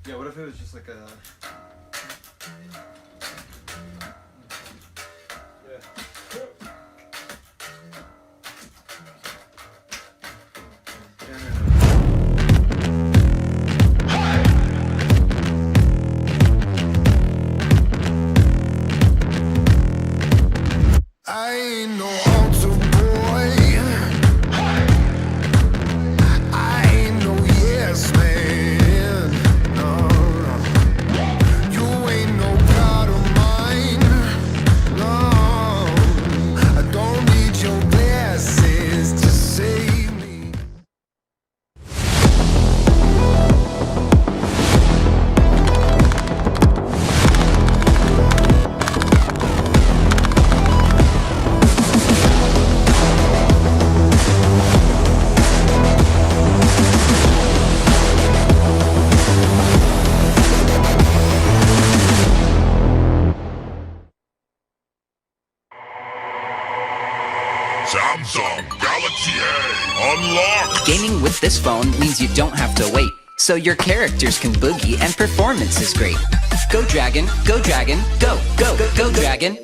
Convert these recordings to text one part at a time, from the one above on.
Yeah, what if it was just like a... I ain't no altar boy. I ain't no yes man. No, no. You ain't no God of mine. No, I don't need your blessings to save me. Samsung Galaxy A unlocked! Gaming with this phone means you don't have to wait, so your characters can boogie and performance is great. Go Dragon, go Dragon, go, go, go Dragon!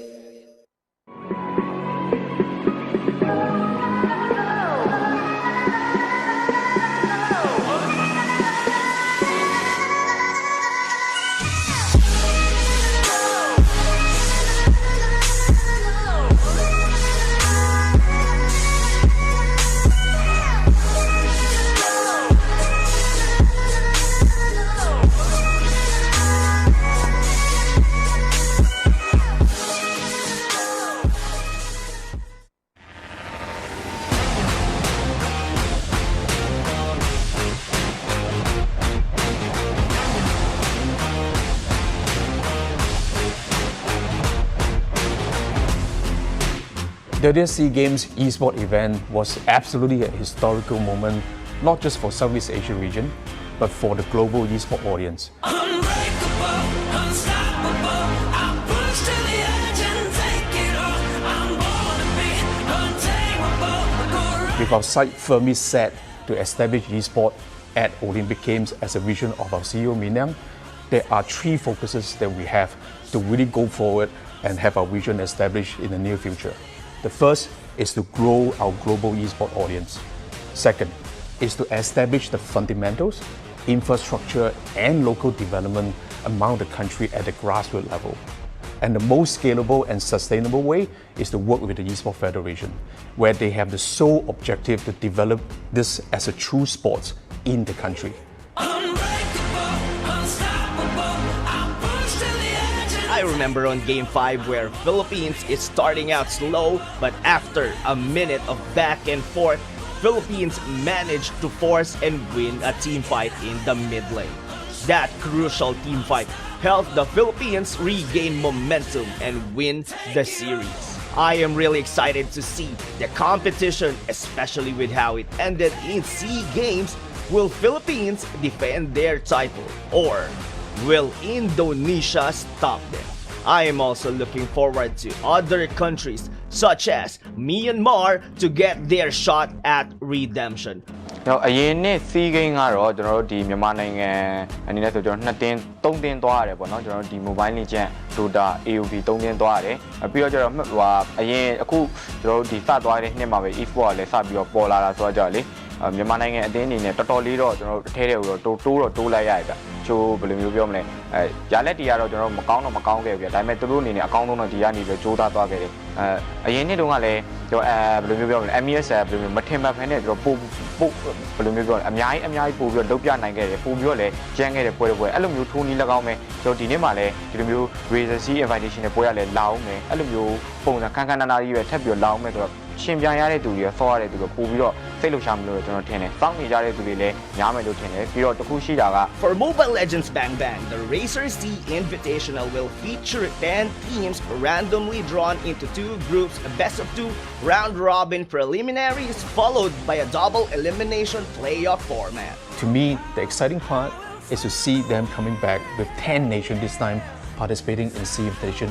The Razer SEA Games eSport event was absolutely a historical moment, not just for Southeast Asia region, but for the global eSport audience. With our sight firmly set to establish eSport at Olympic Games as a vision of our CEO Minang, there are three focuses that we have to really go forward and have our vision established in the near future. The first is to grow our global eSport audience. Second is to establish the fundamentals, infrastructure, and local development among the country at the grassroots level. And the most scalable and sustainable way is to work with the eSport Federation, where they have the sole objective to develop this as a true sport in the country. I remember on Game 5 where Philippines is starting out slow, but after a minute of back and forth, Philippines managed to force and win a team fight in the mid lane. That crucial team fight helped the Philippines regain momentum and win the series. I am really excited to see the competition, especially with how it ended in SEA Games. Will Philippines defend their title, or will Indonesia stop them? I am also looking forward to other countries such as Myanmar to get their shot at redemption. အရင်နှစ်စီးကိန်းကတော့ကျွန်တော်တို့ဒီမြန်မာနိုင်ငံအနေနဲ့ဆိုကျွန်တော်2တင်း3တင်းသွားရတယ်ပေါ့နော်ကျွန်တော်တို့ဒီ Mobile Legends Dota AOB 3တင်းသွားရတယ်ပြီးတော့ကျွန်တော်အရင်အခုကျွန်တော်တို့ဒီစသွားတဲ့နှစ်မှာပဲ e-sport ကလည်းစပြီးတော့ပေါ်လာတာဆိုတော့ကြလေမြန်မာနိုင်ငံအသင်းအနေနဲ့တော်တော်လေးတော့ကျွန်တော်တို့အထဲထဲကိုတော့တိုးလိုက်ရတယ်ဗျချိုးဘယ်လိုမျိုးပြောမလဲရလက်တီကတော့ကျွန်တော်တို့မကောင်းခဲ့ဘူးဗျဒါပေမဲ့သူတို့အနေနဲ့အကောင်းဆုံးတော့ဒီကနေပြီးကြိုးစားသွားခဲ့တယ်အရင်နှစ်တုန်းကလည်းကျွန်တော်ဘယ်လိုမျိုးပြောမလဲ MES ဘယ်လိုမျိုးမထင်မှတ်ဖ ene ကျွန်တော်ပို့ဘယ်လိုမျိုးပြောလဲအများကြီးပို့ပြီးတော့လုပ်ပြနိုင်ခဲ့တယ်ပို့ပြီးတော့လည်းကျန်းခဲ့တဲ့ပွဲအဲ့လိုမျိုးထိုးနီး၎င်းပဲကျွန်တော်ဒီနေ့မှလည်းဒီလိုမျိုး Razer SEA-Invitational ပွဲရလဲလာအောင်မယ်အဲ့လိုမျိုးပုံစံခန်းနာကြီးပဲထပ်ပြီးတော့လာအောင်မယ်ဆိုတော့ရှင်ပြိုင်ရတဲ့သူတွေဆော့ရတဲ့သူတွေပို့ပြီးတော့စိတ်လှုပ်ရှားမလို့ကျွန်တော်ထင်တယ်စောင့်နေကြတဲ့သူတွေလည်းများမယ်လို့ထင်တယ်ပြီးတော့တခုရှိတာက For Mobile Legends Bang Bang, the Razer SEA-Invitational will feature 10 teams randomly drawn into 2 groups, a best of 2 round-robin preliminaries followed by a double elimination playoff format. To me, the exciting part is to see them coming back with 10 nations this time participating in SEA-Invitation.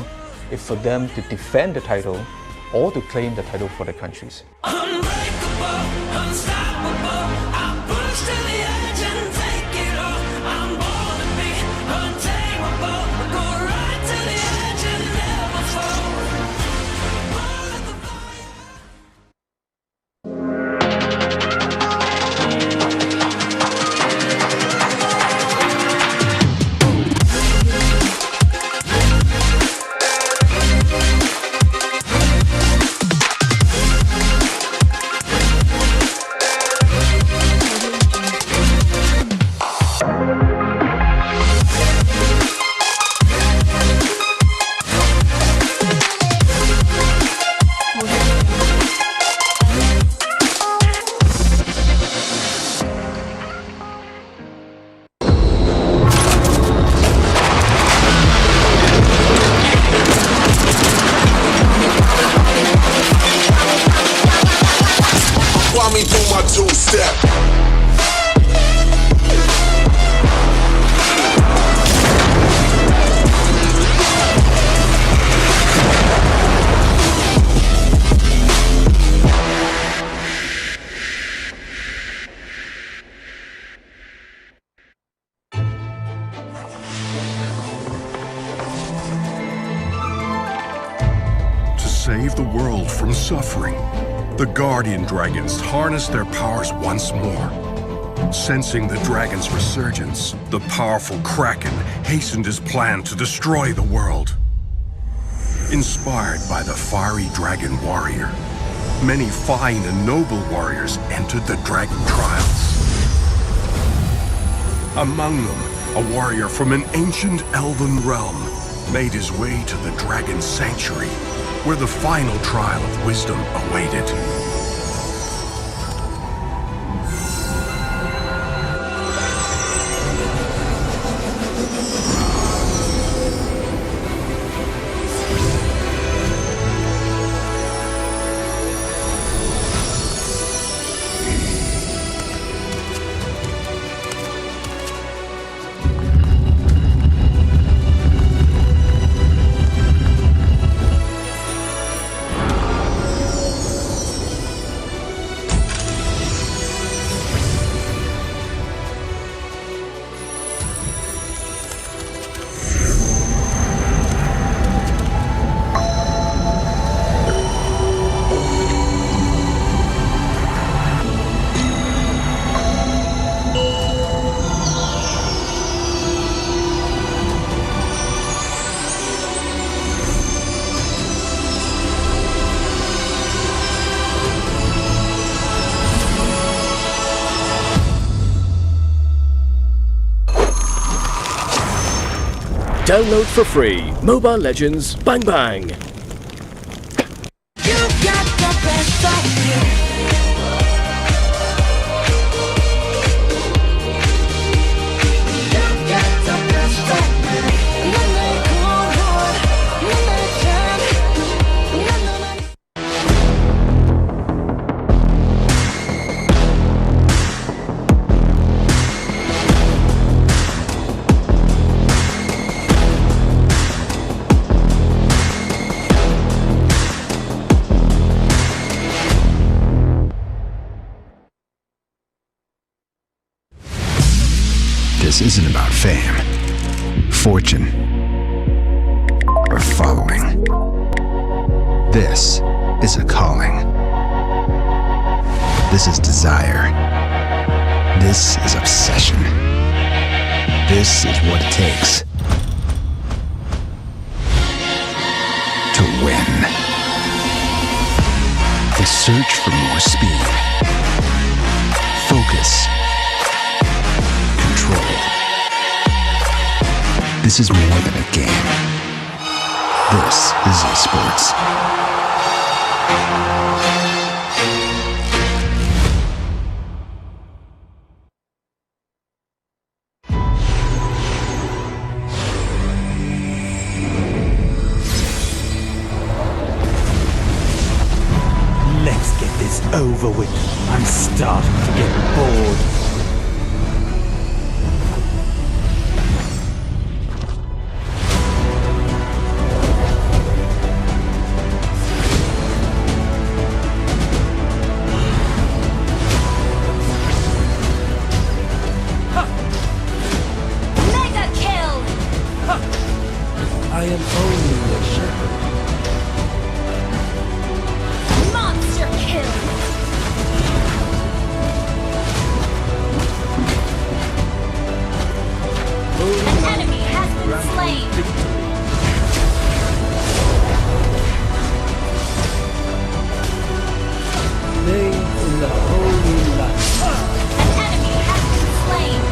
It's for them to defend the title or to claim the title for their countries. Unbreakable, unstoppable. on my two-step. Save the world from suffering, the guardian dragons harnessed their powers once more. Sensing the dragon's resurgence, the powerful Kraken hastened his plan to destroy the world. Inspired by the fiery dragon warrior, many fine and noble warriors entered the dragon trials. Among them, a warrior from an ancient elven realm made his way to the dragon sanctuary, where the final trial of wisdom awaited. Download for free Mobile Legends Bang Bang. This isn't about fame, fortune, or following. This is a calling. This is desire. This is obsession. This is what it takes to win. The search for more speed, focus, control. This is more than a game. This is esports. Let's get this over with. I'm starting to get bored. I am only a shepherd. Monster kill! An enemy has been slain! They in the holy light. An enemy has been slain!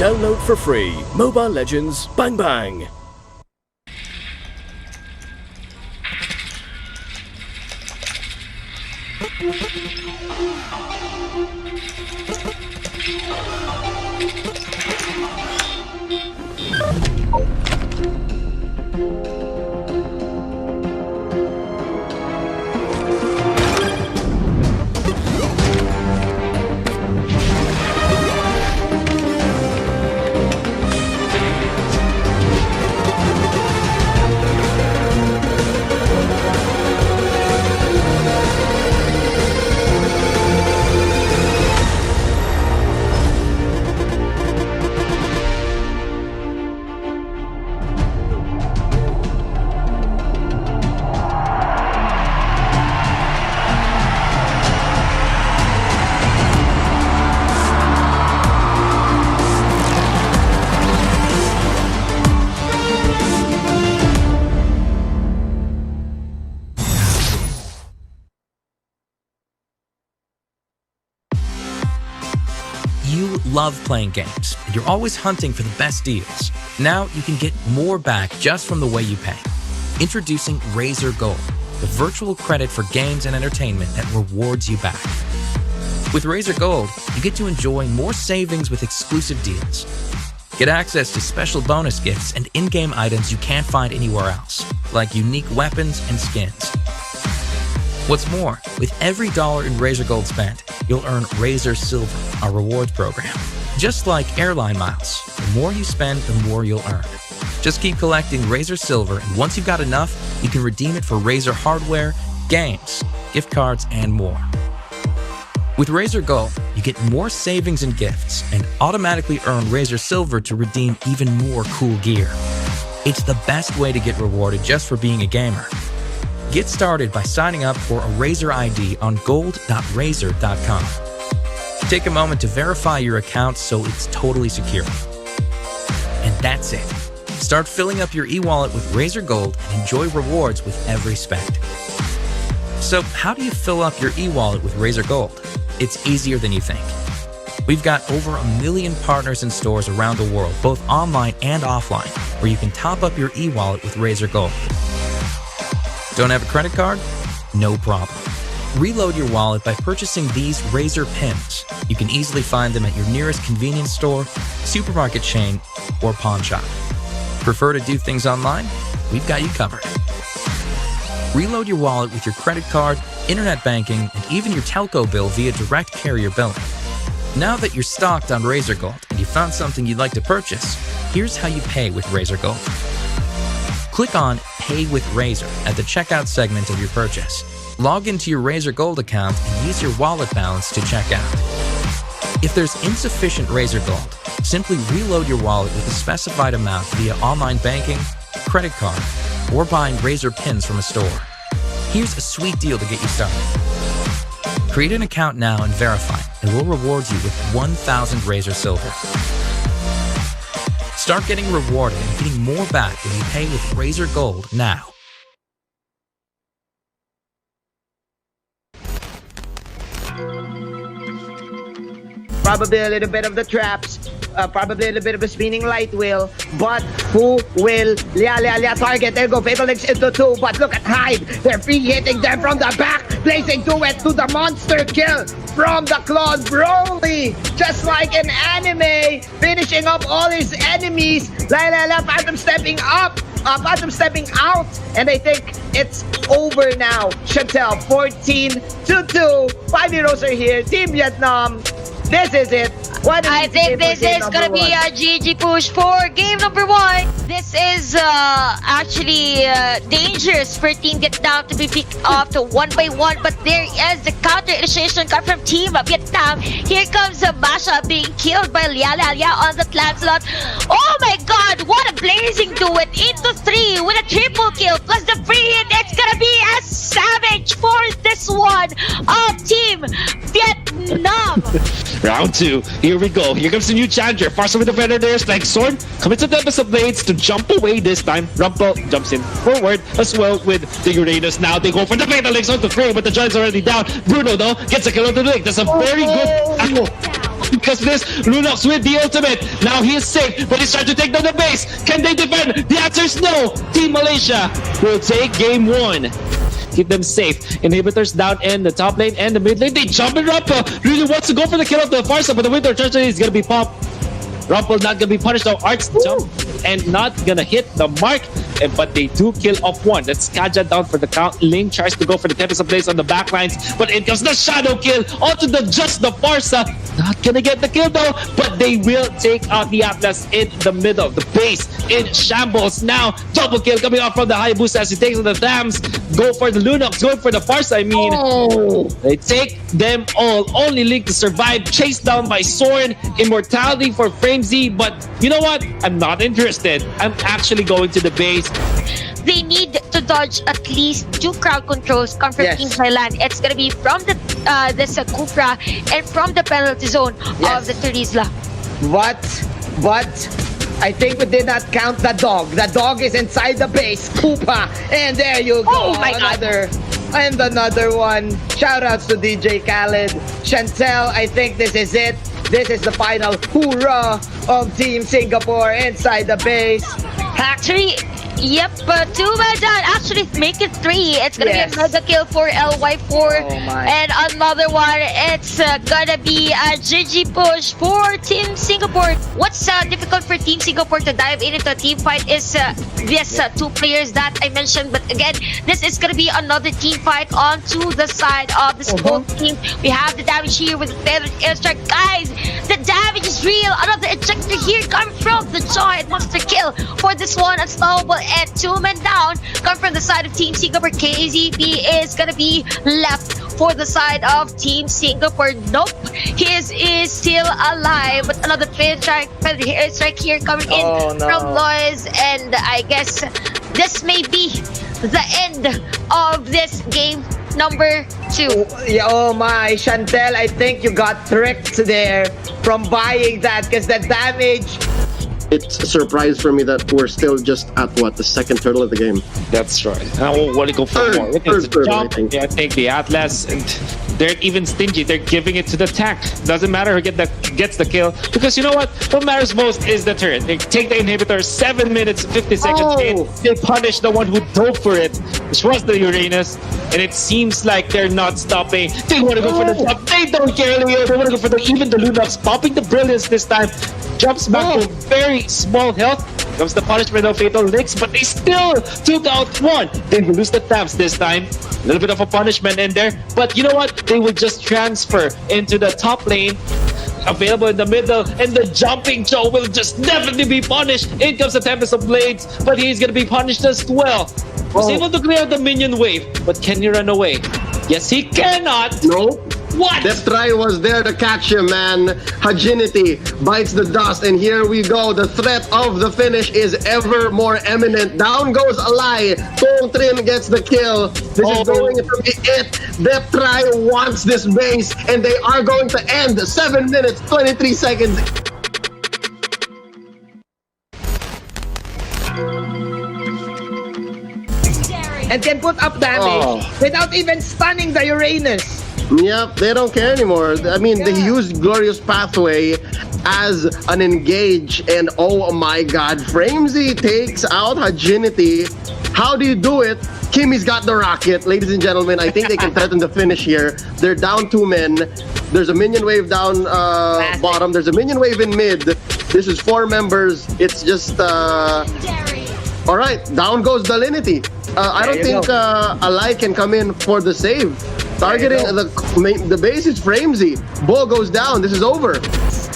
Download for free Mobile Legends Bang Bang. love playing games, and you're always hunting for the best deals. Now you can get more back just from the way you pay. Introducing Razer Gold, the virtual credit for games and entertainment that rewards you back. With Razer Gold, you get to enjoy more savings with exclusive deals. Get access to special bonus gifts and in-game items you can't find anywhere else, like unique weapons and skins. What's more, with every dollar in Razer Gold spent, you'll earn Razer Silver, our rewards program. Just like airline miles, the more you spend, the more you'll earn. Just keep collecting Razer Silver, and once you've got enough, you can redeem it for Razer hardware, games, gift cards, and more. With Razer Gold, you get more savings and gifts, and automatically earn Razer Silver to redeem even more cool gear. It's the best way to get rewarded just for being a gamer. Get started by signing up for a Razer ID on gold.razer.com. Take a moment to verify your account so it's totally secure. And that's it. Start filling up your e-wallet with Razer Gold and enjoy rewards with every spend. So how do you fill up your e-wallet with Razer Gold? It's easier than you think. We've got over 1 million partners and stores around the world, both online and offline, where you can top up your e-wallet with Razer Gold. Don't have a credit card? No problem. Reload your wallet by purchasing these Razer pins. You can easily find them at your nearest convenience store, supermarket chain, or pawn shop. Prefer to do things online? We've got you covered. Reload your wallet with your credit card, internet banking, and even your telco bill via direct carrier billing. Now that you're stocked on Razer Gold and you found something you'd like to purchase, here's how you pay with Razer Gold. Click on Pay with Razer at the checkout segment of your purchase. Log into your Razer Gold account and use your wallet balance to check out. If there's insufficient Razer Gold, simply reload your wallet with a specified amount via online banking, credit card, or buying Razer pins from a store. Here's a sweet deal to get you started. Create an account now and verify, and we'll reward you with 1,000 Razer Silver. Start getting rewarded and getting more back when you pay with Razer Gold now. Probably a little bit of the traps, probably a little bit of a spinning light wheel, but who will Lia target? There go Fatal Links into 2, but look at Hyde. They're free hitting them from the back, placing duet to the monster kill from the Claude Broly. Just like in anime, finishing up all his enemies. Lia Phantom stepping up, Phantom stepping out, and I think it's over now. Chantel 14-2. 5 heroes are here. Team Vietnam. This is it. I think this is gonna be a GG push for game number 1. This is actually dangerous for Team Vietnam to be picked off to 1 by 1, but there is the counter initiation card from Team Vietnam. Here comes Masha being killed by Lia on the Lancelot. Oh my god, what a blazing duet into 3 with a triple kill plus the free hit. It's gonna be a savage for this one of Team Vietnam. Round 2. Here we go. Here comes the new challenger. Fast with the defender there. Like Sword commits to Tempest of Blades to jump away this time. Rumple jumps in forward as well with the Uranus. Now they go for the Fatal Links on the frame, but the Giant's already down. Bruno though gets a kill on the link. That's a very good angle. Because this Lunox with the ultimate. Now he is safe, but he's trying to take down the base. Can they defend? The answer is no. Team Malaysia will take game 1. Keep them safe. Inhibitors down in the top lane and the mid lane. They jump in. Rumple really wants to go for the kill of the far side, but the Winter Treasury is going to be popped. Rumple not going to be punished though. Arcs jump and not going to hit the mark. But they do kill off 1. That's Kaja down for the count. Ling tries to go for the Tempest of Blades on the back lines, but in comes the Shadow kill onto the Farsa. Not gonna get the kill though, but they will take out the Atlas in the middle. The base in shambles now. Double kill coming off from the Hayabusa as he takes on the Dams. Go for the Lunox, go for the Farsa. I mean, they take them all. Only Link to survive. Chased down by Soren. Immortality for FrameZ, but you know what? I'm not interested. I'm actually going to the base. They need to dodge at least 2 crowd controls come from Team Thailand. It's gonna be from the Kupra and from the penalty zone of the Terizla. But I think we did not count the dog. The dog is inside the base. Koopa, and there you go. Oh my god. Another one. Shout outs to DJ Khaled. Chantel, I think this is it. This is the final hoorah of Team Singapore inside the base. Actually, yep, 2 men down. Actually, make it 3. It's gonna Yes. be a mega kill for LY4. Oh my. And another one, it's gonna be a GG push for Team Singapore. What's difficult for Team Singapore to dive into a team fight is this 2 players that I mentioned. But again, this is gonna be another team fight onto the side of the both team. We have the damage here with the feathered airstrike. Guys, the damage is real. Another ejector here coming from the giant monster kill for this one. Unstoppable and 2 men down come from the side of Team Singapore. KZP is gonna be left for the side of Team Singapore. Nope, his is still alive, but another feathered airstrike here coming in from Lois, and I guess this may be the end of this game number 2. Yeah, oh my, Chantel, I think you got tricked there from buying that because the damage. It's a surprise for me that we're still just at the second turtle of the game. That's right. I want to go for more. Third turtle, I Jump. think. Yeah, take the Atlas, and they're even stingy. They're giving it to the tank. Doesn't matter who gets the kill, because you know what? What matters most is the turret. They take the inhibitor, 7 minutes 50 seconds in. They punish the one who dove for it, which was the Uranus, and it seems like they're not stopping. They want to go for the jump. They don't care, Leo. They want to go for even the Lunox, popping the Brilliance this time. Jumps back to very small health. Comes the punishment of Fatal Licks, but they still took out 1. They will lose the taps this time. A little bit of a punishment in there, but you know what? They will just transfer into the top lane, available in the middle, and the jumping Joe will just definitely be punished. In comes the Tempest of Blades, but he's gonna be punished as well. Was able to clear the minion wave, but can he run away? Yes, he cannot. No. What? That try was there to catch him, man. Hajinity bites the dust, and here we go. The threat of the finish is ever more imminent. Down goes Alai. Tong Trin gets the kill. This is going to be it. That try wants this base, and they are going to end 7 minutes, 23 seconds. And can put up damage without even stunning the Uranus. Yep, they don't care anymore. I mean, they used Glorious Pathway as an engage, and oh my god, Framesy takes out Hajinity. How do you do it? Kimmy's got the rocket. Ladies and gentlemen, I think they can threaten the finish here. They're down 2 men. There's a minion wave down bottom. There's a minion wave in mid. This is 4 members. It's just... All right, down goes Dalinity. I don't think Alai can come in for the save. Targeting the base is Framesy. Bull goes down. This is over.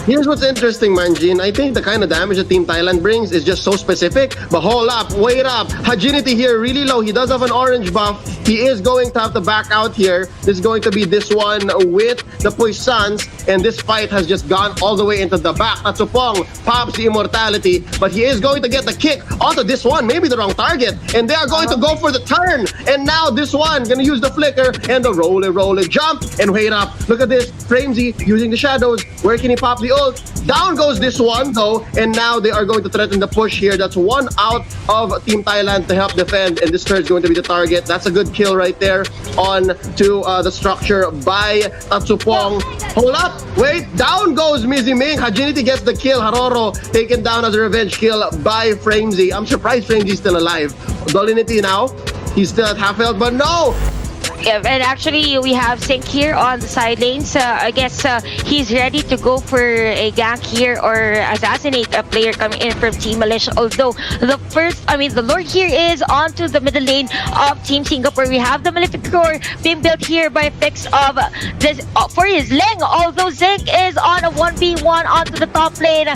Here's what's interesting, Manjin. I think the kind of damage that Team Thailand brings is just so specific. But hold up, wait up. Hajinity here really low. He does have an orange buff. He is going to have to back out here. This is going to be this one with the Puissance. And this fight has just gone all the way into the back. Tatsupong pops the immortality. But he is going to get the kick onto this one. Maybe the wrong target. And they are going to go for the turn. And now this one going to use the flicker and the roll it, jump. And wait up. Look at this. Framesy using the shadows. Where can he pop the ult? Down goes this one though, and now they are going to threaten the push here. That's 1 out of Team Thailand to help defend, and this turret is going to be the target. That's a good kill right there on to the structure by Tatsupong. Hold up, wait, down goes Mizzy Ming. Hajinity gets the kill. Haroro taken down as a revenge kill by Framesy. I'm surprised Framesy's still alive. Dolinity now, he's still at half health, but no! Yeah, and actually we have Sync here on the side lanes. I guess he's ready to go for a gank here or assassinate a player coming in from Team Malaysia. Although the Lord here is onto the middle lane of Team Singapore. We have the Malefic Roar being built here by Fix of this for his Leng. Although Zinc is on a 1v1 onto the top lane.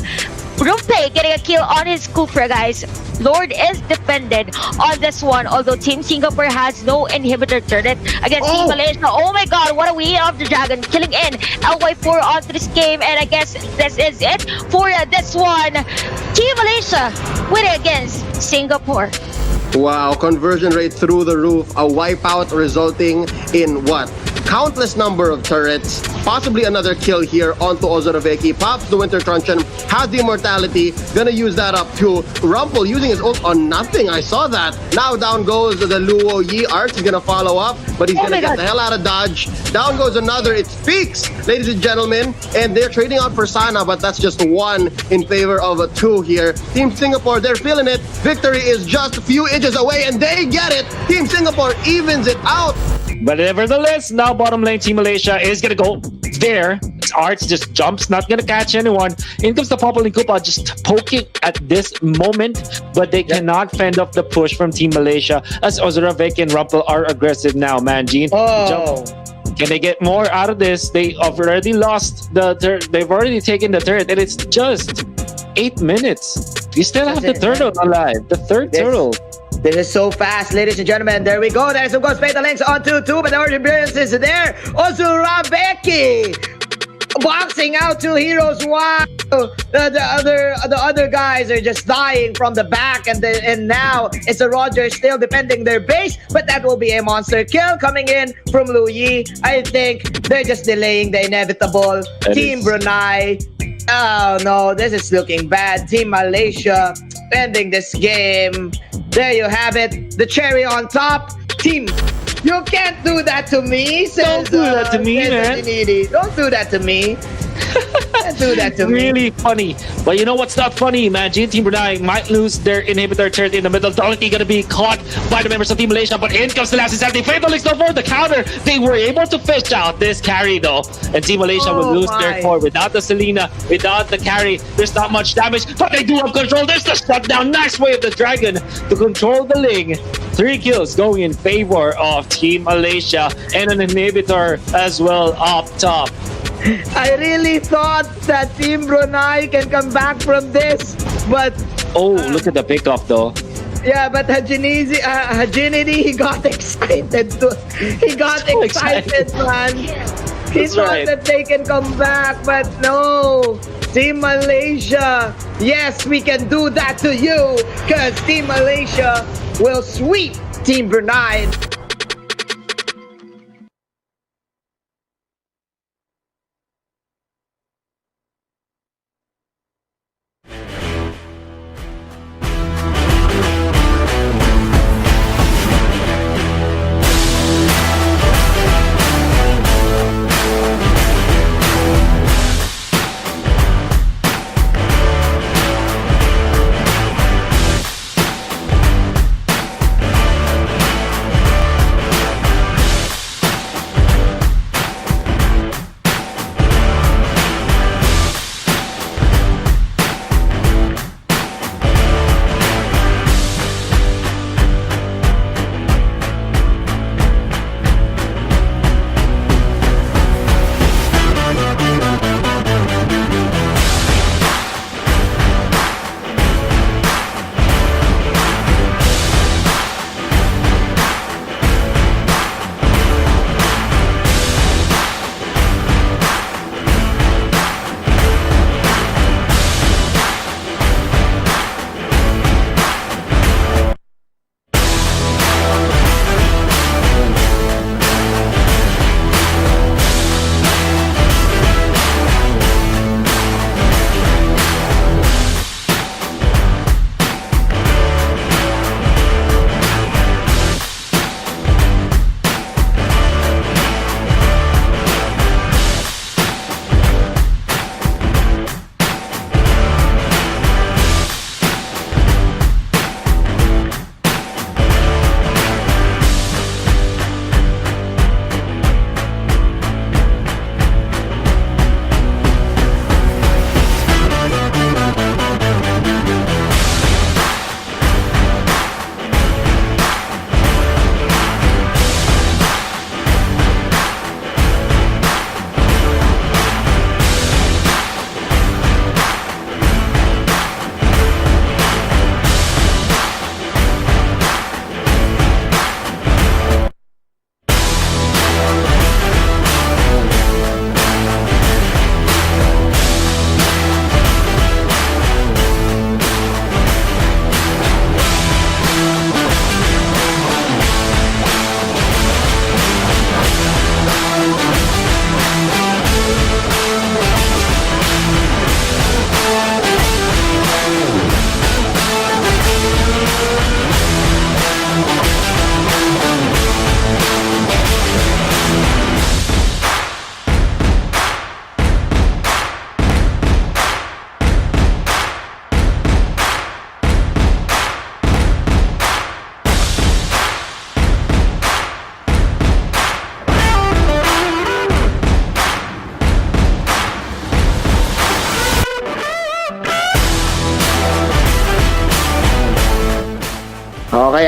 Rumpe getting a kill on his Cupra, guys. Lord is defended on this one, although Team Singapore has no inhibitor turret against Team Malaysia. Oh my god, what a way of the dragon, killing in LY4 onto this game, and I guess this is it for this one. Team Malaysia winning against Singapore. Wow, conversion rate through the roof. A wipeout resulting in what? countless number of turrets, possibly another kill here onto Ozoroveki. Pops the Winter Truncheon, has the immortality, gonna use that up too. Rumple using his ult on nothing, I saw that. Now down goes the Luo Yi. Arts is gonna follow up, but he's gonna get the hell out of dodge. Down goes another, it's Feeks, ladies and gentlemen, and they're trading out for Sana, but that's just one in favor of a two here. Team Singapore, they're feeling it. Victory is just a few inches away, and they get it. Team Singapore evens it out. But nevertheless, now bottom lane Team Malaysia is gonna go there. Arts just jumps, not gonna catch anyone. In comes the Popple and Koopa just poking at this moment, but they cannot fend off the push from Team Malaysia as Ozoroveki and Rumple are aggressive now, man. Gene, jump. Can they get more out of this? They have already lost the they've already taken the turret, and it's just 8 minutes. You still have the turtle alive, the third turtle. This is so fast, ladies and gentlemen. There we go. There's of course Fatal Links on 2-2, but the Origin Brilliance is there. Ozoroveki boxing out two heroes. Wow. The other guys are just dying from the back, and now it's the Rogers still defending their base, but that will be a monster kill coming in from Lu Yi. I think they're just delaying the inevitable. Team Brunei. Oh no, this is looking bad. Team Malaysia ending this game. There you have it. The cherry on top. Team, you can't do that to me. Says, don't do that to me, man. Don't do that to me. Don't do that to me. Really funny. But you know what's not funny, man? Team Brunei might lose their inhibitor turret in the middle. Donkey gonna be caught by the members of Team Malaysia, but in comes the last insanity. Fatal Links for the counter. They were able to fish out this carry though, and Team Malaysia will lose their core without the Selena, without the carry. There's not much damage, but they do have control. There's the shutdown. Nice way of the dragon to control the Ling. 3 kills going in favor of Team Malaysia, and an inhibitor as well up top. I really thought that Team Brunei can come back from this, but look at the pickoff though. Yeah, but Hajinity, he got excited too. He got so excited, man. He thought that they can come back, but no. Team Malaysia, yes, we can do that to you, because Team Malaysia will sweep Team Brunei.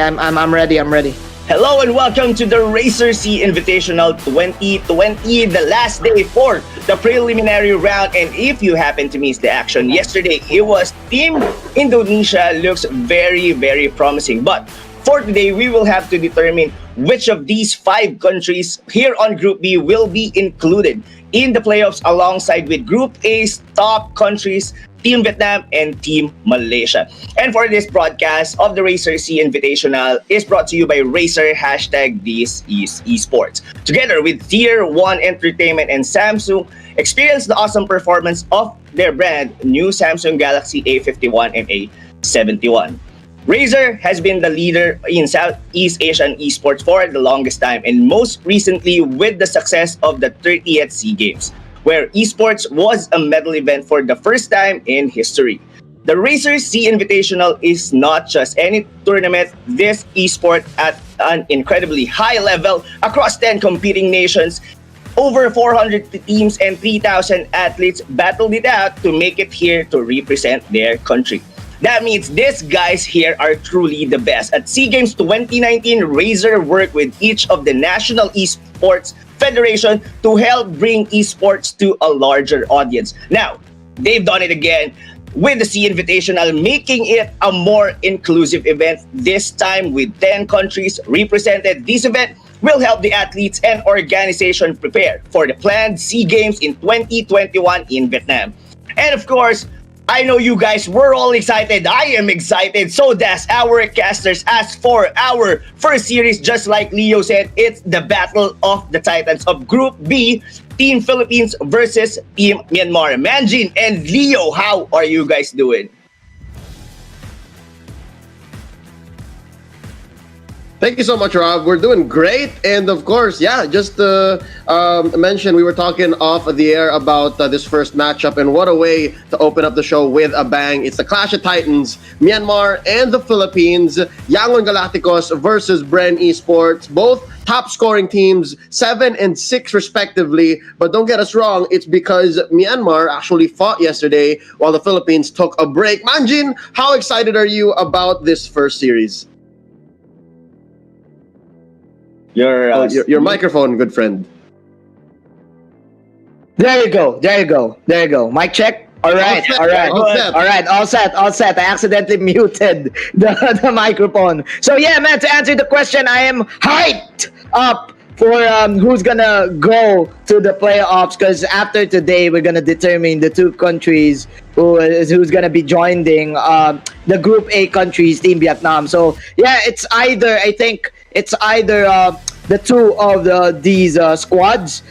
I'm ready. I'm ready. Hello and welcome to the Razer SEA-Invitational 2020, the last day for the preliminary round. And if you happen to miss the action yesterday, it was Team Indonesia looks very, very promising. But for today, we will have to determine which of these 5 countries here on Group B will be included in the playoffs alongside with Group A's top countries, Team Vietnam and Team Malaysia. And for this broadcast of the Razer SEA-Invitational is brought to you by Razer #This is Esports. Together with Tier 1 Entertainment and Samsung, experience the awesome performance of their brand new Samsung Galaxy A51 and A71. Razer has been the leader in Southeast Asian esports for the longest time, and most recently with the success of the 30th SEA Games, where esports was a medal event for the first time in history. The Razer SEA-Invitational is not just any tournament. This esport at an incredibly high level across 10 competing nations. Over 400 teams and 3,000 athletes battled it out to make it here to represent their country. That means these guys here are truly the best. At SEA Games 2019, Razer worked with each of the national esports federation to help bring esports to a larger audience. Now, they've done it again with the SEA-Invitational, making it a more inclusive event, this time with 10 countries represented. This event will help the athletes and organization prepare for the planned SEA Games in 2021 in Vietnam. And of course, I know you guys were all excited. I am excited. So that's our casters. As for our first series, just like Leo said, it's the Battle of the Titans of Group B, Team Philippines versus Team Myanmar. Manjin and Leo, how are you guys doing? Thank you so much, Rob. We're doing great. And of course, yeah, just to mention, we were talking off the air about this first matchup, and what a way to open up the show with a bang. It's the Clash of Titans, Myanmar and the Philippines, Yangon Galacticos versus Bren Esports, both top scoring teams, 7 and 6 respectively. But don't get us wrong, it's because Myanmar actually fought yesterday while the Philippines took a break. Manjin, how excited are you about this first series? Your microphone, good friend. There you go. Mic check. All right. All set. I accidentally muted the microphone. So yeah, man, to answer the question, I am hyped up for who's gonna go to the playoffs, because after today we're gonna determine the 2 countries who's gonna be joining the Group A countries, Team Vietnam. So yeah, I think it's either the 2 of these squads,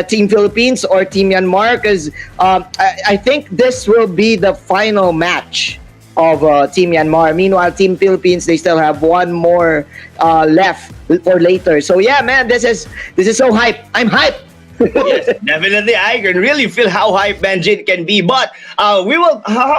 Team Philippines or Team Myanmar, because I think this will be the final match of Team Myanmar. Meanwhile, Team Philippines, they still have one more left for later. So yeah, man, this is so hype. I'm hyped. Yes, definitely. I can really feel how hype Manjin can be. But how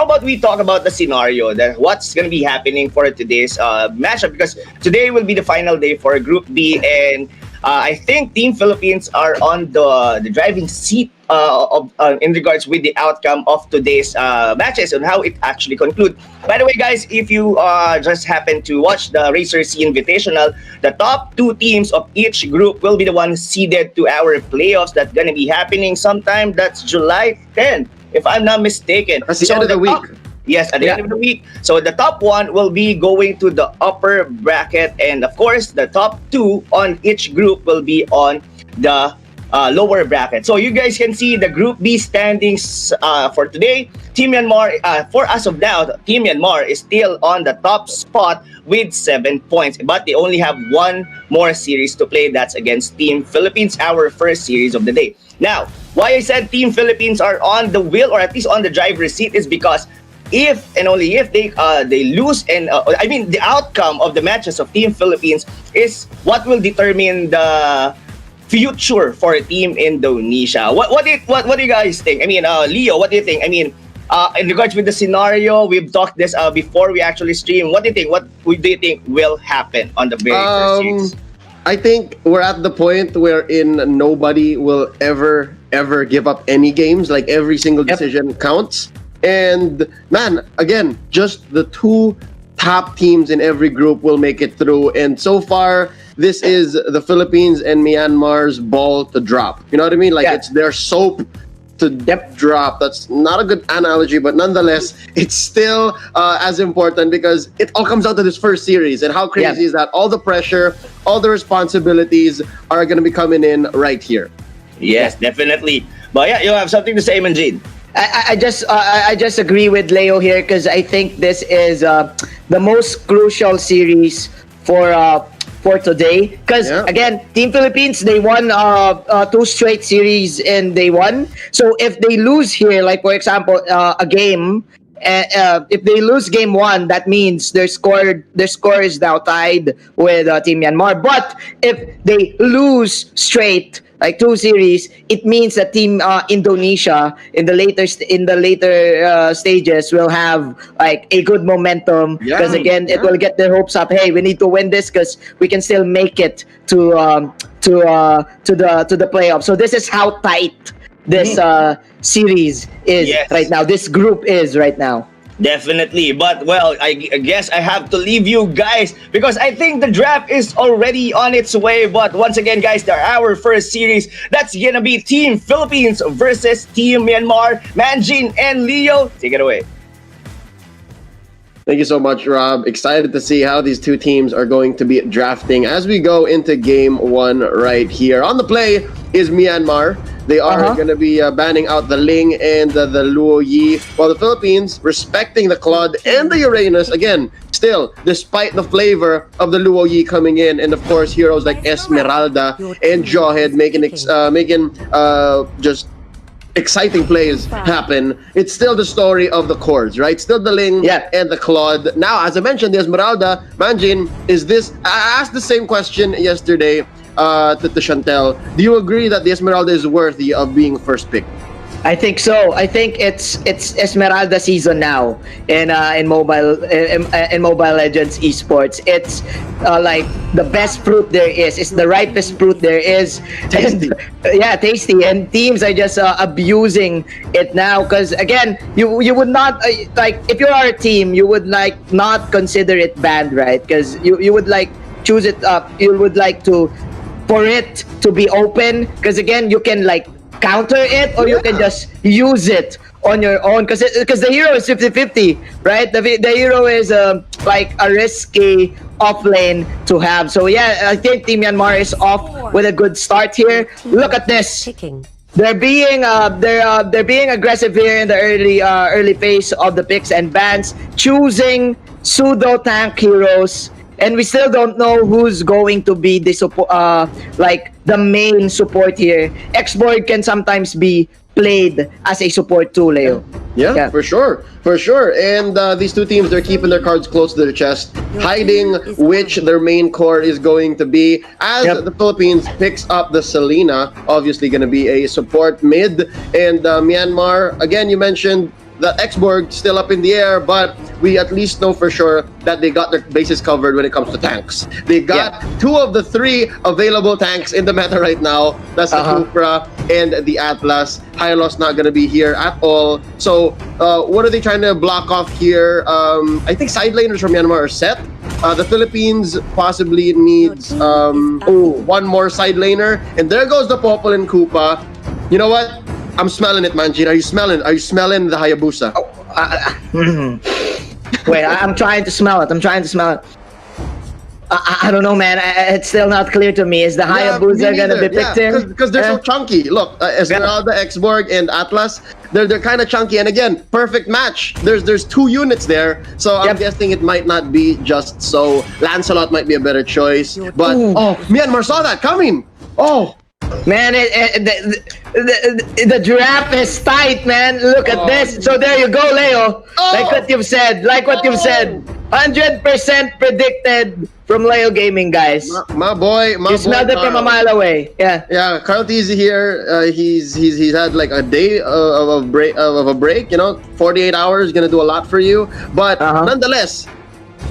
about we talk about the scenario, that what's going to be happening for today's matchup, because today will be the final day for Group B, and I think Team Philippines are on the driving seat in regards with the outcome of today's matches and how it actually conclude. By the way, guys, if you just happen to watch the Razer SEA-Invitational, the top 2 teams of each group will be the ones seeded to our playoffs that's going to be happening sometime. That's July 10th, if I'm not mistaken. That's the end of the week. Yes, at the end of the week. So the top 1 will be going to the upper bracket, and of course, the top 2 on each group will be on the lower bracket. So you guys can see the Group B standings for today. Team Myanmar, for as of now, Team Myanmar is still on the top spot with 7 points, but they only have 1 more series to play. That's against Team Philippines, our first series of the day. Now, why I said Team Philippines are on the wheel, or at least on the driver's seat, is because if and only if they lose, and I mean the outcome of the matches of Team Philippines is what will determine the future for Team Indonesia. What do you guys think? I mean, Leo, what do you think? I mean, in regards with the scenario, we've talked this before we actually stream. What do you think? What do you think will happen on the very first series? I think we're at the point wherein nobody will ever give up any games. Like every single decision counts. And man, again, just the 2 top teams in every group will make it through. And so far, this is the Philippines and Myanmar's ball to drop. You know what I mean? Like it's their soap to drop. That's not a good analogy, but nonetheless, it's still as important because it all comes down to this first series. And how crazy is that? All the pressure, all the responsibilities are going to be coming in right here. Yes, definitely. But yeah, you have something to say, Manjin. I just agree with Leo here because I think this is the most crucial series for today. Because again, Team Philippines, they won 2 straight series in day 1. So if they lose here, like for example, a game, if they lose game 1, that means their score is now tied with Team Myanmar. But if they lose straight, like 2 series, it means that Team Indonesia in the later stages will have like a good momentum because again it will get their hopes up. Hey, we need to win this because we can still make it to the playoffs. So this is how tight this series is right now. This group is right now. Definitely. But, well, I guess I have to leave you guys because I think the draft is already on its way. But once again, guys, our first series, that's gonna be Team Philippines versus Team Myanmar. Manjin and Leo, take it away. Thank you so much, Rob. Excited to see how these two teams are going to be drafting as we go into game 1 right here. On the play is Myanmar. They are going to be banning out the Ling and the Luo Yi, while the Philippines respecting the Claude and the Uranus. Again, still, despite the flavor of the Luo Yi coming in, and of course, heroes like Esmeralda and Jawhead making just exciting plays happen. It's still the story of the chords, right? Still the Ling and the Claude. Now, as I mentioned, the Esmeralda, Manjin, I asked the same question yesterday to Chantel. Do you agree that the Esmeralda is worthy of being first pick? I think so. I think it's Esmeralda season now in Mobile Legends esports. It's like the best fruit there is. It's the ripest fruit there is. Tasty. And, tasty. And teams are just abusing it now because again, you would not like if you are a team, you would like not consider it banned, right? Because you would like choose it up. You would like to for it to be open because again, you can like counter it or you can just use it on your own because the hero is 50-50, right? The hero is like a risky offlane to have. So yeah, I think Team Myanmar is off with a good start here. Look at this. They're being aggressive here in the early phase of the picks and bans, choosing pseudo tank heroes. And we still don't know who's going to be the support, like the main support here. Xborg can sometimes be played as a support too, Leo. Yeah, for sure. And these two teams, they're keeping their cards close to their chest, hiding which their main core is going to be. As the Philippines picks up the Selena, obviously going to be a support mid. And Myanmar, again, you mentioned the Xborg still up in the air, but we at least know for sure that they got their bases covered when it comes to tanks. They got 2 of the 3 available tanks in the meta right now. That's the Cupra and the Atlas. Hylos not going to be here at all. So what are they trying to block off here? I think side laners from Myanmar are set. The Philippines possibly needs 1 more side laner. And there goes the Popol and Koopa. You know what? I'm smelling it, Manjin. Are you smelling the Hayabusa? Wait, I'm trying to smell it. I don't know, man. It's still not clear to me. Is the Hayabusa gonna be picked in? Because they're so chunky. Look, Esmeralda, Xborg, and Atlas, they're kind of chunky. And again, perfect match. There's 2 units there, so I'm guessing it might not be just so. Lancelot might be a better choice, but Myanmar saw that coming. Man, the draft is tight, man. Look at this. So there you go, Leo. Like what you've said. 100% predicted from Leo Gaming, guys. My boy. You smelled it from a mile away. Yeah. Carl T's here. He's had like a day of a break. 48 hours gonna do a lot for you. But nonetheless,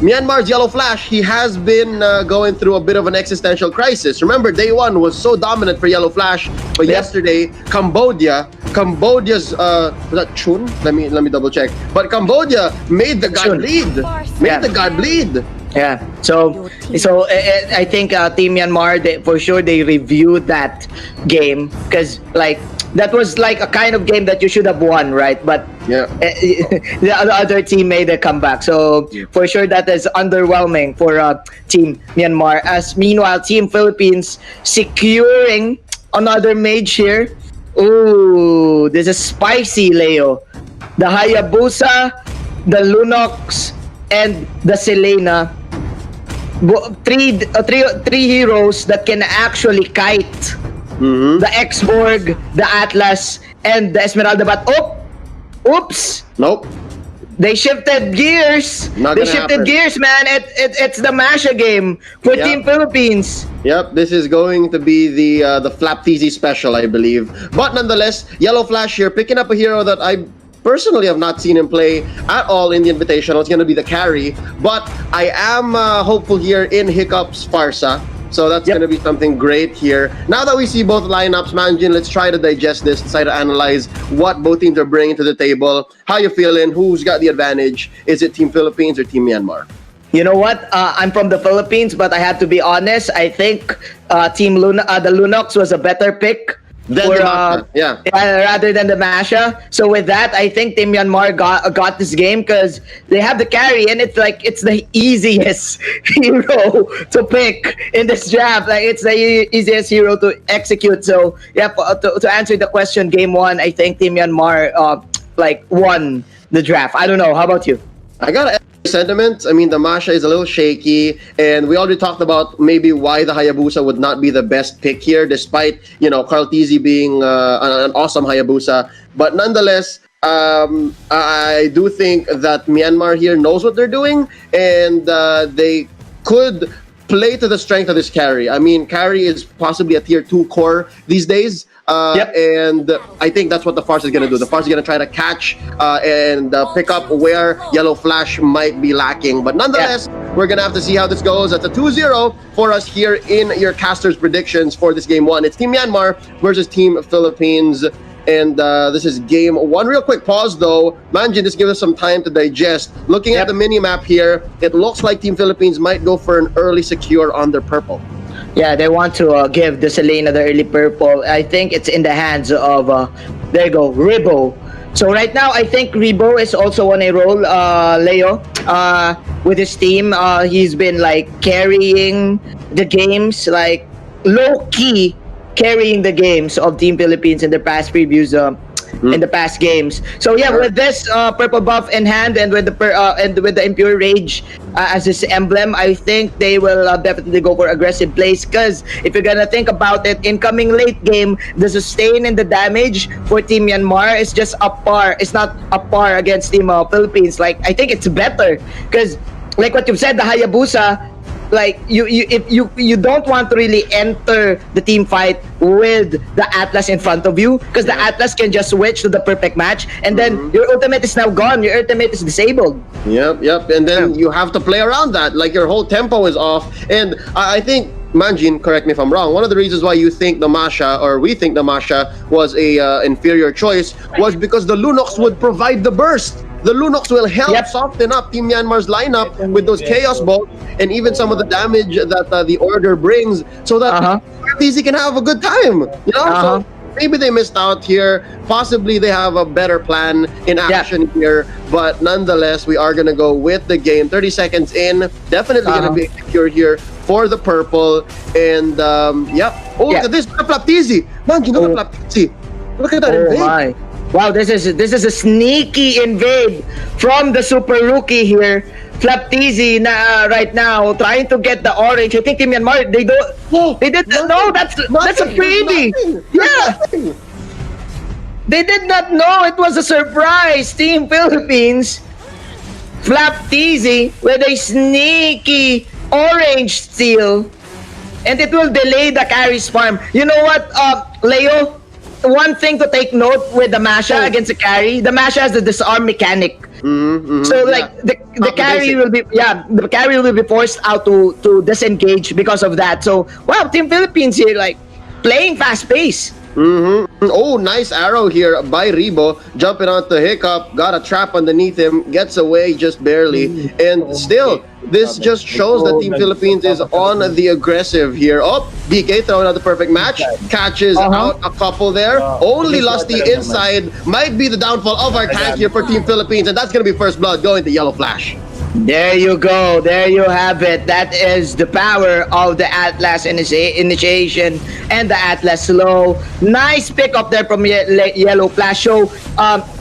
Myanmar's Yellow Flash, he has been going through a bit of an existential crisis. Remember, day 1 was so dominant for Yellow Flash, but yesterday, Cambodia Cambodia's was that Chun? Let me double check. But Cambodia made the god Chun. bleed. Made the god bleed. Yeah. So I think Team Myanmar, for sure they reviewed that game because like that was like a kind of game that you should have won, right? But yeah, the other team made a comeback. So for sure that is underwhelming for Team Myanmar. As meanwhile, Team Philippines securing another mage here. Ooh, this is spicy, Leo. The Hayabusa, the Lunox, and the Selena. Three heroes that can actually kite. The X-Borg, the Atlas, and the Esmeralda. But oops! Nope. They shifted gears. They shifted gears, man. It's the Masha game for Team Philippines. Yep, this is going to be the Flapteasy special, I believe. But nonetheless, Yellow Flash here picking up a hero that I personally have not seen him play at all in the Invitational. It's going to be the carry. But I am hopeful here in Hiccup's Farsa. So that's going to be something great here. Now that we see both lineups, Manjin, let's try to digest this, try to analyze what both teams are bringing to the table. How you feeling? Who's got the advantage? Is it Team Philippines or Team Myanmar? You know what? I'm from the Philippines, but I have to be honest. I think Team the Lunox was a better pick. Rather than the Masha. So with that, I think Team Myanmar got this game because they have the carry, and it's the easiest hero to pick in this draft. Like it's the easiest hero to execute. So yeah, to answer the question, game one, I think Team Myanmar won the draft. I don't know. How about you? I got sentiments. I mean, the Masha is a little shaky, and we already talked about maybe why the Hayabusa would not be the best pick here, despite Carl Tizzy being an awesome Hayabusa. But nonetheless, I do think that Myanmar here knows what they're doing, and they could play to the strength of this carry. I mean, carry is possibly a tier 2 core these days. And I think that's what the Farce is going to do. The Farce is going to try to catch and pick up where Yellow Flash might be lacking. But nonetheless, we're going to have to see how this goes. That's a 2-0 for us here in your casters' predictions for this game one. It's Team Myanmar versus Team Philippines. And this is game one. Real quick pause though. Manjin, just give us some time to digest. Looking at the mini-map here, it looks like Team Philippines might go for an early secure on their purple. Yeah, they want to give the Selena the early purple. I think it's in the hands of, there you go, Ribo. So right now, I think Ribo is also on a roll, Leo, with his team. He's been carrying the games, low-key carrying the games of Team Philippines in the past previews, in the past games. So yeah, with this purple buff in hand and with the Impure Rage as his emblem, I think they will definitely go for aggressive plays. Because if you're gonna think about it, incoming late game, the sustain and the damage for Team Myanmar is just up par. It's not up par against Team Philippines. I think it's better because, like what you've said, the Hayabusa. If you don't want to really enter the team fight with the Atlas in front of you, because the Atlas can just switch to the perfect match, and then your ultimate is now gone. Your ultimate is disabled. Yep. And then you have to play around that. Your whole tempo is off. And I think, Manjin, correct me if I'm wrong, one of the reasons why you think the Masha, or we think the Masha, was a inferior choice was because the Lunox would provide the burst. The Lunox will help soften up Team Myanmar's lineup with those Chaos Bolts and even some of the damage that the Order brings, so that TC can have a good time. So maybe they missed out here. Possibly they have a better plan in action here. But nonetheless, we are going to go with the game. 30 seconds in. Definitely going to be secure here for the purple. And look at this. Flapteasy. Man, you know Flapteasy. Look at that invade. My. Wow, this is a sneaky invade from the super rookie here. Flapteasy right now trying to get the orange. I think Team Myanmar, they did no, that's a freebie. Yeah. They did not know it was a surprise. Team Philippines, Flapteasy with a sneaky orange steal, and it will delay the carry's farm. You know what, Leo? One thing to take note with the Masha against the carry, the Masha has the disarm mechanic. So the carry will be the carry will be forced out to disengage because of that. So wow, Team Philippines here playing fast pace. Oh, nice arrow here by Rebo. Jumping onto Hiccup. Got a trap underneath him. Gets away just barely. And still, this just shows that Team Philippines is on the aggressive here. Oh, DK throwing out the perfect match. Catches out a couple there. Only Lusty inside. Might be the downfall of our tank here for Team Philippines. And that's going to be first blood going to Yellow Flash. There you go. There you have it. That is the power of the Atlas initiation and the Atlas slow. Nice pick up there from Yellow Flash. So,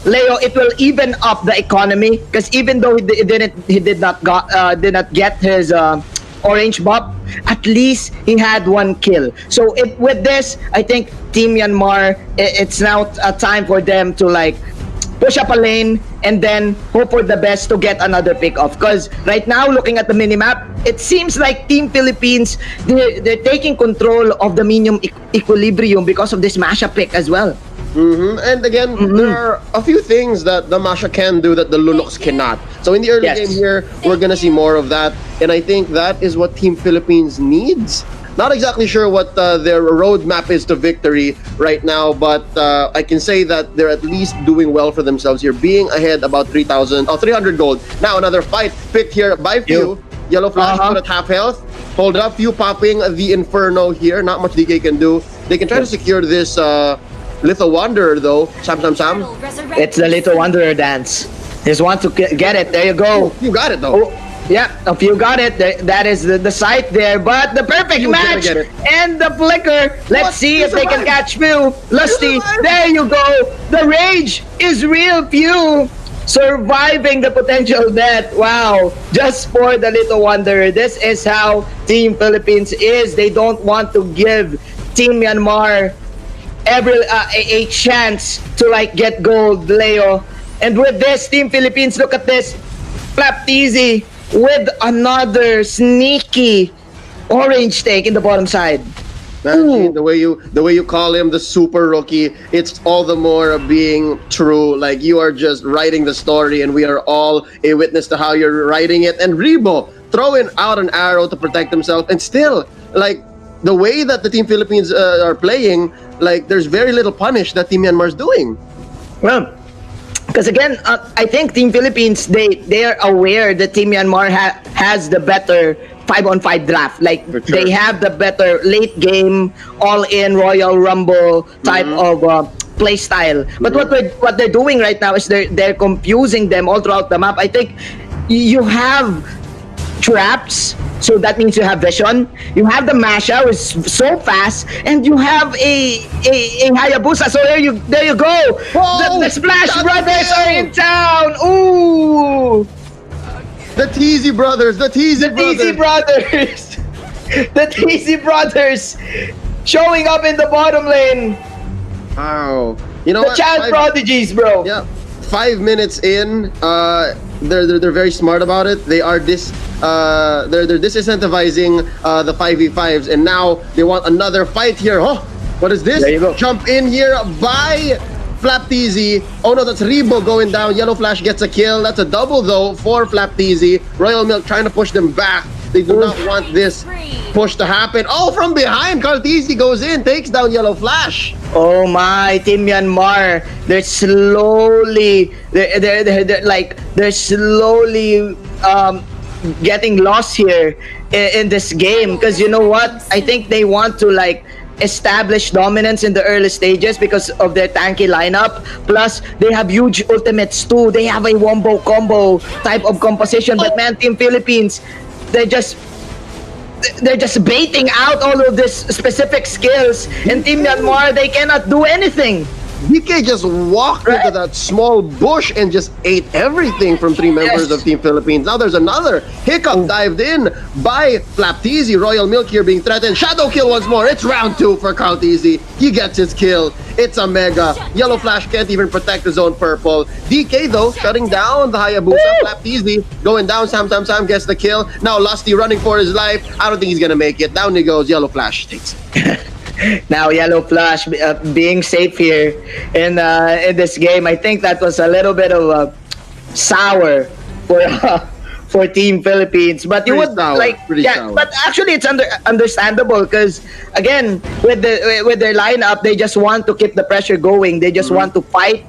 Leo, it will even up the economy because even though he did not get his orange buff, at least he had one kill. So with this, I think Team Myanmar, it's now a time for them to like push up a lane and then hope for the best to get another pick off. Because right now, looking at the minimap, it seems like Team Philippines, they're taking control of the minion equilibrium because of this mashup pick as well. And again, there are a few things that the Masha can do that the Luluks cannot. So in the early game here, we're gonna see more of that. And I think that is what Team Philippines needs. Not exactly sure what their roadmap is to victory right now, but I can say that they're at least doing well for themselves here, being ahead about 300 gold. Now another fight picked here by Few. Yellow Flash put at half health. Hold up, Few popping the Inferno here. Not much DK can do. They can try to secure this Little Wanderer though. Sam. It's the Little Wanderer dance. Just want to get it. There you go. You got it though. Yeah, if you got it, that is the site there. But the perfect match and the flicker. Let's see if they can catch Few. Lusty, there you go. The rage is real, Few. Surviving the potential death. Wow, just for the Little Wanderer. This is how Team Philippines is. They don't want to give Team Myanmar a chance to like get gold, Leo. And with this, Team Philippines, look at this. Flapteasy with another sneaky orange take in the bottom side. Man, the way you call him the super rookie, it's all the more being true. Like you are just writing the story, and we are all a witness to how you're writing it. And Rebo throwing out an arrow to protect himself, and still like the way that the Team Philippines are playing, like there's very little punish that Team Myanmar is doing. Well, because again, I think Team Philippines, they are aware that Team Myanmar has the better 5-on-5 draft. Like they have the better late game, all-in Royal Rumble type of play style. But what they're doing right now is they're confusing them all throughout the map. I think you have traps, so that means you have vision. You have the Masha, which is so fast, and you have a Hayabusa. So there you go. The Splash Brothers are in town. Ooh, the Teasy Brothers. The Teasy Brothers showing up in the bottom lane. Wow, you know the Child Prodigies, bro. Yeah, 5 minutes in, they're very smart about it. They are they're disincentivizing the 5v5s, and now they want another fight here. Oh, what is this? There you go. Jump in here by Flapteasy. Oh no, that's Rebo going down. Yellow Flash gets a kill. That's a double though for Flapteasy. Royal Milk trying to push them back. They do not want this push to happen. Oh, from behind, Carteasy goes in, takes down Yellow Flash. Oh my, Team Myanmar, they're slowly getting lost here in this game, because you know what? I think they want to like establish dominance in the early stages because of their tanky lineup. Plus, they have huge ultimates too. They have a wombo combo type of composition. But man, Team Philippines, they're just baiting out all of these specific skills, and Team Myanmar, they cannot do anything. DK just walked into that small bush and just ate everything from three members of Team Philippines. Now there's another Hiccup dived in by Flapteasy. Royal Milk here being threatened. Shadow kill once more. It's round 2 for Carteasy. He gets his kill. It's a mega. Yellow Flash can't even protect his own purple. DK though shutting down the Hayabusa. Flapteasy going down. Sam gets the kill. Now Lusty running for his life. I don't think he's gonna make it. Down he goes. Yellow Flash takes it. Now Yellow Flash being safe here in this game. I think that was a little bit of sour for Team Philippines. But you would sour. But actually, it's understandable because again, with their lineup, they just want to keep the pressure going. They just want to fight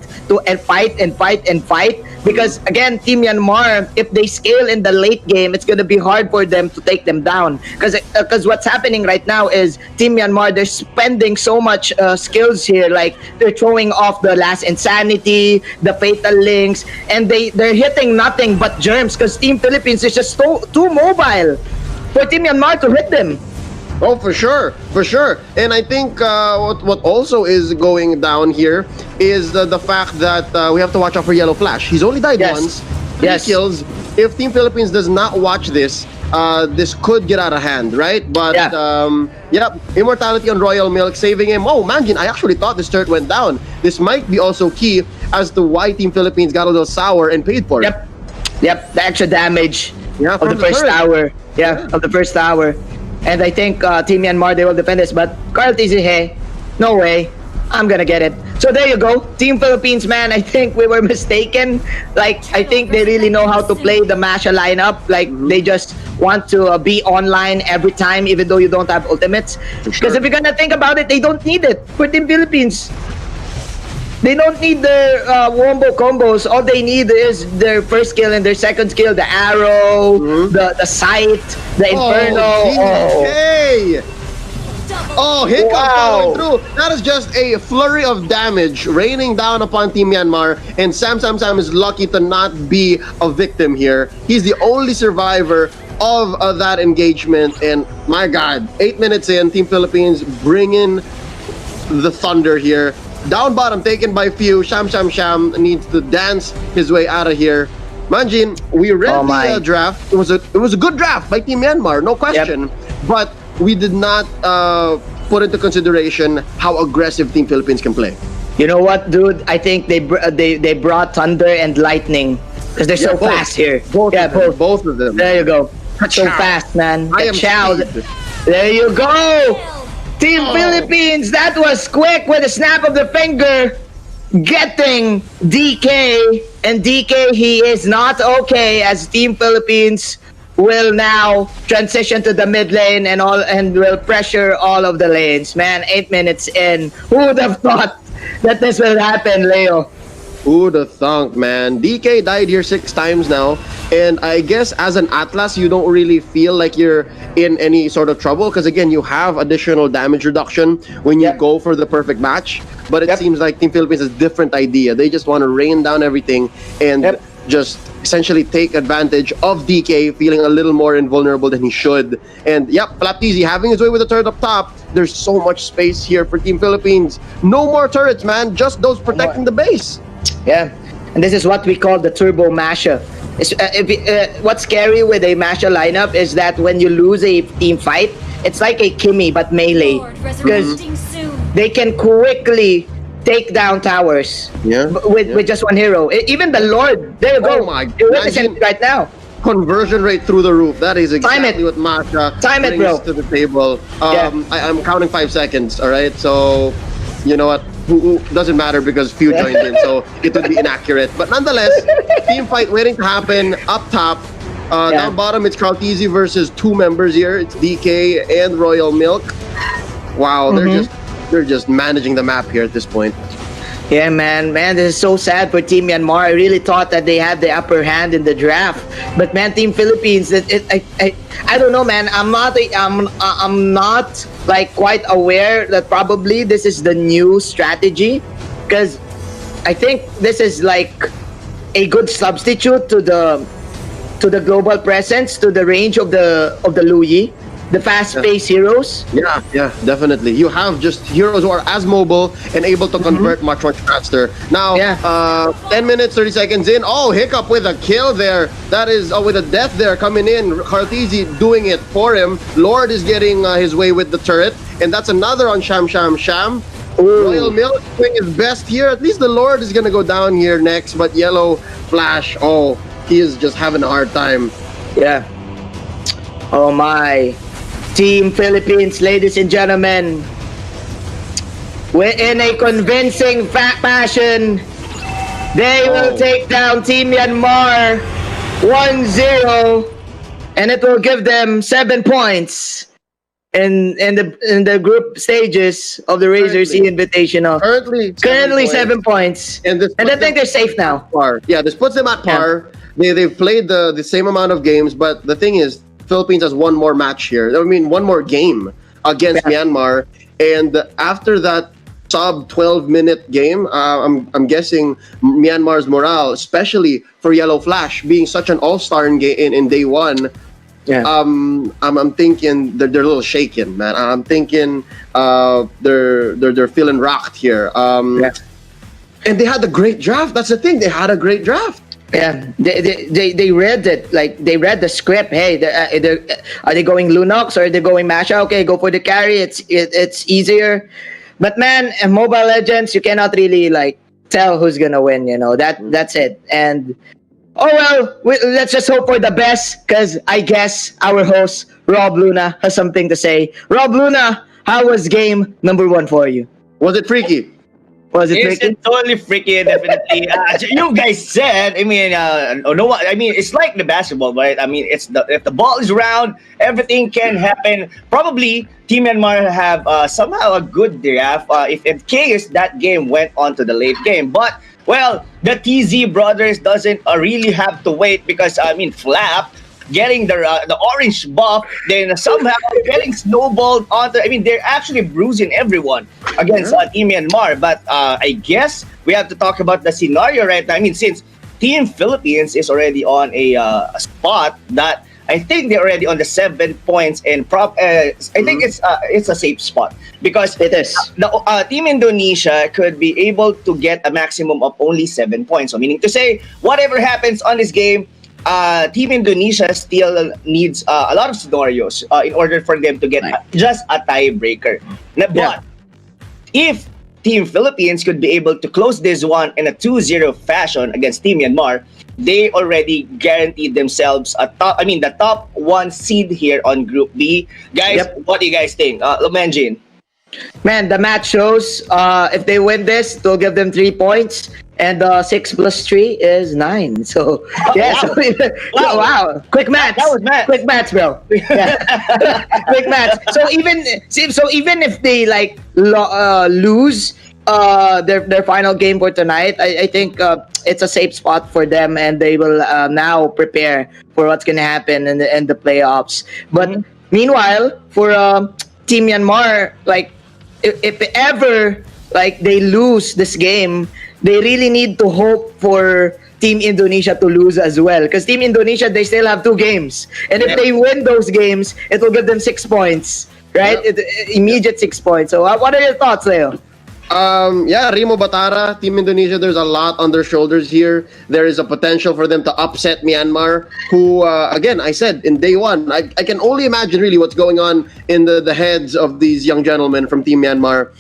because again, Team Myanmar, if they scale in the late game, it's gonna be hard for them to take them down. Because what's happening right now is Team Myanmar, they're spending so much skills here. Like they're throwing off the last insanity, the fatal links, and they're hitting nothing but germs because Team Philippines is just too mobile for Team Myanmar to hit them. Oh, for sure. And I think what also is going down here is the fact that we have to watch out for Yellow Flash. He's only died once. 3 kills. If Team Philippines does not watch this, this could get out of hand, right? But immortality on Royal Milk, saving him. Oh, Manjin, I actually thought this turret went down. This might be also key as to why Team Philippines got a little sour and paid for it. Yep, the extra damage of the first turret. tower. Of the first tower. And I think Team Myanmar, they will defend this, but Carl Tizihe, no way. I'm gonna get it. So there you go. Team Philippines, man, I think we were mistaken. Like, I think they really know how to play the Masha lineup. Like, they just want to be online every time, even though you don't have ultimates. Because if you're gonna think about it, they don't need it for Team Philippines. They don't need their wombo combos. All they need is their first skill and their second skill, the arrow, the sight, the inferno. Hiccup following through. That is just a flurry of damage raining down upon Team Myanmar, and Sam is lucky to not be a victim here. He's the only survivor of that engagement, and my God, 8 minutes in, Team Philippines bring in the thunder here. Down bottom, taken by few. Sham needs to dance his way out of here. Manjin, we read the draft. It was a good draft by Team Myanmar, no question. But we did not put into consideration how aggressive Team Philippines can play. You know what, dude? I think they brought thunder and lightning because they're so fast here. Both of them. There you go. So fast, man. There you go. Team Philippines, that was quick with a snap of the finger, getting DK. And DK, he is not okay, as Team Philippines will now transition to the mid lane and will pressure all of the lanes. Man, 8 minutes in. Who would have thought that this will happen, Leo? Who'd have thunk, man? DK died here 6 times now, and I guess as an Atlas, you don't really feel like you're in any sort of trouble because again, you have additional damage reduction when you go for the perfect match. But it seems like Team Philippines has a different idea. They just want to rain down everything and just essentially take advantage of DK feeling a little more invulnerable than he should. And Flaptizi having his way with the turret up top. There's so much space here for Team Philippines. No more turrets, man. Just those protecting the base. Yeah, and this is what we call the turbo masha. What's scary with a masha lineup is that when you lose a team fight, it's like a Kimi but melee, because they can quickly take down towers with just one hero. Even the Lord, there you go. Oh my You're witnessing it right now. Conversion rate through the roof. That is exactly what Masha brings to the table. I'm counting 5 seconds, all right? So, you know what? Who doesn't matter because few joined in, so it would be inaccurate. But nonetheless, team fight waiting to happen up top. Down bottom, it's Krautizi versus 2 members here. It's DK and Royal Milk. Wow, they're just managing the map here at this point. Yeah, man, this is so sad for Team Myanmar. I really thought that they had the upper hand in the draft, but man, Team Philippines, I don't know, man. I'm not like quite aware that probably this is the new strategy, because I think this is like a good substitute to the global presence, to the range of the Luyi. The fast-paced heroes. Yeah, definitely. You have just heroes who are as mobile and able to convert much faster. Now, 10 minutes, 30 seconds in. Oh, Hiccup with a kill there. That is with a death there coming in. Kartizi doing it for him. Lord is getting his way with the turret. And that's another on Sham. Royal Milk doing his best here. At least the Lord is going to go down here next. But Yellow Flash, he is just having a hard time. Yeah. Oh my. Team Philippines, ladies and gentlemen, we're in a convincing fashion. They will take down Team Myanmar 1-0, and it will give them 7 points in the group stages of the Razer SEA-Invitational. Currently 7 points, and I think they're safe now. Par. Yeah, this puts them at par. They've played the same amount of games, but the thing is, Philippines has one more match here. I mean, one more game against Myanmar, and after that sub 12-minute game, I'm guessing Myanmar's morale, especially for Yellow Flash being such an all-star in day one. Yeah. I'm thinking they're a little shaken, man. I'm thinking they're feeling rocked here. And they had a great draft. That's the thing. They had a great draft. Yeah, they read it, like they read the script. Hey, are they going Lunox or are they going Masha? Okay, go for the carry. It's easier. But man, in Mobile Legends, you cannot really like tell who's gonna win. You know that's it. And let's just hope for the best, because I guess our host Rob Luna has something to say. Rob Luna, how was game number 1 for you? Was it freaky? Was it freaky? It's totally freaky, definitely. You guys said, I mean, it's like the basketball, right? I mean, if the ball is round, everything can happen. Probably Team Myanmar have somehow a good draft. If in case that game went on to the late game, but well, the TZ brothers doesn't really have to wait, because I mean, Flap getting the orange buff, then somehow getting snowballed onto. I mean, they're actually bruising everyone against Team Myanmar. But I guess we have to talk about the scenario right now. I mean, since Team Philippines is already on a spot that I think they're already on the 7 points, and I think it's a safe spot, because it is. The Team Indonesia could be able to get a maximum of only 7 points. So meaning to say, whatever happens on this game, Team Indonesia still needs a lot of scenarios in order for them to get just a tiebreaker. But if Team Philippines could be able to close this one in a 2-0 fashion against Team Myanmar, they already guaranteed themselves the top 1 seed here on Group B. Guys, what do you guys think? Lumenjin. Man, the match shows if they win this, it will give them 3 points. And 6 plus 3 is 9. So, wow. Quick maths. That was maths. Quick maths, bro. Yeah. Quick maths. So even if they like lose their final game for tonight, I think it's a safe spot for them, and they will now prepare for what's gonna happen in the playoffs. But meanwhile, for Team Myanmar, like if ever like they lose this game, they really need to hope for Team Indonesia to lose as well, because Team Indonesia, they still have 2 games, and if they win those games, it will give them 6 points, right? Immediate 6 points. So what are your thoughts, Leo? Remo Batara, Team Indonesia, there's a lot on their shoulders here. There is a potential for them to upset Myanmar, who, again, I said, in day one, I can only imagine really what's going on in the heads of these young gentlemen from Team Myanmar,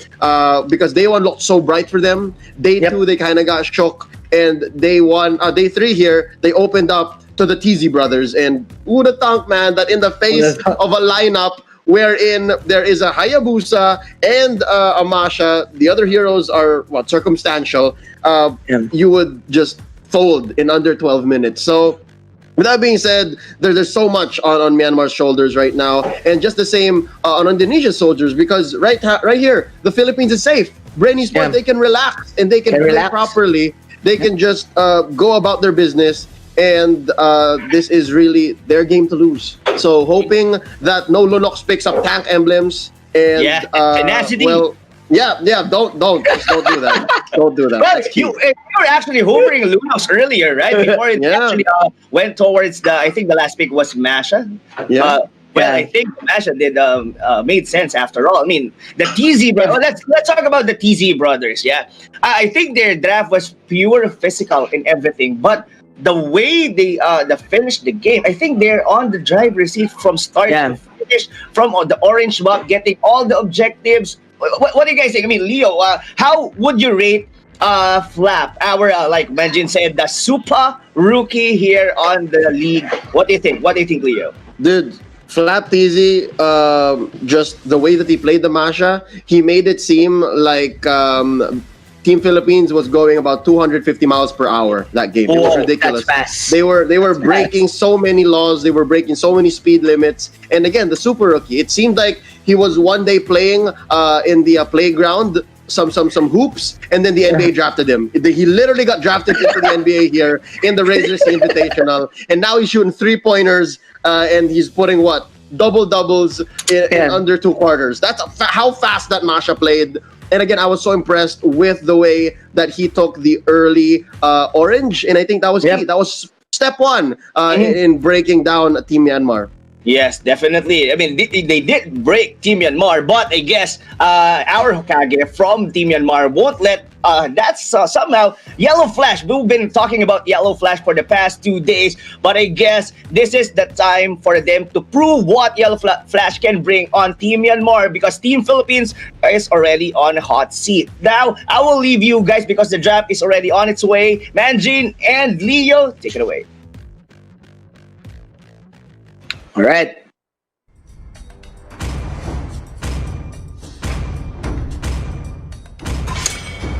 because day one looked so bright for them. Day two, they kind of got shook, and day 3 here, they opened up to the TZ brothers, and who'd have thunk, man, that in the face of a lineup wherein there is a Hayabusa and a Masha, the other heroes are circumstantial, you would just fold in under 12 minutes. So with that being said, there's so much on Myanmar's shoulders right now, and just the same on Indonesia's soldiers, because right here, the Philippines is safe. Brainy Sport, they can relax and they can play properly. They can just go about their business, and this is really their game to lose. So hoping that no Lunox picks up tank emblems, and tenacity. Don't do that. Don't do that. Well, you were actually hovering Lunox earlier, right? Before it actually went towards I think the last pick was Masha. I think Masha made sense after all. I mean, the TZ brothers. Let's talk about the TZ brothers. Yeah, I think their draft was pure physical in everything, but the way they finished the game, I think they're on the driver's seat from start to finish, from the orange map, getting all the objectives. What do you guys think? I mean, Leo, how would you rate Flap, our like Manjin said, the super rookie here on the league? What do you think? What do you think, Leo? Dude, Flap TZ, just the way that he played the Masha, he made it seem like Team Philippines was going about 250 miles per hour that game. It was ridiculous. That's fast. They were breaking so many laws. They were breaking so many speed limits. And again, the super rookie. It seemed like he was one day playing in the playground some hoops, and then the NBA drafted him. He literally got drafted into the NBA here in the Razer SEA-Invitational, and now he's shooting 3-pointers, and he's putting double doubles in under 2 quarters. That's how fast that Masha played. And again, I was so impressed with the way that he took the early orange, and I think that was key. That was step one in breaking down Team Myanmar. Yes, definitely. I mean, they did break Team Myanmar, but I guess our Hokage from Team Myanmar won't let that's somehow Yellow Flash. We've been talking about Yellow Flash for the past 2 days, but I guess this is the time for them to prove what Yellow Flash can bring on Team Myanmar, because Team Philippines is already on a hot seat. Now, I will leave you guys because the draft is already on its way. Manjin and Leo, take it away. All right.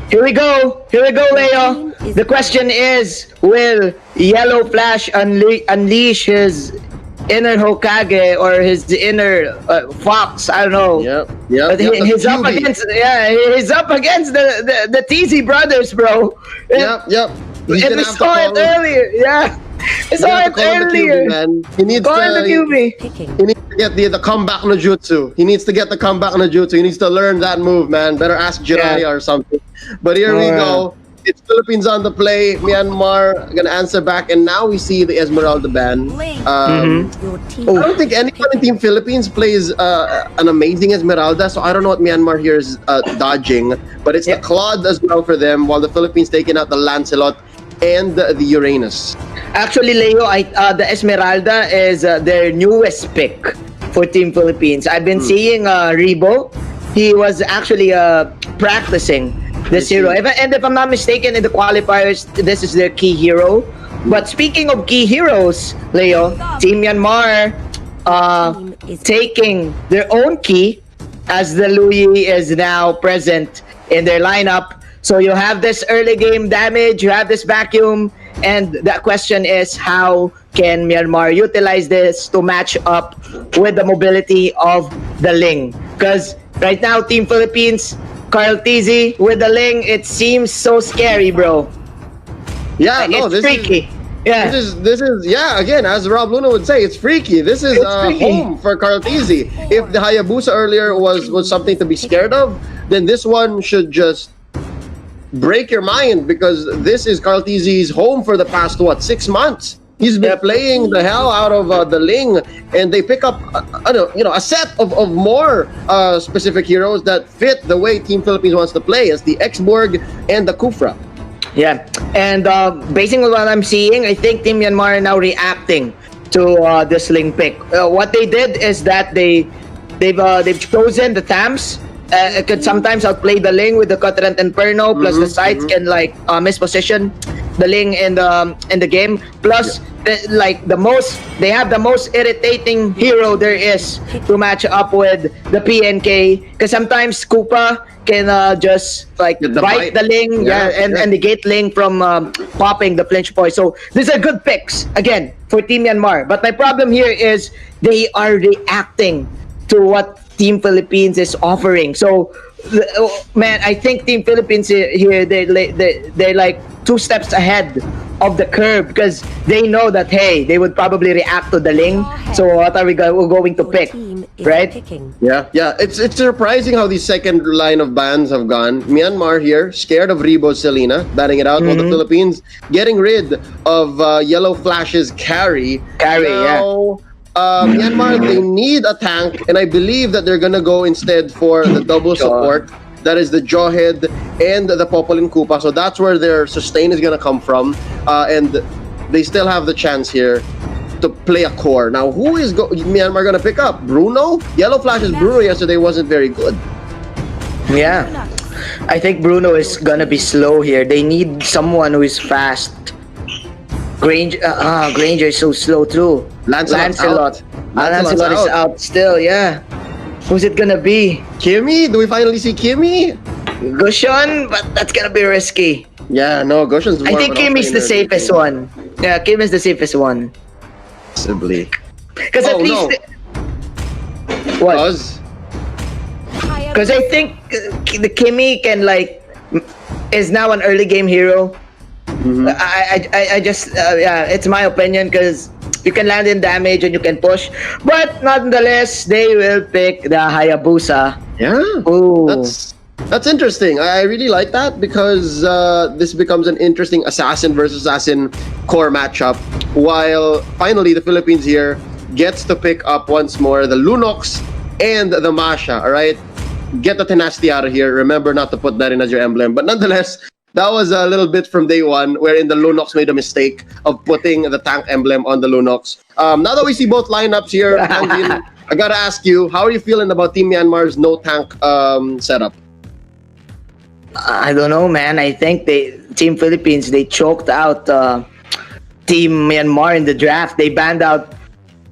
Here we go, Leo. The question is, will Yellow Flash unleash his inner Hokage or his inner Fox? I don't know. Yep. But he's up against the TZ brothers, bro. Yep. And we saw it earlier. Yeah. I saw it earlier. He needs to get the comeback no jutsu. He needs to get the comeback no jutsu. He needs to learn that move, man. Better ask Jiraiya or something. But here we go. It's Philippines on the play. Myanmar gonna answer back, and now we see the Esmeralda ban. I don't think anyone in Team Philippines plays an amazing Esmeralda, so I don't know what Myanmar here is dodging. But it's the Claude as well for them, while the Philippines taking out the Lancelot and the Uranus. Actually, Leo, the Esmeralda is their newest pick for Team Philippines. I've been seeing Rebo. He was actually practicing this hero. And if I'm not mistaken, in the qualifiers, this is their key hero. But speaking of key heroes, Leo, Team Myanmar taking their own key, as the Louis is now present in their lineup. So you have this early game damage, you have this vacuum, and the question is, how can Myanmar utilize this to match up with the mobility of the Ling? Because right now, Team Philippines, Carl TZ with the Ling, it seems so scary, bro. Yeah, like, no, it's freaky. This is again, as Rob Luna would say, it's freaky. This is home for Carl TZ. If the Hayabusa earlier was something to be scared of, then this one should just break your mind, because this is Carl TZ's home for the past 6 months. He's been playing the hell out of the Ling, and they pick up a set of more specific heroes that fit the way Team Philippines wants to play, as the Xborg and the Kufra. Yeah, and based on what I'm seeing, I think Team Myanmar are now reacting to this Ling pick. What they did is that they've chosen the Thams. It could sometimes outplay the Ling with the Cotrant and Perno, plus the sides can misposition the Ling in the game. Plus, they have the most irritating hero there is to match up with the PNK, because sometimes Koopa can just bite the Ling, and negate Ling from popping the flinch point. So these are good picks again for Team Myanmar. But my problem here is they are reacting to what Team Philippines is offering. So, man, I think Team Philippines here, they're like 2 steps ahead of the curve, because they know that, hey, they would probably react to the Ling. So what are we're going to pick, right? Yeah. It's surprising how the second line of bans have gone. Myanmar here, scared of Rebo Selena, banning it out, while the Philippines getting rid of Yellow Flash's carry. Myanmar, they need a tank, and I believe that they're gonna go instead for the double support. That is the Jawhead and the Popolin Koopa. So that's where their sustain is gonna come from, and they still have the chance here to play a core. Now, who is Myanmar gonna pick up? Bruno? Yellow Flash's Bruno yesterday wasn't very good. Yeah, I think Bruno is gonna be slow here. They need someone who is fast. Granger is so slow too. Lancelot is out still, yeah. Who's it gonna be? Kimmy? Do we finally see Kimmy? Gushon, but that's gonna be risky. Yeah, no, Goshen's more I think of an Kim is the offlaner. safest one. Yeah, Kim is the safest one. Possibly. Because at least... What? Because I think the Kimmy can is now an early game hero. I just yeah, it's my opinion because you can land in damage and you can push, but nonetheless they will pick the Hayabusa. Yeah. Ooh. That's interesting. I really like that because this becomes an interesting assassin versus assassin core matchup. While finally the Philippines here gets to pick up once more the Lunox and the Masha. All right, get the tenacity out of here. Remember not to put that in as your emblem. But nonetheless, that was a little bit from day one, wherein the Lunox made a mistake of putting the tank emblem on the Lunox. Now that we see both lineups here, Anjin, I gotta ask you, how are you feeling about Team Myanmar's no tank setup? I don't know, man. I think Team Philippines, they choked out Team Myanmar in the draft. They banned out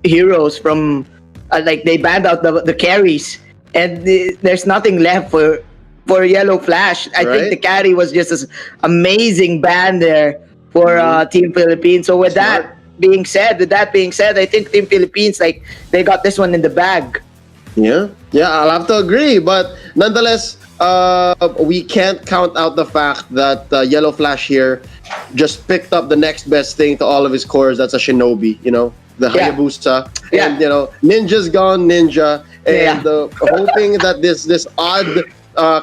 heroes from, they banned out the carries, and there's nothing left for Yellow Flash. I think the carry was just an amazing ban there for Team Philippines. So with that being said, I think Team Philippines, they got this one in the bag. Yeah, I'll have to agree. But nonetheless, we can't count out the fact that Yellow Flash here just picked up the next best thing to all of his cores. That's a Shinobi, the Hayabusa. And, Ninja's gone Ninja. And hoping that this odd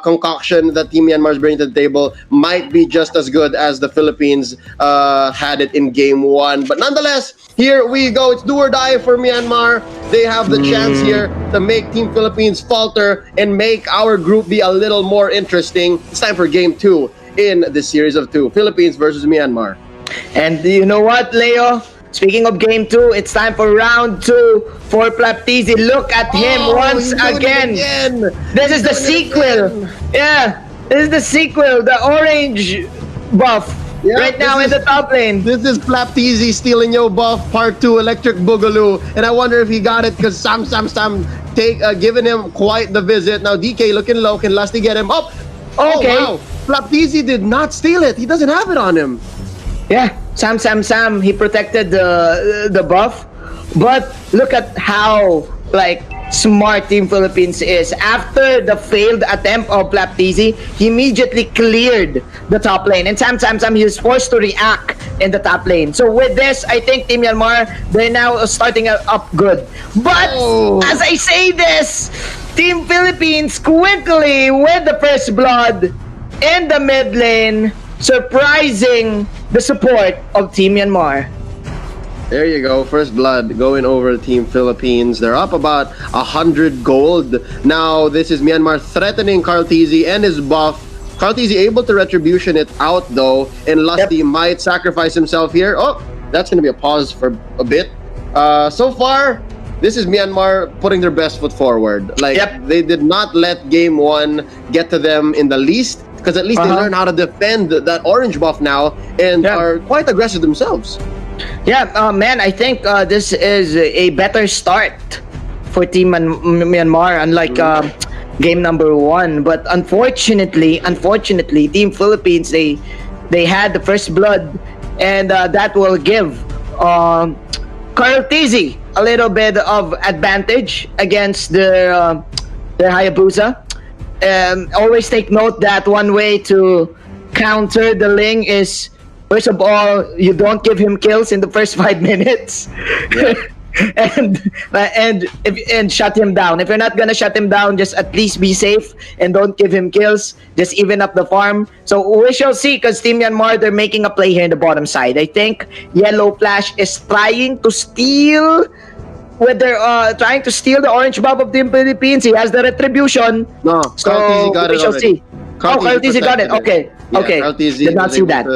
concoction that Team Myanmar is bringing to the table might be just as good as the Philippines had it in game one. But nonetheless, here we go. It's do or die for Myanmar. They have the chance here to make Team Philippines falter and make our group be a little more interesting. It's time for game two in this series of two. Philippines versus Myanmar. And you know what, Leo? Speaking of game two, it's time for round two for Plaptizi. Look at him once again. This is the sequel. Yeah, this is the sequel. The orange buff right now in the top lane. This is Plaptizi stealing your buff part 2 Electric Boogaloo. And I wonder if he got it because Sam giving him quite the visit. Now DK looking low. Can Lusty get him up? Okay. Oh, wow. Plaptizi did not steal it. He doesn't have it on him. Yeah, Sam, he protected the buff. But look at how smart Team Philippines is. After the failed attempt of Plaptizi, he immediately cleared the top lane. And Sam, he was forced to react in the top lane. So with this, I think Team Myanmar, they're now starting up good. But as I say this, Team Philippines quickly with the first blood in the mid lane, surprising the support of Team Myanmar. There you go, first blood going over Team Philippines. They're up about 100 gold. Now, this is Myanmar threatening Karltizi and his buff. Karltizi able to retribution it out though, and Lusty might sacrifice himself here. Oh, that's going to be a pause for a bit. So far, this is Myanmar putting their best foot forward. They did not let game one get to them in the least, because at least they learn how to defend that orange buff now and are quite aggressive themselves. Yeah, man, I think this is a better start for Team Myanmar, unlike game number one. But unfortunately, Team Philippines, they had the first blood, and that will give Karltizi a little bit of advantage against their Hayabusa. Always take note that one way to counter the Ling is, first of all, you don't give him kills in the first 5 minutes. and shut him down. If you're not gonna shut him down, just at least be safe and don't give him kills. Just even up the farm. So we shall see, because Team Myanmar, they're making a play here in the bottom side. I think Yellow Flash is trying to steal trying to steal the orange buff of Team Philippines. He has the retribution. No, so Karltizi got we it shall already. see. Karltizi got it. Okay. Okay. Karltizi did not see that.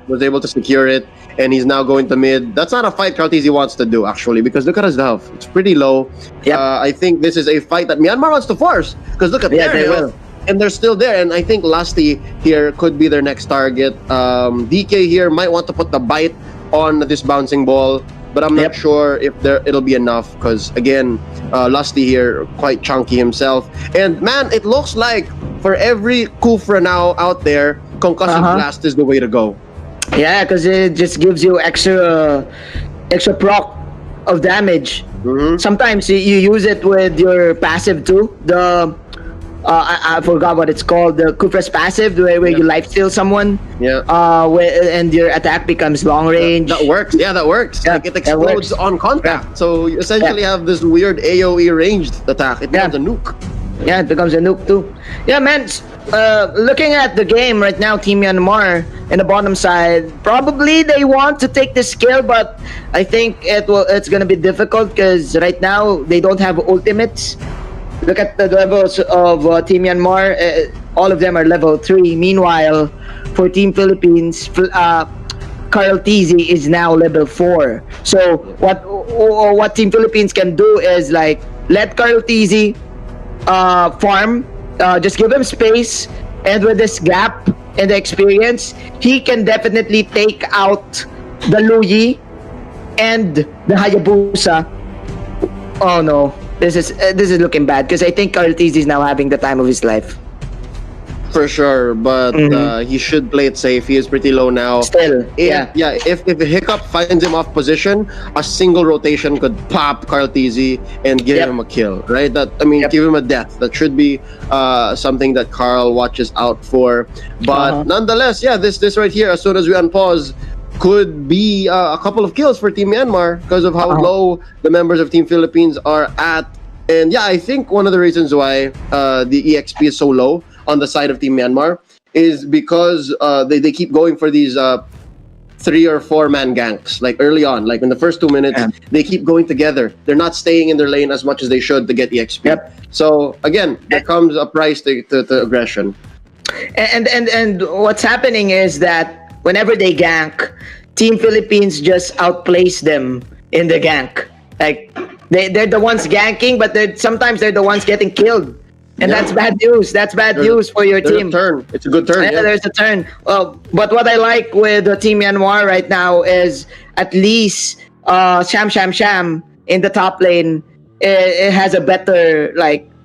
Was able to secure it, and he's now going to mid. That's not a fight Karltizi wants to do, actually, because look at his health. It's pretty low. I think this is a fight that Myanmar wants to force, because look at their health. And they're still there, and I think Lusty here could be their next target. DK here might want to put the bite on this bouncing ball. but I'm not sure if it'll be enough because again, Lusty here quite chunky himself, and man, it looks like for every Kufra now out there, Concussive Blast is the way to go. Yeah, because it just gives you extra proc of damage. Sometimes you use it with your passive too. The I forgot what it's called. The Kufra's passive, where you lifesteal someone. And your attack becomes long range. That works. Yeah, that works. Like it explodes on contact. So you essentially have this weird AOE ranged attack. It becomes a nuke. Yeah, it becomes a nuke too. Yeah, man. Looking at the game right now, Team Myanmar in the bottom side, probably they want to take this kill, but I think it's gonna be difficult because right now they don't have ultimates. Look at the levels of Team Myanmar. All of them are level 3. Meanwhile, for Team Philippines, Carl TZ is now level 4. So what Team Philippines can do is like let Carl TZ farm, just give him space, and with this gap and the experience, he can definitely take out the Luyi and the Hayabusa. Oh no. This is looking bad because I think Carl TZ is now having the time of his life. For sure, but he should play it safe. He is pretty low now. Still, If Hiccup finds him off position, a single rotation could pop Carl TZ and give him a kill, right? Give him a death. That should be something that Carl watches out for. But nonetheless, this right here, as soon as we unpause, could be a couple of kills for Team Myanmar because of how low the members of Team Philippines are at. And I think one of the reasons why the EXP is so low on the side of Team Myanmar is because they keep going for these 3 or 4 man ganks, like early on, like in the first 2 minutes, they keep going together. They're not staying in their lane as much as they should to get EXP. So again, there comes a price to aggression. And what's happening is that whenever they gank, Team Philippines just outplays them in the gank. Like they're the ones ganking, but sometimes they're the ones getting killed. And that's bad news. That's bad news for your team. Turn. It's a good turn. There's a turn. But what I like with the Team Myanmar right now is at least Sham in the top lane. It has a better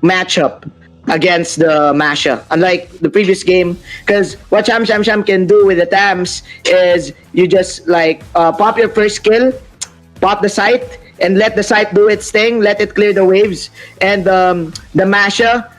matchup against the Masha, unlike the previous game, because what Sham can do with the Tams is you just pop your first kill, pop the site, and let the site do its thing, let it clear the waves, and the Masha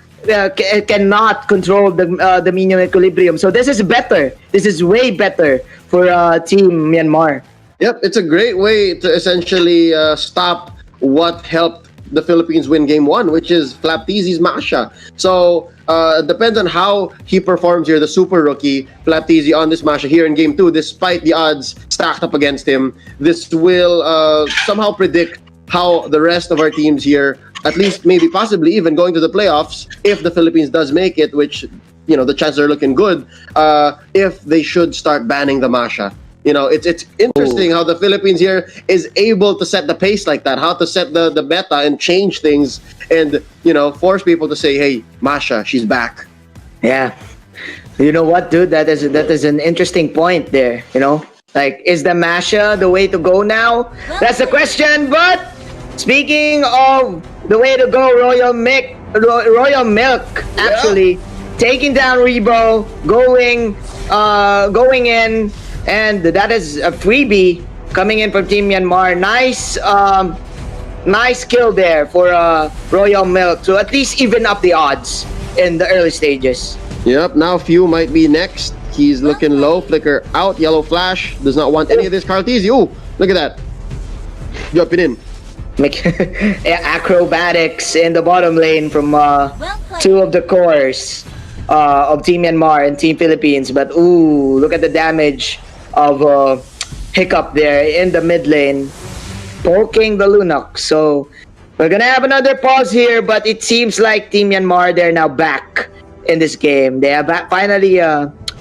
cannot control the minion equilibrium. So this is better. This is way better for Team Myanmar. Yep, it's a great way to essentially stop what helped the Philippines win game 1, which is Flap TZ's Masha. So it depends on how he performs here, the super rookie Flap TZ on this Masha here in game 2, despite the odds stacked up against him. This will somehow predict how the rest of our teams here, at least maybe possibly even going to the playoffs, if the Philippines does make it, which the chances are looking good, if they should start banning the Masha. It's interesting how the Philippines here is able to set the pace like that, how to set the meta and change things and, force people to say, hey, Masha, she's back. Yeah. You know what, dude? That is an interesting point there, is the Masha the way to go now? That's the question. But speaking of the way to go, Royal Milk actually taking down Rebo, going in. And that is a freebie coming in from Team Myanmar. Nice kill there for Royal Milk to at least even up the odds in the early stages. Yep, now Few might be next. He's looking low, flicker out, yellow flash. Does not want any of this Carl TZ. Ooh, look at that. Jumping in. Acrobatics in the bottom lane from 2 of the cores of Team Myanmar and Team Philippines. But look at the damage of Hiccup there in the mid lane, poking the Lunok. So we're gonna have another pause here, but it seems like Team Myanmar, they're now back in this game. They have finally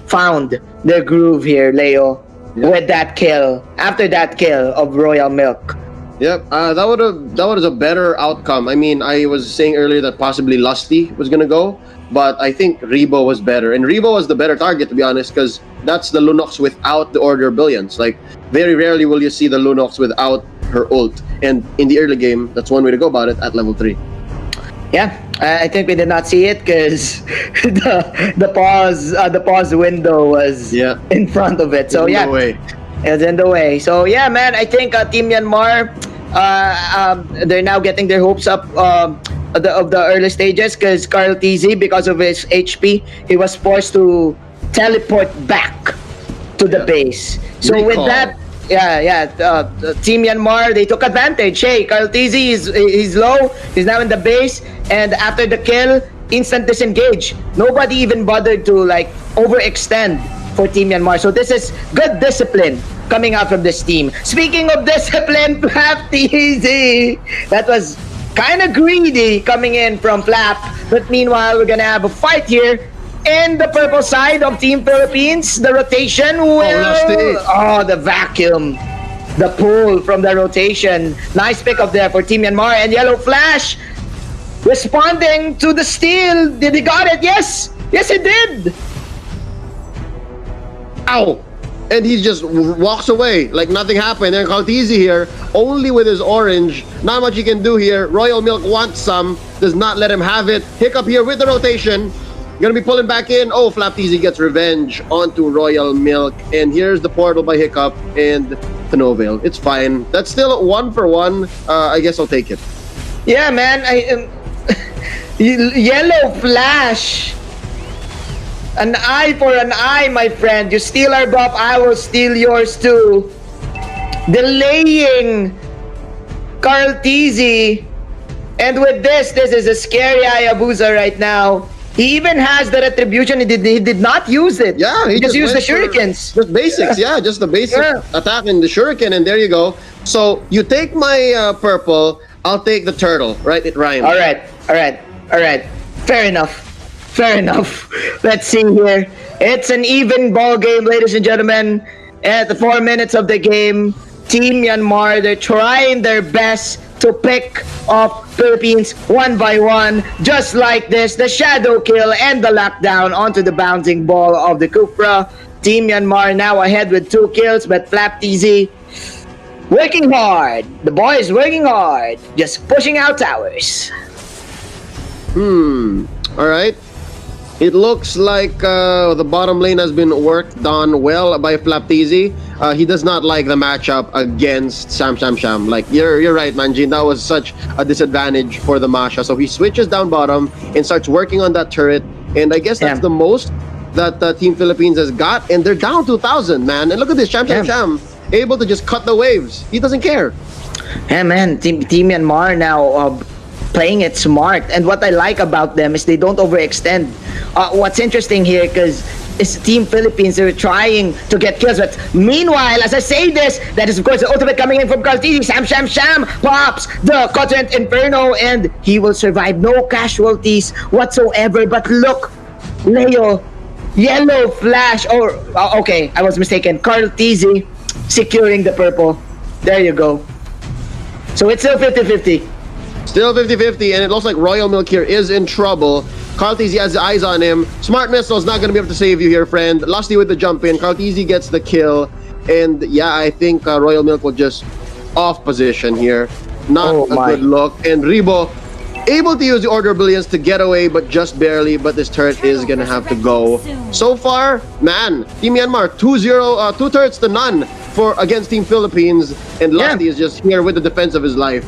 found their groove here, Leo, with that kill. After that kill of Royal Milk. Yep, that was a better outcome. I mean, I was saying earlier that possibly Lusty was gonna go, but I think Rebo was better. And Rebo was the better target, to be honest, because that's the Lunox without the Order of Billions. Like, very rarely will you see the Lunox without her ult. And in the early game, that's one way to go about it at level 3. Yeah, I think we did not see it because the pause window was in front of it. So In yeah, the way. it's in the way. So yeah, man, I think Team Myanmar, they're now getting their hopes up of the early stages because Carl TZ, because of his HP, he was forced to teleport back to the base. So with Recall. that, Team Myanmar, they took advantage. Hey, Carl TZ he's low. He's now in the base, and after the kill, instant disengage. Nobody even bothered to like overextend for Team Myanmar. So this is good discipline coming out from this team. Speaking of discipline, Flap TZ, that was kind of greedy coming in from Flap. But meanwhile, we're gonna have a fight here. In the purple side of Team Philippines, the rotation will... the vacuum. The pull from the rotation. Nice pick up there for Team Myanmar. And Yellow Flash responding to the steal. Did he got it? Yes! Yes, he did! Ow! And he just walks away like nothing happened. And Kaltizi here, only with his orange. Not much he can do here. Royal Milk wants some. Does not let him have it. Hiccup here with the rotation. Gonna be pulling back in. Oh, Flapteasy gets revenge onto Royal Milk. And here's the portal by Hiccup and the Novale. It's fine. That's still 1 for 1. I guess I'll take it. Yeah, man. Yellow Flash. An eye for an eye, my friend. You steal our buff, I will steal yours too. Delaying Carl TZ. And with this is a scary Hayabusa right now. He even has the retribution. He did not use it. Yeah, he just used the shurikens. Just basics, yeah. Just the basic attack in the shuriken, and there you go. So you take my purple, I'll take the turtle, right? It rhymes. All right. Fair enough. Let's see here. It's an even ball game, ladies and gentlemen. At the 4 minutes of the game, Team Myanmar, they're trying their best to pick off Philippines one by one, just like this. The shadow kill and the lockdown onto the bouncing ball of the Cupra. Team Myanmar now ahead with 2 kills, but Flap TZ working hard. The boys working hard, just pushing out towers. All right. It looks like the bottom lane has been worked on well by Flapteasy. He does not like the matchup against Sham. Like, you're right, Manjin. That was such a disadvantage for the Masha. So he switches down bottom and starts working on that turret. And I guess that's the most that Team Philippines has got. And they're down 2,000, man. And look at this, Sham. Able to just cut the waves. He doesn't care. Yeah, man. Team Myanmar now... playing it smart, and what I like about them is they don't overextend. What's interesting here, because it's Team Philippines, they're trying to get kills, but meanwhile, as I say this, that is of course the ultimate coming in from Kaltisi. Sham pops the Continent Inferno, and he will survive. No casualties whatsoever. But look, Leo, Yellow Flash, okay, I was mistaken. Carl TZ securing the purple. There you go. So it's still 50-50. Still 50-50, and it looks like Royal Milk here is in trouble. Kaltizi has eyes on him. Smart Missile's not going to be able to save you here, friend. Lusty with the jump in. Kaltizi gets the kill. And yeah, I think Royal Milk will just off position here. Not a good look. And Rebo able to use the Order of Brilliance to get away, but just barely. But this turret is going to have to go. So far, man, Team Myanmar, 2-0, 2 turrets to none against Team Philippines. And Lusty is just here with the defense of his life.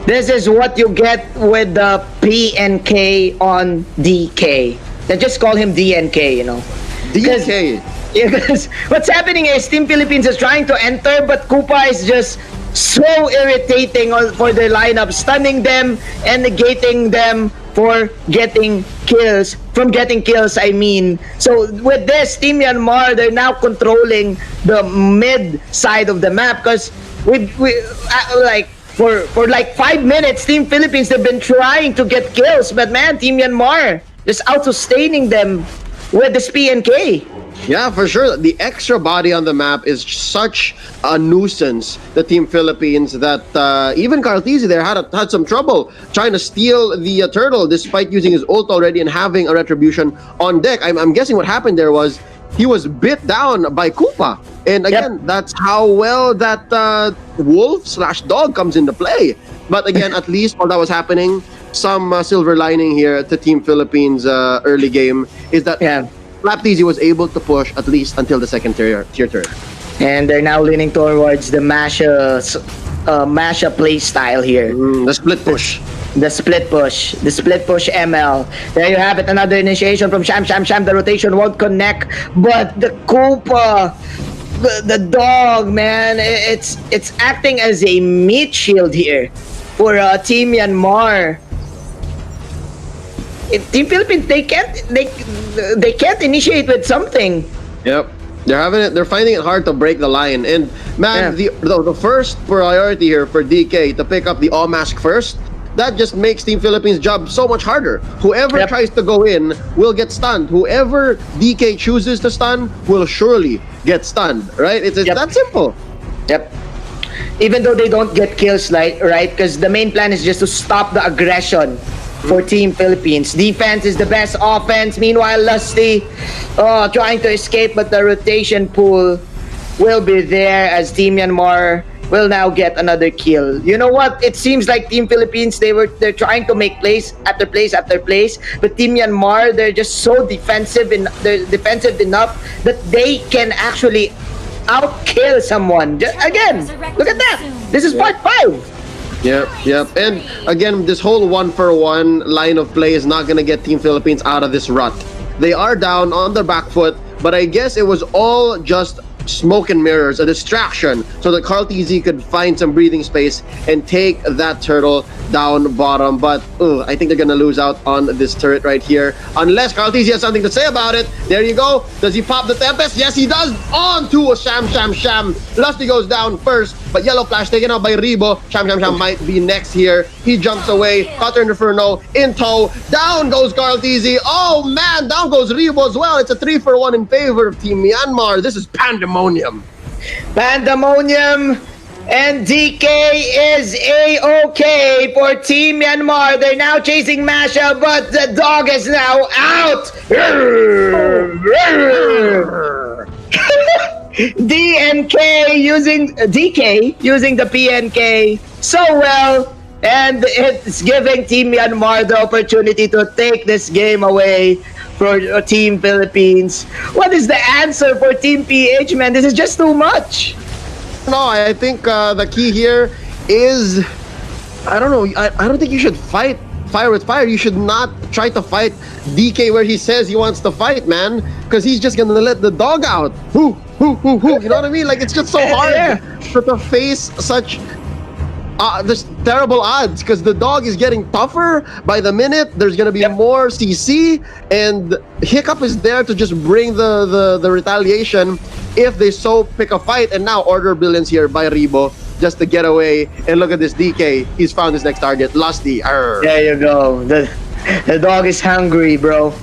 This is what you get with the P and K on DK. They just call him DNK, you know. DNK. Because what's happening is Team Philippines is trying to enter, but Koopa is just so irritating for their lineup, stunning them and negating them for getting kills. I mean. So with this, Team Myanmar, they're now controlling the mid side of the map, because For like 5 minutes, Team Philippines have been trying to get kills, but man, Team Myanmar just out-sustaining them with this PNK. Yeah, for sure. The extra body on the map is such a nuisance, the Team Philippines, that even Kartizi there had some trouble trying to steal the turtle despite using his ult already and having a retribution on deck. I'm guessing what happened there was he was bit down by Koopa. And again, that's how well that wolf/dog comes into play. But again, at least while that was happening, some silver lining here to Team Philippines early game is that Lapteasy was able to push at least until the second tier turret. And they're now leaning towards the Masha play style here. The split push. The split push ML. There you have it, another initiation from Sham. The rotation won't connect, but the Koopa, the dog, man, it's acting as a meat shield here for Team Myanmar. Team Philippines, they can't initiate with something. Yep. They're finding it hard to break the line. And man, the first priority here for DK to pick up the all mask first, that just makes Team Philippines' job so much harder. Whoever tries to go in will get stunned. Whoever DK chooses to stun will surely get stunned, right? It's that simple. Yep. Even though they don't get kills, right? Because the main plan is just to stop the aggression for Team Philippines. Defense is the best offense. Meanwhile, Lusty trying to escape, but the rotation pool will be there as Team Myanmar will now get another kill. You know what? It seems like Team Philippines, they're trying to make plays after plays after plays, but Team Myanmar, they're just so defensive and they're defensive enough that they can actually outkill someone. Again, look at that. This is part 5. Yep. And again, this whole 1-for-1 line of play is not going to get Team Philippines out of this rut. They are down on their back foot, but I guess it was all just smoke and mirrors, a distraction, so that Carl-TZ could find some breathing space and take that turtle down bottom. But I think they're gonna lose out on this turret right here, unless Carl-TZ has something to say about it. There you go. Does he pop the Tempest? Yes, he does. On to a Sham. Lusty goes down first, but Yellow Flash taken out by Rebo. Sham might be next here. He jumps away. Cutter Inferno in tow. Down goes Carl-TZ. Oh man, down goes Rebo as well. It's a 3-for-1 in favor of Team Myanmar. This is pandemonium. And DK is A-okay for Team Myanmar. They're now chasing Masha, but the dog is now out. DK using the PNK so well, and it's giving Team Myanmar the opportunity to take this game away for Team Philippines. What is the answer for Team PH, man? This is just too much. No, I think the key here is, I don't know, I don't think you should fight fire with fire. You should not try to fight DK where he says he wants to fight, man, because he's just gonna let the dog out. You know what I mean? Like, it's just so hard to face such there's terrible odds, because the dog is getting tougher by the minute. There's gonna be more CC, and Hiccup is there to just bring the retaliation if they so pick a fight. And now Order of Brilliance here by Rebo just to get away. And look at this DK. He's found his next target, Lusty. Arr. There you go. The dog is hungry, bro.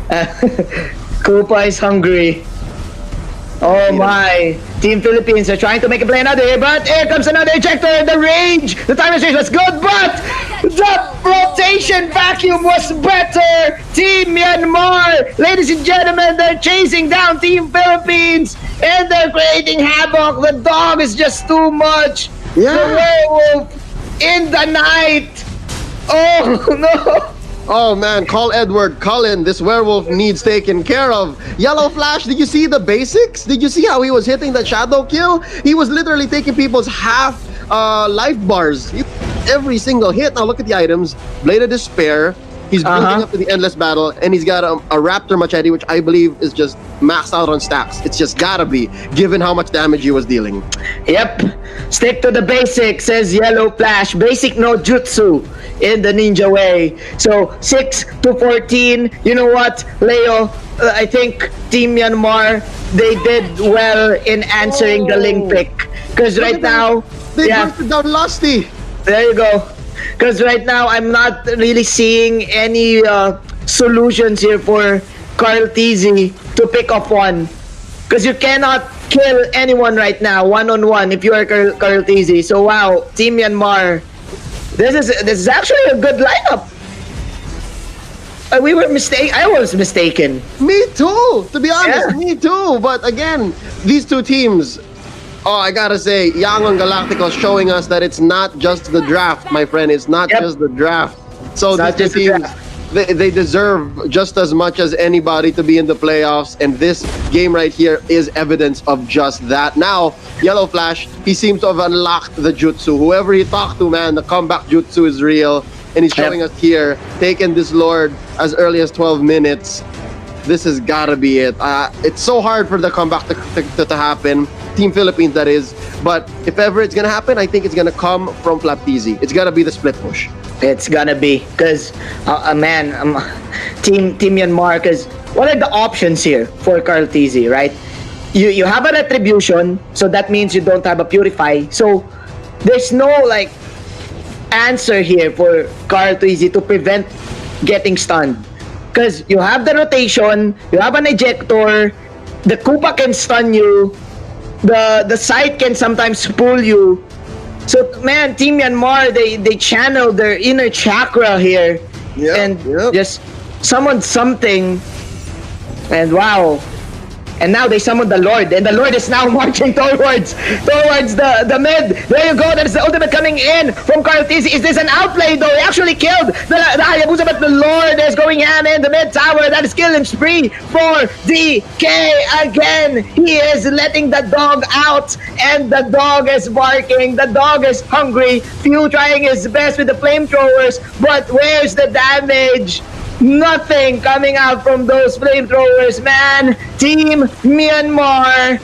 Koopa is hungry. Oh my. Team Philippines are trying to make a play another here, but here comes another ejector. The range, the time exchange was good, but the rotation vacuum was better. Team Myanmar, ladies and gentlemen, they're chasing down Team Philippines and they're creating havoc. The dog is just too much. The werewolf in the night. Oh no. Oh man, call Edward Cullen. This werewolf needs taken care of. Yellow Flash, did you see the basics? Did you see how he was hitting that shadow kill? He was literally taking people's half life bars. Every single hit. Now look at the items. Blade of Despair. He's building up to the Endless Battle, and he's got a Raptor Machete, which I believe is just maxed out on stacks. It's just gotta be, given how much damage he was dealing. Yep. Stick to the basics, says Yellow Flash. Basic no jutsu in the ninja way. So 6-14. You know what, Leo? I think Team Myanmar, they did well in answering the link pick. Because right now, they bursted down Lusty. There you go. Because right now, I'm not really seeing any solutions here for Carl-TZ to pick up one. Because you cannot kill anyone right now, one-on-one, if you are Carl-TZ. So wow, Team Myanmar, this is actually a good lineup. We were mistaken. I was mistaken. Me too. To be honest, Yeah. me too. But again, these two teams. Oh, I gotta say, Yangon Galacticos showing us that it's not just the draft, my friend. It's not just the draft. So It's not these two just the teams, they deserve just as much as anybody to be in the playoffs. And this game right here is evidence of just that. Now, Yellow Flash, he seems to have unlocked the jutsu. Whoever he talked to, man, the comeback jutsu is real. And he's showing us here, taking this Lord as early as 12 minutes. This has gotta be it. It's so hard for the comeback to happen. Team Philippines, that is. But if ever it's gonna happen, I think it's gonna come from Flaptizi. It's gotta be the split push. It's gonna be because, man, Team Myanmar. Because what are the options here for Carl TZ, right? You have a retribution, so that means you don't have a purify. So there's no like answer here for Carl TZ to prevent getting stunned. Because you have the rotation, you have an ejector, the Koopa can stun you, the site can sometimes pull you. So man, Team Myanmar, they channel their inner chakra here and just summoned something, and wow. And now they summoned the Lord, and the Lord is now marching towards the mid. There you go. There's the ultimate coming in from Carl TZ. Is this an outplay though? He actually killed the Hayabusa, but the Lord is going ham in the mid tower. That is killing spree for DK again. He is letting the dog out, and the dog is barking. The dog is hungry. Few trying his best with the flamethrowers, but where's the damage? Nothing coming out from those flamethrowers, man. Team Myanmar.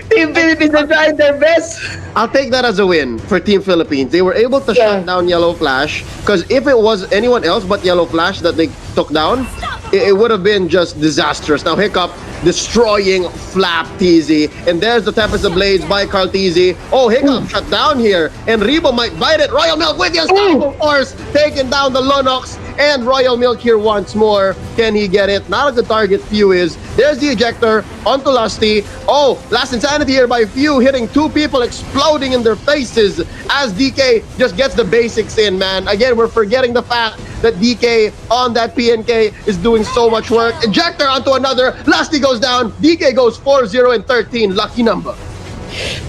Team Philippines are trying their best. I'll take that as a win for Team Philippines. They were able to shut down Yellow Flash, because if it was anyone else but Yellow Flash that they took down, it would have been just disastrous. Now Hiccup destroying Flaptizi, and there's the Tempest of Blades by Carl TZ. Oh, Hiccup shut down here, and Rebo might bite it. Royal Milk with the unstoppable force, taking down the Lunox, and Royal Milk here once more. Can he get it? Not a good target. Few is. There's the ejector onto Lusty. Oh, last insanity here by Few, hitting two people, exploding in their faces as DK just gets the basics in, man. Again, we're forgetting the fact that DK on that PNK is doing so much work. Ejector onto another. Lusty goes down. DK goes 4-0 and 13. Lucky number.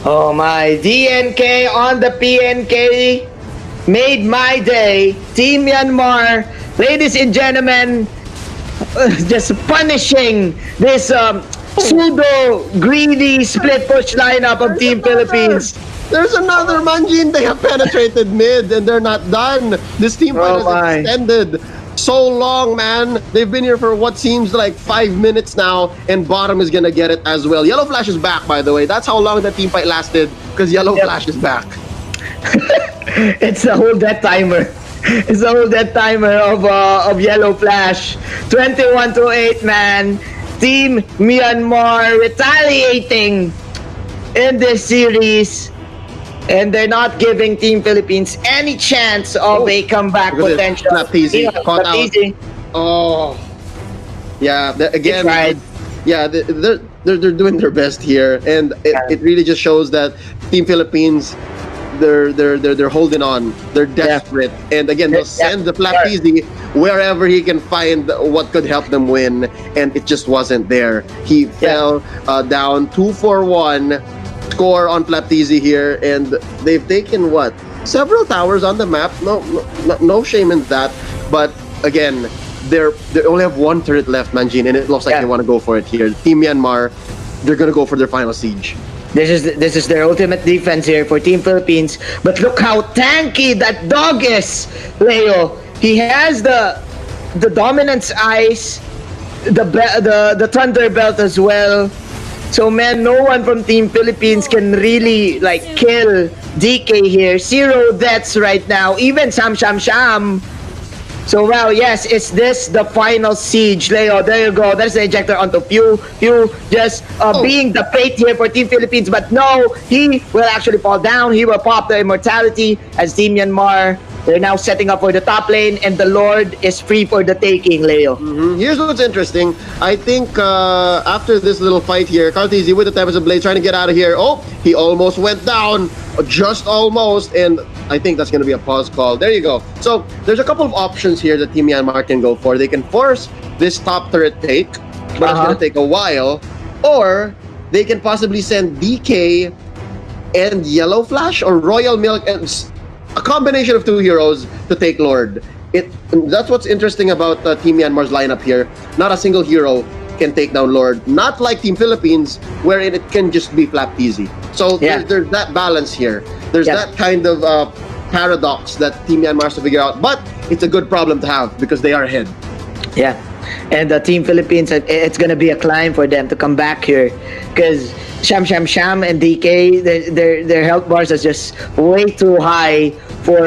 Oh my, DNK on the PNK made my day. Team Myanmar, ladies and gentlemen, just punishing this pseudo greedy split push lineup of Team Philippines. There's another Manjin. They have penetrated mid and they're not done. This team fight has extended so long, man. They've been here for what seems like 5 minutes now, and bottom is gonna get it as well. Yellow Flash is back, by the way. That's how long that team fight lasted, because Yellow Flash is back. It's the whole death timer. It's the whole death timer of Yellow Flash. 21-8, man. Team Myanmar retaliating in this series, and they're not giving Team Philippines any chance of a comeback potential. Not easy. Caught out. Oh, yeah. Again, yeah, they're doing their best here, and it really just shows that Team Philippines, they're holding on. They're desperate, and again, they'll send the Flaptizi wherever he can find what could help them win, and it just wasn't there. He fell down 2-4-1. Score on Flaptizi here, and they've taken what, several towers on the map. No shame in that, but again, they only have one turret left, Manjin, and it looks like they want to go for it here. Team Myanmar, they're gonna go for their final siege. This is their ultimate defense here for Team Philippines. But look how tanky that dog is, Leo. He has the dominance ice, the thunder belt as well. So man, no one from Team Philippines can really like kill DK here. 0 deaths right now. Even Sham. So well, yes, is this the final siege, Leo? There you go. There's the ejector onto Pew. Pew just being the fate here for Team Philippines, but no, he will actually fall down. He will pop the immortality as Team Myanmar They're now setting up for the top lane, and the Lord is free for the taking, Leo. Here's what's interesting. I think after this little fight here, Cartesi with the Tempest Blade trying to get out of here. Oh, he almost went down. Just almost. And I think that's going to be a pause call. There you go. So there's a couple of options here that Team Myanmar can go for. They can force this top turret take, but it's going to take a while. Or they can possibly send DK and Yellow Flash or Royal Milk and a combination of two heroes to take Lord. That's what's interesting about Team Myanmar's lineup here. Not a single hero can take down Lord. Not like Team Philippines, wherein it can just be flapped easy. So there's that balance here. There's that kind of paradox that Team Myanmar has to figure out. But it's a good problem to have because they are ahead. Yeah. And the Team Philippines, it's going to be a climb for them to come back here. Because Sham and DK, their health bars are just way too high for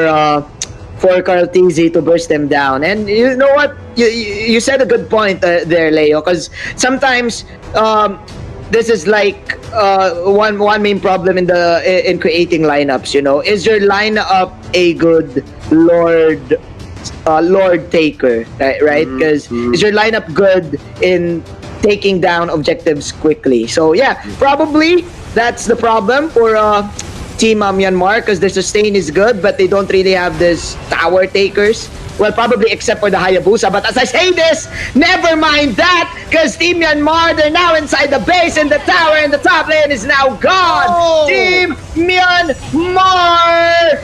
Cartesi to burst them down. And you know what? You said a good point there, Leo. Because sometimes this is like one main problem in creating lineups. You know, is your lineup a good Lord taker, right? Because is your lineup good in taking down objectives quickly? So yeah, probably that's the problem for Team Myanmar, because their sustain is good, but they don't really have this tower takers. Well, probably except for the Hayabusa. But as I say this, never mind that, because Team Myanmar, they're now inside the base, and the tower and the top lane is now gone. Team Myanmar!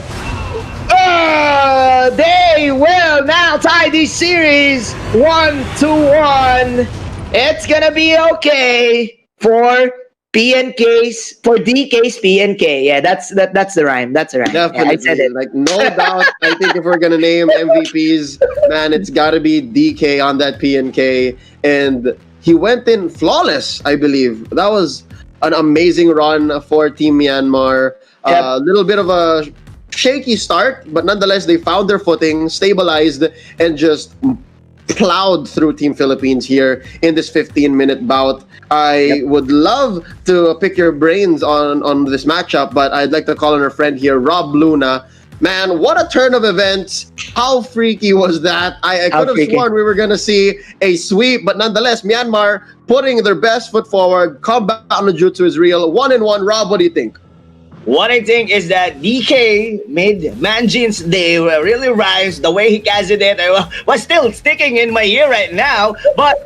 They will now tie this series 1-1. It's gonna be okay for PNK's, for DK's PNK. Yeah, that's the rhyme. That's the rhyme. Definitely. Yeah, I said it. Like, no doubt. I think if we're gonna name MVPs, man, it's gotta be DK on that PNK. And he went in flawless, I believe. That was an amazing run for Team Myanmar. A little bit of a shaky start, but nonetheless, they found their footing, stabilized, and just plowed through Team Philippines here in this 15-minute bout. I would love to pick your brains on this matchup, but I'd like to call on our friend here, Rob Luna. Man, what a turn of events. How freaky was that? I could have sworn we were going to see a sweep, but nonetheless, Myanmar putting their best foot forward. Combat no Jutsu is real. 1-1. Rob, what do you think? What I think is that DK made Manjin's day really rise. The way he casted it was still sticking in my ear right now. But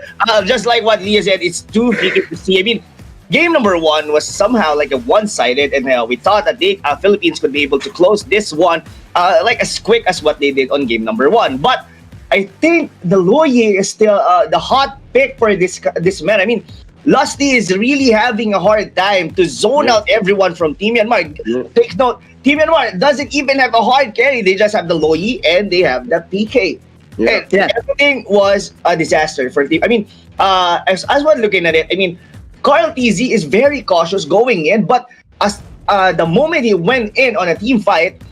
just like what Leah said, it's too freaky to see. I mean, game number one was somehow like a one-sided, and we thought that the Philippines could be able to close this one like as quick as what they did on game number one. But I think the Loye is still the hot pick for this man. I mean, Lusty is really having a hard time to zone out everyone from Team Myanmar. Take note, Team Myanmar doesn't even have a hard carry. They just have the Loyi and they have the PK. And everything was a disaster for Team. I mean, as we're looking at it, I mean, Carl TZ is very cautious going in, but as the moment he went in on a team fight,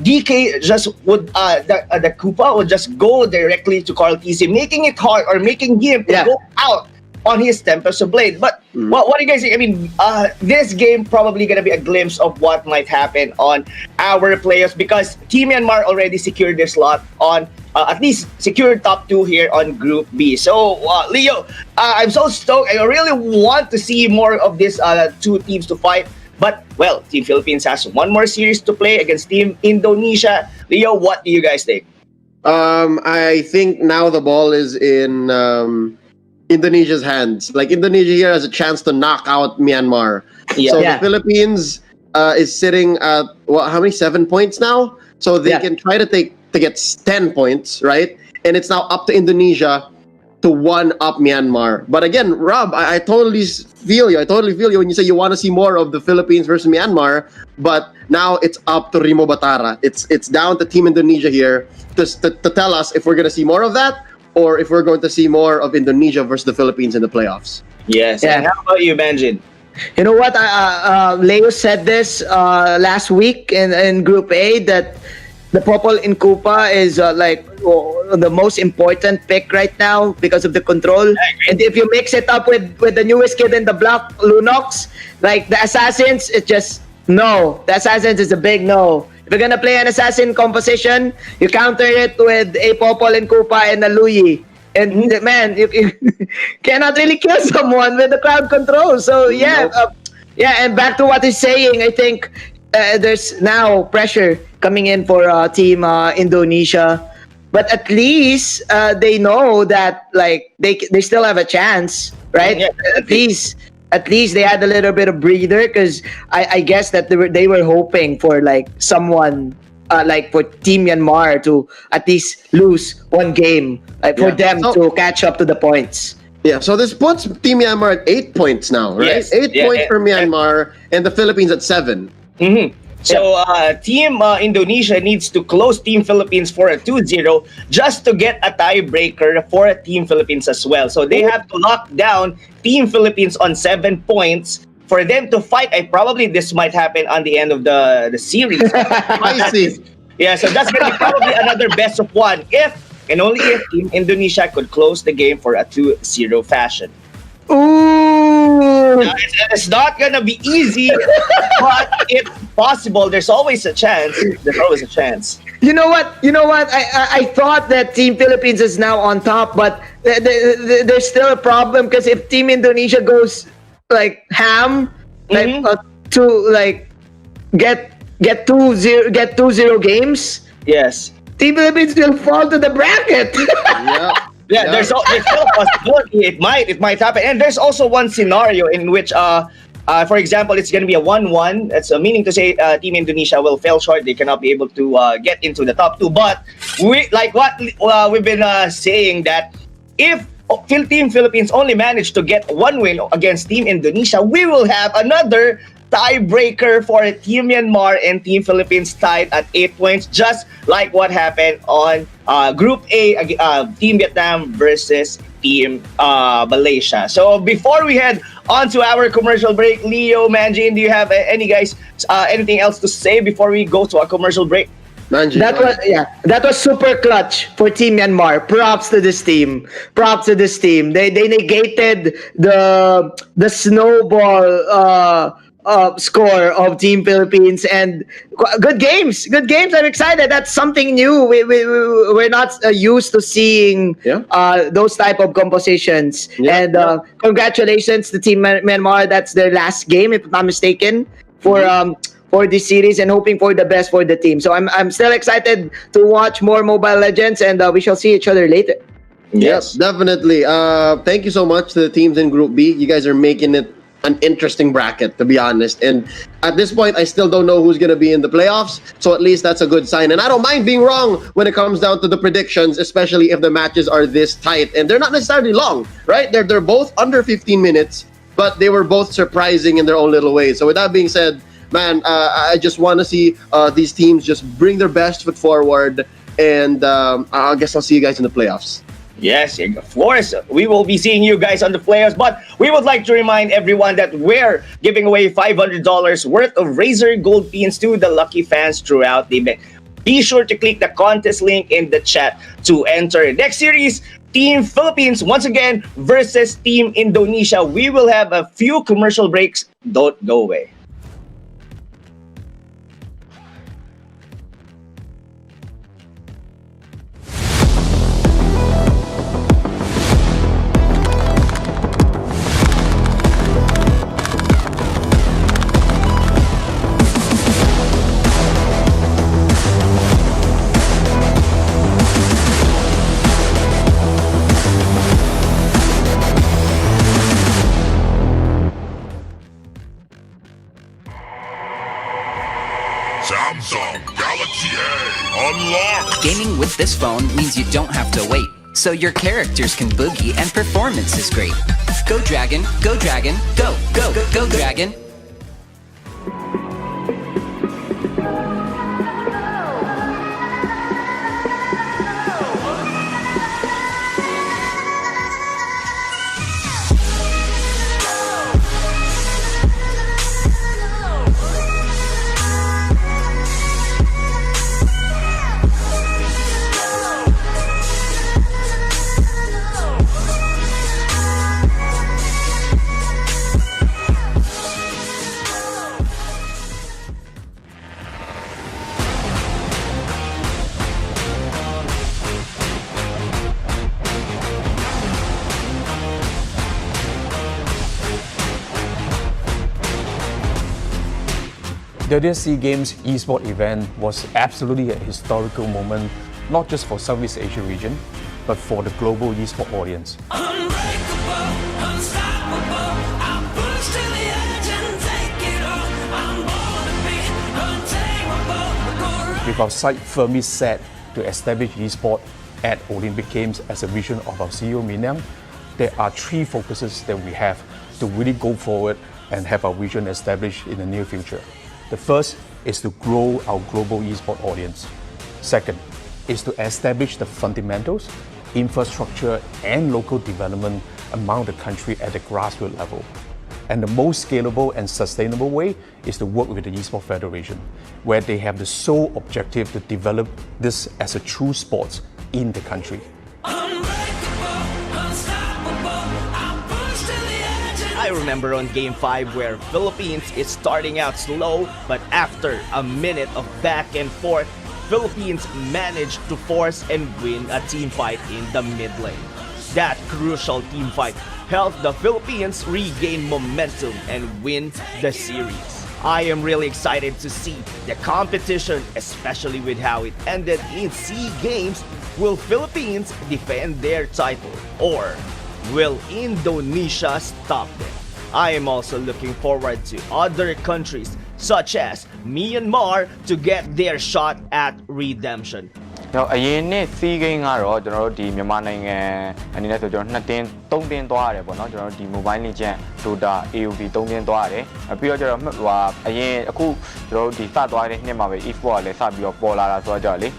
DK just would the Koopa would just go directly to Carl TZ, making it hard or making him to go out on his Tempest Blade. But what do you guys think? I mean, this game probably gonna be a glimpse of what might happen on our players, because Team Myanmar already secured their slot on at least secured top 2 here on Group B. So Leo, I'm so stoked. I really want to see more of these two teams to fight. But well, Team Philippines has one more series to play against Team Indonesia. Leo, what do you guys think? I think now the ball is in Indonesia's hands. Like, Indonesia here has a chance to knock out Myanmar. So the Philippines is sitting at how many? 7 points now. So they can try to get 10 points, right? And it's now up to Indonesia to one up Myanmar. But again, Rob, I totally feel you. I totally feel you when you say you want to see more of the Philippines versus Myanmar. But now it's up to Rimo Batara. It's down to Team Indonesia here to tell us if we're going to see more of that, or if we're going to see more of Indonesia versus the Philippines in the playoffs. Yes. And how about you, Benjin? You know what? Leo said this last week in Group A, that the Popol in Koopa is the most important pick right now because of the control. And if you mix it up with the newest kid in the block, Lunox, like the Assassins, it's just no. The Assassins is a big no. If you're gonna play an assassin composition, you counter it with a Popol and Koopa and a Luyi. And man, you cannot really kill someone with the crowd control. So yeah, and back to what he's saying, I think there's now pressure coming in for Team Indonesia, but at least they know that like they still have a chance, right? Yeah. At least they had a little bit of breather, because I guess that they were hoping for like someone like for Team Myanmar to at least lose one game, like for them to catch up to the points. Yeah, so this puts Team Myanmar at 8 points now, right? Yes. 8 points for Myanmar, and the Philippines at 7. So Team Indonesia needs to close Team Philippines for a 2-0 just to get a tiebreaker for Team Philippines as well. So they have to lock down Team Philippines on 7 points for them to fight. Probably this might happen on the end of the series. I see. Yeah, so that's going to be probably another best of one if and only if Team Indonesia could close the game for a 2-0 fashion. Ooh! Now, it's not gonna be easy, but if possible, there's always a chance. There's always a chance. You know what? I thought that Team Philippines is now on top, but there's still a problem, because if Team Indonesia goes like ham, like to like get 2-0 games. Yes. Team Philippines will fall to the bracket. Yeah, there's still a possibility it might happen, and there's also one scenario in which for example, it's going to be a 1-1. That's meaning to say Team Indonesia will fall short. They cannot be able to get into the top 2. But we like what we've been saying, that if Team Philippines only manage to get one win against Team Indonesia, we will have another tiebreaker for Team Myanmar and Team Philippines tied at 8 points, just like what happened on Group A, Team Vietnam versus Team Malaysia. So before we head on to our commercial break, Leo, Manjin, do you have anything else to say before we go to a commercial break? That was super clutch for Team Myanmar. Props to this team. They negated the snowball score of Team Philippines, and good games. I'm excited. That's something new. We're not used to seeing those type of compositions. And congratulations to Team Myanmar. That's their last game, if I'm not mistaken, for this series, and hoping for the best for the team. So I'm still excited to watch more Mobile Legends, and we shall see each other later. Yes, definitely. Thank you so much to the teams in Group B. You guys are making it an interesting bracket, to be honest. And at this point, I still don't know who's going to be in the playoffs. So at least that's a good sign. And I don't mind being wrong when it comes down to the predictions, especially if the matches are this tight. And they're not necessarily long, right? They're both under 15 minutes, but they were both surprising in their own little ways. So with that being said, man, I just want to see these teams just bring their best foot forward. And I guess I'll see you guys in the playoffs. Yes, of course. We will be seeing you guys on the playoffs, but we would like to remind everyone that we're giving away $500 worth of Razer Gold Pins to the lucky fans throughout the event. Be sure to click the contest link in the chat to enter. Next series, Team Philippines once again versus Team Indonesia. We will have a few commercial breaks. Don't go away. Samsung Galaxy A unlocked. Gaming with this phone means you don't have to wait, so your characters can boogie and performance is great. Go Dragon, go Dragon, go, go, go, go Dragon. 30th SEA Games eSport event was absolutely a historical moment, not just for Southeast Asia region, but for the global eSport audience. With our sight firmly set to establish eSport at Olympic Games as a vision of our CEO Minang, there are three focuses that we have to really go forward and have our vision established in the near future. The first is to grow our global eSport audience. Second is to establish the fundamentals, infrastructure, and local development among the country at the grassroots level. And the most scalable and sustainable way is to work with the eSport Federation, where they have the sole objective to develop this as a true sport in the country. I remember on Game 5 where Philippines is starting out slow, but after a minute of back and forth, Philippines managed to force and win a team fight in the mid lane. That crucial team fight helped the Philippines regain momentum and win the series. I am really excited to see the competition, especially with how it ended in SEA Games. Will Philippines defend their title, or will Indonesia stop them? I am also looking forward to other countries such as Myanmar to get their shot at redemption. အရင်နှစ်စီးကိန်းကတော့ကျွန်တော်တို့ဒီမြန်မာနိုင်ငံအနေနဲ့ဆိုကျွန်တော်2တင်း3တင်းသွားရတယ်ပေါ့နော်ကျွန်တော်တို့ဒီ Mobile Legends Dota AOV 3တင်းသွားရတယ်ပြီးတော့ကျွန်တော်အရင်အခုကျွန်တော်တို့ဒီစသွားတဲ့နှစ်မှာပဲ e-sport ကလည်းစပြီးတော့ပေါ်လာတာဆိုတော့လေ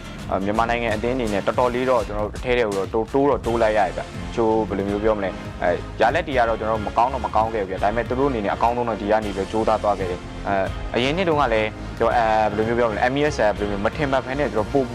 မြန်မာနိုင်ငံအသင်းအနေနဲ့တော်တော်လေးတော့ကျွန်တော်တို့အထဲထဲကိုတော့တိုးလိုက်ရတယ်ဗျချိုးဘယ်လိုမျိုးပြောမလဲရလက်တီကတော့ကျွန်တော်တို့မကောင်းခဲ့ဘူးဗျဒါပေမဲ့သူတို့အနေနဲ့အကောင်းဆုံးတော့ဒီကနေပြီးကြိုးစားသွားခဲ့တယ်အရင်နှစ်တုန်းကလည်းကျွန်တော်ဘယ်လိုမျိုးပြောမလဲ MES ဘယ်လိုမျိုးမထင်မှတ်ဖ ene ကျွန်တော်ပို့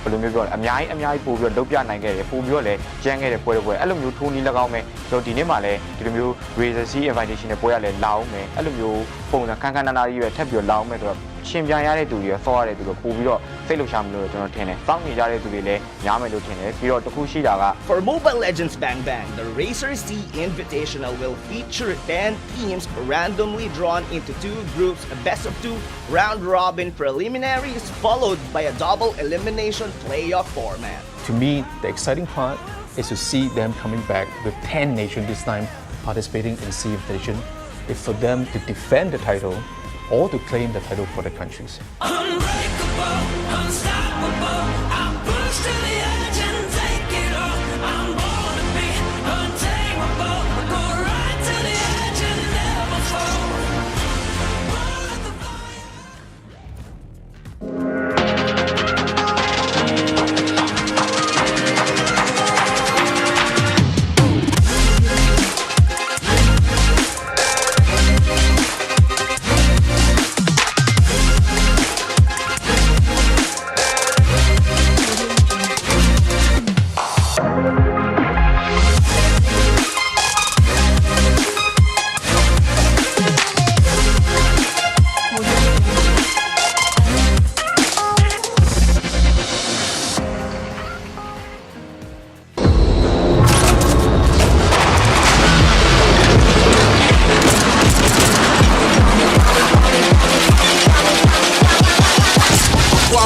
ဘယ်လိုမျိုးပြောလဲအများကြီးပို့ပြီးတော့လုပ်ပြနိုင်ခဲ့တယ်ပို့ပြီးတော့လည်းကျန်းခဲ့တဲ့ပွဲအဲ့လိုမျိုးထိုးနီး၎င်းမယ်ကျွန်တော်ဒီနေ့မှလည်းဒီလိုမျိုး Razer SEA-Invitational ပွဲရလဲလာအောင်မယ်အဲ့လိုမျိုးပုံစံခန်းနာကြီးပဲထပ်ပြီးတော့လာအောင်မယ်ဆိုတော့ရှင်ပြိုင်ရတဲ့သူတွေဆော့ရတဲ့သူတွေပို့ပြီးတော့စိတ်လှုပ်ရှားမလို့ကျွန်တော်ထင်တယ်စောင့်နေကြတဲ့သူတွေလည်းများမယ်လို့ထင်တယ်ပြီးတော့တခုရှိတာက For Mobile Legends Bang Bang, the Razer SEA-Invitational will feature 10 teams randomly drawn into 2 groups, a best of 2 round-robin preliminaries followed by a double elimination playoff format. To me, the exciting part is to see them coming back with 10 nations this time participating in SEA-Invitation. It's for them to defend the title or to claim the title for the countries.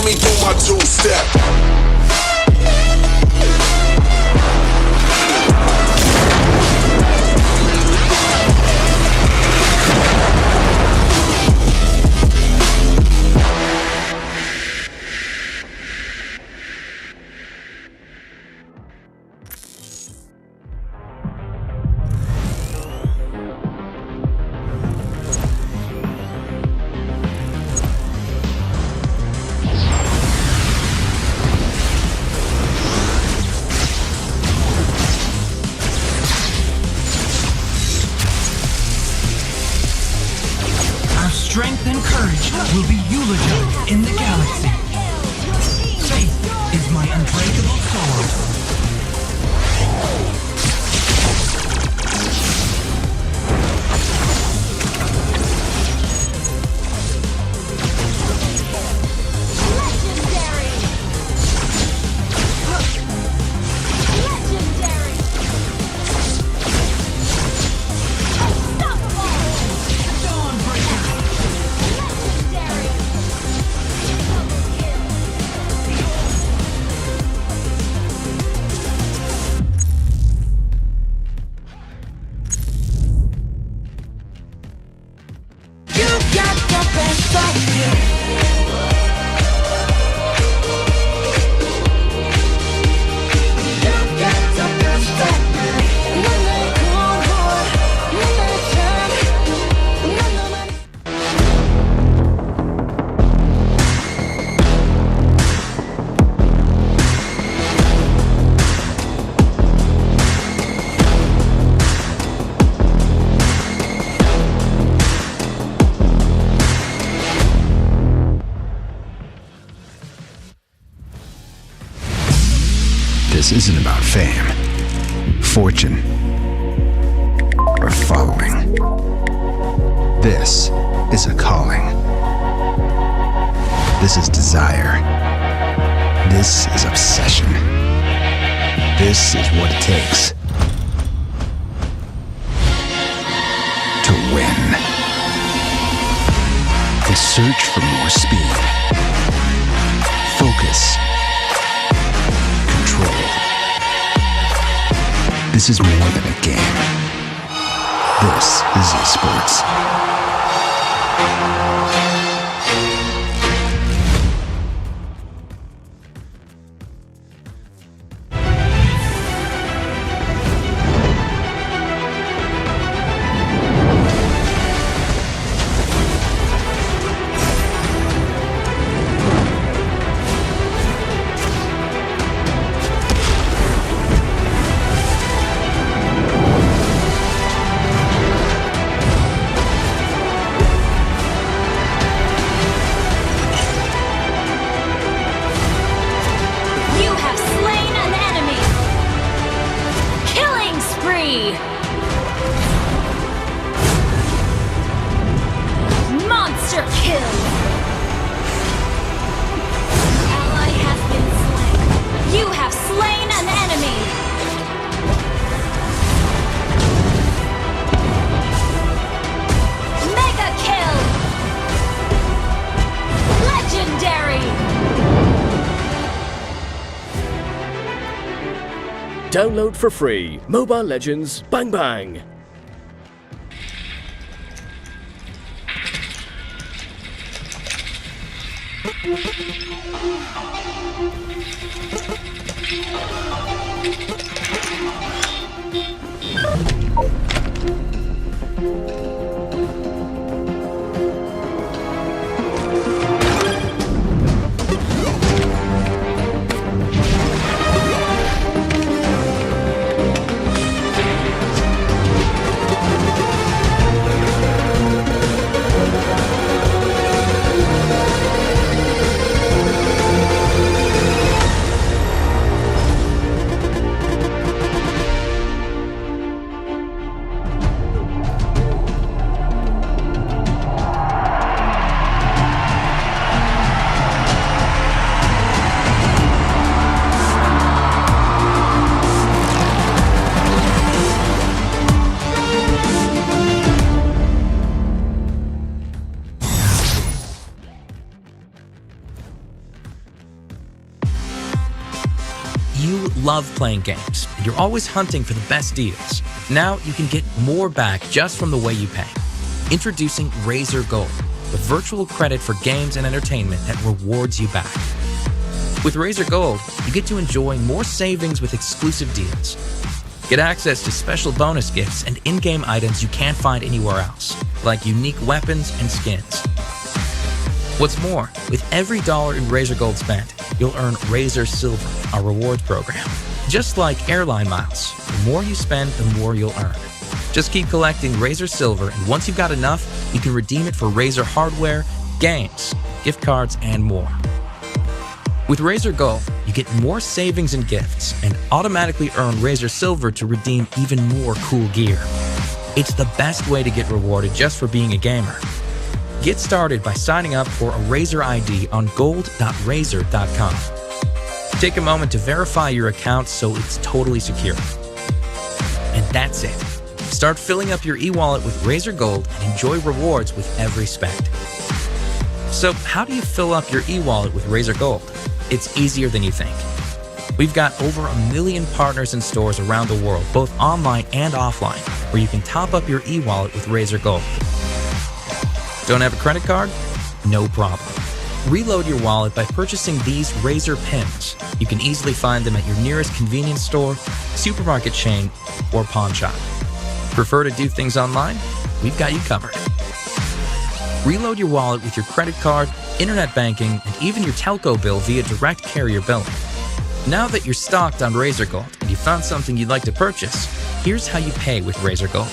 me do my two-step. Strength and courage will be eulogized in the galaxy. Faith is my unbreakable sword. This isn't about fame, fortune, or following. This is a calling. This is desire. This is obsession. This is what it takes to win. The search for more speed, focus, control. This is more than a game. This is esports. You have slain an enemy. Killing spree. Monster kill. Ally has been slain. You have slain an enemy. Mega kill. Legendary. Download for free Mobile Legends Bang Bang. You love playing games, and you're always hunting for the best deals. Now you can get more back just from the way you pay. Introducing Razer Gold, the virtual credit for games and entertainment that rewards you back. With Razer Gold, you get to enjoy more savings with exclusive deals. Get access to special bonus gifts and in-game items you can't find anywhere else, like unique weapons and skins. What's more, with every dollar in Razer Gold spent, you'll earn Razer Silver, our rewards program. Just like airline miles, the more you spend, the more you'll earn. Just keep collecting Razer Silver, and once you've got enough, you can redeem it for Razer hardware, games, gift cards, and more. With Razer Gold, you get more savings and gifts, and automatically earn Razer Silver to redeem even more cool gear. It's the best way to get rewarded just for being a gamer. Get started by signing up for a Razer ID on gold.razer.com. Take a moment to verify your account so it's totally secure. And that's it. Start filling up your e-wallet with Razer Gold and enjoy rewards with every spend. So how do you fill up your e-wallet with Razer Gold? It's easier than you think. We've got over 1 million partners and stores around the world, both online and offline, where you can top up your e-wallet with Razer Gold. Don't have a credit card? No problem. Reload your wallet by purchasing these Razer pins. You can easily find them at your nearest convenience store, supermarket chain, or pawn shop. Prefer to do things online? We've got you covered. Reload your wallet with your credit card, internet banking, and even your telco bill via direct carrier billing. Now that you're stocked on Razer Gold and you found something you'd like to purchase, here's how you pay with Razer Gold.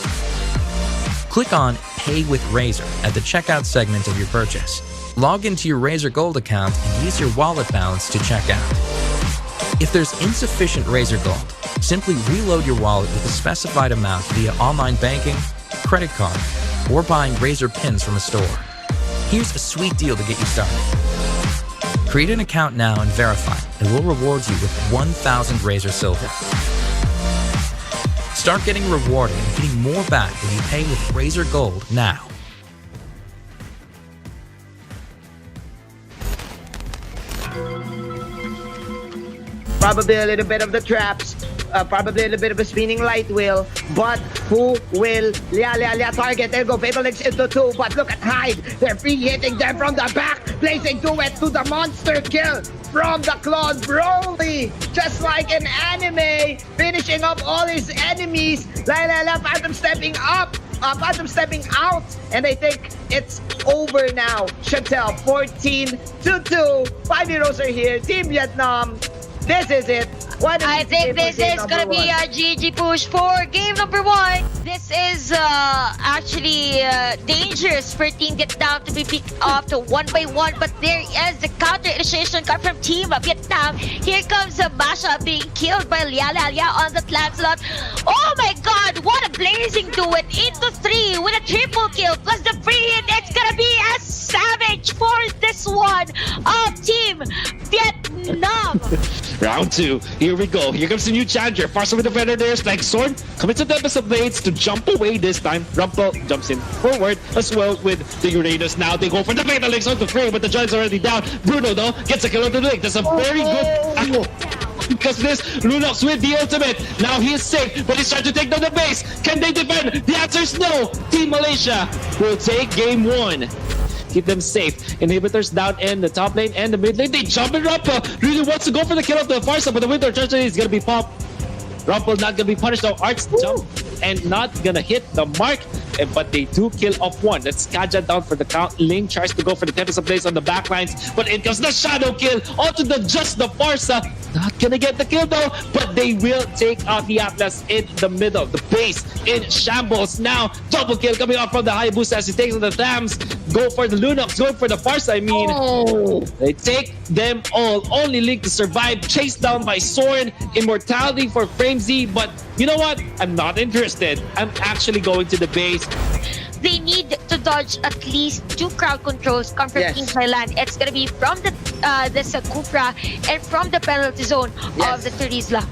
Click on Pay with Razer at the checkout segment of your purchase. Log into your Razer Gold account and use your wallet balance to check out. If there's insufficient Razer Gold, simply reload your wallet with a specified amount via online banking, credit card, or buying Razer pins from a store. Here's a sweet deal to get you started. Create an account now and verify, and we'll reward you with 1,000 Razer Silver. Start getting rewarded and getting more back when you pay with Razer Gold now. Probably a little bit of the traps, probably a little bit of a spinning light wheel, but who will target? There go Fatal Links into two, but look at Hyde. They're free hitting them from the back, placing duet to the monster kill from the Claude Broly, just like an anime, finishing up all his enemies. Phantom stepping up, Phantom stepping out, and I think it's over now. Chantel, 14-2. 5 heroes are here. Team Vietnam. This is it. I think this is gonna be a GG push for game number 1. This is actually dangerous for Team Vietnam to be picked off to 1-by-1, but there is the counter initiation card from Team Vietnam. Here comes Basha being killed by Lia on the Lancelot. Oh my god, what a blazing duet into 3 with a triple kill plus the free hit. It's gonna be a savage for this one of Team Vietnam. Round 2. Here we go. Here comes the new challenger. Farsa with the Predators like Sword. Commits to Tempest of Blades to jump away this time. Rumpel jumps in forward as well with the Uranus. Now they go for the Fatal Links onto Frey, but the Giant's already down. Bruno though gets a kill on the link. That's a very good because this Lunox with the ultimate. Now he is safe, but he's trying to take down the base. Can they defend? The answer is no. Team Malaysia will take game 1. Keep them safe. Inhibitors down in the top lane and the mid lane. They jump in. Rumpel really wants to go for the kill of the Farsa, but the Winter Treasure is going to be popped. Rumpel not going to be punished though. Arts jump and not going to hit the mark. But they do kill off one. That's Kaja down for the count. Ling tries to go for the Tempest of Blaze on the backlines, but it comes the shadow kill onto the Farsa. Not gonna get the kill though, but they will take out the Atlas in the middle. The base in shambles now. Double kill coming off from the Hayabusa as he takes on the Thams. Go for the Lunox, go for the Farsa, I mean. They take them all. Only Link to survive. Chased down by Soren. Immortality for Framesy, but you know what? I'm not interested. I'm actually going to the base. They need to dodge at least 2 crowd controls come from Team Thailand. It's gonna be from the this Kufra and from the penalty zone of the Turisla.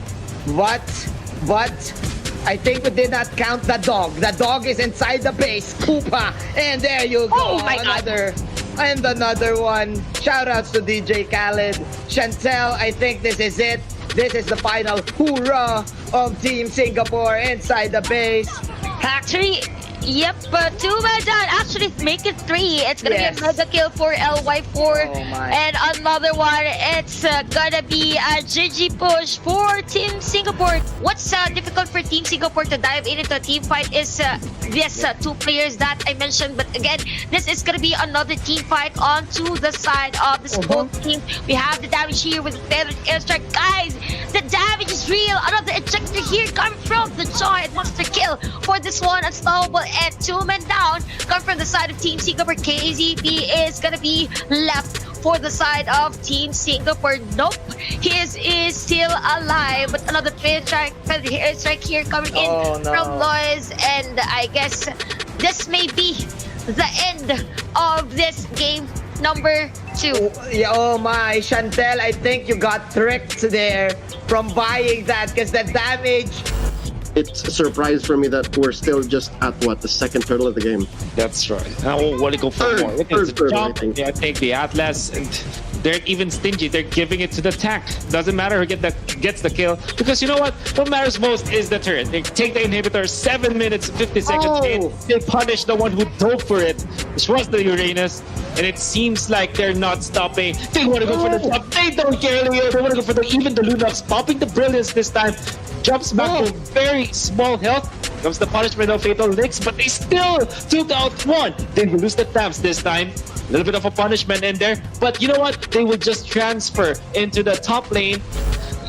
But I think we did not count the dog. The dog is inside the base. Koopa, and there you go. Oh my god. And another one. Shoutouts to DJ Khaled. Chantel, I think this is it. This is the final hoorah of Team Singapore inside the base. Actually, yep, 2 men down. Actually, make it 3. It's gonna be a mega kill for LY4. And another one, it's gonna be a GG push for Team Singapore. What's difficult for Team Singapore to dive into a team fight is this 2 players that I mentioned. But again, this is gonna be another team fight onto the side of the both team. We have the damage here with the feathered airstrike. Guys, the damage is real. Another ejector here coming from the giant monster kill for this one. Unstoppable and 2 men down come from the side of Team Singapore. KZB is gonna be left for the side of Team Singapore. Nope, his is still alive, but another airstrike here coming in from Lois, and I guess this may be the end of this game number 2. Oh my, Chantel, I think you got tricked there from buying that because the damage. It's a surprise for me that we're still just at the second turtle of the game. That's right. Now want to go for more. Look at the jump. I think the Atlas, and they're even stingy. They're giving it to the tank. Doesn't matter who gets the kill, because you know what? What matters most is the turret. They take the inhibitor 7 minutes 50 seconds in. They punish the one who dove for it, which was the Uranus, and it seems like they're not stopping. They want to go for the jump. They don't care. They want to go for even the Lunox, popping the Brilliance this time. Jumps back to very small health. Comes the punishment of Fatal Links, but they still took out one. They will lose the tabs this time. A little bit of a punishment in there, but you know what? They will just transfer into the top lane.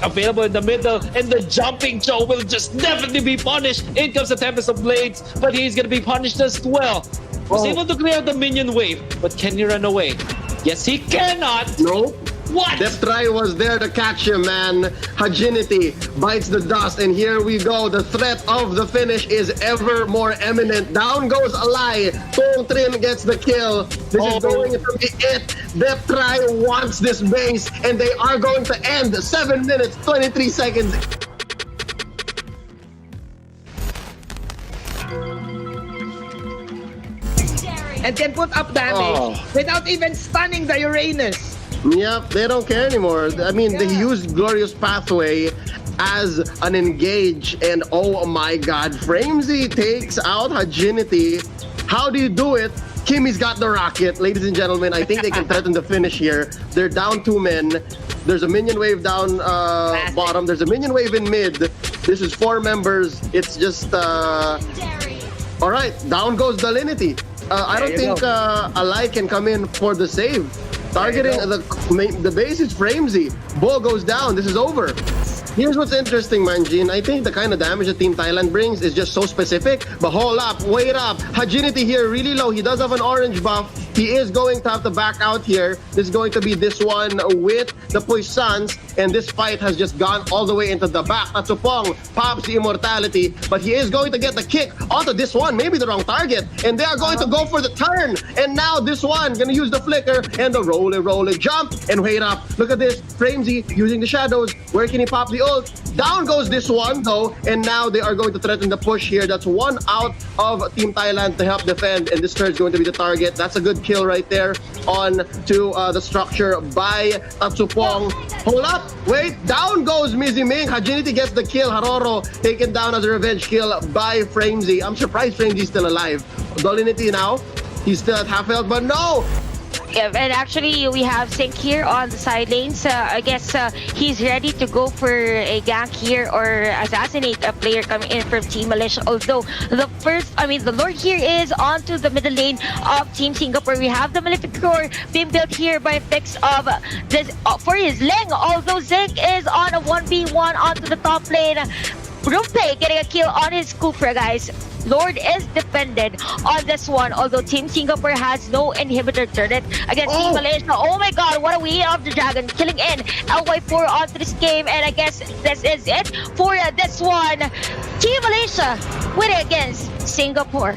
Available in the middle, and the jumping Joe will just definitely be punished. In comes the Tempest of Blades, but he's gonna be punished as well. Was able to clear out the minion wave, but can he run away? Yes, he cannot. No. What? Deptry was there to catch him, man. Hajinity bites the dust, and here we go. The threat of the finish is ever more imminent. Down goes Alay. Tong Trin gets the kill. This is going to be it. Deptry wants this base, and they are going to end 7 minutes, 23 seconds. And can put up damage without even stunning the Uranus. Yep, they don't care anymore. I mean, they used Glorious Pathway as an engage, and oh my god, Framesy takes out Hajinity. How do you do it? Kimmy's got the rocket. Ladies and gentlemen, I think they can threaten the finish here. They're down 2 men. There's a minion wave down bottom. There's a minion wave in mid. This is 4 members. It's just... All right, down goes Dalinity. I don't think Alay can come in for the save. Targeting the base is Framesy. Bull goes down. This is over. Here's what's interesting, Manjin. I think the kind of damage that Team Thailand brings is just so specific. But hold up, wait up. Hajinity here really low. He does have an orange buff. He is going to have to back out here. This is going to be this one with the Puissance. And this fight has just gone all the way into the back. Tatsupong pops the immortality. But he is going to get the kick onto this one. Maybe the wrong target. And they are going to go for the turn. And now this one going to use the flicker and the roll it, jump. And wait up. Look at this. Framesy using the shadows. Where can he pop the ult? Down goes this one though, and now they are going to threaten the push here. That's 1 out of Team Thailand to help defend, and this turn is going to be the target. That's a good kill right there on to the structure by Tatsupong. Hold up, wait, down goes Mizzy Ming. Hajinity gets the kill. Haroro taken down as a revenge kill by Framesy. I'm surprised Framesy's still alive. Dolinity now, he's still at half health, but no! Yeah, and actually we have Sync here on the side lanes. I guess he's ready to go for a gank here or assassinate a player coming in from Team Malaysia. Although the Lord here is onto the middle lane of Team Singapore. We have the Maleficor being built here by Fix of this for his Ling. Although Zink is on a 1v1 onto the top lane. Rumpe getting a kill on his Kufra, guys. Lord is defended on this one, although Team Singapore has no inhibitor turret against Team Malaysia. Oh my god, what a wheel of the dragon, killing in LY4 onto this game, and I guess this is it for this one. Team Malaysia winning against Singapore.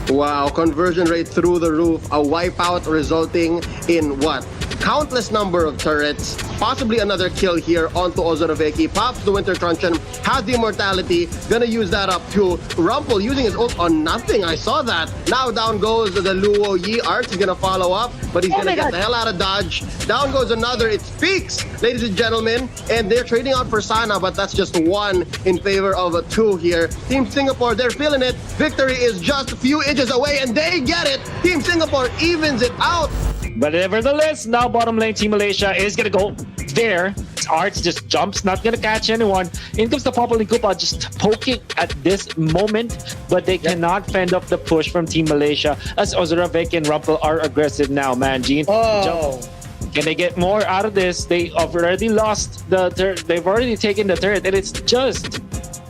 Wow, conversion rate through the roof, a wipeout resulting in what? Countless number of turrets, possibly another kill here onto Ozoroveki. Pops the Winter Truncheon, has the immortality, gonna use that up to Rumple using his ult on nothing. I saw that. Now down goes the Luo Yi. Arts is gonna follow up, but he's gonna get the hell out of dodge. Down goes another. It's Feeks, ladies and gentlemen, and they're trading out for Sana, but that's just 1 in favor of 2 here. Team Singapore, they're feeling it. Victory is just a few inches away, and they get it. Team Singapore evens it out. But nevertheless, now bottom lane Team Malaysia is gonna go there. Arts just jumps, not gonna catch anyone. In comes the Popple and Koopa just poking at this moment, but they cannot fend off the push from Team Malaysia as Ozoroveki and Rumple are aggressive now, man. Gene, can they get more out of this? They have already lost the they've already taken the turret, and it's just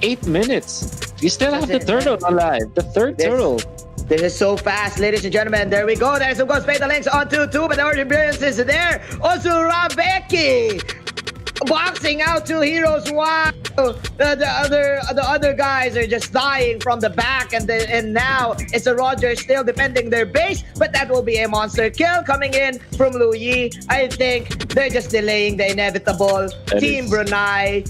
8 minutes. You still have the turtle alive, the third turtle. This is so fast, ladies and gentlemen. There we go. There's some goes Fatal Links on 2-2, but the Origin Brilliance is there. Ozoroveki boxing out 2 heroes. Wow. The other guys are just dying from the back, and now it's a Roger still defending their base, but that will be a monster kill coming in from Lu Yi. I think they're just delaying the inevitable. Team Brunei.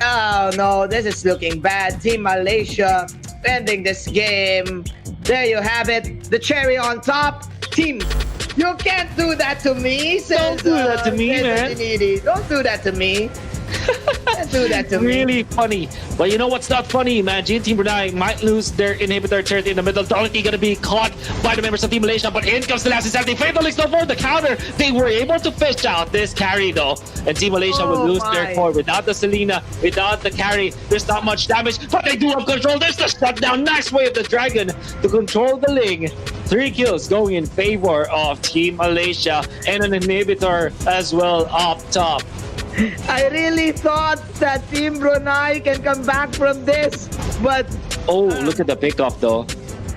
Oh no, this is looking bad. Team Malaysia ending this game. There you have it. The cherry on top. Team, you can't do that to me. Says, don't do that to me, man. Don't do that to me. Don't do that to me. Really funny. But you know what's not funny, man? Team Brunei might lose their inhibitor turret in the middle. Dolity gonna be caught by the members of Team Malaysia, but in comes the last insanity. Fatal Links for the counter. They were able to fish out this carry though. And Team Malaysia would lose their core without the Selena, without the carry. There's not much damage, but they do have control. There's the shutdown. Nice way of the dragon to control the Ling. 3 kills going in favor of Team Malaysia, and an inhibitor as well up top. I really thought that Team Brunei can come back from this, but look at the pickoff though.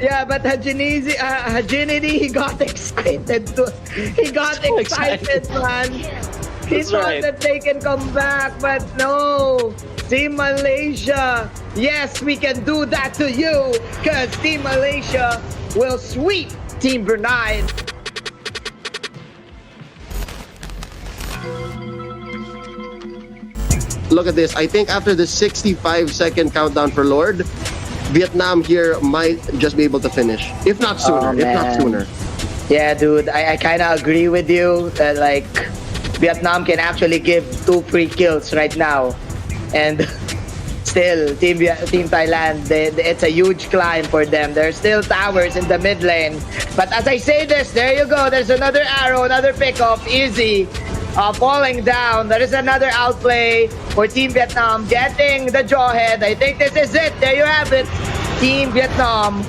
Yeah, but Hajinity, he got excited. He got excited, man. He thought that they can come back, but no. Team Malaysia, yes, we can do that to you, because Team Malaysia will sweep Team Brunei. Look at this. I think after the 65-second countdown for Lord, Vietnam here might just be able to finish. If not sooner. If not sooner. Yeah, dude, I kind of agree with you that, like, Vietnam can actually give 2 free kills right now. And still, Team Thailand, it's a huge climb for them. There's still towers in the mid lane. But as I say this, there you go. There's another arrow, another pickoff. Easy. Falling down. There is another outplay for Team Vietnam, getting the jawhead. I think this is it. There you have it. Team Vietnam.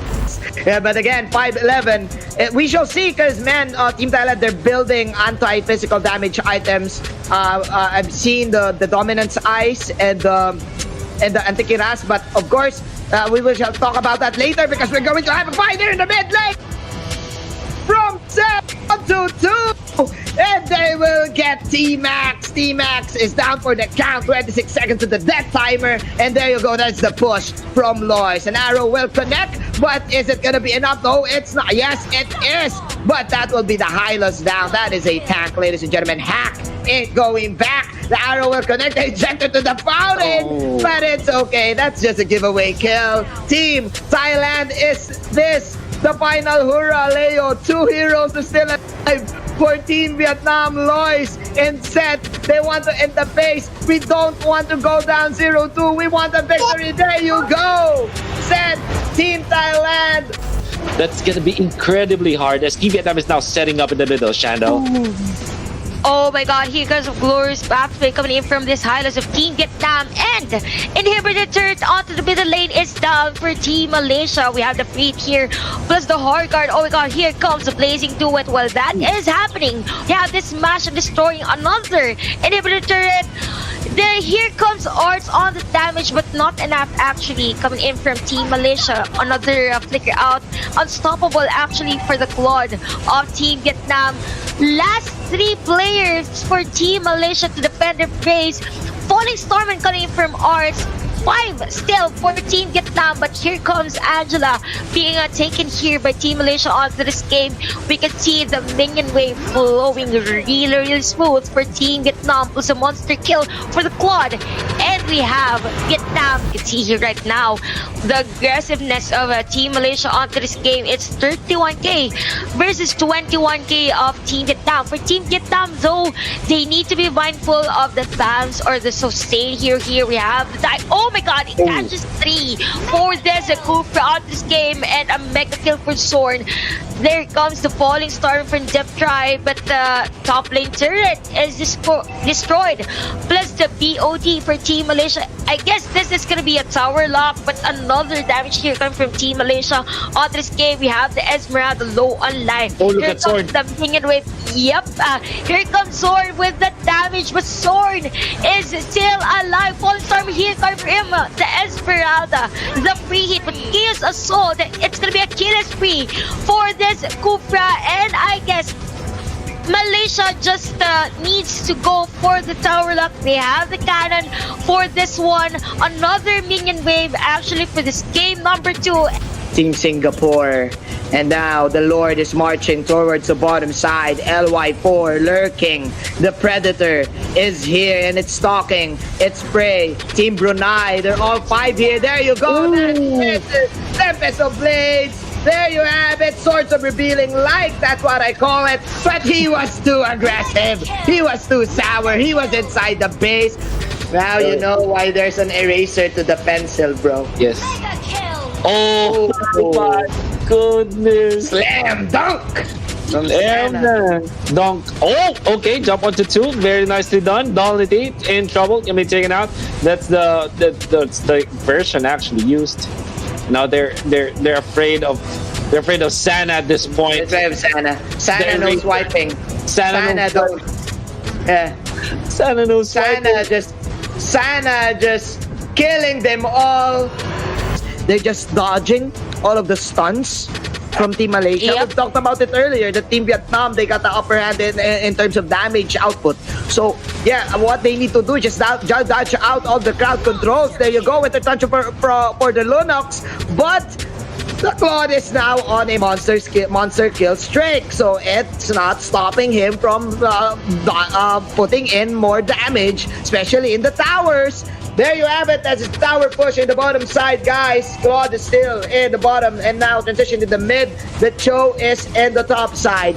Yeah, but again, 5-11. We shall see, because, man, Team Thailand, they're building anti-physical damage items. I've seen the Dominance Ice and the Antikiras, but of course, we will talk about that later, because we're going to have a fight here in the mid lane. From 7 to 2, and they will get T-Max. T-Max is down for the count, 26 seconds to the death timer, and there you go, that's the push from Lois. An arrow will connect, but is it gonna be enough? No, it's not. Yes, it is, but that will be the Hylos down. That is a tank, ladies and gentlemen. Hack ain't going back. The arrow will connect, ejected to the fountain, but it's okay. That's just a giveaway kill. Team Thailand is this. The final hurrah, Leo. 2 heroes are still alive for Team Vietnam. Lois and Seth, they want to end the pace. We don't want to go down 0-2. We want a victory. There you go. Seth, Team Thailand. That's gonna be incredibly hard as Team Vietnam is now setting up in the middle, Shando. Oh my god, here comes a glorious pathway coming in from this Hylos of Team Vietnam, and inhibitor turret onto the middle lane is down for Team Malaysia. We have the Fleet here, plus the hard guard. Oh my god, here comes the Blazing Duet. While that is happening, we have this Smash and destroying another inhibitor turret. Here comes Arts on the damage, but not enough actually coming in from Team Malaysia. Another flicker out. Unstoppable actually for the Claude of Team Vietnam. Last 3 players for Team Malaysia to defend their base. Falling Storm coming in from Arts. 5 still for Team Vietnam, but here comes Angela being taken here by Team Malaysia onto this game. We can see the minion wave flowing really smooth for Team Vietnam, plus a monster kill for the Quad. And we have Vietnam. You can see here right now the aggressiveness of Team Malaysia onto this game. It's 31k versus 21k of Team Vietnam. For Team Vietnam though, they need to be mindful of the spams or the sustain here. Here we have the die. Oh my god, it catches 3 for this Kufra on this game, and a mega kill for Zorn. There comes the Falling Storm from Depth Tribe, but the top lane turret is destroyed. Plus the BOD for Team Malaysia. I guess this is gonna be a tower lock, but another damage here coming from Team Malaysia. On this game, we have the Esmeralda low on life. Oh, look here at Zorn. The minion wave. Yep, here comes Zorn with the damage, but Zorn is still alive. Falling Storm here coming for him. The Esmeralda, the free hit, but Chaos Assault. It's gonna be a kill spree for this Kufra, and I guess Malaysia just needs to go for the tower lock. They have the cannon for this one. Another minion wave actually for this game number 2. Team Singapore, and now the Lord is marching towards the bottom side. LY4 lurking. The Predator is here and it's stalking. It's prey. Team Brunei, they're all 5 here. There you go. That's it. Tempest of Blades. There you have it. Swords of Revealing Light, that's what I call it. But he was too aggressive. He was too sour. He was inside the base. Now you know why there's an eraser to the pencil, bro. Yes. Oh my goodness. Slam dunk. Slam dunk. Oh, okay. Jump onto 2. Very nicely done. Donality in trouble. Can be taken out. That's the version actually used. Now they're afraid of Sana at this point. They're afraid of Sana. Sana knows wiping. Sana don't. Yeah. Sana knows Sana just killing them all. They're just dodging all of the stuns from Team Malaysia. Yep. We've talked about it earlier. The Team Vietnam, they got the upper hand in terms of damage output. So yeah, what they need to do is just dodge out all the crowd controls. There you go with the touch for the Lunox, but the Claude is now on a monster kill streak, so it's not stopping him from putting in more damage, especially in the towers. There you have it, as a tower push in the bottom side, guys. Claude is still in the bottom, and now transition to the mid. The Cho is in the top side.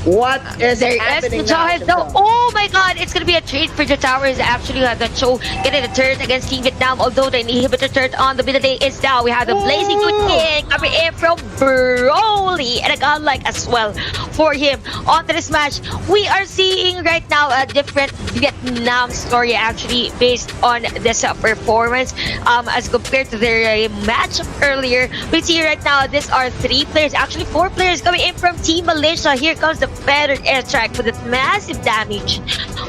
What is happening now? Oh my god, it's gonna be a trade for the towers. Actually, we have the Cho getting the turret against Team Vietnam, although the inhibitor turret on the middle lane is down. We have the Blazing Good King coming in from Broly, and a godlike as well for him. On to this match, we are seeing right now a different Vietnam story, actually, based on this performance as compared to their match earlier. We see right now, these are 3 players, actually 4 players coming in from Team Malaysia. Here comes the better airstrike with that massive damage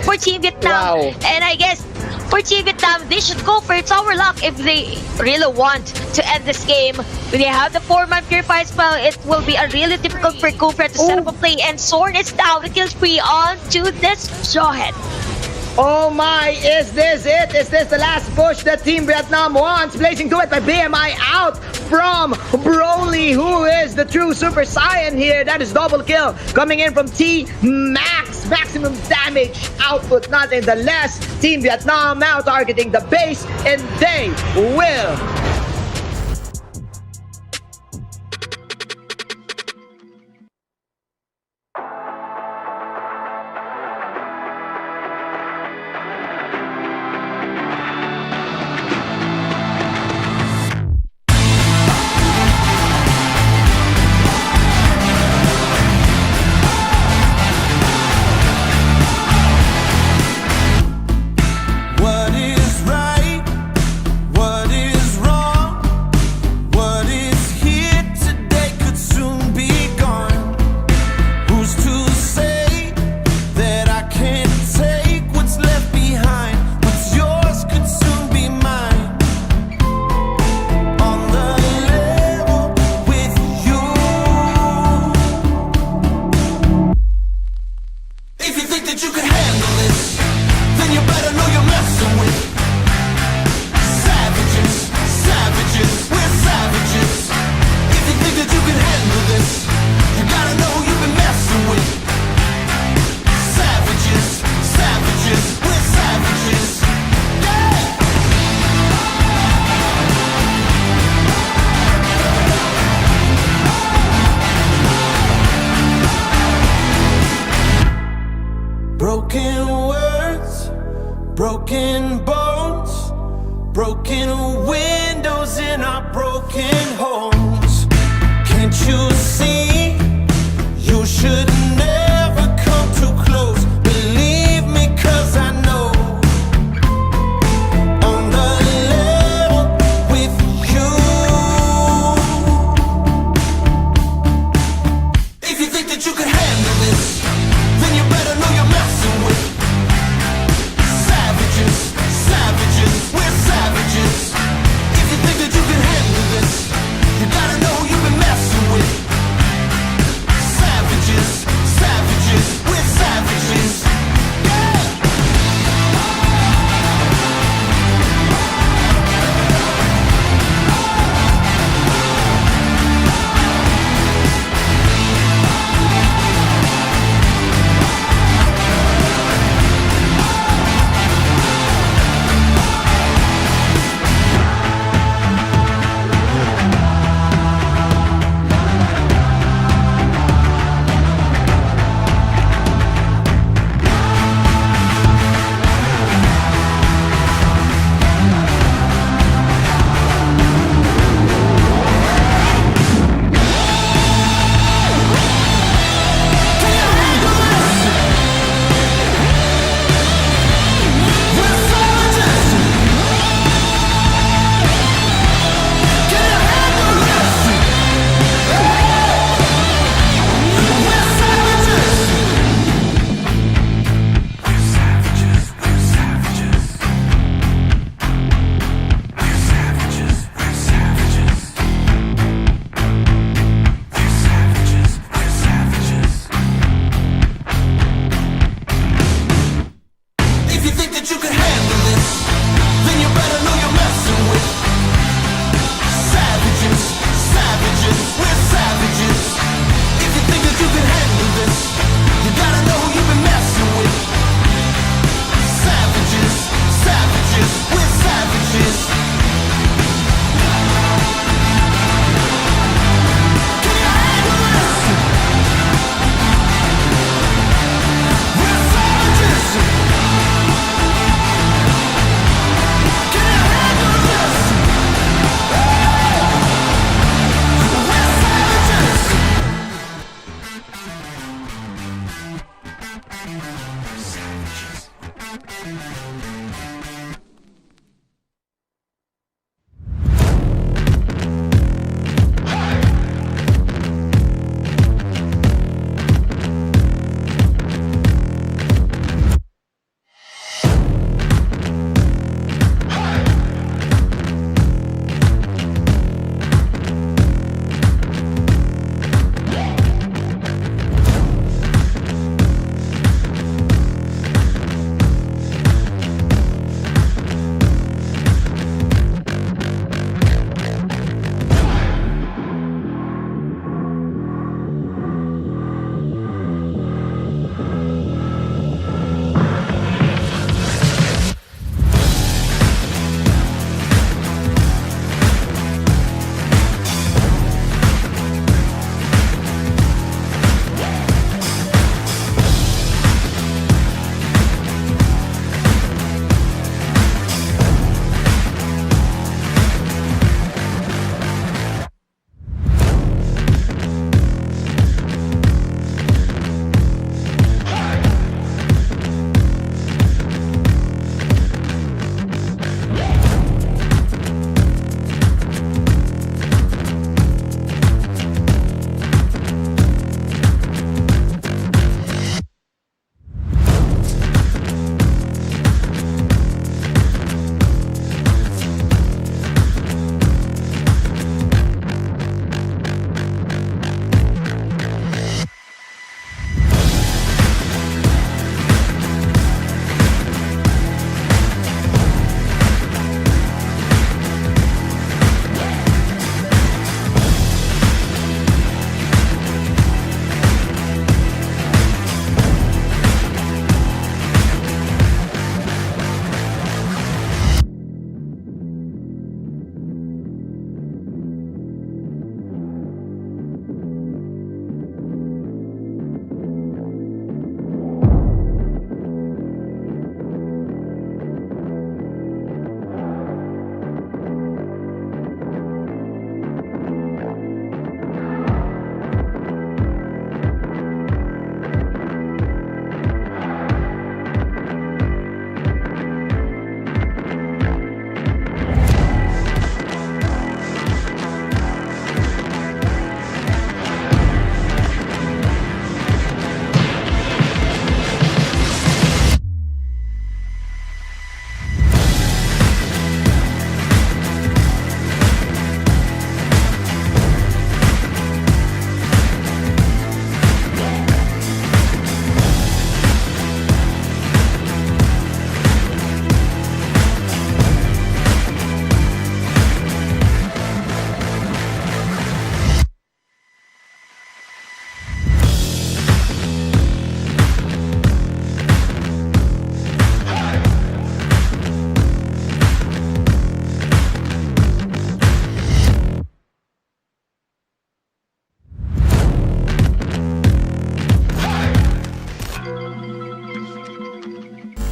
for Team Vietnam. Wow. And I guess for Team Vietnam, they should go for tower lock if they really want to end this game. When they have the 4-man purify spell, it will be really difficult for Kufra to set up a play. And Sorn is down. The kill spree on to this Jawhead. Oh my, is this it? Is this the last push that Team Vietnam wants? Blazing to it by BMI out from Broly, who is the true Super Saiyan here. That is double kill coming in from T-Max. Maximum damage output, nonetheless. Team Vietnam now targeting the base, and they will What is right? What is wrong?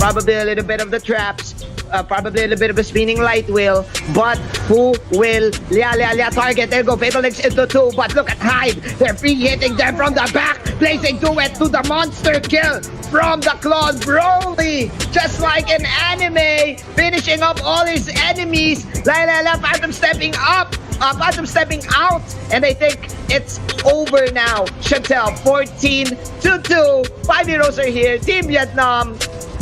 probably a little bit of the traps, probably a little bit of a spinning light wheel, but who will target? There go Fatal Links into two, but look at Hyde. They're free hitting them from the back, placing duet to the monster kill from the Claude Broly. Just like an anime, finishing up all his enemies. Phantom stepping up. Phantom stepping out, and I think it's over now. Chantel, 14-2. 5 heroes are here. Team Vietnam,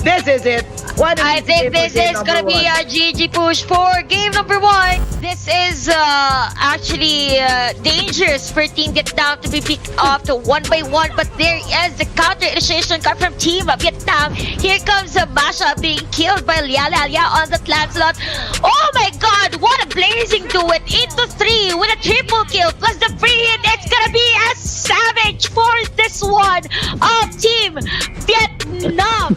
this is it. I think this is gonna be a GG push for game number 1. This is actually dangerous for Team Vietnam to be picked off to 1 by 1, but there is the counter initiation coming from Team Vietnam. Here comes Masha being killed by Lia on the Lancelot. Oh my god, what a blazing duet into 3 with a triple kill plus the free hit. It's gonna be a savage for this one of Team Vietnam.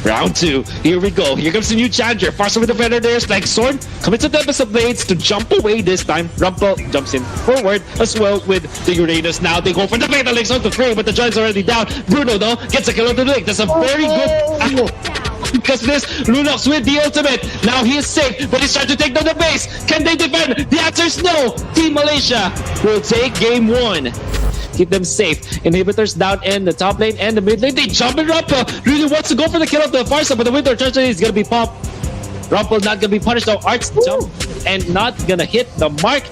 Round 2. Here we go. Here comes the new challenger. Far with the defender there. Like Sword coming to the of blades to jump away this time. Rumple jumps in forward as well with the Uranus. Now they go for the Fatal Links onto 3, but the Giant's already down. Bruno though gets a kill on the link. That's a very good because this Lunox with the ultimate. Now he is safe, but he's trying to take down the base. Can they defend? The answer is no. Team Malaysia will take game 1. Keep them safe. Inhibitors down in the top lane and the mid lane. They jump in. Rumple really wants to go for the kill of the far side, but the window treachery is gonna be popped. Rumple not gonna be punished though. Arts jump and not gonna hit the mark,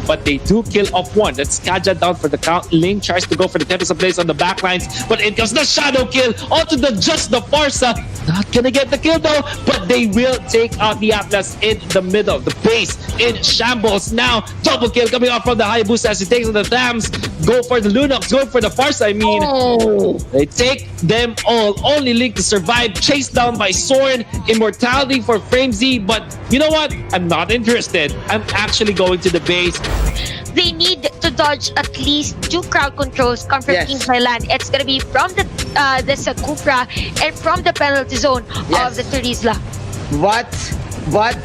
but they do kill off 1. That's Kaja down for the count. Ling tries to go for the Tempest of Blaze on the back lines, but in comes the shadow kill onto the Farsa. Not gonna get the kill though, but they will take out the Atlas in the middle. The base in shambles now. Double kill coming off from the Hayabusa as he takes on the Thams. Go for the Lunox, go for the Farsa. I mean, they take them all. Only Link to survive. Chased down by Sword. Immortality for Framesy, but you know what? I'm not interested. I'm actually going to the base. They need to dodge at least 2 crowd controls come from Team Thailand. It's gonna be from the this Kupra and from the penalty zone of the Turisla. But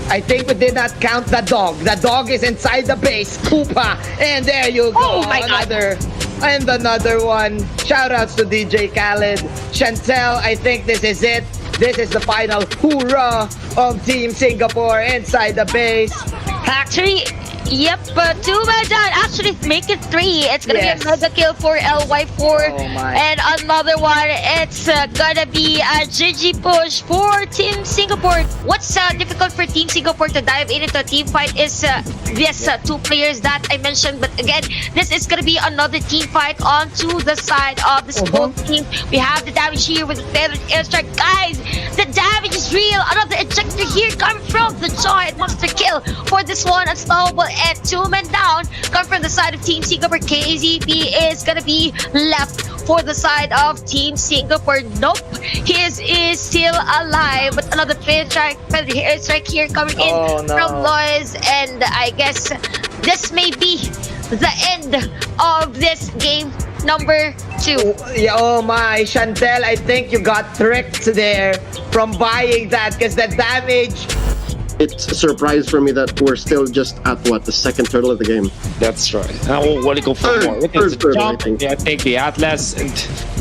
I think we did not count the dog. The dog is inside the base. Koopa, and there you go. Oh my god. Another one. Shoutouts to DJ Khaled. Chantel, I think this is it. This is the final hoorah of Team Singapore inside the base. Actually, yep, 2 men down. Actually, make it 3. It's gonna be a mega kill for LY4. And another one, it's gonna be a GG push for Team Singapore. What's difficult for Team Singapore to dive into a team fight is this 2 players that I mentioned. But again, this is gonna be another team fight onto the side of this both team. We have the damage here with the favorite airstrike. Guys, the damage is real. Another ejector here coming from the giant monster kill for this one. Unstoppable and 2 men down come from the side of Team Singapore. KZP is gonna be left for the side of Team Singapore. Nope, his is still alive, but another airstrike here coming in from Lois, and I guess this may be the end of this game number 2. Oh my, Chantel, I think you got tricked there from buying that because the damage. It's a surprise for me that we're still just at the second turtle of the game. That's right. Now what to go for more? Third turtle, I think the Atlas, and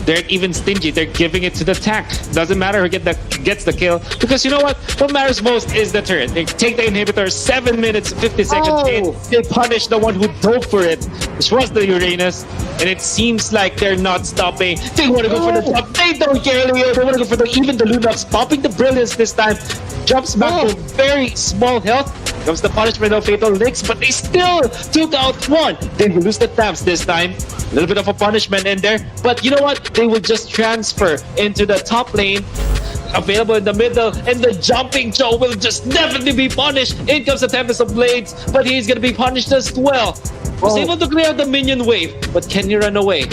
they're even stingy. They're giving it to the tank. Doesn't matter who gets the kill, because you know what? What matters most is the turret. They take the inhibitor 7 minutes 50 seconds in. They punish the one who dove for it, which was the Uranus, and it seems like they're not stopping. They want to go for the top. They don't care, Leo. They want to go for even the Lunox, popping the Brilliance this time. Jumps back to very small health. Comes the punishment of Fatal Links, but they still took out 1. They will lose the taps this time. A little bit of a punishment in there, but you know what? They will just transfer into the top lane. Available in the middle, and the jumping Joe will just definitely be punished. In comes the Tempest of Blades, but he's gonna be punished as well. Was able to clear the minion wave, but can he run away?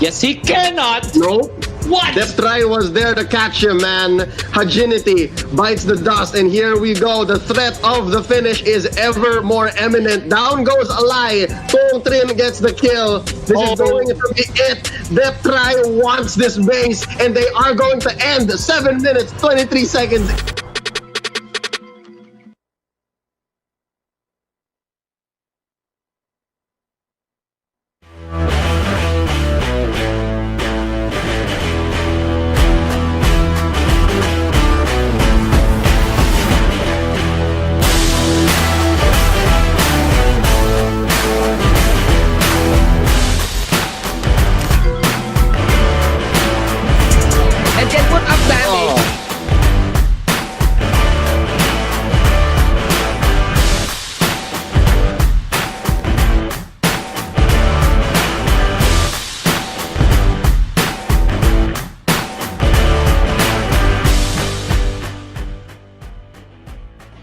Yes, he cannot. Nope. What? That try was there to catch him, man. Hajinity bites the dust, and here we go. The threat of the finish is ever more imminent. Down goes Alai. Tong Trin gets the kill. This is going to be it. That try wants this base, and they are going to end 7 minutes, 23 seconds.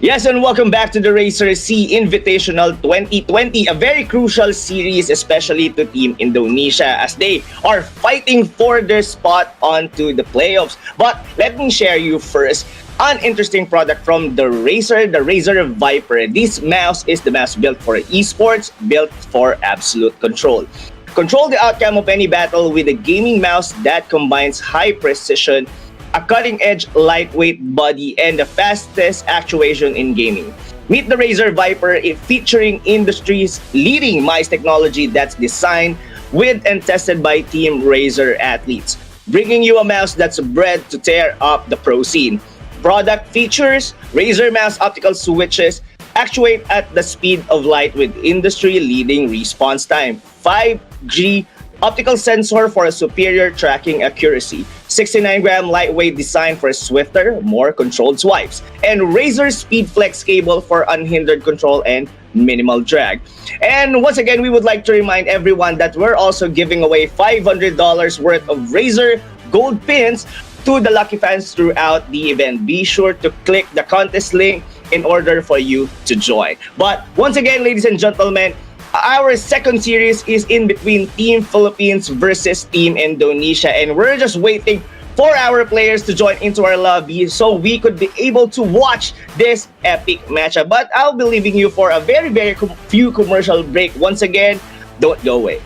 Yes, and welcome back to the Razer SEA-Invitational 2020, a very crucial series, especially to Team Indonesia as they are fighting for their spot onto the playoffs. But let me share you first an interesting product from the Razer Viper. This mouse is the mouse built for esports, built for absolute control. Control the outcome of any battle with a gaming mouse that combines high precision, a cutting-edge lightweight body, and the fastest actuation in gaming. Meet the Razer Viper, featuring industry's leading mice technology that's designed with and tested by Team Razer athletes, bringing you a mouse that's bred to tear up the pro scene. Product features: Razer mouse optical switches actuate at the speed of light with industry-leading response time, 5G optical sensor for a superior tracking accuracy, 69-gram lightweight design for swifter, more controlled swipes, and Razer SpeedFlex cable for unhindered control and minimal drag. And once again, we would like to remind everyone that we're also giving away $500 worth of Razer gold pins to the lucky fans throughout the event. Be sure to click the contest link in order for you to join. But once again, ladies and gentlemen, our second series is in between Team Philippines versus Team Indonesia, and we're just waiting for our players to join into our lobby so we could be able to watch this epic matchup. But I'll be leaving you for a very few commercial break. Once again, don't go away.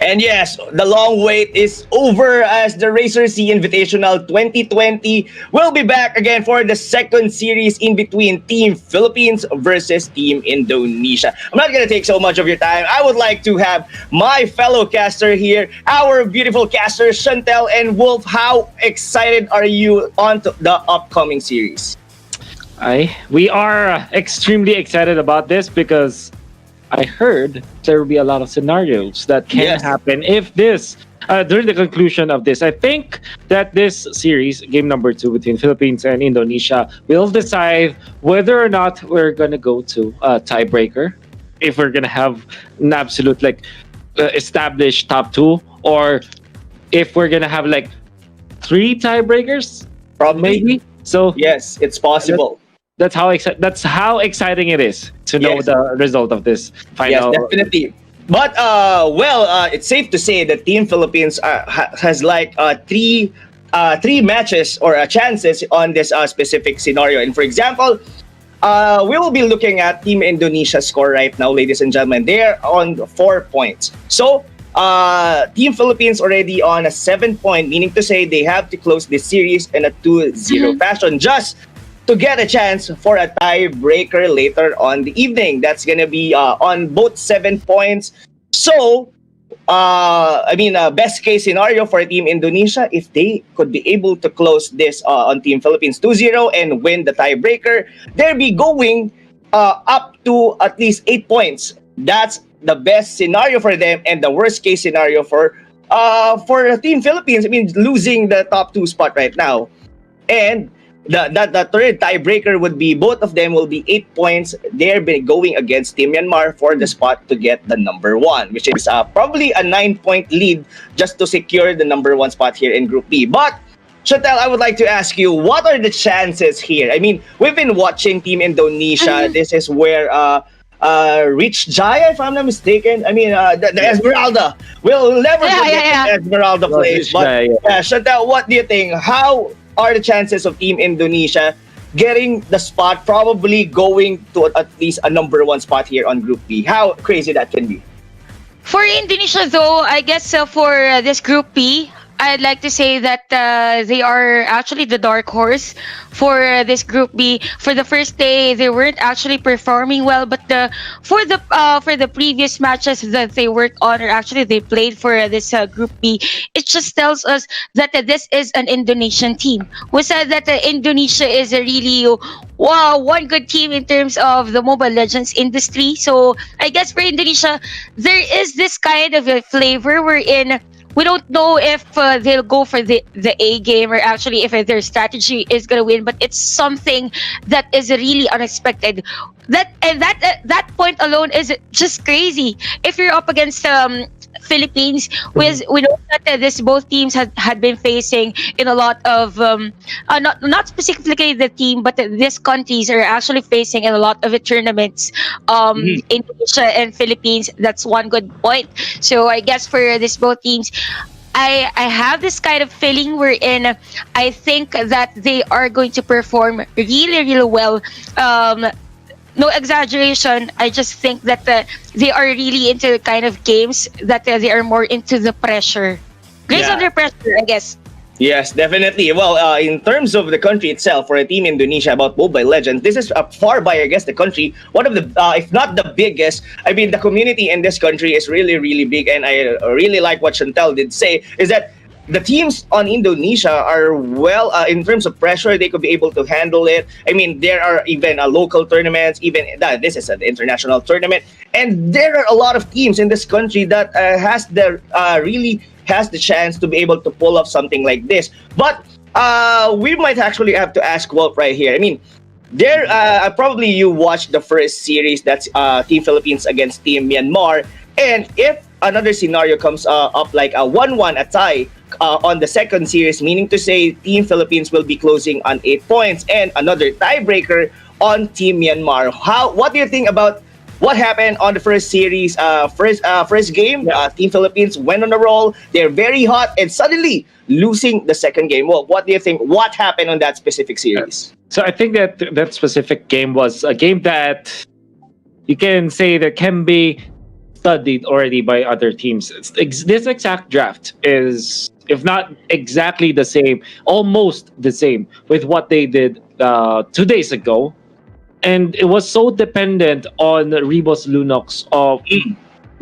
And yes, the long wait is over as the Razer SEA-Invitational 2020 will be back again for the second series in between Team Philippines versus Team Indonesia. I'm not going to take so much of your time. I would like to have my fellow caster here, our beautiful casters, Chantel and Wolf. How excited are you on to the upcoming series? We are extremely excited about this because I heard there will be a lot of scenarios that can happen if this during the conclusion of this. I think that this series, game number 2 between Philippines and Indonesia, will decide whether or not we're gonna go to a tiebreaker, if we're gonna have an absolute established top 2, or if we're gonna have 3 tiebreakers, probably. Maybe. So yes, it's possible. That's how exciting it is to know the result of this final. Yes, definitely. But it's safe to say that Team Philippines has three matches or chances on this specific scenario. And for example, we will be looking at Team Indonesia's score right now, ladies and gentlemen. They're on 4 points. So Team Philippines already on a 7-point, meaning to say they have to close this series in a 2-0 fashion, just to get a chance for a tiebreaker later on the evening. That's gonna be on both 7 points. So, best case scenario for Team Indonesia, if they could be able to close this on Team Philippines 2-0 and win the tiebreaker, they'll be going up to at least 8 points. That's the best scenario for them, and the worst case scenario for Team Philippines, losing the top 2 spot right now. And the third tiebreaker would be both of them will be 8 points. They're going against Team Myanmar for the spot to get the number 1, which is probably a 9-point lead just to secure the number 1 spot here in Group B. But Chantel, I would like to ask you, what are the chances here? We've been watching Team Indonesia. This is where Rich Jaya, if I'm not mistaken, the Esmeralda will never forget Esmeralda plays. But Chantel, what do you think? How are the chances of Team Indonesia getting the spot, probably going to at least a number 1 spot here on Group B? How crazy that can be. For Indonesia, though, I guess for this Group B, I'd like to say that they are actually the dark horse for this Group B. For the first day, they weren't actually performing well, but for the previous matches that they worked on, or actually they played for this Group B, it just tells us that this is an Indonesian team. We said that Indonesia is a really one good team in terms of the Mobile Legends industry. So I guess for Indonesia, there is this kind of a flavor wherein we don't know if they'll go for the A game, or actually if their strategy is gonna win. But it's something that is really unexpected. That point alone is just crazy. If you're up against Philippines, we know that both teams had been facing in a lot of not specifically the team, but these countries are actually facing in a lot of tournaments. Indonesia and Philippines. That's one good point. So I guess for this both teams, I have this kind of feeling wherein I think that they are going to perform really well. No exaggeration. I just think that they are really into kind of games that they are more into the pressure. Grace under pressure, I guess. Yes, definitely. Well, in terms of the country itself, for a Team Indonesia about Mobile Legends, this is far by, I guess, the country, one of the, if not the biggest. The community in this country is really big, and I really like what Chantel did say, is that the teams on Indonesia are well, in terms of pressure, they could be able to handle it. There are even local tournaments, even this is an international tournament, and there are a lot of teams in this country that really has the chance to be able to pull off something like this. But we might actually have to ask Wolf right here. Probably you watched the first series, that's Team Philippines against Team Myanmar, and if another scenario comes up like a 1-1, a tie on the second series, meaning to say Team Philippines will be closing on 8 points, and another tiebreaker on Team Myanmar. What do you think about what happened on the first series, first game? Team Philippines went on a roll. They're very hot, and suddenly losing the second game. Well, what do you think? What happened on that specific series? So I think that specific game was a game that you can say there can be studied already by other teams. This exact draft is, if not exactly the same, almost the same with what they did 2 days ago. And it was so dependent on Rebo's Lunox of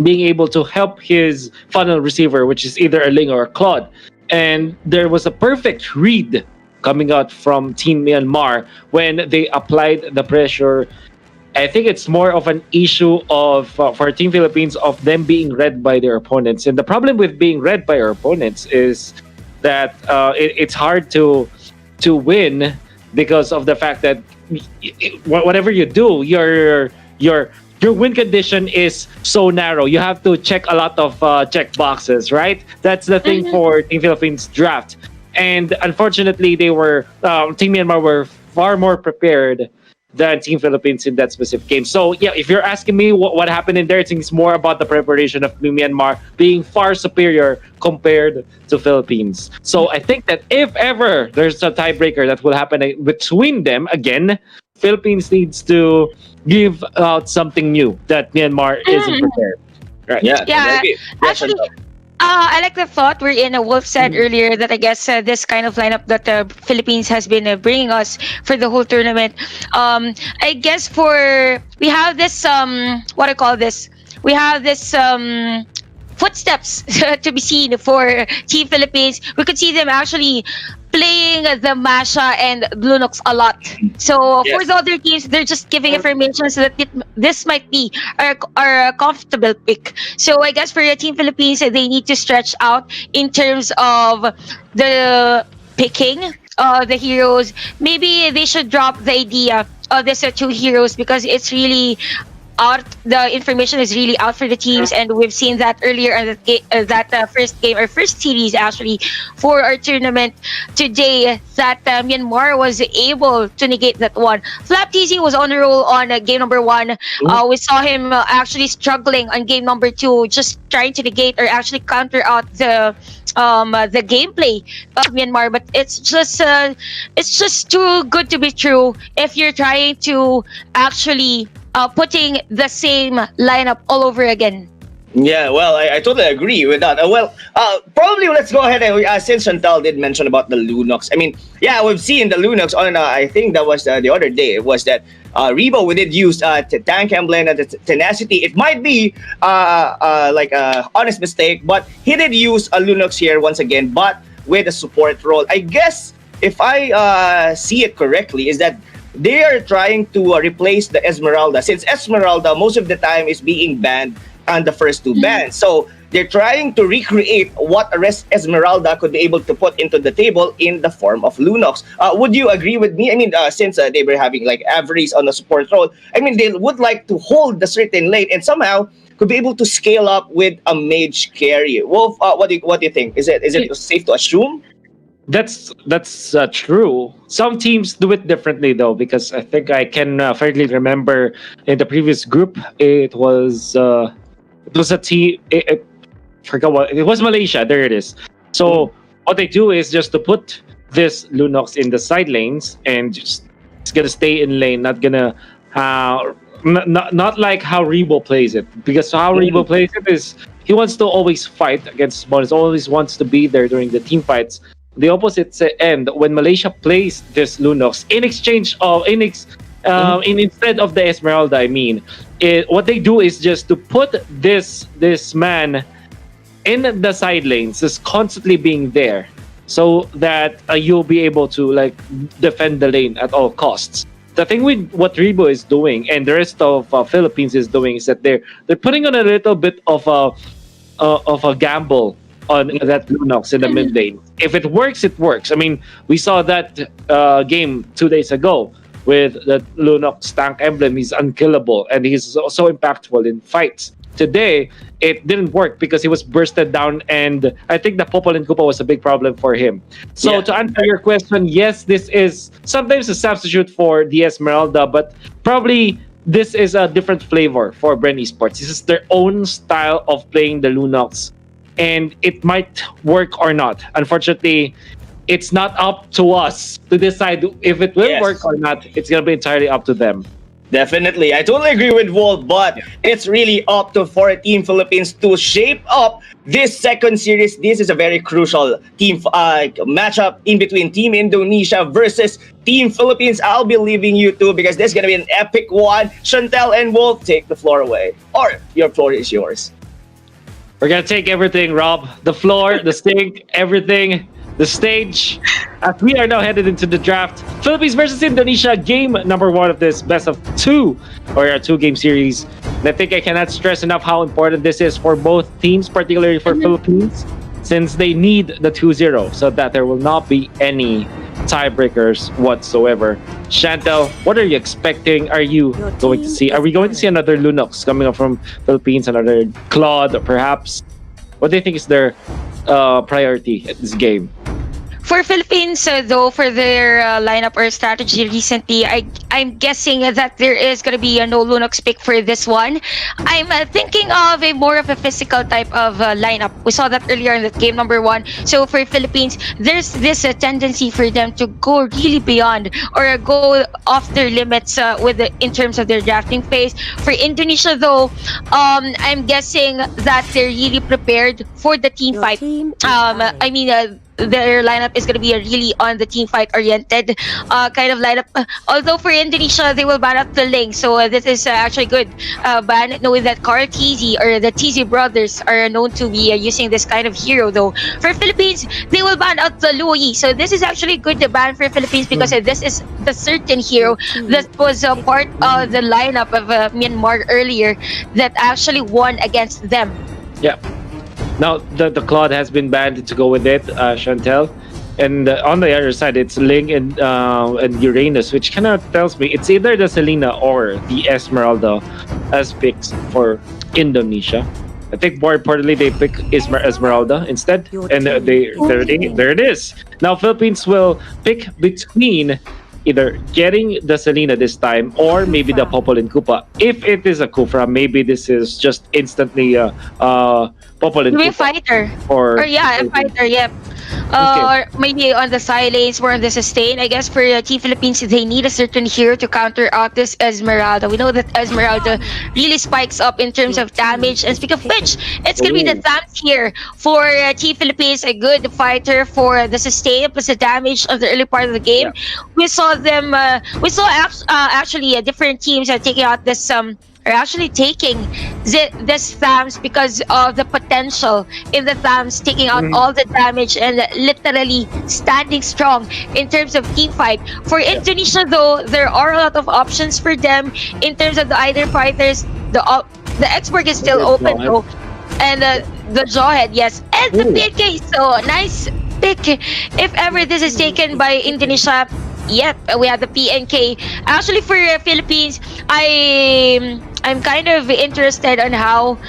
being able to help his funnel receiver, which is either a Ling or a Claude. And there was a perfect read coming out from Team Myanmar when they applied the pressure. I think it's more of an issue of for Team Philippines of them being read by their opponents. And the problem with being read by our opponents is that it's hard to win because of the fact that whatever you do, your win condition is so narrow. You have to check a lot of check boxes, right? That's the thing for Team Philippines draft. And unfortunately, Team Myanmar were far more prepared than Team Philippines in that specific game. So yeah, if you're asking me what happened in there, I think it's more about the preparation of Myanmar being far superior compared to Philippines. So I think that if ever there's a tiebreaker that will happen between them again, Philippines needs to give out something new that Myanmar isn't prepared. Right? Yeah. Actually, I like the thought wherein Wolf said earlier that I guess this kind of lineup that the Philippines has been bringing us for the whole tournament. I guess we have this what I call this. We have this footsteps to be seen for Team Philippines. We could see them actually playing the Masha and Bluenox a lot. So for the other teams, they're just giving information so that this might be our comfortable pick. So I guess for the Team Philippines, they need to stretch out in terms of the picking the heroes. Maybe they should drop the idea of these two heroes because it's really out. The information is really out for the teams, and we've seen that earlier in that first game or first series actually for our tournament today, that Myanmar was able to negate that one. Flap TZ was on the roll on game number 1. We saw him actually struggling on game number 2, just trying to negate or actually counter out the gameplay of Myanmar. But it's just too good to be true if you're trying to actually putting the same lineup all over again. Yeah, well, I totally agree with that. Probably let's go ahead and since Chantal did mention about the Lunox. I mean, yeah, we've seen the Lunox on. I think that was the other day. It was that Rebo we did use Tank Emblem and Tenacity. It might be like a honest mistake, but he did use a Lunox here once again, but with a support role. I guess if I see it correctly, is that they are trying to replace the Esmeralda, since Esmeralda most of the time is being banned on the first 2 bans. So they're trying to recreate what Esmeralda could be able to put into the table in the form of Lunox. Would you agree with me? I mean, since they were having like Averies on the support role, I mean, they would like to hold the certain lane and somehow could be able to scale up with a mage carry. Wolf, what do you think? Is it safe to assume? That's true. Some teams do it differently though, because I think I can fairly remember in the previous group it was a team. Forgot what it was. Malaysia. There it is. So what they do is just to put this Lunox in the side lanes and just it's gonna stay in lane, not gonna not like how Rebo plays it, because how Rebo plays it is he wants to always fight against opponents, always wants to be there during the team fights. The opposite end when Malaysia plays this Lunox in exchange of instead of the Esmeralda, I mean, what they do is just to put this man in the side lanes, just constantly being there, so that you'll be able to like defend the lane at all costs. The thing with what Rebo is doing and the rest of Philippines is doing is that they're putting on a little bit of a gamble on that Lunox in the mid lane. If it works, it works. I mean, we saw that game 2 days ago with the Lunox Tank Emblem. He's unkillable and he's so impactful in fights. Today, it didn't work because he was bursted down, and I think the Popol and Koopa was a big problem for him. So to answer your question, yes, this is sometimes a substitute for the Esmeralda, but probably this is a different flavor for Bren Esports. This is their own style of playing the Lunox, and it might work or not. Unfortunately, it's not up to us to decide if it will work or not. It's going to be entirely up to them. Definitely. I totally agree with Walt, but it's really up to for Team Philippines to shape up this second series. This is a very crucial team matchup in between Team Indonesia versus Team Philippines. I'll be leaving you two because this is going to be an epic one. Chantel and Walt, take the floor away. Or your floor is yours. We're gonna take everything, Rob. The floor, the stage, everything, the stage. As we are now headed into the draft, Philippines versus Indonesia, game number 1 of this best of 2 or a 2-game series. And I think I cannot stress enough how important this is for both teams, particularly for Philippines, since they need the 2-0 so that there will not be any tiebreakers whatsoever. Chantel, what are you expecting? Are we going to see another Lunox coming up from Philippines, another Claude perhaps? What do you think is their priority at this game? For Philippines, though, for their lineup or strategy recently, I'm guessing that there is going to be a no Lunox pick for this one. I'm thinking of more of a physical type of lineup. We saw that earlier in the game number 1. So for Philippines, there's this tendency for them to go really beyond or go off their limits in terms of their drafting phase. For Indonesia, though, I'm guessing that they're really prepared for the team fight. Their lineup is going to be a really on the team fight oriented kind of lineup. Although for Indonesia, they will ban out the Ling. So this is actually good ban, knowing that Carl TZ or the TZ brothers are known to be using this kind of hero. Though for Philippines, they will ban out the Luoyi. So this is actually good to ban for Philippines because this is the certain hero that was a part of the lineup of Myanmar earlier that actually won against them. Yeah. Now, the Claude has been banned to go with it, Chantel. And on the other side, it's Ling and Uranus, which kind of tells me it's either the Selena or the Esmeralda as picks for Indonesia. I think more importantly, they pick Esmeralda instead. And there it is. Now, Philippines will pick between either getting the Selena this time or maybe the Popolin Kupa. If it is a Kufra, maybe this is just instantly Popolin Kupa. Fighter. Or a fighter, yep. Or maybe on the silence or on the sustain. I guess for Team Philippines, they need a certain hero to counter out this Esmeralda. We know that Esmeralda really spikes up in terms of damage. And speaking of which, it's going to be the Thams here for Team Philippines, a good fighter for the sustain plus the damage of the early part of the game. Yeah. We saw them, actually different teams are taking out this are actually taking this Thams because of the potential in the Thams taking out all the damage and literally standing strong in terms of team fight. For Indonesia, though, there are a lot of options for them in terms of the either fighters. The X-Borg is still open though, and the Jawhead, yes, and the PK. So nice pick if ever this is taken by Indonesia. Yep, we have the PNK. Actually, for Philippines, I'm kind of interested on how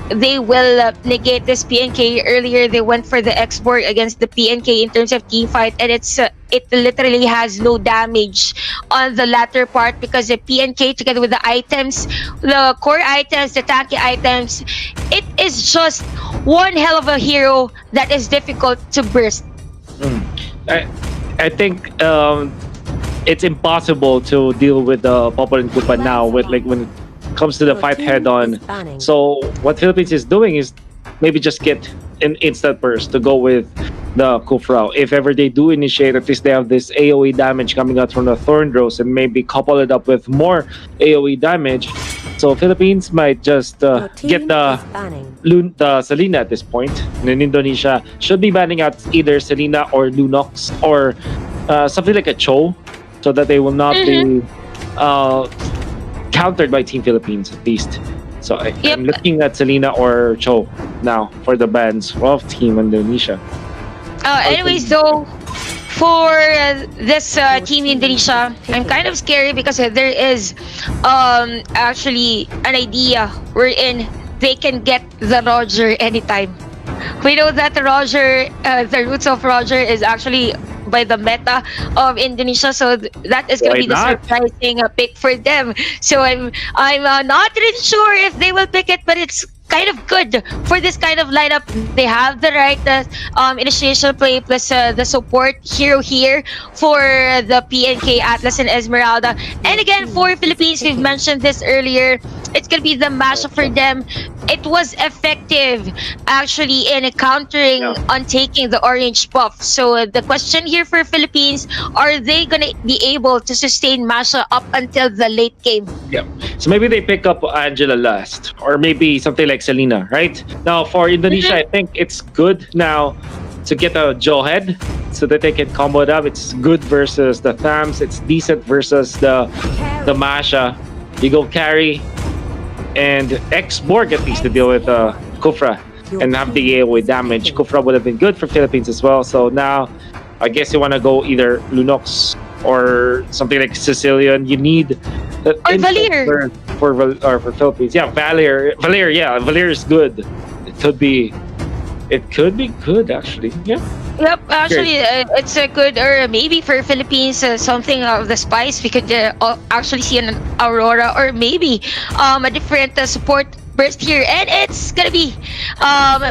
they will negate this PNK. Earlier, they went for the X-Borg against the PNK in terms of team fight, and it literally has no damage on the latter part because the PNK together with the items, the core items, the tanky items, it is just one hell of a hero that is difficult to burst. I think it's impossible to deal with the Popolin Kupa now with when it comes to the fight head on. So what Philippines is doing is maybe just get an instant burst to go with the Kufra. If ever they do initiate, at least they have this AoE damage coming out from the Thorn Rose and maybe couple it up with more AoE damage. So Philippines might just get the Selena at this point. And then Indonesia should be banning out either Selena or Lunox or something like a Cho, so that they will not be countered by Team Philippines at least. So I'm looking at Selena or Cho now for the bans of Team Indonesia. Anyways, though, for this Team Indonesia, I'm kind of scary because there is actually an idea wherein they can get the Roger anytime. We know that the Roger, the roots of Roger is actually by the meta of Indonesia. So that is going to Why be the not? surprising pick for them. So I'm not really sure if they will pick it, but it's kind of good for this kind of lineup. They have the right initiation play plus the support hero here for the PNK Atlas and Esmeralda. And again, for Philippines, we've mentioned this earlier. It's gonna be the mashup for them. It was effective actually in countering on taking the orange buff. So the question here for Philippines, are they gonna be able to sustain Masha up until the late game? Yeah. So maybe they pick up Angela last, or maybe something like Selena, right? Now for Indonesia, I think it's good now to get a Joe head so that they can combo it up. It's good versus the Thams. It's decent versus the Masha. You go carry and X-Borg at least to deal with Kufra and have the AoE damage. Kufra would have been good for Philippines as well. So now I guess you want to go either Lunox or something like Sicilian. You need or Valir for Philippines. Yeah, Valir. Yeah, Valir is good. It could be good actually. Yeah. Yep, actually, it's a good, or maybe for Philippines, something of the spice. We could actually see an Aurora, or maybe a different support burst here, and it's gonna be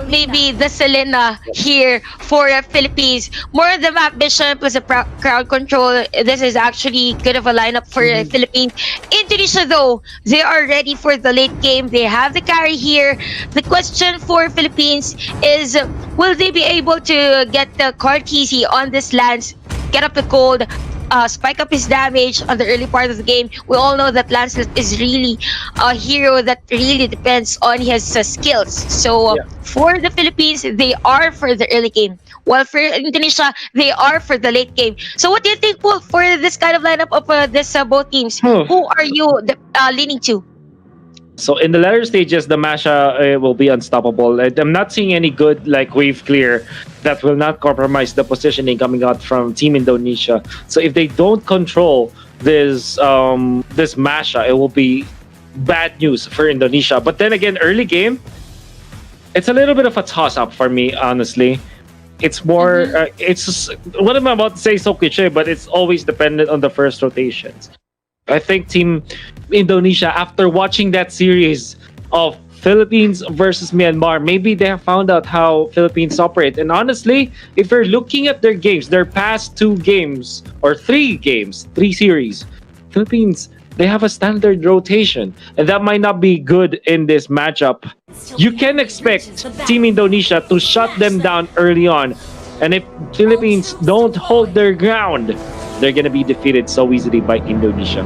maybe the Selena here for Philippines. More of the map vision plus the crowd control. This is actually good of a lineup for Philippines. Indonesia though, they are ready for the late game. They have the carry here. The question for Philippines is, will they be able to get the Karkisi on this Lance, get up the gold, spike up his damage on the early part of the game? We all know that Lancelot is really a hero that really depends on his skills. So for the Philippines, they are for the early game, while for Indonesia, they are for the late game. So what do you think, Paul, for this kind of lineup of this both teams? Who are you leaning to? So in the latter stages, the Masha will be unstoppable. I'm not seeing any good like wave clear that will not compromise the positioning coming out from Team Indonesia. So if they don't control this this Masha, it will be bad news for Indonesia. But then again, early game, it's a little bit of a toss-up for me, honestly. It's more, it's just, what I'm about to say is so cliche, but it's always dependent on the first rotations. I think Team Indonesia, after watching that series of Philippines versus Myanmar, maybe they have found out how Philippines operate. And honestly, if you're looking at their games, their past 2 games or 3 games, 3 series, Philippines, they have a standard rotation, and that might not be good in this matchup. You can expect Team Indonesia to shut them down early on, and if Philippines don't hold their ground, they're gonna be defeated so easily by Indonesia.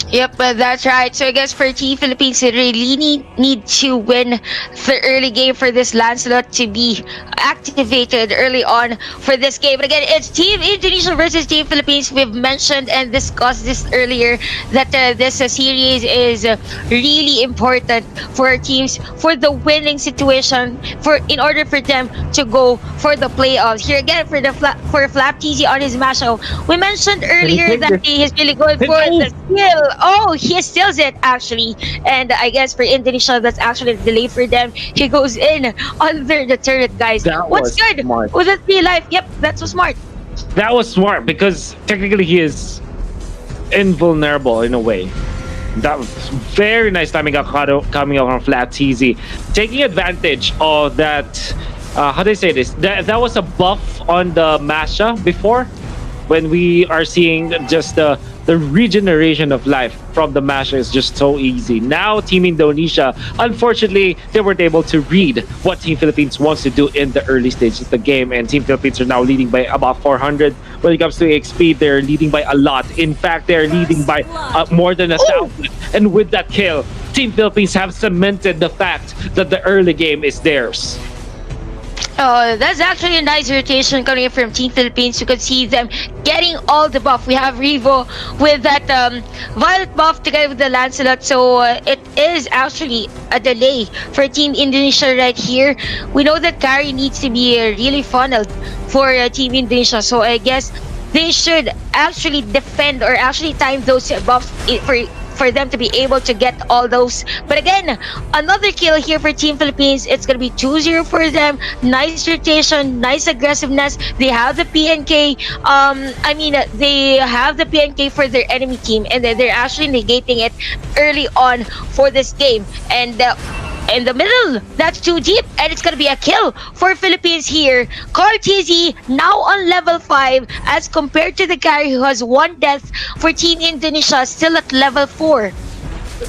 Yep, that's right. So I guess for Team Philippines, they really need to win the early game for this Lancelot to be activated early on for this game. But again, it's Team Indonesia versus Team Philippines. We've mentioned and discussed this earlier that this series is really important for our teams for the winning situation, in order for them to go for the playoffs. Here again for Flap TZ on his Masho. We mentioned earlier that he is really good for the skill. Oh, he steals it actually, and I guess for Indonesia, that's actually a delay for them. He goes in under the turret, guys. What's good? Smart. Was it real life? Yep, that's so smart. That was smart because technically he is invulnerable in a way. That was very nice timing coming out from Flat TZ, taking advantage of that. How do I say this? That was a buff on the Masha before, when we are seeing just the regeneration of life from the Masha is just so easy. Now Team Indonesia, unfortunately, they weren't able to read what Team Philippines wants to do in the early stages of the game, and Team Philippines are now leading by about 400. When it comes to XP, they're leading by a lot. In fact, they're leading by more than 1,000. And with that kill, Team Philippines have cemented the fact that the early game is theirs. Oh, that's actually a nice rotation coming from Team Philippines. You could see them getting all the buff. We have Revo with that violet buff together with the Lancelot. So it is actually a delay for Team Indonesia right here. We know that carry needs to be really funneled for Team Indonesia. So I guess they should actually defend or actually time those buffs for them to be able to get all those. But again, another kill here for Team Philippines. It's gonna be 2-0 for them. Nice rotation, nice aggressiveness. They have the PNK. They have the PNK for their enemy team, and they're actually negating it early on for this game. And in the middle, that's too deep, and it's gonna be a kill for Philippines here. Carl TZ now on level 5 as compared to the carry who has 1 death for Team Indonesia, still at level 4.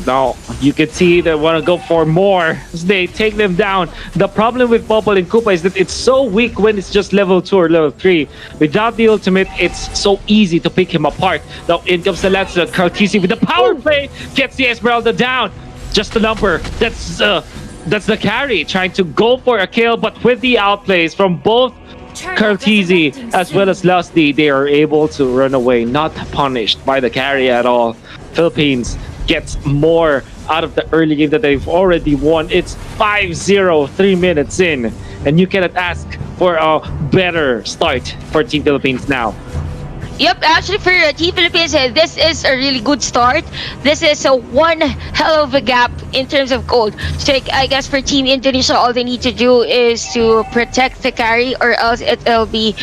Now, you can see they want to go for more as they take them down. The problem with Popol and Koopa is that it's so weak when it's just level 2 or level 3. Without the ultimate, it's so easy to pick him apart. Now, in comes the Lancelot. Cartesi with the power play gets the Esmeralda down. Just a number. That's the carry trying to go for a kill, but with the outplays from both Cartesi as well as Lusty, they are able to run away, not punished by the carry at all. Philippines gets more out of the early game that they've already won. It's 5-0, 3 minutes in, and you cannot ask for a better start for Team Philippines now. Yep, actually for Team Philippines, this is a really good start. This is a one hell of a gap in terms of gold. So I guess for Team Indonesia, all they need to do is to protect the carry, or else it'll be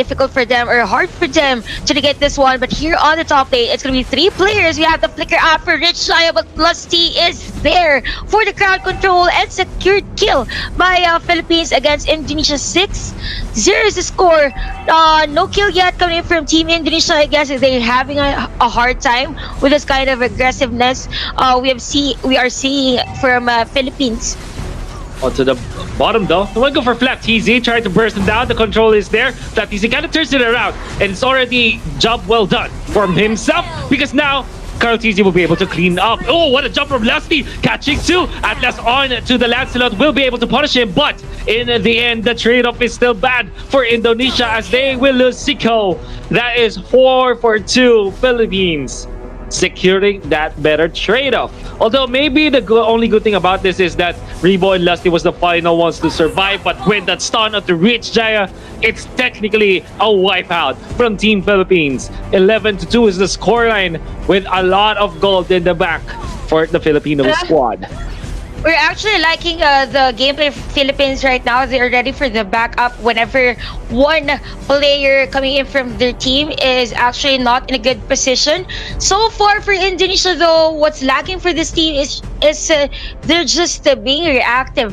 difficult for them or hard for them to get this one. But here on the top lane, it's going to be 3 players. We have the flicker out for Rich Shaya, but Lusty is there for the crowd control and secured kill by Philippines against Indonesia. 6-0 is the score. No kill yet coming in from Team Indonesia. I guess they're having a hard time with this kind of aggressiveness we are seeing from Philippines. To the bottom though, they want to go for Flat TZ, trying to burst him down. The control is there. Flat TZ kind of turns it around, and it's already job well done from himself, because now Carl TZ will be able to clean up. Oh, what a jump from Lusty, catching 2. Atlas on to the Lancelot, will be able to punish him, but in the end, the trade-off is still bad for Indonesia as they will lose Siko. That is 4-2 Philippines, securing that better trade-off. Although maybe the only good thing about this is that Rebo and Lusty was the final ones to survive, but with that stun of the Rich Jaya, it's technically a wipeout from Team Philippines. 11-2 is the scoreline, with a lot of gold in the back for the Filipino squad. We're actually liking the gameplay of Philippines right now. They're ready for the backup whenever one player coming in from their team is actually not in a good position. So far for Indonesia though, what's lacking for this team is they're just being reactive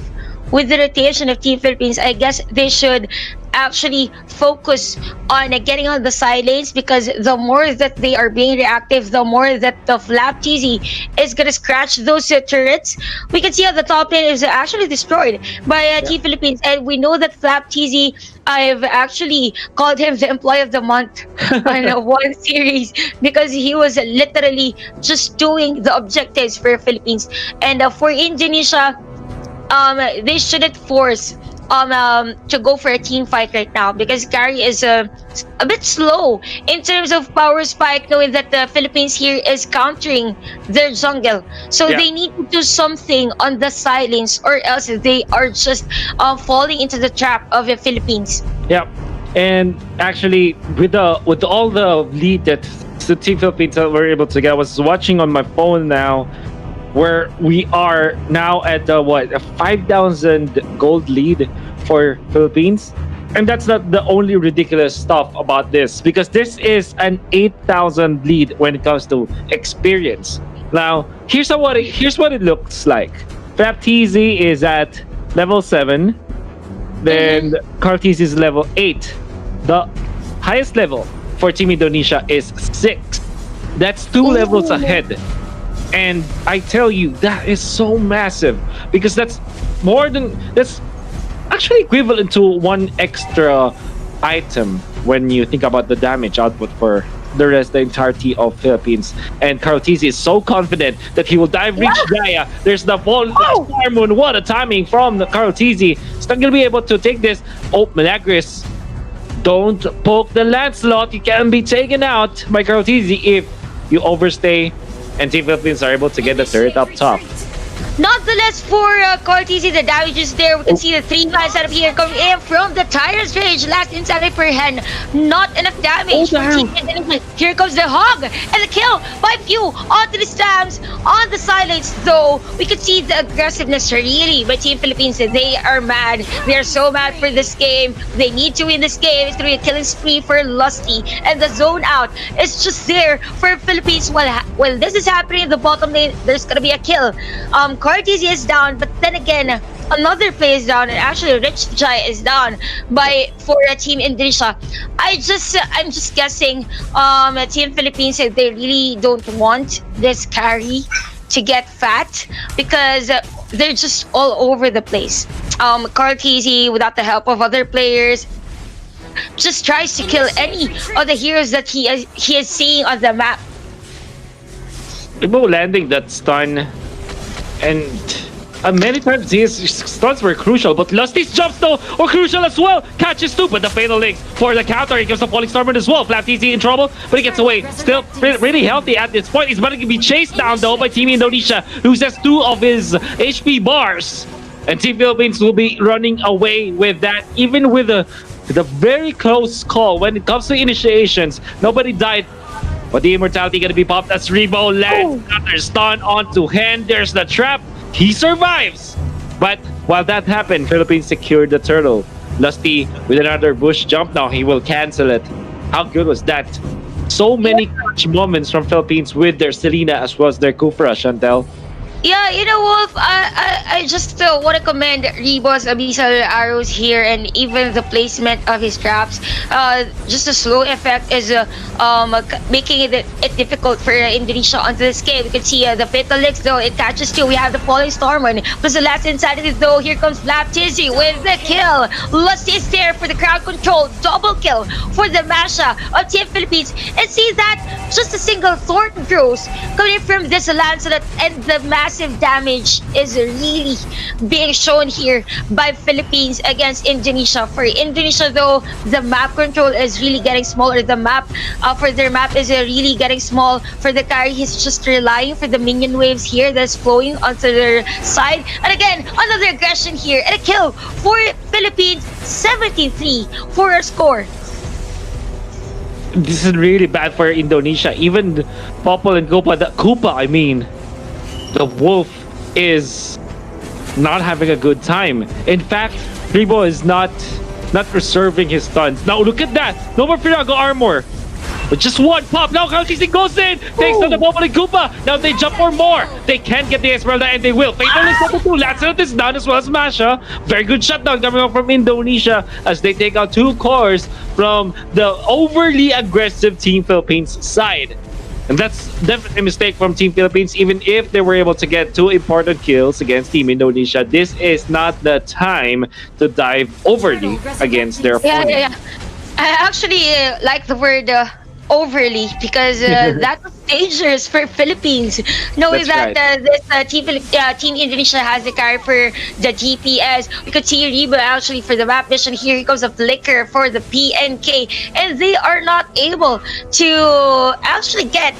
with the rotation of Team Philippines. I guess they should actually focus on getting on the side lanes, because the more that they are being reactive, the more that the Flap TZ is gonna scratch those turrets. We can see how the top lane is actually destroyed by Team Philippines, and we know that Flap TZ, I've actually called him the employee of the month on one series, because he was literally just doing the objectives for Philippines. And for Indonesia, they shouldn't force to go for a team fight right now, because Gary is a bit slow in terms of power spike, knowing that the Philippines here is countering their jungle. So they need to do something on the side lanes, or else they are just falling into the trap of the Philippines. Yep. And actually, with all the lead that the Team Philippines were able to get, I was watching on my phone now, where we are now at a 5,000 gold lead for Philippines. And that's not the only ridiculous stuff about this, because this is an 8,000 lead when it comes to experience. Now, here's what it looks like. Flap TZ is at level 7, then Cartes is level 8. The highest level for Team Indonesia is 6. That's 2 levels ahead. And I tell you, that is so massive, because that's actually equivalent to 1 extra item when you think about the damage output for the entirety of Philippines. And Cartesi is so confident that he will dive reach Gaia. There's the Star Moon. What a timing from the Cartesi. He's not gonna be able to take this. Oh, Milagris, don't poke the Lancelot. You can be taken out by Cartesi if you overstay, and Team Philippines are able to get the turret up top. Nonetheless, for Cortese, the damage is there. We can see the 3-man setup here coming in from the Tyrant's Rage. Last inside per hand, not enough damage. Here comes the Hog and the kill by Few onto the stabs on the sidelines. Though we could see the aggressiveness really by Team Philippines. They are mad. They are so mad for this game. They need to win this game. It's gonna be a killing spree for Lusty, and the zone out is just there for Philippines. While this is happening in the bottom lane, there's gonna be a kill. Cortese is down, but then again, another play is down, and actually Rich Jai is down for Team Indonesia. I'm just guessing Team Philippines, they really don't want this carry to get fat because they're just all over the place. Cortese, without the help of other players, just tries to kill any of the heroes that he is seeing on the map. Ibo landing that stun, and many times his stuns were crucial, but Lusty's jumps though were crucial as well. Catches too, but the fatal links for the counter. He gives the falling storm as well. FlapTC in trouble, but he gets away. Still really healthy at this point. He's about to be chased down though by Team Indonesia, loses 2 of his HP bars, and Team Philippines will be running away with that, even with the very close call when it comes to initiations. Nobody died, but the immortality gonna be popped as Rebo lands another stun onto Hen. There's the trap. He survives. But while that happened, Philippines secured the turtle. Lusty with another bush jump now. He will cancel it. How good was that? So many clutch moments from Philippines with their Selena as well as their Kufra, Chantel. Yeah, you know, Wolf, I just want to commend Rebo's abyssal arrows here, and even the placement of his traps. Just the slow effect is making it difficult for Indonesia onto this game. We can see the fatal licks though, it catches too. We have the falling storm, plus the last inside of it though. Here comes FlapTC with the kill. Lusty is there for the crowd control. Double kill for the Masha of Team Philippines. And see that, just a single thorn throws coming from this Lancelot, and the massive damage is really being shown here by Philippines against Indonesia. For Indonesia though, the map control is really getting smaller. The map for their map is really getting small. For the carry, he's just relying for the minion waves here that's flowing onto their side. And again, another aggression here and a kill for Philippines. 73 for a score. This is really bad for Indonesia. Even Popol and Koopa, I mean, the Wolf is not having a good time. In fact, Rebo is not preserving his stuns. Now look at that! No more Firago armor. But just one pop. Now Kalkisi goes in! Takes down the Popol and Koopa. Now they jump for more. They can get the Esmeralda, and they will. Fatal is number 2. Lancelot is down as well as Masha. Very good shutdown coming up from Indonesia as they take out 2 cores from the overly aggressive Team Philippines side. And that's definitely a mistake from Team Philippines. Even if they were able to get 2 important kills against Team Indonesia, this is not the time to dive overly against their opponent. Yeah. I actually like the word overly, because that was dangerous for Philippines, knowing That's that this Team Indonesia has the carry for the DPS. We could see Rebo actually for the map mission. Here comes a flicker for the PNK, and they are not able to actually get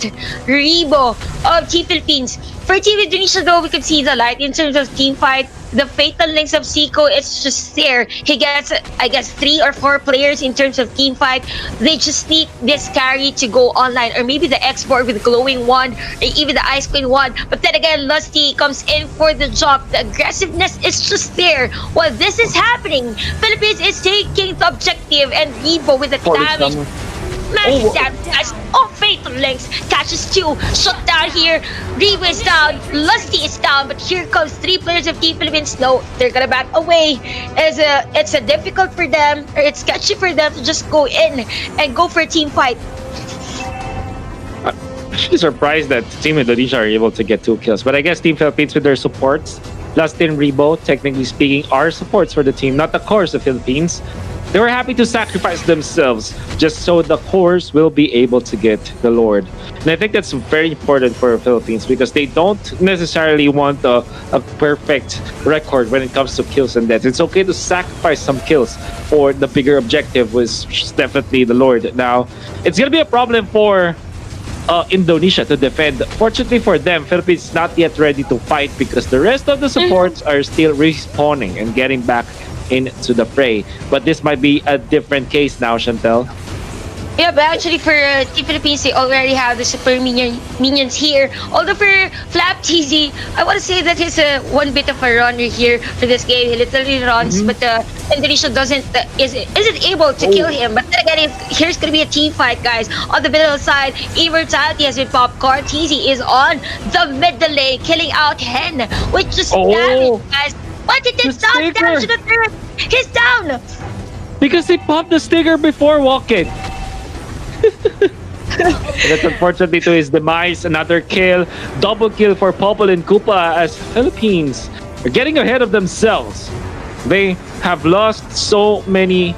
Rebo of Team Philippines. For Team Indonesia though, we could see the light in terms of team fight. The fatal links of Zico, it's just there. He gets, I guess, 3 or 4 players in terms of team fight. They just need this carry to go online, or maybe the export with the glowing wand, or even the ice queen wand. But then again, Lusty comes in for the job. The aggressiveness is just there. While this is happening, Philippines is taking the objective, and Rebo with the damage. Massive damage, guys. Oh, fatal links. Catches 2. Shut down here. Rebo is down. Lusty is down. But here comes 3 players of Team Philippines. No, they're gonna back away. It's difficult for them, or it's sketchy for them to just go in and go for a team fight. I'm actually surprised that Team Indonesia are able to get 2 kills. But I guess Team Philippines with their supports, Lusty and Rebo, technically speaking, are supports for the team, not the cores of Philippines. They were happy to sacrifice themselves just so the cores will be able to get the Lord. And I think that's very important for Philippines, because they don't necessarily want a perfect record when it comes to kills and deaths. It's okay to sacrifice some kills for the bigger objective, which is definitely the Lord. Now, it's going to be a problem for Indonesia to defend. Fortunately for them, Philippines is not yet ready to fight because the rest of the supports are still respawning and getting back into the fray. But this might be a different case now, Chantel. Yeah, but actually for Team Philippines, they already have the super minions here. Although for Flap TZ, I want to say that he's one bit of a runner here for this game. He literally runs, but Indonesia isn't able to kill him. But then again, here's gonna be a team fight, guys. On the middle side, Immortality has been popped. TZ is on the middle lane, killing out Hen, which just damage, guys. But it did not damage to the turret. He's down because they popped the sticker before walking. That's unfortunately to his demise. Another kill, double kill for Popol and Koopa as Philippines are getting ahead of themselves. They have lost so many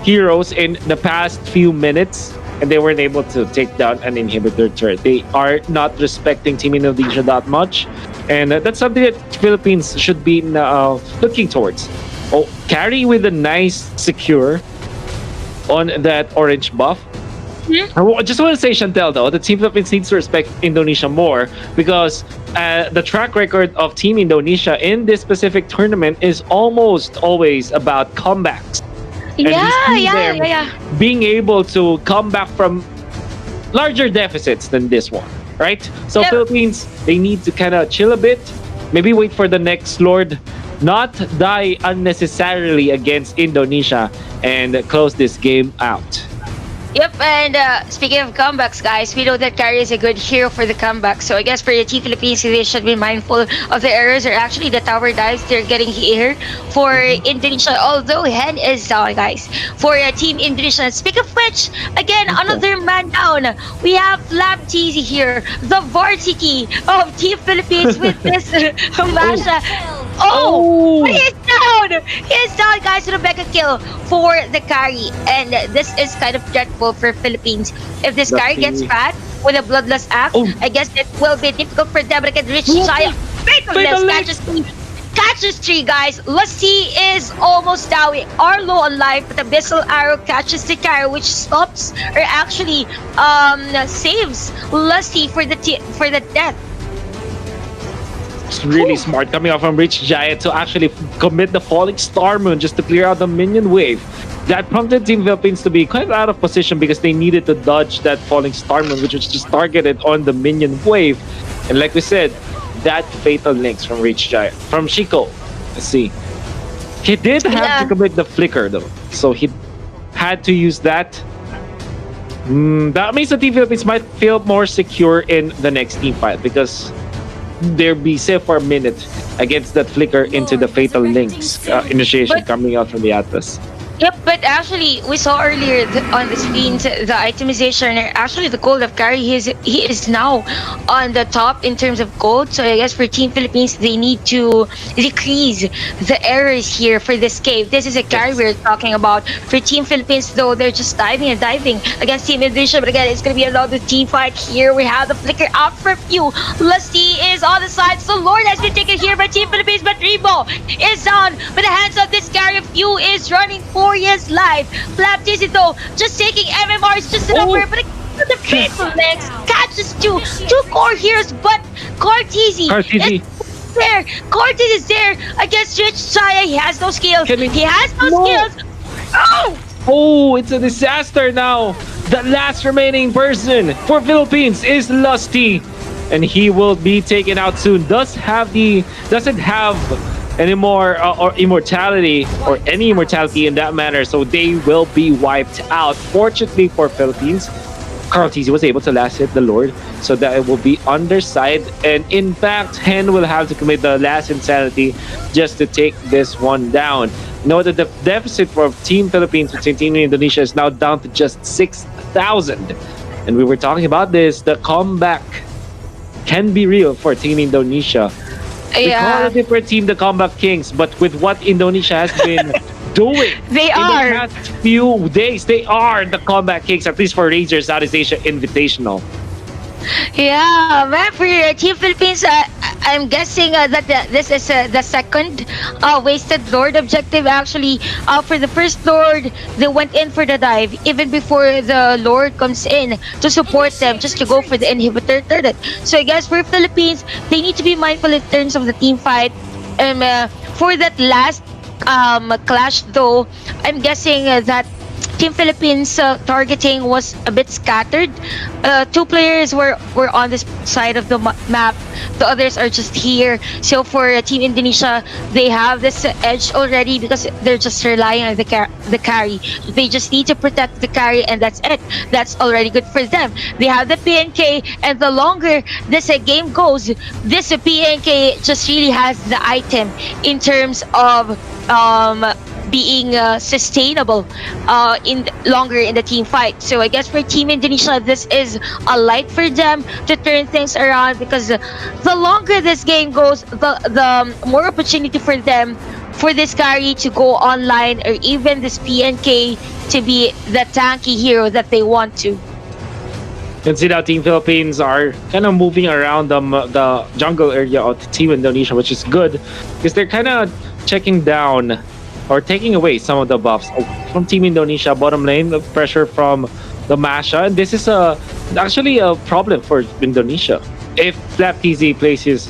heroes in the past few minutes, and they weren't able to take down an inhibitor turret. They are not respecting Team Indonesia that much, and that's something that Philippines should be looking towards. Oh, carry with a nice secure on that orange buff. I just want to say, Chantel, though, the Team Philippines needs to respect Indonesia more because the track record of Team Indonesia in this specific tournament is almost always about comebacks. And being able to come back from larger deficits than this one, right? So Philippines, they need to kind of chill a bit, maybe wait for the next Lord, not die unnecessarily against Indonesia, and close this game out. Yep, and speaking of comebacks, guys, we know that Carry is a good hero for the comeback. So I guess for the Team Philippines, they should be mindful of the errors or actually the tower dives they're getting here for Indonesia. Although Hen is down, guys, for Team Indonesia. Speak of which, again, another man down. We have Flap TZ here, the varsity of Team Philippines with this Masha. But he is down! He is down, guys, with a mega kill for the carry. And this is kind of dreadful for Philippines. If this carry gets fat with a bloodless axe, I guess it will be difficult for them to get rich child. Fatalness catches three, guys. Lassie is almost down. We are low on life, but the Abyssal Arrow catches the carry, which stops or actually saves Lassie for the death. It's really smart coming off from Rich Giant to actually commit the Falling Star Moon just to clear out the minion wave. That prompted Team Philippines to be quite out of position because they needed to dodge that Falling Star Moon, which was just targeted on the minion wave. And like we said, that fatal links from Rich Giant, from Chico. Let's see. He did have to commit the flicker though, so he had to use that. That means the Team Philippines might feel more secure in the next team fight because they'll be safe for a minute against that flicker into the fatal links initiation coming out from the Atlas. Yep, but actually, we saw earlier on the screens the itemization, actually the gold of Carry, he is now on the top in terms of gold. So I guess for Team Philippines, they need to decrease the errors here for this cave. This is a Carry we're talking about. For Team Philippines, though, they're just diving against Team Indonesia. But again, it's going to be another team fight here. We have the flicker out for few. Lusty is on the side. So Lord has been taken here by Team Philippines, but Rebo is down by the hands of this Carry. Few is running for his life. Flap TZ though, just taking MMR is just enough for it, but the fatal legs catches two core heroes, but Cartesi is there. Cartesi is there against Rich Chaya. He has no skills. He has no skills. Oh, it's a disaster now. The last remaining person for Philippines is Lusty, and he will be taken out soon. Doesn't have any more or immortality or any immortality in that manner, so they will be wiped out. Fortunately for Philippines, Carl TZ was able to last hit the Lord, so that it will be underside, and in fact Hen will have to commit the last insanity just to take this one down. Know that the deficit for Team Philippines between Team Indonesia is now down to just 6,000, and we were talking about this. The comeback can be real for Team Indonesia. We call a different team the Comeback Kings, but with what Indonesia has been doing in the past few days, they are the Comeback Kings, at least for Razer Southeast Asia Invitational. Yeah, man, for Team Philippines, I'm guessing that this is the second wasted Lord objective. Actually, for the first Lord, they went in for the dive even before the Lord comes in to support them, just to go for the inhibitor turret. So I guess for Philippines, they need to be mindful in terms of the team fight. For that last clash, though, I'm guessing that Team Philippines targeting was a bit scattered. Two players were on this side of the map. The others are just here. So for Team Indonesia, they have this edge already because they're just relying on the carry. They just need to protect the carry, and that's it. That's already good for them. They have the PNK, and the longer this game goes, this PNK just really has the item in terms of being sustainable longer in the team fight. So I guess for Team Indonesia, this is a light for them to turn things around, because the longer this game goes, the more opportunity for them for this carry to go online, or even this PNK to be the tanky hero that they want to. You can see that Team Philippines are kind of moving around the jungle area of Team Indonesia, which is good because they're kind of checking down or taking away some of the buffs from Team Indonesia. Bottom lane, the pressure from the Masha, and this is actually a problem for Indonesia. If Flap TZ plays his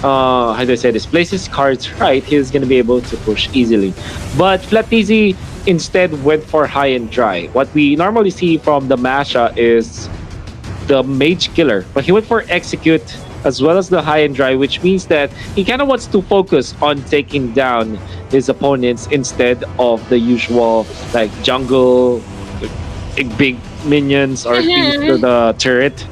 how do I say this, plays his cards right, he's gonna be able to push easily. But Flap TZ instead went for high and dry. What we normally see from the Masha is the mage killer, but he went for execute as well as the high and dry, which means that he kind of wants to focus on taking down his opponents instead of the usual like jungle big minions or to the turret.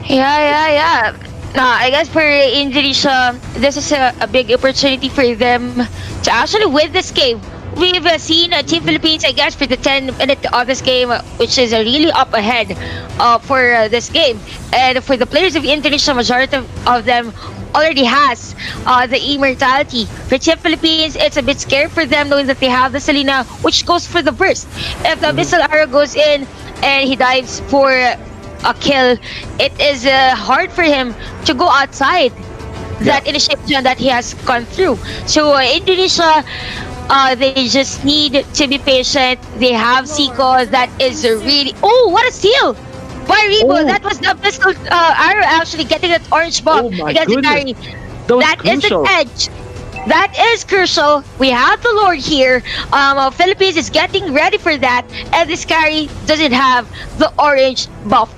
Yeah. I guess for Indonesia, this is a big opportunity for them to actually win this game. We've seen Team Philippines, I guess, for the 10-minute of this game, which is really up ahead for this game. And for the players of Indonesia, majority of them already has the immortality. For Team Philippines, it's a bit scary for them knowing that they have the Selena, which goes for the burst. If the missile arrow goes in and he dives for a kill, it is hard for him to go outside that initiation that he has gone through. So Indonesia, they just need to be patient. They have Zico that is really... Oh, what a steal! By Rebo, that was the pistol arrow actually getting that orange buff against the carry. That is an edge. That is crucial. We have the Lord here. Philippines is getting ready for that, and this carry doesn't have the orange buff.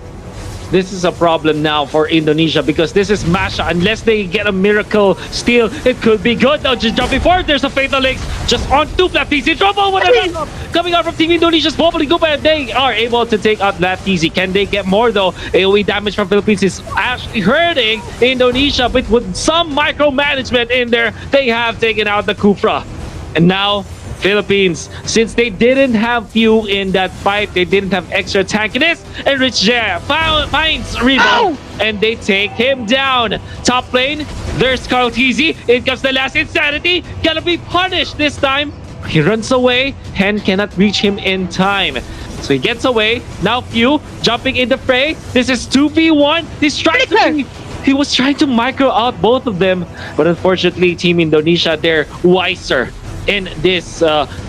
This is a problem now for Indonesia because this is Masha. Unless they get a miracle steal, it could be good. Now, just jumping forward, there's a Fatal Links just on two Flap TZ. Trouble with a coming out from Team Indonesia's bubbly go, but they are able to take out Flap TZ. Can they get more though? AoE damage from Philippines is actually hurting Indonesia, but with some micromanagement in there, they have taken out the Kufra. And now Philippines, since they didn't have few in that fight, they didn't have extra tankiness, and Rich Jaya finds Rebo, and they take him down. Top lane, there's Carl TZ. In comes the last Insanity, gonna be punished this time. He runs away, Hen cannot reach him in time. So he gets away. Now Few jumping in the fray. This is 2v1. He was trying to micro out both of them, but unfortunately, Team Indonesia, they're wiser in this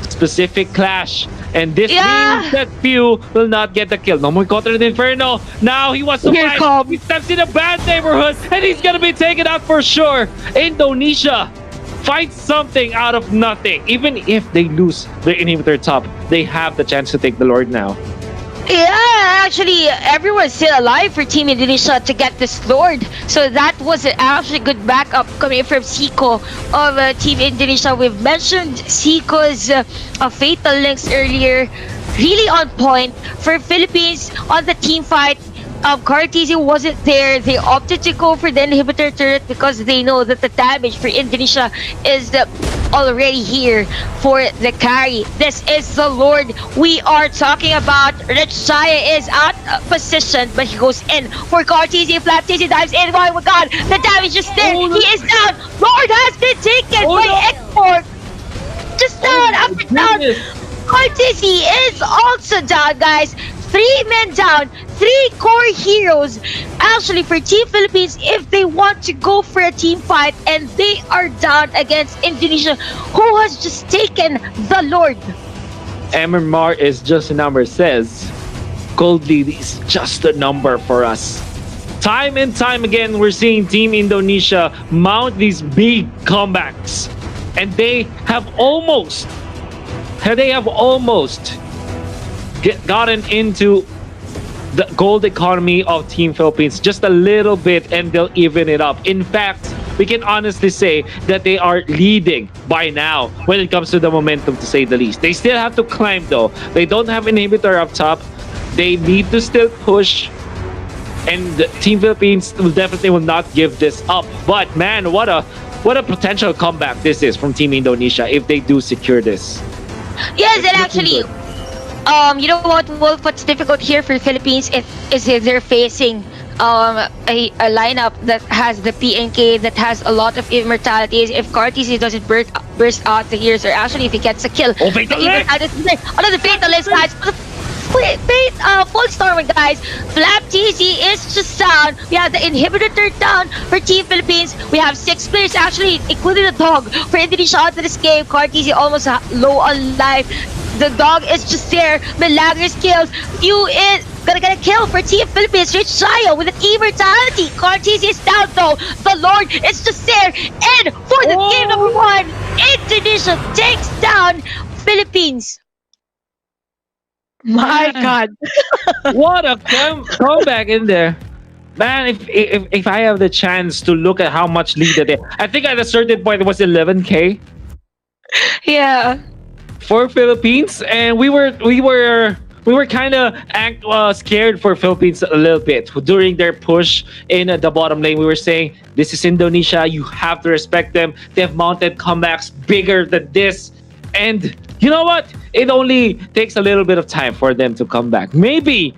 specific clash, and this means that Few will not get the kill. No more Contra the Inferno. Now he wants to fight. He steps in a bad neighborhood, and he's gonna be taken out for sure. Indonesia fights something out of nothing. Even if they lose their inhibitor top, they have the chance to take the Lord now. Yeah, actually, everyone's still alive for Team Indonesia to get this Lord. So that was actually good backup coming from Zico of Team Indonesia. We've mentioned Zico's Fatal Links earlier. Really on point for Philippines on the team fight. Cartesi wasn't there. They opted to go for the inhibitor turret because they know that the damage for Indonesia is already here for the carry. This is the Lord we are talking about. Rich Jaya is out of position, but he goes in for Cartesi. Flap TZ dives in. Oh my god, the damage is there. He is down. Lord has been taken by Export. Just down, up and down. Cartesi is also down, guys. 3 men down, 3 core heroes. Actually, for Team Philippines, if they want to go for a team fight and they are down against Indonesia, who has just taken the Lord. Myanmar is just a number, says gold lead is just a number for us. Time and time again, we're seeing Team Indonesia mount these big comebacks, and they have almost gotten into the gold economy of Team Philippines just a little bit, and they'll even it up. In fact, we can honestly say that they are leading by now when it comes to the momentum, to say the least. They still have to climb though. They don't have inhibitor up top. They need to still push, and Team Philippines will not give this up. But man, what a potential comeback this is from Team Indonesia if they do secure this. Yes, and actually, you know what, Wolf, what's difficult here for Philippines is if they're facing a lineup that has the PNK, that has a lot of immortalities. If Cartesi doesn't burst out the heroes, or actually if he gets a kill, another fatalist, guys. Full storming, guys. Flap TC is just down. We have the inhibitor down for Team Philippines. We have 6 players actually, including the dog, for Indonesia out of this game. Cartesi almost low on life. The dog is just there. Milagros kills. Few is gonna get a kill for Team Philippines. Rich Shayo with an immortality. Cartesi is down though. The Lord is just there. And for the game number 1, Indonesia takes down Philippines. My God. What a comeback in there. Man, if I have the chance to look at how much lead they, I think at a certain point it was 11k. Yeah. For Philippines, and we were kind of scared for Philippines a little bit during their push in the bottom lane. We were saying, this is Indonesia, you have to respect them. They have mounted comebacks bigger than this, and you know what? It only takes a little bit of time for them to come back. Maybe,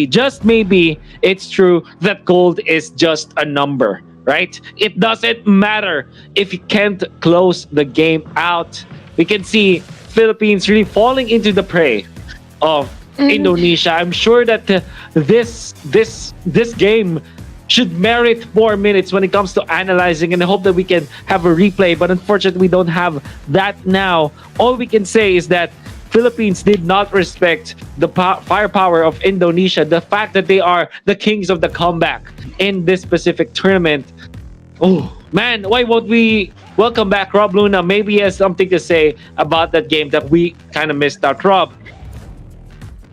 just maybe, it's true that gold is just a number, right? It doesn't matter if you can't close the game out. We can see Philippines really falling into the prey of Indonesia. I'm sure that this game should merit more minutes when it comes to analyzing, and I hope that we can have a replay, but unfortunately we don't have that now. All we can say is that Philippines did not respect the firepower of Indonesia, the fact that they are the kings of the comeback in this specific tournament. Oh man, why won't we welcome back Rob Luna? Maybe he has something to say about that game that we kind of missed out. Rob,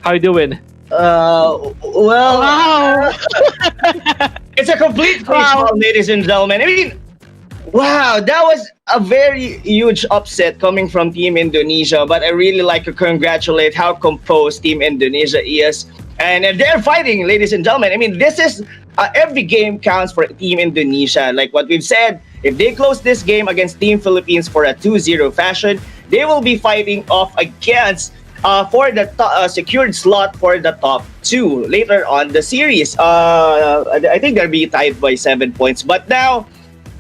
how you doing? Well, wow. It's a complete baseball, ladies and gentlemen. I mean, wow, that was a very huge upset coming from Team Indonesia, but I really like to congratulate how composed Team Indonesia is. And they're fighting, ladies and gentlemen. I mean, this is every game counts for Team Indonesia. Like what we've said, if they close this game against Team Philippines for a 2-0 fashion, they will be fighting off against for the secured slot for the top 2 later on the series. I think they'll be tied by 7 points. But now,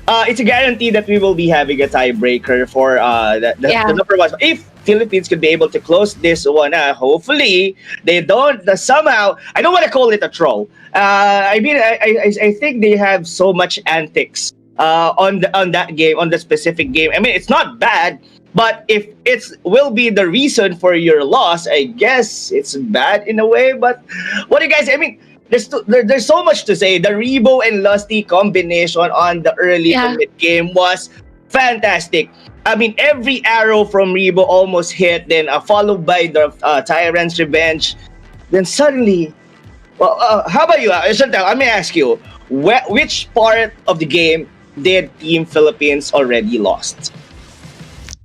it's a guarantee that we will be having a tiebreaker for the number 1. If Philippines could be able to close this one, hopefully they don't somehow. I don't want to call it a troll. I mean, I think they have so much antics on that game, on the specific game. I mean, it's not bad, but if it's will be the reason for your loss, I guess it's bad in a way. But what do you guys? I mean, there's so much to say. The Rebo and Lusty combination on the early to mid game was fantastic. I mean, every arrow from Rebo almost hit, then followed by the Tyrant's Revenge. Then suddenly, well, how about you, Chantal? Let me ask you, which part of the game did Team Philippines already lost?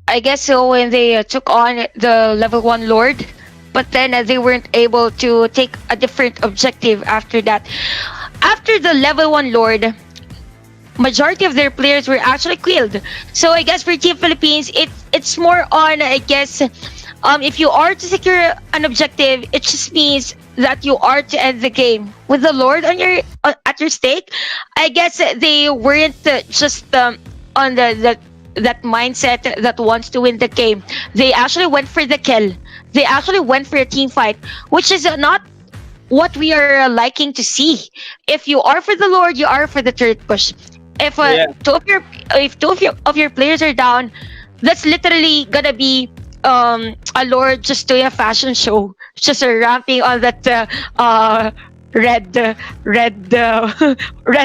I guess so when they took on the level 1 Lord, but then they weren't able to take a different objective after that. After the level 1 Lord, majority of their players were actually killed. So I guess for Team Philippines, it's more on, I guess, if you are to secure an objective, it just means that you are to end the game with the Lord on your at your stake. I guess they weren't just on that mindset that wants to win the game. They actually went for the kill. They actually went for a team fight, which is not what we are liking to see. If you are for the Lord, you are for the turret push. If two of your players are down, that's literally gonna be a Lord just doing a fashion show, just ramping on that red red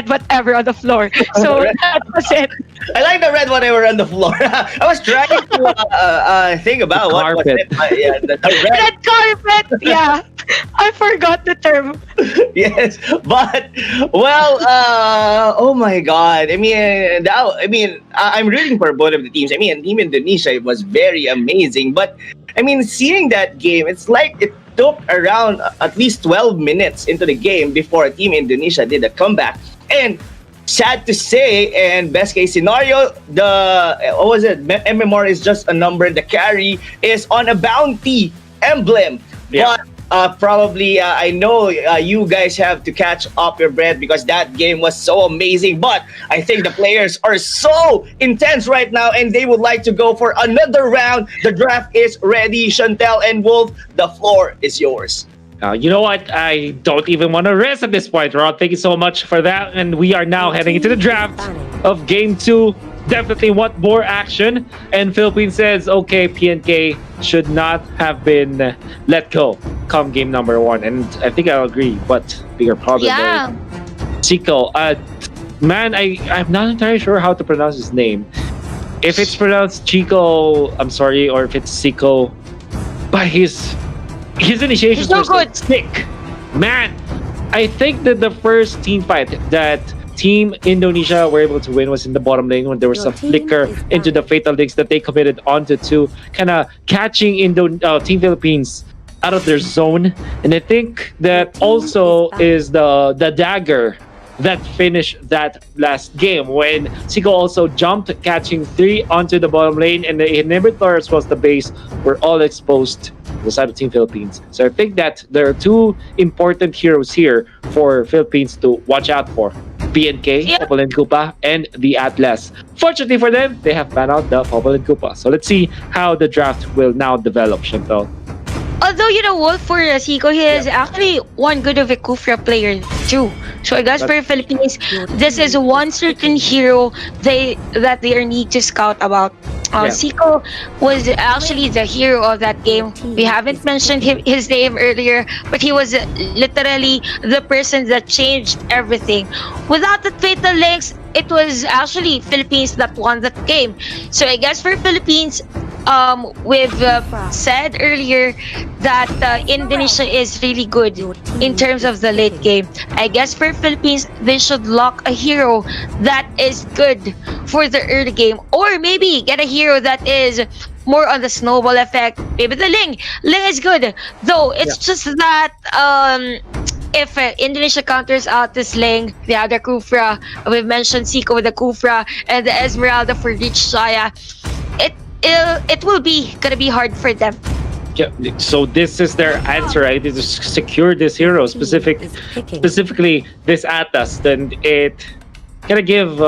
whatever on the floor. So that was it. I like the red whatever on the floor. I was trying to think about what was it. Yeah, the Red carpet. Yeah, I forgot the term. Yes, but well, oh my God! I'm rooting for both of the teams. I mean, Team Indonesia, it was very amazing, but I mean, seeing that game, it's like it took around at least 12 minutes into the game before Team Indonesia did a comeback. And sad to say, and best case scenario, MMR is just a number. The carry is on a bounty emblem. Yeah. But probably, I know you guys have to catch up your breath because that game was so amazing. But I think the players are so intense right now and they would like to go for another round. The draft is ready. Chantel and Wolf, the floor is yours. You know what? I don't even want to rest at this point, Rod. Thank you so much for that. And we are now heading into the draft of Game 2. Definitely want more action. And Philippines says, okay, PNK should not have been let go come game number 1. And I think I'll agree, but bigger problem Yeah. with Chico. Man, I'm not entirely sure how to pronounce his name. If it's pronounced Chico, I'm sorry, or if it's Chico. But his initiations He's so were so good. sick. Man, I think that the first team fight that Team Indonesia were able to win was in the bottom lane when there was some flicker into the fatal links that they committed onto two, kind of catching Team Philippines out of their zone. And I think that also is the dagger that finished that last game when Zico also jumped, catching 3 onto the bottom lane, and the inhibitors was the base were all exposed to the side of Team Philippines. So I think that there are 2 important heroes here for Philippines to watch out for. PNK, Popol and Koopa, and the Atlas. Fortunately for them, they have banned out the Popol and Koopa. So let's see how the draft will now develop, Chantal. Although, Wolf, for Zico, he is actually one good of a Kufra player too. So I guess for Philippines, this is one certain hero that they need to scout about. Zico was actually the hero of that game. We haven't mentioned his name earlier, but he was literally the person that changed everything. Without the fatal links, it was actually Philippines that won that game. So I guess for Philippines, we've said earlier that Indonesia is really good in terms of the late game. I guess for Philippines, they should lock a hero that is good for the early game, or maybe get a hero that is more on the snowball effect. Maybe the Ling is good, though it's just that if Indonesia counters out this Ling, the other Kufra, we've mentioned Zico with the Kufra and the Esmeralda for Reach Shaya, it will be gonna be hard for them. Yeah, so this is their answer, right? To secure this hero, specifically this Atlas. Then it gonna give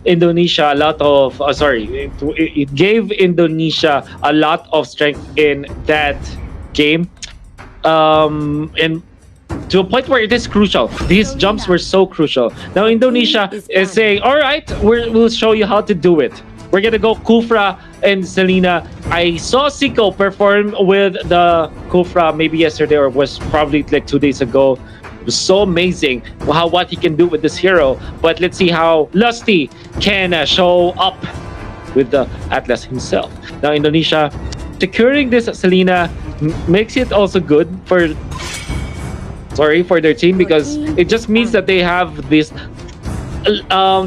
Indonesia a lot of it gave Indonesia a lot of strength in that game, and to a point where it is crucial. These jumps were so crucial. Now Indonesia is saying, all right, we'll show you how to do it. We're gonna go Kufra and Selena. I saw Zico perform with the Kufra maybe yesterday, or was probably like 2 days ago. It was so amazing what he can do with this hero. But let's see how Lusty can show up with the Atlas himself. Now Indonesia securing this Selena makes it also good for their team, because it just means that they have this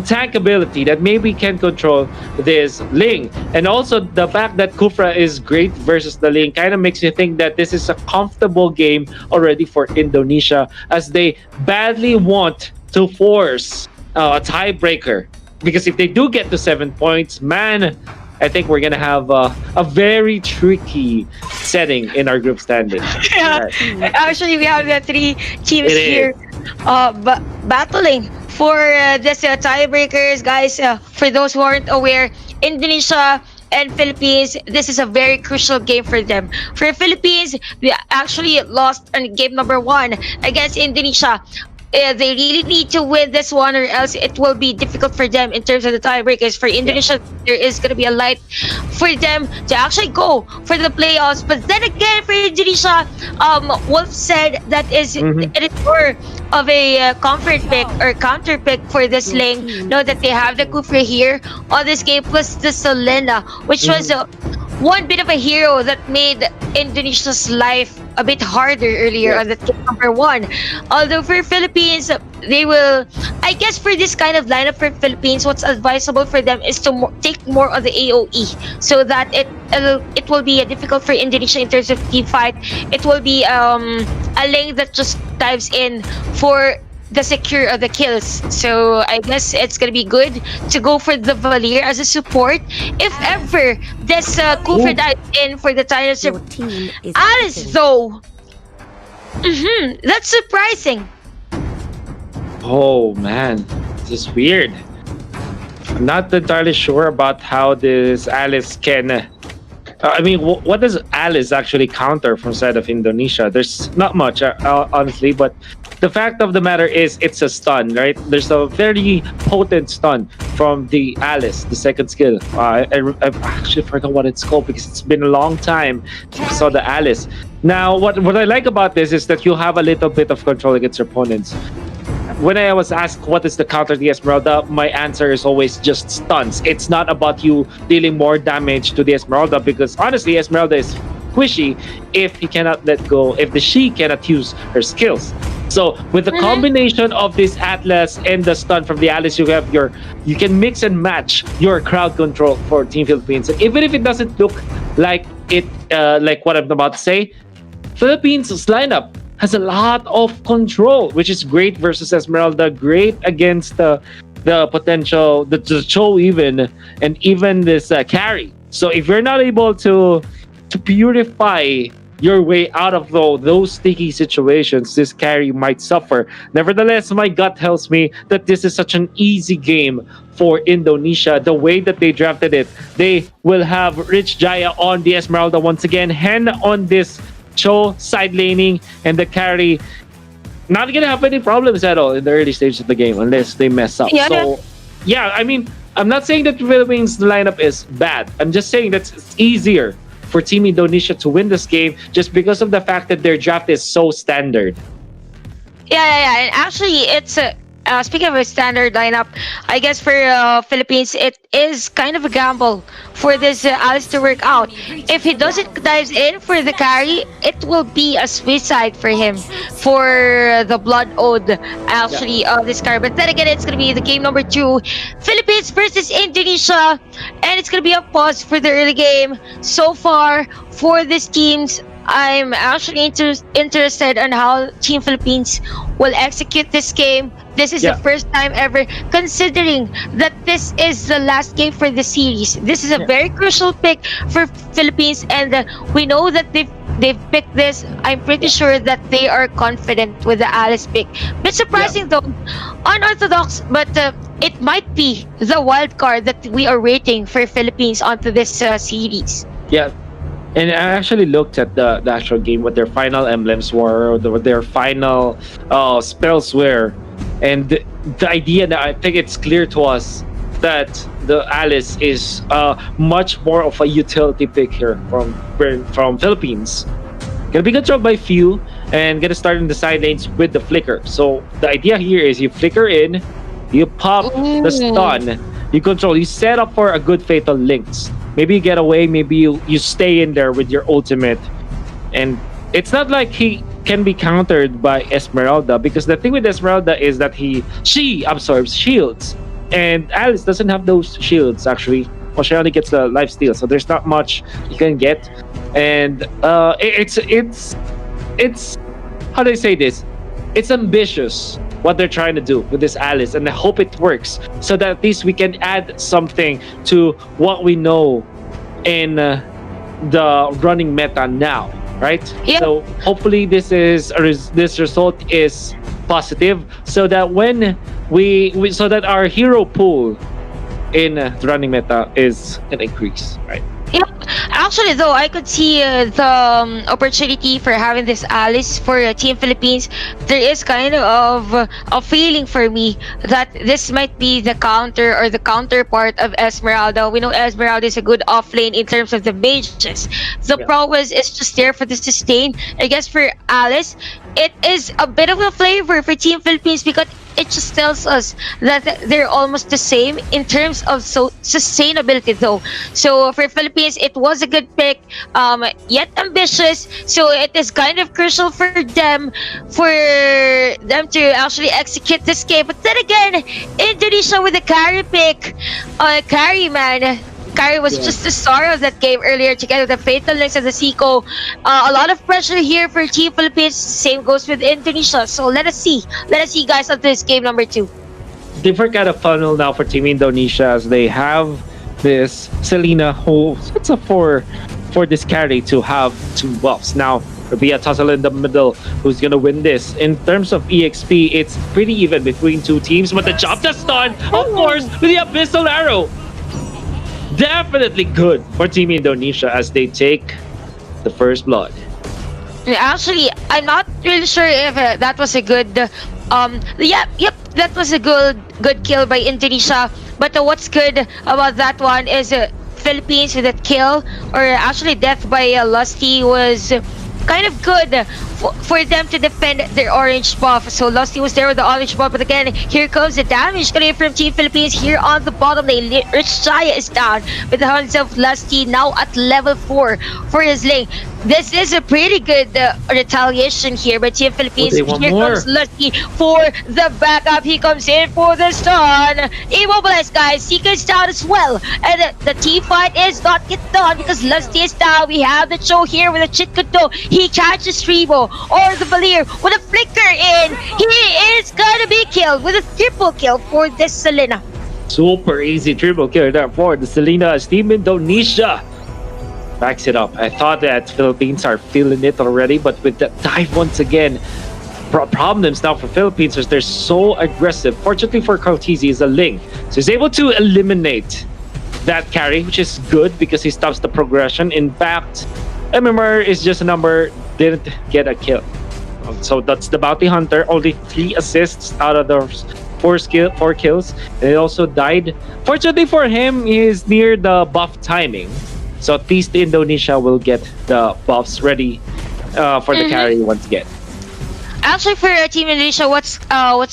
tank ability that maybe can control this Ling. And also the fact that Kufra is great versus the Ling kind of makes you think that this is a comfortable game already for Indonesia, as they badly want to force a tiebreaker. Because if they do get to 7 points, man, I think we're gonna have a very tricky setting in our group standing. Yeah. Actually, we have the 3 teams here battling for this tiebreakers, guys. For those who aren't aware, Indonesia and Philippines, this is a very crucial game for them. For Philippines, we actually lost on game number 1 against Indonesia. They really need to win this one, or else it will be difficult for them in terms of the tiebreakers. For Indonesia, there is going to be a light for them to actually go for the playoffs. But then again, for Indonesia, Wolf said that it is more of a comfort pick or counter pick for this lane. Know that they have the Kufra here on this game, plus the Selena, which was one bit of a hero that made Indonesia's life a bit harder earlier on the game number 1. Although for Philippines, they will, I guess for this kind of lineup for Philippines, what's advisable for them is to take more of the AOE, so that it will be difficult for Indonesia in terms of team fight. It will be a lane that just dives in for the secure of the kills. So I guess it's gonna be good to go for the Valier as a support if ever this Kufra dives in for the title. Alice though, that's surprising. Oh man, this is weird. I'm not entirely sure about how this Alice can. I mean, what does Alice actually counter from side of Indonesia? There's not much, honestly, but the fact of the matter is it's a stun, right? There's a very potent stun from the Alice, the second skill. I've actually forgot what it's called because it's been a long time since I saw the Alice. Now, what I like about this is that you have a little bit of control against your opponents. When I was asked what is the counter to the Esmeralda, my answer is always just stuns. It's not about you dealing more damage to the Esmeralda, because honestly, Esmeralda is squishy if he cannot let go, if she cannot use her skills. So with the combination of this Atlas and the stun from the Alice, you can mix and match your crowd control for Team Philippines. And even if it doesn't look like like what I'm about to say, Philippines' lineup has a lot of control, which is great versus Esmeralda, great against the potential, the Cho even, and even this carry. So if you're not able to purify your way out of those sticky situations, this carry might suffer. Nevertheless, my gut tells me that this is such an easy game for Indonesia. The way that they drafted it, they will have Rich Jaya on the Esmeralda once again, Hen on this Cho side laning, and the carry not gonna have any problems at all in the early stages of the game unless they mess up. So yeah, I mean, I'm not saying that Philippines lineup is bad. I'm just saying that it's easier for Team Indonesia to win this game just because of the fact that their draft is so standard. Yeah. And actually, it's speaking of a standard lineup, I guess for Philippines, it is kind of a gamble for this Alice to work out. If he doesn't dive in for the carry, it will be a suicide for him for the Blood Ode, actually, of this carry. But then again, it's going to be the game number 2, Philippines versus Indonesia, and it's going to be a pause for the early game. So far, for these teams, I'm actually interested on how Team Philippines will execute this game. This is the first time ever, considering that this is the last game for the series. This is a very crucial pick for Philippines, and we know that they've picked this. I'm pretty sure that they are confident with the Alice pick. Bit surprising though, unorthodox, but it might be the wild card that we are waiting for Philippines onto this series. Yeah. And I actually looked at the actual game, what their final emblems were, what their final spells were. And the idea that I think it's clear to us that the Alice is much more of a utility pick here from Philippines. Gonna be controlled by few and gonna start in the side lanes with the flicker. So the idea here is you flicker in, you pop the stun, you control, you set up for a good fatal links. Maybe you get away, maybe you stay in there with your ultimate. And it's not like he can be countered by Esmeralda, because the thing with Esmeralda is that she absorbs shields, and Alice doesn't have those shields actually. Well, she only gets the life steal, so there's not much you can get. And it's how do I say this? It's ambitious what they're trying to do with this Alice, and I hope it works so that at least we can add something to what we know in the running meta now, right? So hopefully this result is positive, so that when so that our hero pool in the running meta is an increase, right? Yep. Actually, though, I could see the opportunity for having this Alice for Team Philippines. There is kind of a feeling for me that this might be the counter or the counterpart of Esmeralda. We know Esmeralda is a good offlane in terms of the mages. The prowess is just there for the sustain. I guess for Alice, it is a bit of a flavor for Team Philippines because it just tells us that they're almost the same in terms of sustainability, though. So for Philippines, it was a good pick, yet ambitious. So it is kind of crucial for them to actually execute this game. But then again, Indonesia with the carry pick, carry man. Kari was just the star of that game earlier together with the Fatal Links and the Seiko. A lot of pressure here for Team Philippines. Same goes with Indonesia. So let us see. Let us see, guys, on this game number 2. Different kind of funnel now for Team Indonesia as they have this Selena who sets up for this carry to have 2 buffs. Now, there'll be a tussle in the middle. Who's gonna win this? In terms of EXP, it's pretty even between 2 teams, but the job that's done, of course, with the Abyssal Arrow. Definitely good for Team Indonesia as they take the first blood. Actually, I'm not really sure if that was a good. Yep, that was a good kill by Indonesia. But what's good about that one is Philippines with that kill, or actually death by Lusty, was kind of good for them to defend their orange buff. So Lusty was there with the orange buff, but again, here comes the damage coming from Team Philippines here on the bottom lane. Rich Jaya is down with the hands of Lusty now at level 4 for his lane. This is a pretty good retaliation here by Team Philippines. Here comes Lusty for the backup. He comes in for the stun. Immobilized, guys. Seeker is down as well. And the team fight is not yet done because Lusty is down. We have the show here with a Chitkuto. He catches Tribo or the Valir with a flicker in. He is gonna be killed with a triple kill for this Selena. Super easy triple kill there for the Selena as Team Indonesia backs it up. I thought that Philippines are feeling it already, but with that dive once again, problems now for Philippines is they're so aggressive. Fortunately for Cortese, is a Ling, so he's able to eliminate that carry, which is good because he stops the progression. In fact, MMR is just a number, didn't get a kill. So that's the Bounty Hunter, only 3 assists out of those 4 kills, and it also died. Fortunately for him, he is near the buff timing. So at least Indonesia will get the buffs ready for the carry once again. Actually, for Team Indonesia, what's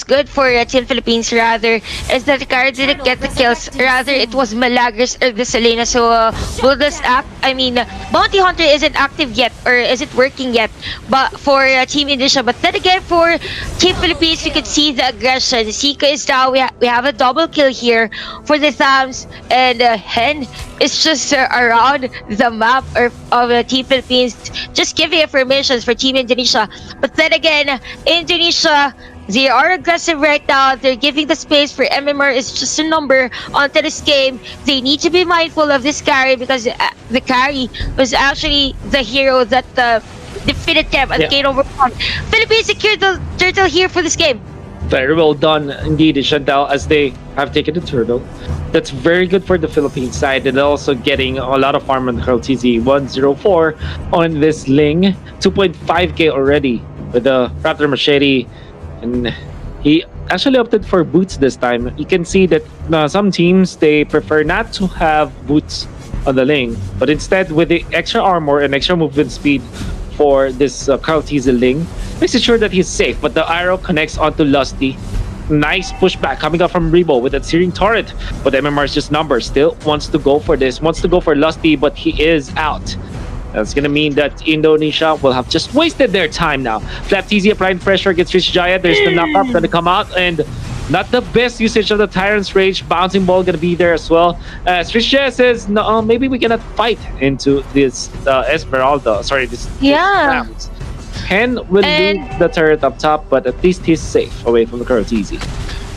good for Team Philippines rather is that the carry didn't get the kills. Rather, it was Malagris or the Selena. So will this act? I mean, Bounty Hunter isn't active yet or isn't working yet. But for Team Indonesia, but then again for Team Philippines, you can see the aggression. Sika is down. We have a double kill here for the Thams, and Hen is just around the map of Team Philippines, just giving informations for Team Indonesia. But then again, Indonesia, they are aggressive right now. They're giving the space for MMR is just a number onto this game. They need to be mindful of this carry because the carry was actually the hero that defeated them at game over 1. Philippines secured the turtle here for this game. Very well done indeed, Chantal, as they have taken the turtle. That's very good for the Philippine side, and also getting a lot of farm on Cortese. 104 on this Ling, 2.5k already with the Raptor Machete, and he actually opted for boots this time. You can see that some teams, they prefer not to have boots on the Ling, but instead with the extra armor and extra movement speed for this Cortese Ling, makes it sure that he's safe. But the arrow connects onto Lusty. Nice pushback coming up from Rebo with that searing turret, but MMR's just numbers. Still wants to go for this, wants to go for Lusty, but he is out. That's gonna mean that Indonesia will have just wasted their time now. Flapteezy applying pressure against Rich Jaya. There's the knockup gonna come out, and not the best usage of the Tyrant's Rage. Bouncing ball gonna be there as well. Rich Jaya says, no, maybe we cannot fight into this Esmeralda. Sorry, this round. Hen will lose the turret up top, but at least he's safe away from the Cortese.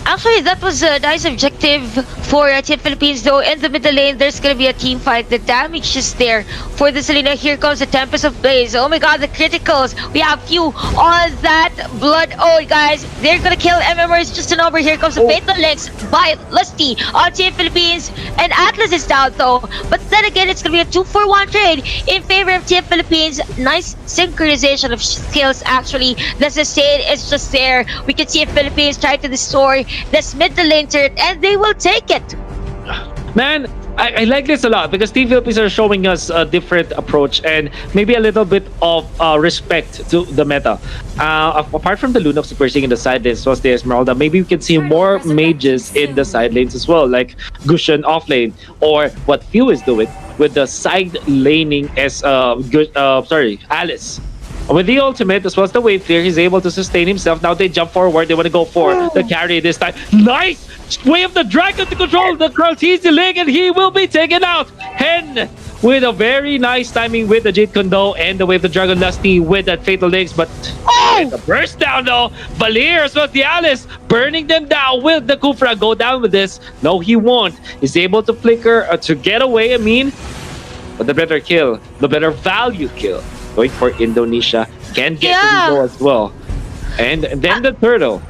Actually, that was a nice objective for Team Philippines, though. In the middle lane, there's gonna be a team fight. The damage is there for the Selena. Here comes the Tempest of Blaze. Oh my god, the criticals. We have few on that blood. Oh, guys, they're gonna kill MMRs just an over. Here comes the Fatal Links by Lusty on Team Philippines. And Atlas is down, though. But then again, it's gonna be a 2-for-1 trade in favor of Team Philippines. Nice synchronization of skills, actually. The sustain is just there. We can see Philippines try to destroy this middle lane turret, and they will take it. Man, I like this a lot because Team Philippines are showing us a different approach and maybe a little bit of respect to the meta. Apart from the Lunox that we're seeing in the side lanes, was the Esmeralda, maybe we can see more mages in the side lanes as well, like Gushan off lane, or what Few is doing with the side laning as Alice. With the ultimate, as well as the wave clear, he's able to sustain himself. Now they jump forward. They want to go for the carry this time. Nice! Way of the dragon to control the Kraltizi Ling, and he will be taken out. Hen with a very nice timing with the Jade Kondo and the Wave of the Dragon Lusty with that Fatal Links. But the burst down though. Valir as well as the Alice burning them down. Will the Kufra go down with this? No, he won't. He's able to flicker to get away, but the better kill, the better value kill. Going for Indonesia, can get to go as well. And then the turtle.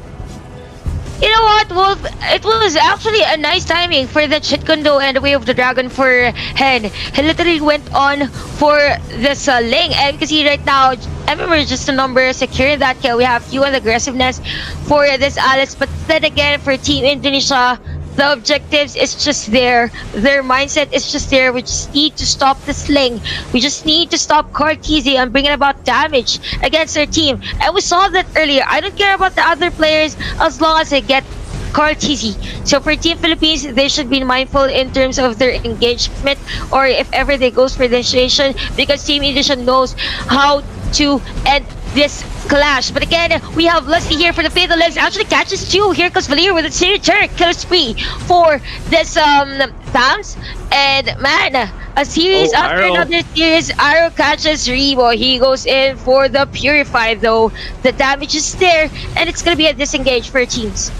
You know what, Wolf? It was actually a nice timing for the Chitkundo and the Way of the Dragon for Hen. He literally went on for this Ling. And you can see right now, MMR is just a number, securing that kill. We have few on aggressiveness for this Alice. But then again, for Team Indonesia, the objectives is just there. Their mindset is just there. We just need to stop the Sling. We just need to stop Kartizi and bringing about damage against their team. And we saw that earlier. I don't care about the other players as long as I get Kartizi. So for Team Philippines, they should be mindful in terms of their engagement, or if ever they go for the initiation, because Team Indonesia knows how to end this clash. But again, we have Lusty here for the Fatal Legs. Actually catches two. Here comes Valir with a serious turret killer spree for this Tams. And man, a series after another series. Arrow catches Rebo. He goes in for the Purify though. The damage is there, and it's gonna be a disengage for teams.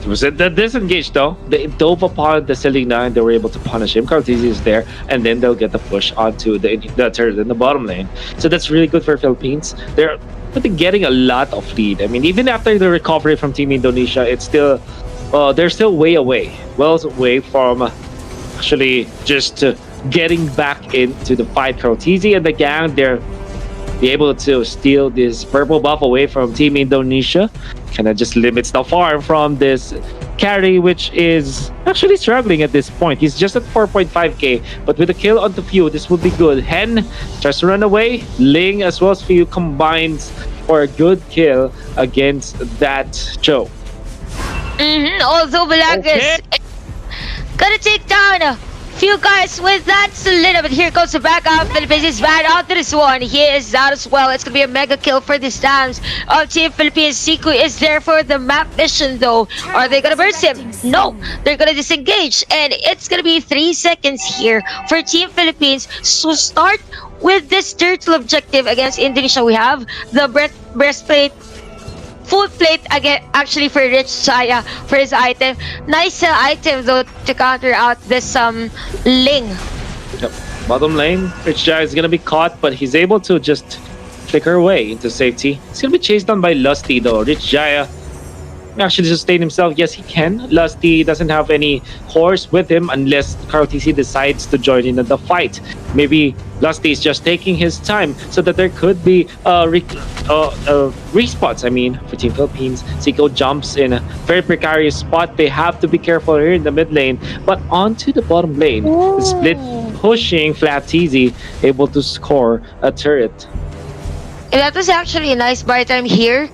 Was it the disengage though? They dove upon the Selena and they were able to punish him. Kartizi is there, and then they'll get the push onto the turret in the bottom lane. So that's really good for Philippines. They're getting a lot of lead. Even after the recovery from Team Indonesia, it's still they're still way away. Well away from actually just getting back into the fight. Kartizi and the gang, they're able to steal this purple buff away from Team Indonesia. Kind of just limits the farm from this carry, which is actually struggling at this point. He's just at 4.5k, but with a kill onto Few, this would be good. Hen tries to run away. Ling as well as Few combines for a good kill against that Joe. Although Balagas gonna take down Few guys with that Selena, but here comes the backup. Philippines is bad out to this one. He is out as well. It's gonna be a mega kill for this times of Team Philippines. Siku is there for the map mission though. Are they gonna burst him? No, they're gonna disengage, and it's gonna be 3 seconds here for Team Philippines. So start with this turtle objective against Indonesia. We have the breastplate. Full plate again, actually, for Rich Jaya for his item. Nice item though to counter out this Ling. Yep. Bottom lane, Rich Jaya is gonna be caught, but he's able to just flicker away into safety. He's gonna be chased down by Lusty though. Rich Jaya actually sustain himself. Yes, he can. Lusty doesn't have any horse with him unless Kartizi decides to join in the fight. Maybe Lusty is just taking his time so that there could be respawns. For Team Philippines, Zico jumps in a very precarious spot. They have to be careful here in the mid lane, but onto the bottom lane. The split pushing Flatizi, able to score a turret. And that was actually a nice buy time here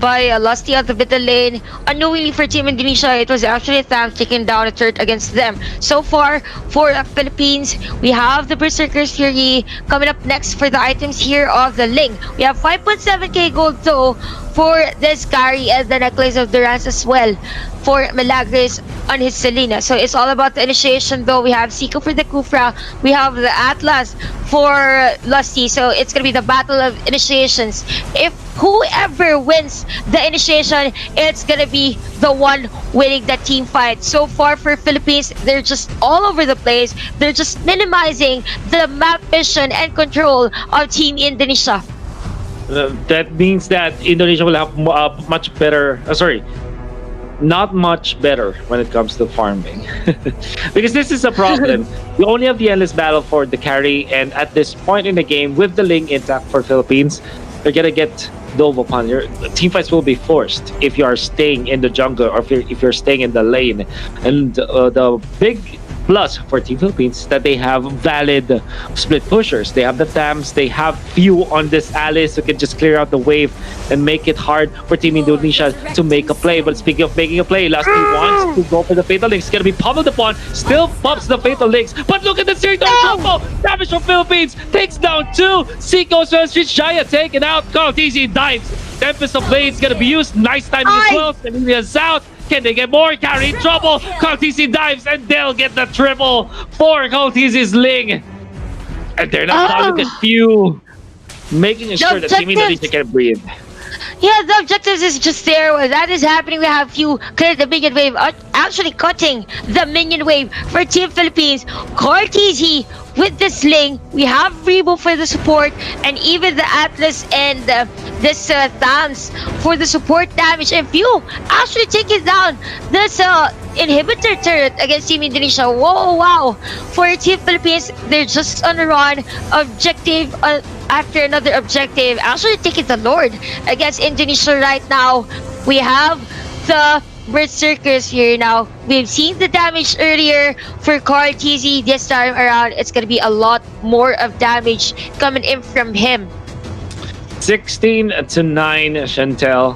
by Lusty at the middle lane. Unknowingly for Team Indonesia, it was actually Tham taking down a turret against them. So far, for the Philippines, we have the Berserker's Fury coming up next for the items here of the Ling. We have 5.7k gold though for this carry and the necklace of Durance as well for Milagres on his Selena. So it's all about the initiation though. We have Siko for the Kufra, we have the Atlas for Lusty. So it's gonna be the battle of initiations. If whoever wins the initiation, it's gonna be the one winning the team fight. So far for Philippines, they're just all over the place. They're just minimizing the map vision and control of Team Indonesia. That means that Indonesia will have much better. Not much better when it comes to farming, because this is a problem. You only have the endless battle for the carry, and at this point in the game, with the Ling intact for Philippines, they're gonna get dove upon. Your team fights will be forced if you are staying in the jungle or if you're staying in the lane. And the big plus for Team Philippines is that they have valid split pushers. They have the Tams, they have few on this Alice who can just clear out the wave and make it hard for Team Indonesia to make a play. But speaking of making a play, Lusty wants to go for the Fatal Links. It's gonna be pummeled upon, still pops the Fatal Links. But look at the series of combo! Damage from Philippines takes down 2. Seiko as well, Street Jaya taken out. Call easy dives. Tempest of Blades gonna be used. Nice timing as well. Sending out. Can they get more? Carry in trouble. Kaltisi dives and they'll get the triple for Kaltisi's Ling. And they're not done with a few, making sure that Team Indonesia can breathe. Yeah, the objectives is just there. While that is happening, we have few clear the minion wave, actually cutting the minion wave for Team Philippines. Cortese with the Sling. We have Rebo for the support, and even the Atlas and this Thams for the support damage. And few actually taking down this inhibitor turret against Team Indonesia. Whoa, wow. For Team Philippines, they're just on a run. Objective after another objective. Actually taking the Lord against Indonesia right now. We have the Berserkers here now. We've seen the damage earlier for Carl TZ. This time around, it's gonna be a lot more of damage coming in from him. 16-9, Chantel.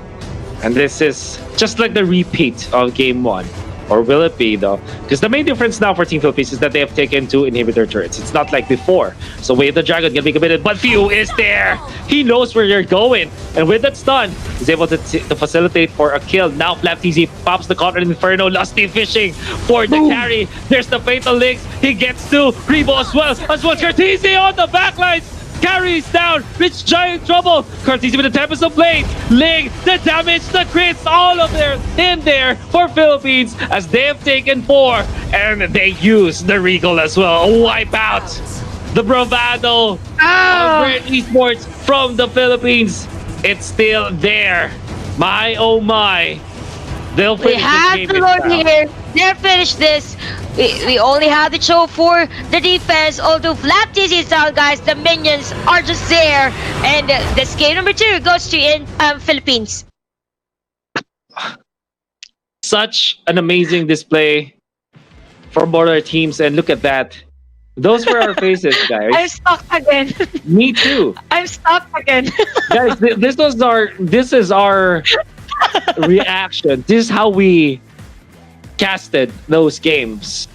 And this is just like the repeat of game 1. Or will it be though? Because the main difference now for Team Philippines is that they have taken 2 inhibitor turrets. It's not like before. So Wave the Dragon can be committed, but Few is there. He knows where you're going. And with that stun, he's able to facilitate for a kill. Now Flap TZ pops the Conrad Inferno. Lusty fishing for the carry. There's the Fatal Links. He gets to Rebo as well. Cortese on the backlines. Carries down, Rich Giant trouble. Cortese with the Tempest of Blades. Ling, the damage, the crits, all of them in there for Philippines as they have taken 4. And they use the Regal as well. Wipe out the bravado of Great Esports from the Philippines. It's still there. My oh my. They'll finish We have this the game Lord in style. here. They'll finish this. We only have the show for the defense. Although Flap TZ is down, guys, the minions are just there. And this game number 2 goes to Philippines. Such an amazing display for both our teams, and look at that. Those were our faces, guys. I'm stuck again. Me too. I'm stuck again. Guys, this is our reaction. This is how we casted those games.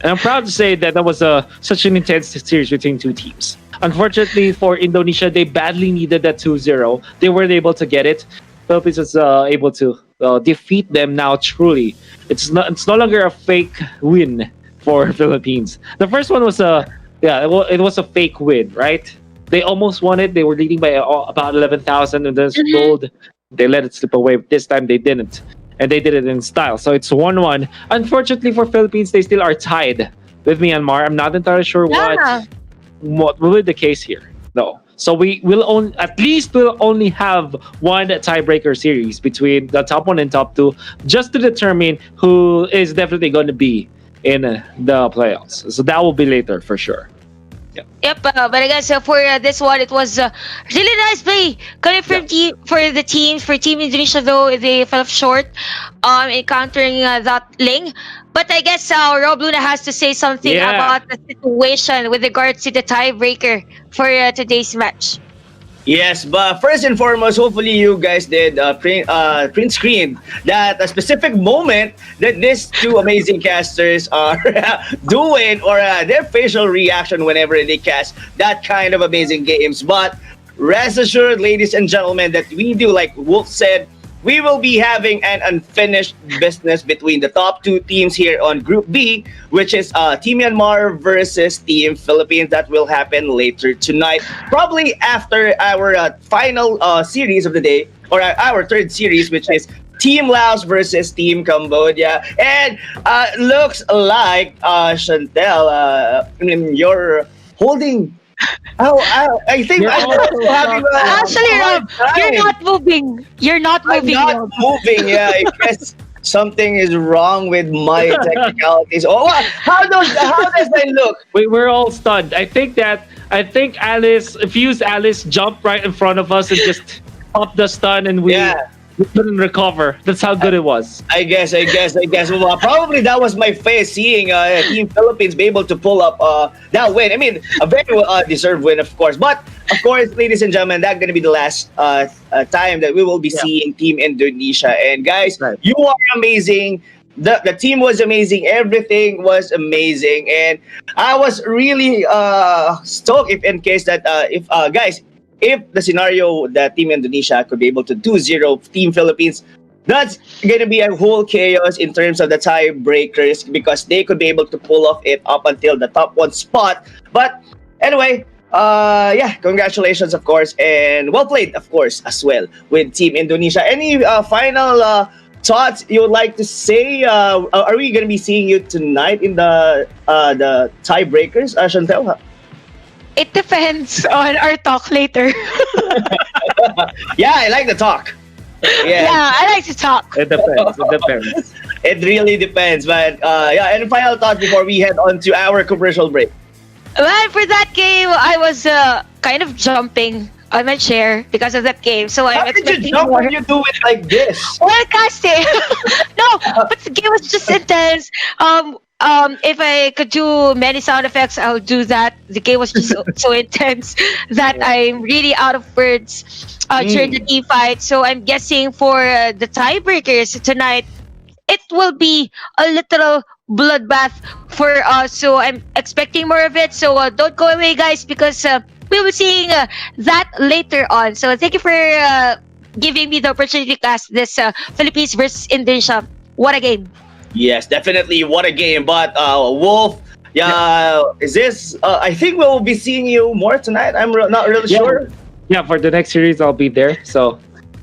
And I'm proud to say that was such an intense series between 2 teams. Unfortunately for Indonesia, they badly needed that 2-0. They weren't able to get it. Philippines was able to defeat them now truly. It's no longer a fake win for Philippines. The first one was it was a fake win, right? They almost won it. They were leading by about 11,000 and then gold. They let it slip away. This time they didn't. And they did it in style. So it's 1-1. Unfortunately for Philippines, they still are tied with Myanmar. I'm not entirely sure what will be the case here, though. So we'll only have one tiebreaker series between the top 1 and top 2, just to determine who is definitely going to be in the playoffs. So that will be later for sure. Yep, but I guess for this one, it was really nice play coming from for Team Indonesia, though they fell short encountering that Ling. But I guess Rob Luna has to say something about the situation with regards to the tiebreaker for today's match. Yes, but first and foremost, hopefully you guys did print screen that a specific moment that these 2 amazing casters are doing, or their facial reaction whenever they cast that kind of amazing games. But rest assured, ladies and gentlemen, that we do, like Wolf said, we will be having an unfinished business between the top two teams here on Group B, which is Team Myanmar versus Team Philippines. That will happen later tonight, probably after our final series of the day, or our third series, which is Team Laos versus Team Cambodia. And looks like, Chantel, you're holding... I think I'm also having Actually, Rob, you're not moving. You're not moving. I'm not Rob. moving. Yeah, I guess something is wrong with my technicalities. Oh, how does I look? We're all stunned. I think Alice, Fuse Alice jumped right in front of us and just popped the stun, and we couldn't recover. That's how good it was. I guess. Well, probably that was my face seeing Team Philippines be able to pull up that win. I mean, a very deserved win, of course. But, of course, ladies and gentlemen, that's going to be the last time that we will be seeing Team Indonesia. And, guys, you are amazing. The team was amazing. Everything was amazing. And I was really stoked if the scenario that Team Indonesia could be able to 2-0 Team Philippines, that's going to be a whole chaos in terms of the tiebreakers, because they could be able to pull off it up until the top one spot. But anyway, congratulations, of course, and well played, of course, as well with Team Indonesia. Any final thoughts you would like to say? Are we going to be seeing you tonight in the tiebreakers, Chantel? It depends on our talk later. Yeah, I like the talk. Yeah, I like to talk. It depends. It really depends. But any final thoughts before we head on to our commercial break? Well, for that game, I was kind of jumping on my chair because of that game. So I'm expecting did you jump more. when you do it like this? Well, casting. No, but the game was just intense. If I could do many sound effects, I would do that. The game was just so intense that I'm really out of words during the team fight. So I'm guessing for the tiebreakers tonight, it will be a literal bloodbath for us. So I'm expecting more of it. So don't go away, guys, because we'll be seeing that later on. So thank you for giving me the opportunity to cast this Philippines versus Indonesia. What a game. Yes, definitely. What a game. But Wolf, is this... I think we'll be seeing you more tonight. I'm not really sure. Yeah, for the next series, I'll be there. So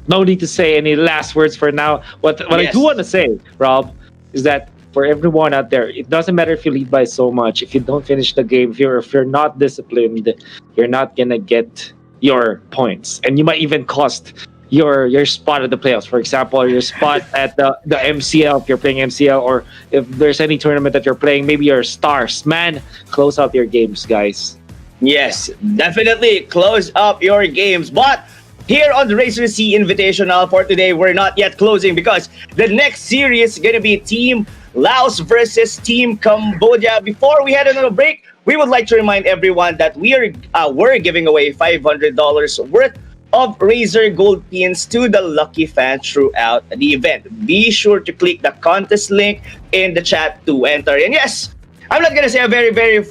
no need to say any last words for now. What I do want to say, Rob, is that for everyone out there, it doesn't matter if you lead by so much. If you don't finish the game, if you're not disciplined, you're not going to get your points. And you might even cost your spot at the playoffs, for example, or your spot at the MCL if you're playing MCL, or if there's any tournament that you're playing, maybe your stars. Man, close out your games, guys. Yes, definitely close up your games. But here on the Razer SEA-Invitational for today, we're not yet closing, because the next series is going to be Team Laos versus Team Cambodia. Before we head on a break, we would like to remind everyone that we're giving away $500 worth of Razer Gold pins to the lucky fans throughout the event. Be sure to click the contest link in the chat to enter. And yes, I'm not going to say a very, very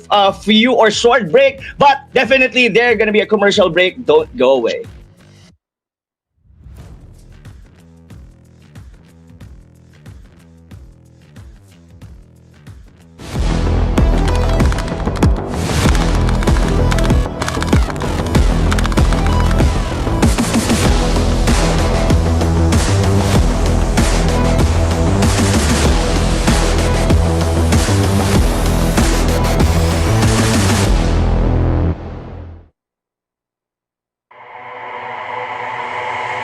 few or short break, but definitely there's going to be a commercial break. Don't go away.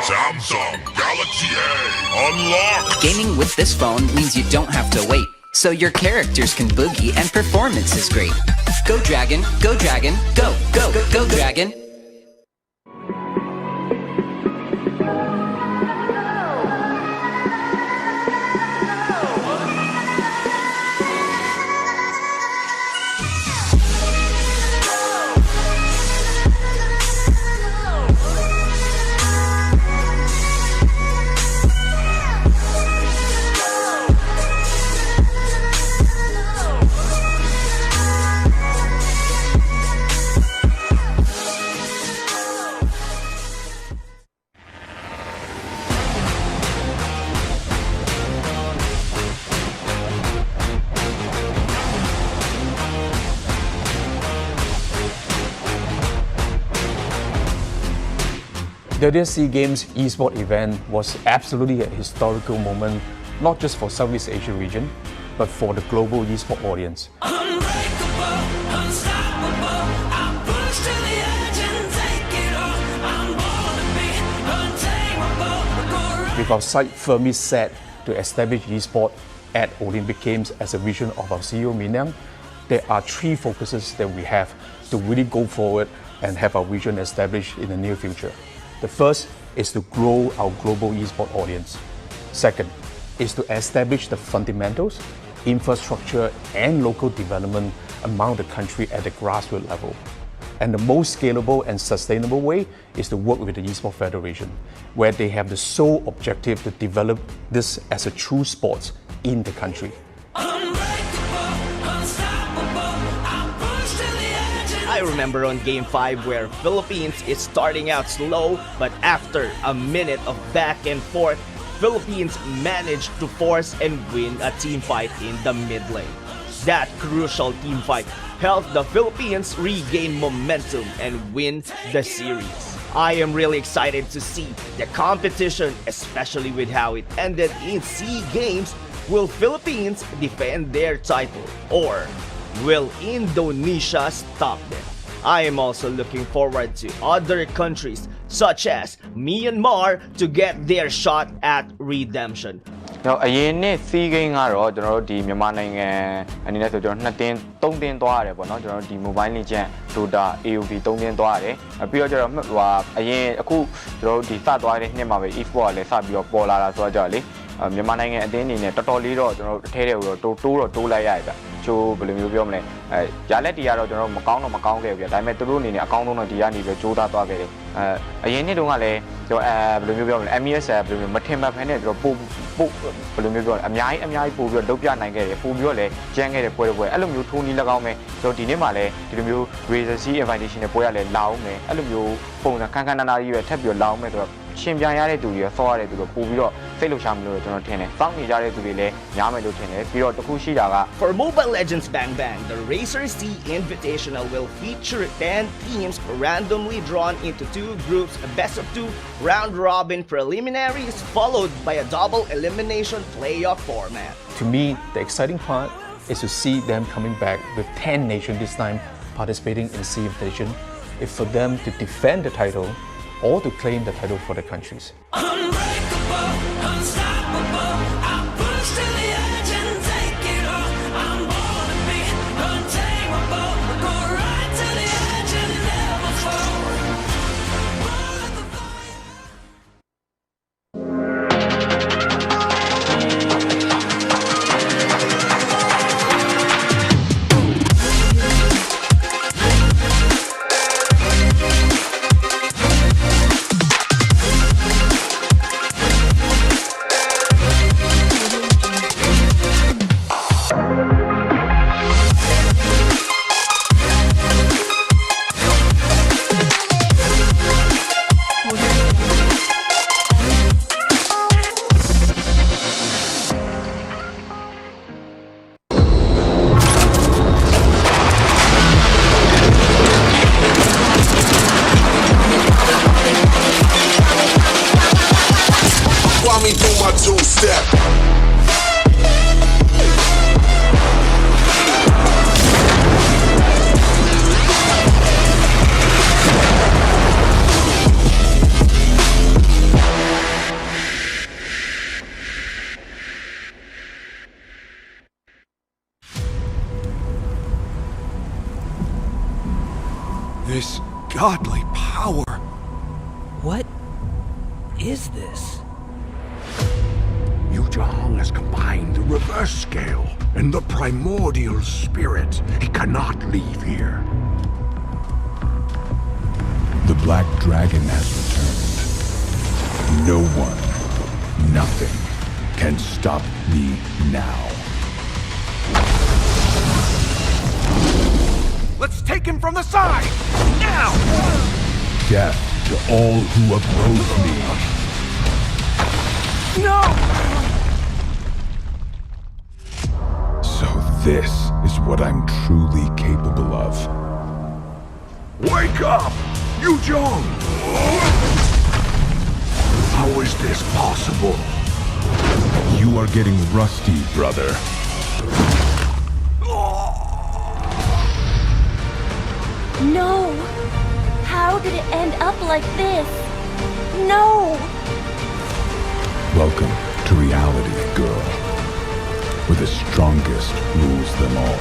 Samsung Galaxy A unlocked. Gaming with this phone means you don't have to wait, so your characters can boogie and performance is great. Go Dragon, go Dragon, go, go, go, go Dragon. The Razer SEA Games eSport event was absolutely a historical moment, not just for Southeast Asia region, but for the global eSport audience. With our sight firmly set to establish eSport at Olympic Games as a vision of our CEO Minang, there are three focuses that we have to really go forward and have our vision established in the near future. The first is to grow our global eSport audience. Second is to establish the fundamentals, infrastructure, and local development among the country at the grassroots level. And the most scalable and sustainable way is to work with the eSport Federation, where they have the sole objective to develop this as a true sport in the country. I remember on Game 5 where Philippines is starting out slow, but after a minute of back and forth, Philippines managed to force and win a team fight in the mid lane. That crucial team fight helped the Philippines regain momentum and win the series. I am really excited to see the competition, especially with how it ended in SEA Games. Will Philippines defend their title, or will Indonesia stop them? I am also looking forward to other countries such as Myanmar to get their shot at redemption. အရင်နှစ် SEA Game ကတော့ကျွန်တော်တို့ဒီမြန်မာနိုင်ငံအနေနဲ့ဆိုကျွန်တော်2တင်း3တင်းသွားရတယ်ပေါ့နော်ကျွန်တော်တို့ဒီ Mobile Legends Dota AOV 3တင်းသွားရတယ်ပြီးတော့ကျွန်တော်အရင်အခုကျွန်တော်တို့ဒီစသွားတဲ့နှစ်မှာပဲ e-sport ကလည်းစပြီးတော့ပေါ်လာတာဆိုတော့ကြောက်လေမြန်မာနိုင်ငံအသင်းအနေနဲ့တော်တော်လေးတော့ကျွန်တော်တို့အထဲထဲကိုတော့တိုးလိုက်ရတယ်ဗျချိုးဘယ်လိုမျိုးပြောမလဲရာလက်တီကတော့ကျွန်တော်တို့မကောင်းခဲ့ဘူးဗျဒါပေမဲ့သူတို့အနေနဲ့အကောင်းဆုံးတော့ဒီကနေပြီးကြိုးစားသွားခဲ့တယ်အရင်နှစ်တုန်းကလည်းကျွန်တော်ဘယ်လိုမျိုးပြောမလဲ MES ဘယ်လိုမျိုးမထင်မှတ်ဖ ೇನೆ ကျွန်တော်ပို့ဘယ်လိုမျိုးပြောလဲအများကြီးပို့ပြီးတော့လုပ်ပြနိုင်ခဲ့တယ်ပို့ပြီးတော့လည်းကျန်းခဲ့တဲ့ပွဲအဲ့လိုမျိုးထိုးနီး၎င်းမယ်ကျွန်တော်ဒီနေ့မှလည်းဒီလိုမျိုး Razer SEA-Invitational ပွဲရလဲလာအောင်မယ်အဲ့လိုမျိုးပုံစံခန်းနာကြီးပဲထပ်ပြီးတော့လာအောင်မယ်ဆိုတော့ရှင်ပြန်ရတဲ့သူတွေရောဆော့ရတဲ့သူတွေပို့ပြီးတော့စိတ်လှုပ်ရှားမလို့ကျွန်တော်ထင်တယ်စောင့်နေကြတဲ့သူတွေလည်းများမယ်လို့ထင်တယ်ပြီးတော့တခုရှိတာက For Mobile Legends Bang Bang, the Razer SEA-Invitational will feature 10 teams randomly drawn into 2 groups, a best of 2 round-robin preliminaries followed by a double elimination playoff format. To me, the exciting part is to see them coming back with 10 nations this time participating in SEA-Invitation, if for them to defend the title or to claim the title for their countries. Me do my two-step. This godly power. What is this? Yuzhong has combined the reverse scale and the primordial spirit. He cannot leave here. The Black Dragon has returned. No one, nothing, can stop me now. Let's take him from the side! Now! Death to all who oppose me. No! So this is what I'm truly capable of. Wake up! Yuzhong! How is this possible? You are getting rusty, brother. No! How did it end up like this? No! Welcome to reality, girl. Where the strongest rules them all.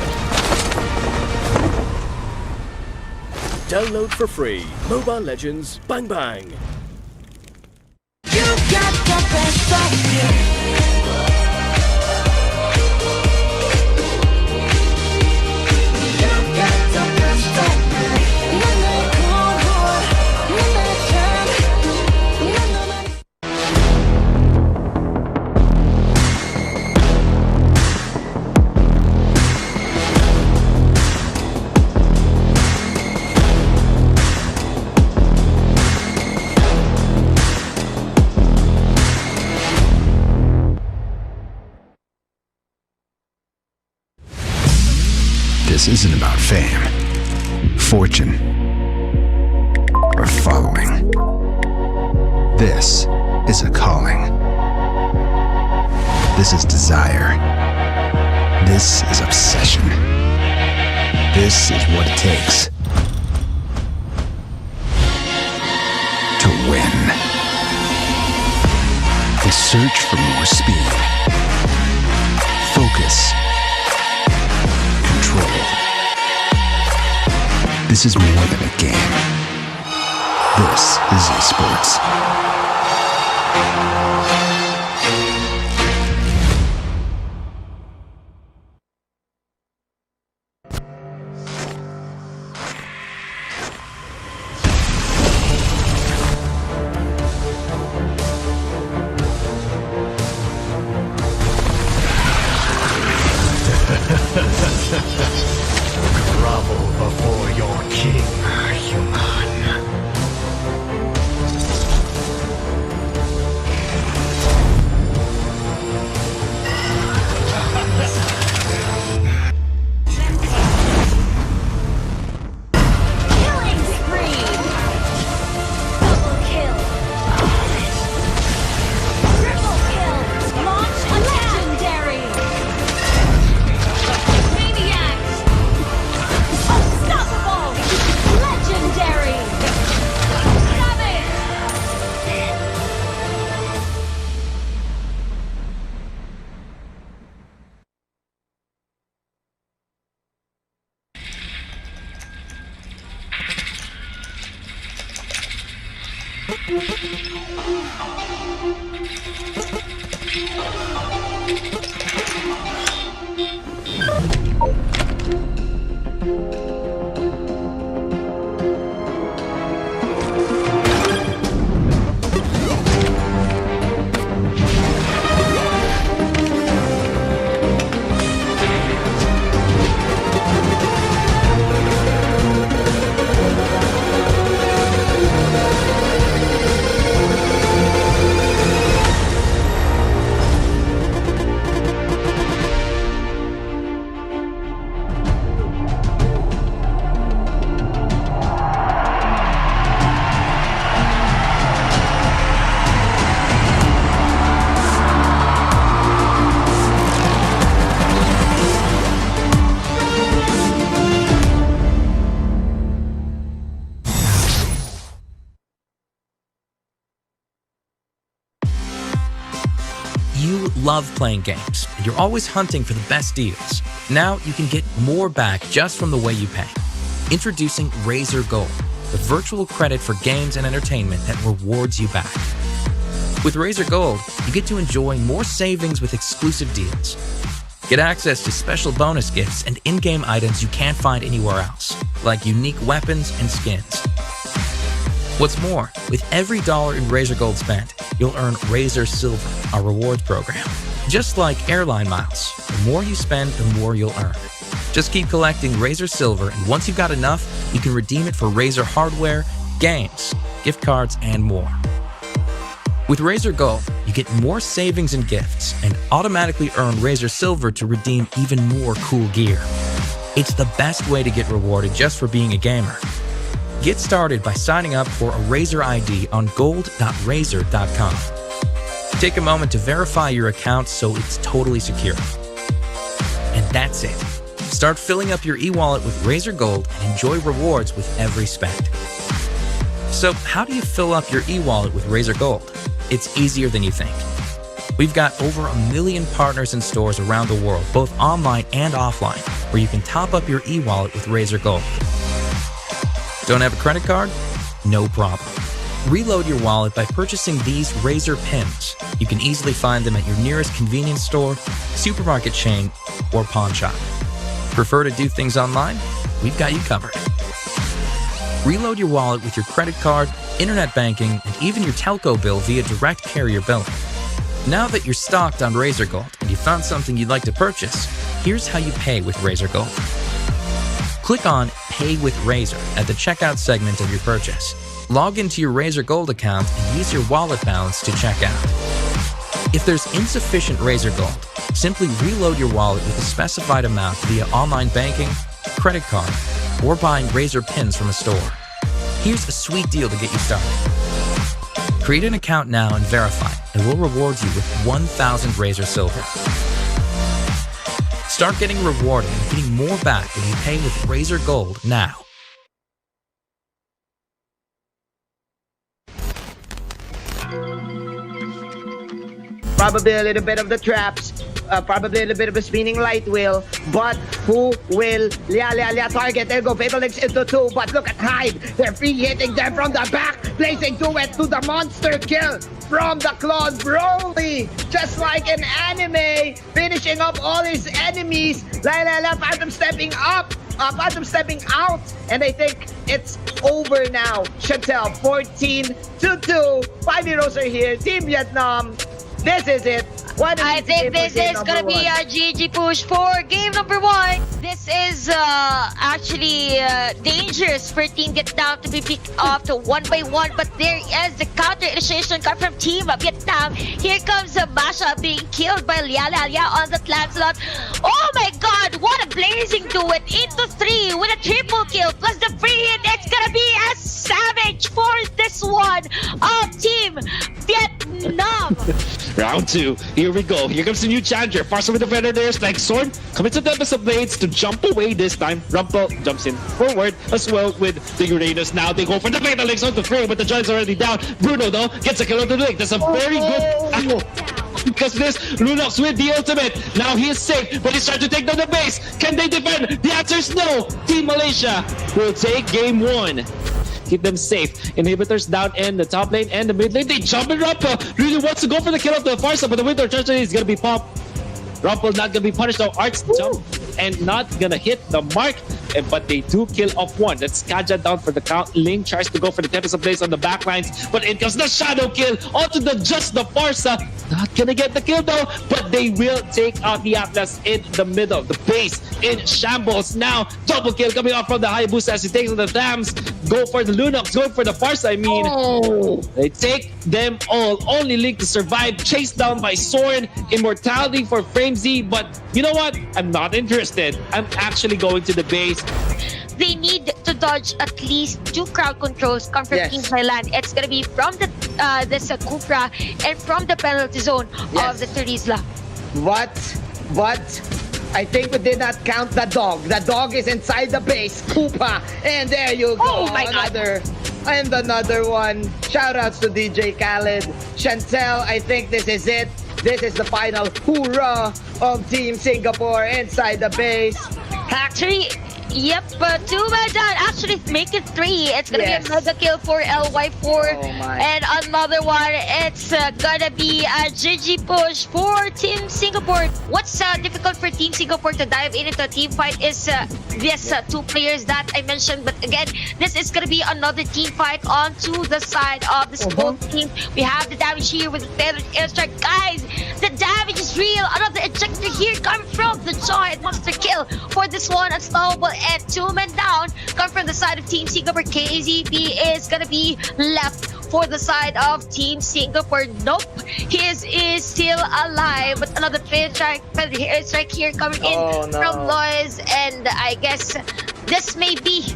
Download for free Mobile Legends Bang Bang. You got the best of me. This isn't about fame, fortune, or following. This is a calling. This is desire. This is obsession. This is what it takes to win. The search for more speed, focus, control. This is more than a game. This is esports. Grovel before your king, human. Killing spree! Double kill! Triple kill! Launch legendary! Maniacs! Unstoppable! Legendary! Savage! You love playing games, and you're always hunting for the best deals. Now you can get more back just from the way you pay. Introducing Razer Gold, the virtual credit for games and entertainment that rewards you back. With Razer Gold, you get to enjoy more savings with exclusive deals. Get access to special bonus gifts and in-game items you can't find anywhere else, like unique weapons and skins. What's more, with every $1 in Razer Gold spent, you'll earn Razer Silver, our rewards program. Just like airline miles, the more you spend, the more you'll earn. Just keep collecting Razer Silver, and once you've got enough, you can redeem it for Razer hardware, games, gift cards, and more. With Razer Gold, you get more savings and gifts, and automatically earn Razer Silver to redeem even more cool gear. It's the best way to get rewarded just for being a gamer. Get started by signing up for a Razer ID on gold.razer.com. Take a moment to verify your account so it's totally secure. And that's it. Start filling up your e-wallet with Razer Gold and enjoy rewards with every spend. So how do you fill up your e-wallet with Razer Gold? It's easier than you think. We've got over 1 million partners and stores around the world, both online and offline, where you can top up your e-wallet with Razer Gold. Don't have a credit card? No problem. Reload your wallet by purchasing these Razer pins. You can easily find them at your nearest convenience store, supermarket chain, or pawn shop. Prefer to do things online? We've got you covered. Reload your wallet with your credit card, internet banking, and even your telco bill via direct carrier billing. Now that you're stocked on Razer Gold and you found something you'd like to purchase, here's how you pay with Razer Gold. Click on Pay with Razer at the checkout segment of your purchase. Log into your Razer Gold account and use your wallet balance to check out. If there's insufficient Razer Gold, simply reload your wallet with a specified amount via online banking, credit card, or buying Razer pins from a store. Here's a sweet deal to get you started. Create an account now and verify, and we'll reward you with 1,000 Razer Silver. Start getting rewarded and getting more back when you pay with Razer Gold now. Probably a little bit of the traps, probably a little bit of a spinning light wheel, but who will target? There go Fatal Links into 2, but look at Hyde. They're free hitting them from the back, placing duet to the monster kill from the Clawed Broly. Just like an anime, finishing up all his enemies. Phantom stepping up, Phantom stepping out, and I think it's over now. Chantel, 14-2. 5 heroes are here. Team Vietnam. This is it. I think this is gonna be a GG push for game number 1. This is actually dangerous for Team Vietnam to be picked off to 1 by 1, but there is the counter initiation coming from Team Vietnam. Here comes Masha being killed by Lia on the Lancelot. Oh my god, what a blazing duet into 3 with a triple kill plus the free hit. It's gonna be a savage for this one of Team Vietnam. Round 2. Here we go. Here comes the new challenger. Faster with the defender there. Like Sword commits to Tempest of Blades to jump away this time. Rumpel jumps in forward as well with the Uranus. Now they go for the Fatal Links on the frame, but the Giant's already down. Bruno though gets a kill on the link. That's a very good because this Lunox with the ultimate. Now he is safe, but he's trying to take down the base. Can they defend? The answer is no. Team Malaysia will take game 1. Keep them safe. Inhibitors down in the top lane and the mid lane. They jump in. Rumpel really wants to go for the kill of the far side, but the Winter Treasure is going to be popped. Rumpel not going to be punished though. Arts jump and not going to hit the mark. But they do kill off 1. That's Kaja down for the count. Ling tries to go for the Tempest of Blaze on the backlines, but in comes the Shadow kill onto the Farsa. Not gonna get the kill though, but they will take out the Atlas in the middle. The base in shambles. Now double kill coming off from the Hayabusa as he takes on the Thams. Go for the Lunox, go for the Farsa. I mean, they take them all. Only Link to survive. Chased down by Soren. Immortality for Framesy, but you know what? I'm not interested. I'm actually going to the base. They need to dodge at least 2 crowd controls come from Team Thailand. It's gonna be from the this Kupra and from the penalty zone of the Turisla. But I think we did not count the dog. The dog is inside the base. Koopa, and there you go. Oh my God. And another one. Shoutouts to DJ Khaled. Chantel, I think this is it. This is the final hoorah of Team Singapore inside the base. Actually, yep, 2 men down. Actually, make it 3. It's gonna be a mega kill for LY4. And another one, it's gonna be a GG push for Team Singapore. What's difficult for Team Singapore to dive into a team fight is this 2 players that I mentioned. But again, this is gonna be another team fight onto the side of this both teams. We have the damage here with the Taylor airstrike. Guys, the damage is real. Another ejector here coming from the Giant monster kill for this one. Unstoppable and 2 men down come from the side of Team Singapore. KZP is gonna be left for the side of Team Singapore. Nope, his is still alive, but another airstrike here coming in from Lois, and I guess this may be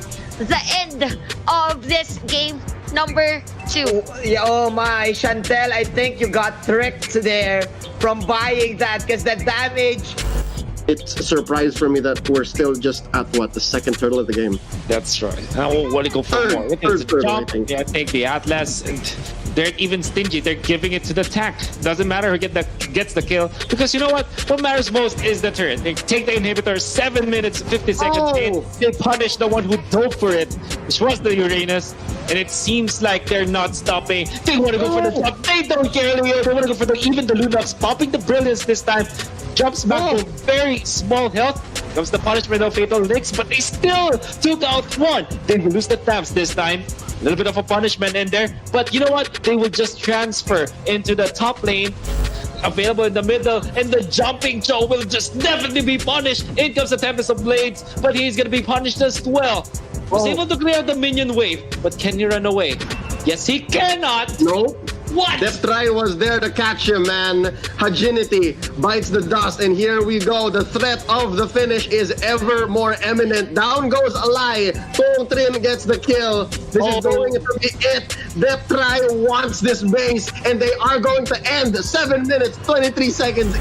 the end of this game number 2. Oh my, Chantel, I think you got tricked there from buying that because the damage. It's a surprise for me that we're still just at what, the second turtle of the game. That's right. I want to go for more. Look at the jump. I think the Atlas, and they're even stingy. They're giving it to the tank. Doesn't matter who gets the kill, because you know what? What matters most is the turret. They take the inhibitor, 7 minutes 50 seconds in. They punish the one who dove for it, which was the Uranus. And it seems like they're not stopping. They want to go for the jump. They don't care, Leo. They want to go for even the Lunox, popping the Brilliance this time. Jumps back to very small health. Comes the punishment of Fatal Licks, but they still took out one. They will lose the taps this time. A little bit of a punishment in there. But you know what? They will just transfer into the top lane. Available in the middle, and the jumping Joe will just definitely be punished. In comes the Tempest of Blades, but he's gonna be punished as well. Was able to clear the minion wave, but can he run away? Yes, he cannot. Nope. What? Death Try was there to catch him, man. Hajinity bites the dust, and here we go. The threat of the finish is ever more imminent. Down goes Alai. Tong Trin gets the kill. This is going to be it. Death Try wants this base, and they are going to end 7 minutes, 23 seconds.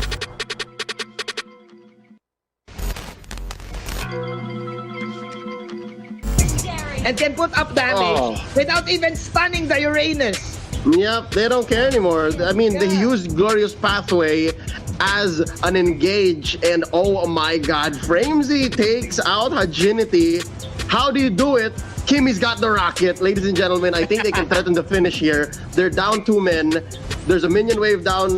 And can put up damage without even stunning the Uranus. Yep, they don't care anymore. I mean, they used Glorious Pathway as an engage, and oh my god, Framesy takes out Hajinity. How do you do it? Kimmy's got the rocket. Ladies and gentlemen, I think they can threaten the finish here. They're down 2 men. There's a minion wave down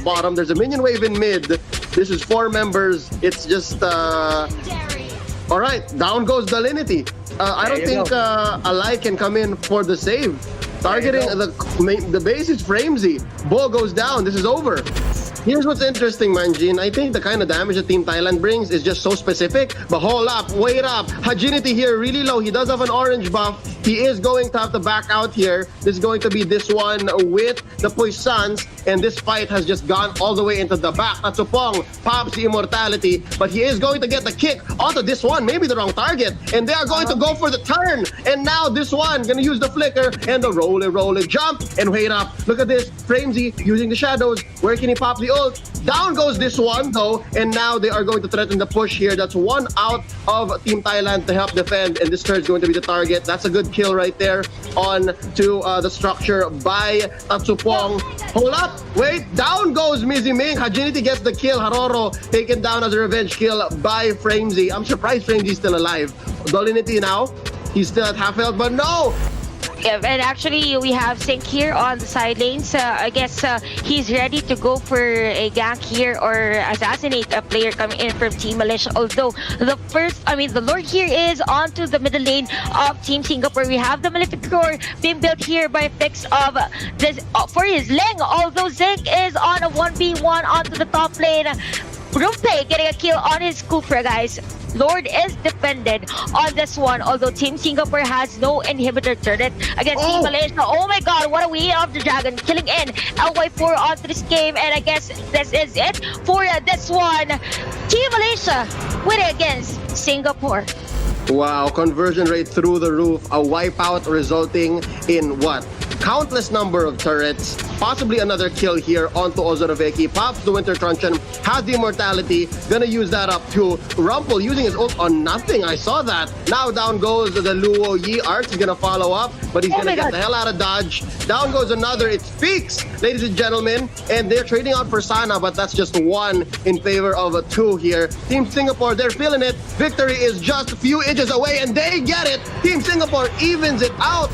bottom. There's a minion wave in mid. This is 4 members. It's just... All right, down goes Dalinity. I don't think Alai can come in for the save. Targeting the base is Framesy. Bull goes down. This is over. Here's what's interesting, Manjin. I think the kind of damage that Team Thailand brings is just so specific. But hold up, wait up. Hajinity here really low. He does have an orange buff. He is going to have to back out here. This is going to be this one with the Puissance. And this fight has just gone all the way into the back. Tatsupong pops the immortality. But he is going to get the kick onto this one. Maybe the wrong target. And they are going to go for the turn. And now this one going to use the flicker and the roll it, jump. And wait up. Look at this. Framesy using the shadows. Where can he pop the ult? Down goes this one though, and now they are going to threaten the push here. That's 1 out of Team Thailand to help defend, and this turret is going to be the target. That's a good kill right there on to the structure by Tatsupong. Hold up, wait, down goes Mizzy Ming. Hajinity gets the kill. Haroro taken down as a revenge kill by Framesy. I'm surprised Framesy's still alive. Dolinity now, he's still at half health, but no! Yeah, and actually we have Sync here on the side lanes. I guess he's ready to go for a gank here or assassinate a player coming in from Team Malaysia. Although the Lord here is onto the middle lane of Team Singapore. We have the Malefic Roar being built here by Fix of this for his Leng. Although Zinc is on a 1v1 onto the top lane. Rumpe getting a kill on his Kufra, guys. Lord is defended on this one, although Team Singapore has no inhibitor turret against Team Malaysia. Oh my god, what a way of the dragon, killing in LY4 onto this game, and I guess this is it for this one. Team Malaysia winning against Singapore. Wow, conversion rate through the roof, a wipeout resulting in what? Countless number of turrets, possibly another kill here onto Ozoroveki. Pops the Winter Truncheon, has the immortality, gonna use that up to Rumple using his ult on nothing. I saw that. Now down goes the Luo Yi. Arts is gonna follow up, but he's gonna get the hell out of dodge. Down goes another. It's Feeks, ladies and gentlemen, and they're trading out for Sana, but that's just 1 in favor of 2 here. Team Singapore, they're feeling it. Victory is just a few inches away, and they get it. Team Singapore evens it out.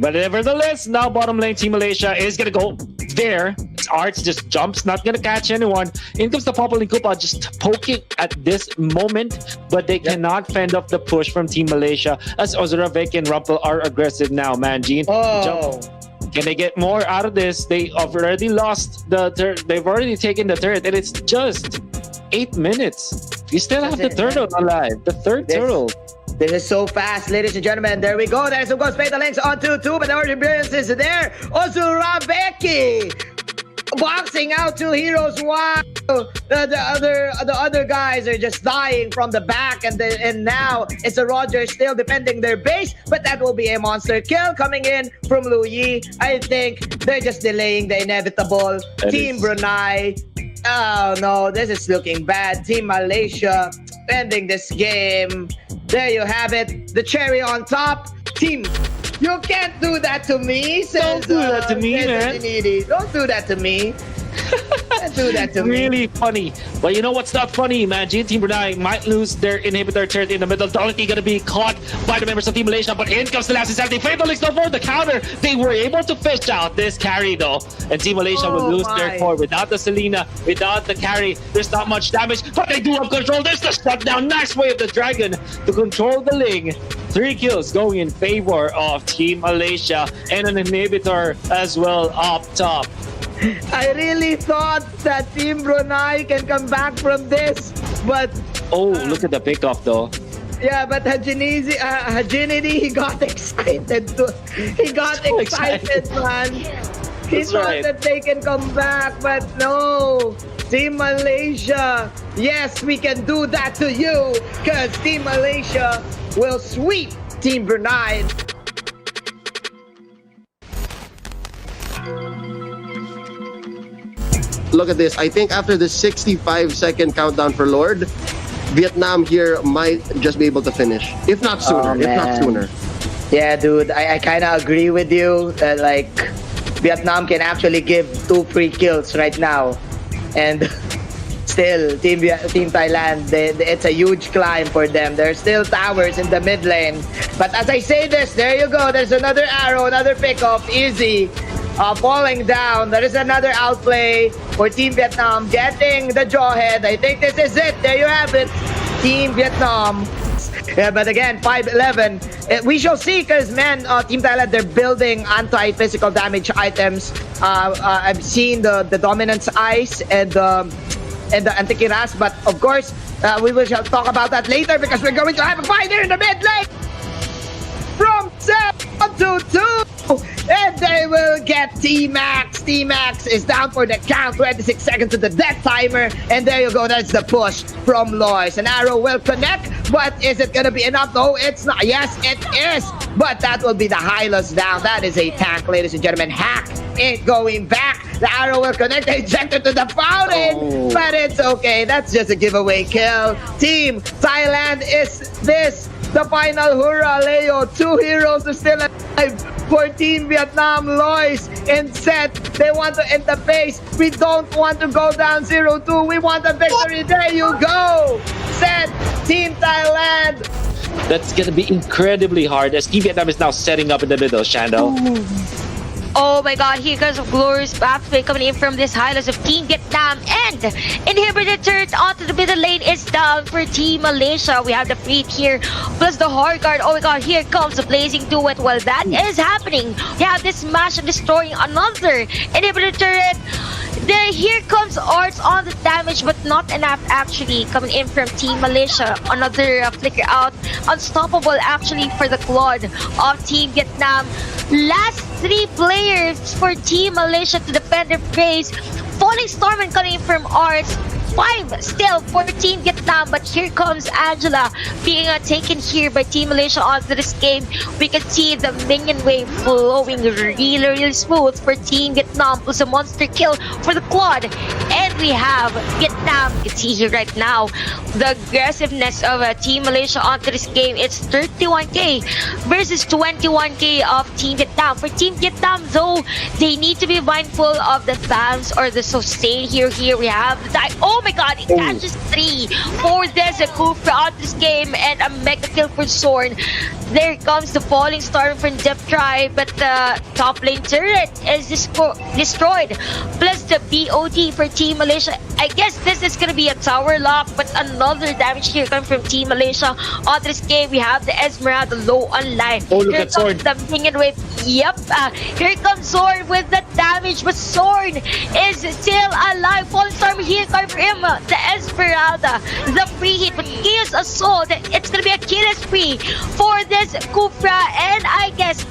But nevertheless, now bottom lane Team Malaysia is gonna go there. Arts just jumps, not gonna catch anyone. In comes the Popple and Koopa just poking at this moment, but they cannot fend off the push from Team Malaysia as Ozoroveki and Rumple are aggressive now, Manjin. Can they get more out of this? They have already lost the turret. They've already taken the turret, and it's just 8 minutes. You still have the turtle alive, the third turtle. This is so fast, ladies and gentlemen. There we go. There's some goes Fatal Links on 2-2, but the Origin Brilliance is there. Ozoroveki boxing out 2 heroes. Wow. The other guys are just dying from the back, and now it's a Roger still defending their base, but that will be a monster kill coming in from Lu Yi. I think they're just delaying the inevitable. Team Brunei. Oh no, this is looking bad. Team Malaysia ending this game. There you have it. The cherry on top. Team, you can't do that to me. Says, Don't do that to me, man. Don't do that to me. Don't do that to me. Really funny. But you know what's not funny? Imagine Team Brunei might lose their inhibitor turret in the middle. Dolly gonna be caught by the members of Team Malaysia, but in comes the last insanity. Fatal is for the counter. They were able to fish out this carry though, and Team Malaysia will lose their core without the Selena, without the carry. There's not much damage, but they do have control. There's the shutdown. Nice way of the dragon to control the Ling. 3 kills going in favor of Team Malaysia, and an inhibitor as well up top. I really thought that Team Brunei can come back from this, but oh, look at the pickoff though. Yeah, but Hajinity, he got excited too. He got so excited, man. He thought that they can come back, but no. Team Malaysia, yes, we can do that to you, because Team Malaysia will sweep Team Brunei. Look at this. I think after the 65-second countdown for Lord, Vietnam here might just be able to finish. If not sooner. If not sooner. Yeah, dude. I kind of agree with you. Like, Vietnam can actually give 2 free kills right now. And still, Team Thailand, it's a huge climb for them. There's still towers in the mid lane. But as I say this, there you go. There's another arrow, another pickoff. Easy. Falling down. There is another outplay for Team Vietnam, getting the jawhead. I think this is it. There you have it. Team Vietnam. Yeah, but again, 5-11. We shall see, because, man, Team Thailand, they're building anti-physical damage items. I've seen the Dominance Ice and the Antikiras, but of course, we will shall talk about that later, because we're going to have a fight here in the mid lane. From 7 to 2. And they will get T-Max. T-Max is down for the count. 26 seconds to the death timer. And there you go. That's the push from Lois. An arrow will connect. But is it going to be enough? No, it's not. Yes, it is. But that will be the Hylos down. That is a tank, ladies and gentlemen. Hack ain't going back. The arrow will connect. Ejected to the fountain. But it's okay. That's just a giveaway kill. Team Thailand is this. The final hurrah, Leo. 2 heroes are still alive for Team Vietnam. Lois and Seth, they want to end the pace. We don't want to go down 0-2. We want a victory. There you go. Seth, Team Thailand. That's going to be incredibly hard, as Team Vietnam is now setting up in the middle, Shando. Oh my god, here comes a glorious backspin coming in from this Hylos of Team Vietnam, and inhibitor turret onto the middle lane is down for Team Malaysia. We have the Fleet here, plus the hard guard. Oh my god, here comes the blazing duet. While that is happening, we have this Smash destroying another inhibitor turret. Then here comes Arts on the damage, but not enough actually coming in from Team Malaysia. Another flicker out. Unstoppable actually for the Claude of Team Vietnam. Last 3 players for Team Malaysia to defend their base. Falling Storm coming in from Arts. 5 still for Team Vietnam, but here comes Angela being taken here by Team Malaysia onto this game. We can see the minion wave flowing really smooth for Team Vietnam, plus a monster kill for the Quad. And we have Vietnam. You can see here right now the aggressiveness of Team Malaysia onto this game. It's 31k versus 21k of Team Vietnam. For Team Vietnam though, they need to be mindful of the fans or the sustain here. Here we have the oh my god, it catches 3 for this Kufra out this game, and a mega kill for Zorn. There comes the Falling Storm from Depth Try, but the top lane turret is destroyed. Plus the BOD for Team Malaysia. I guess this is gonna be a tower lock, but another damage here coming from Team Malaysia. On this game, we have the Esmeralda low on life. Oh, look here at Zorn. The minion wave. Yep, here comes Zorn with the damage, but Zorn is still alive. Falling Storm here coming for him. The Esmeralda, the free hit, but Chaos Assault. It's gonna be a kill spree for this Kufra, and I guess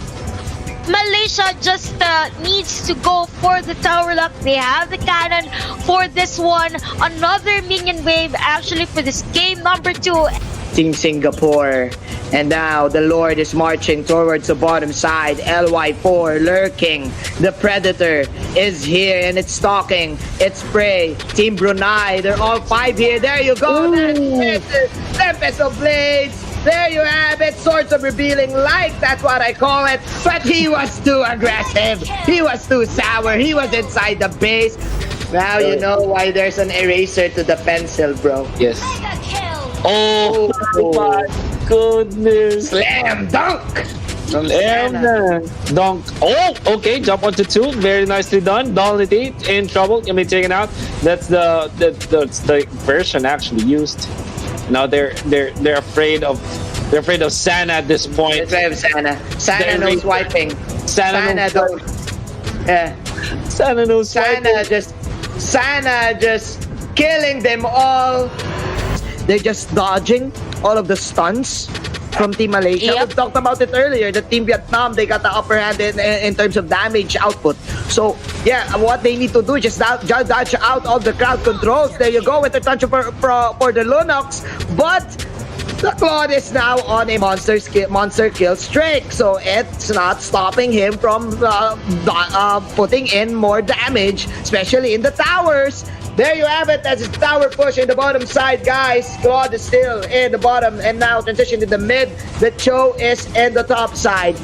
Malaysia just needs to go for the tower lock. They have the cannon for this one. Another minion wave actually for this game number 2. Team Singapore. And now the Lord is marching towards the bottom side. LY4 lurking. The Predator is here and it's stalking. It's prey. Team Brunei. They're all 5 here. There you go. Tempest of Blades. There you have it. Swords of Revealing Light. That's what I call it. But he was too aggressive. He was too sour. He was inside the base. Now you know why there's an eraser to the pencil, bro. Yes. Oh my goodness. Slam dunk. Slam dunk. Oh, okay. Jump onto 2. Very nicely done. Dolly in trouble. Can be taken out. That's the version actually used. Now they're afraid of Sana at this point. They're afraid of Sana. Sana knows wiping. Sana knows. Yeah. Sana knows wiping. Sana just killing them all. They're just dodging all of the stunts from Team Malaysia. Yep. We talked about it earlier. The Team Vietnam, they got the upper hand in terms of damage output. So, yeah, what they need to do is just dodge out all the crowd controls. There you go with the touch for the Lunox. But the Claude is now on a monster kill streak. So, it's not stopping him from putting in more damage, especially in the towers. There you have it. That's a tower push in the bottom side, guys. Claude is still in the bottom and now transition to the mid. The Cho is in the top side.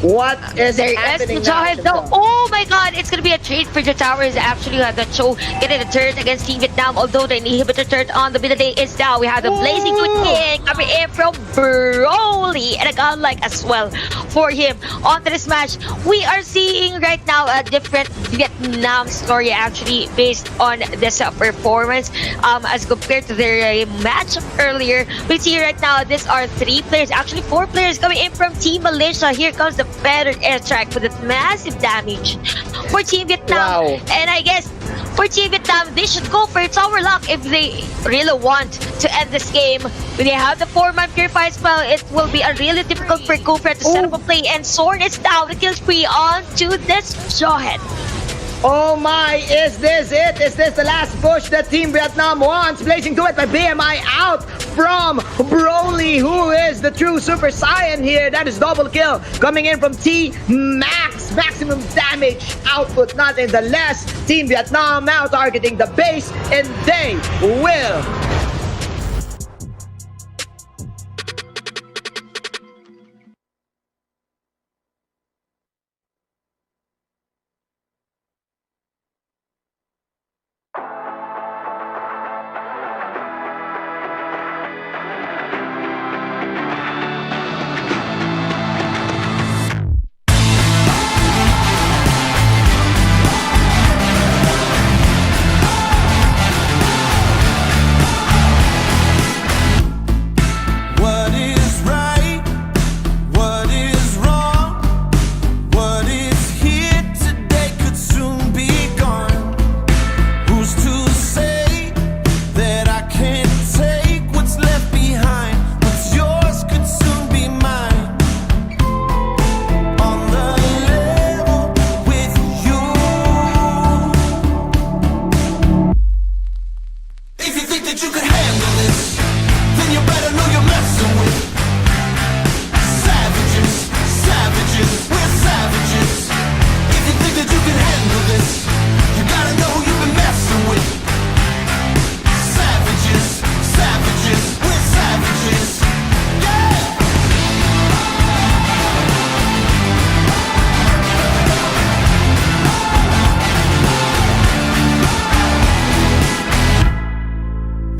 What is happening now? Oh my god, it's gonna be a trade for the towers. Actually, we have the Cho getting a turret against Team Vietnam, although the inhibitor turret on the middle day is down. We have the Blazing Good King coming in from Broly and a godlike as well for him. On to this match, we are seeing right now a different Vietnam story actually based on this performance as compared to their match earlier. We see right now these are 3 players, actually 4 players coming in from Team Malaysia. Here comes the better airstrike with a massive damage for Team Vietnam. Wow. And I guess for Team Vietnam, they should go for tower lock if they really want to end this game. When they have the 4-man purify spell, it will be a really difficult for Gopher to set up a play. And Sword is down. The kill spree on to this Jawhead. Oh my, is this it? Is this the last push that Team Vietnam wants? Blazing to it by BMI out from Broly, who is the true Super Saiyan here. That is double kill coming in from T-Max. Maximum damage output nonetheless. Team Vietnam now targeting the base and they will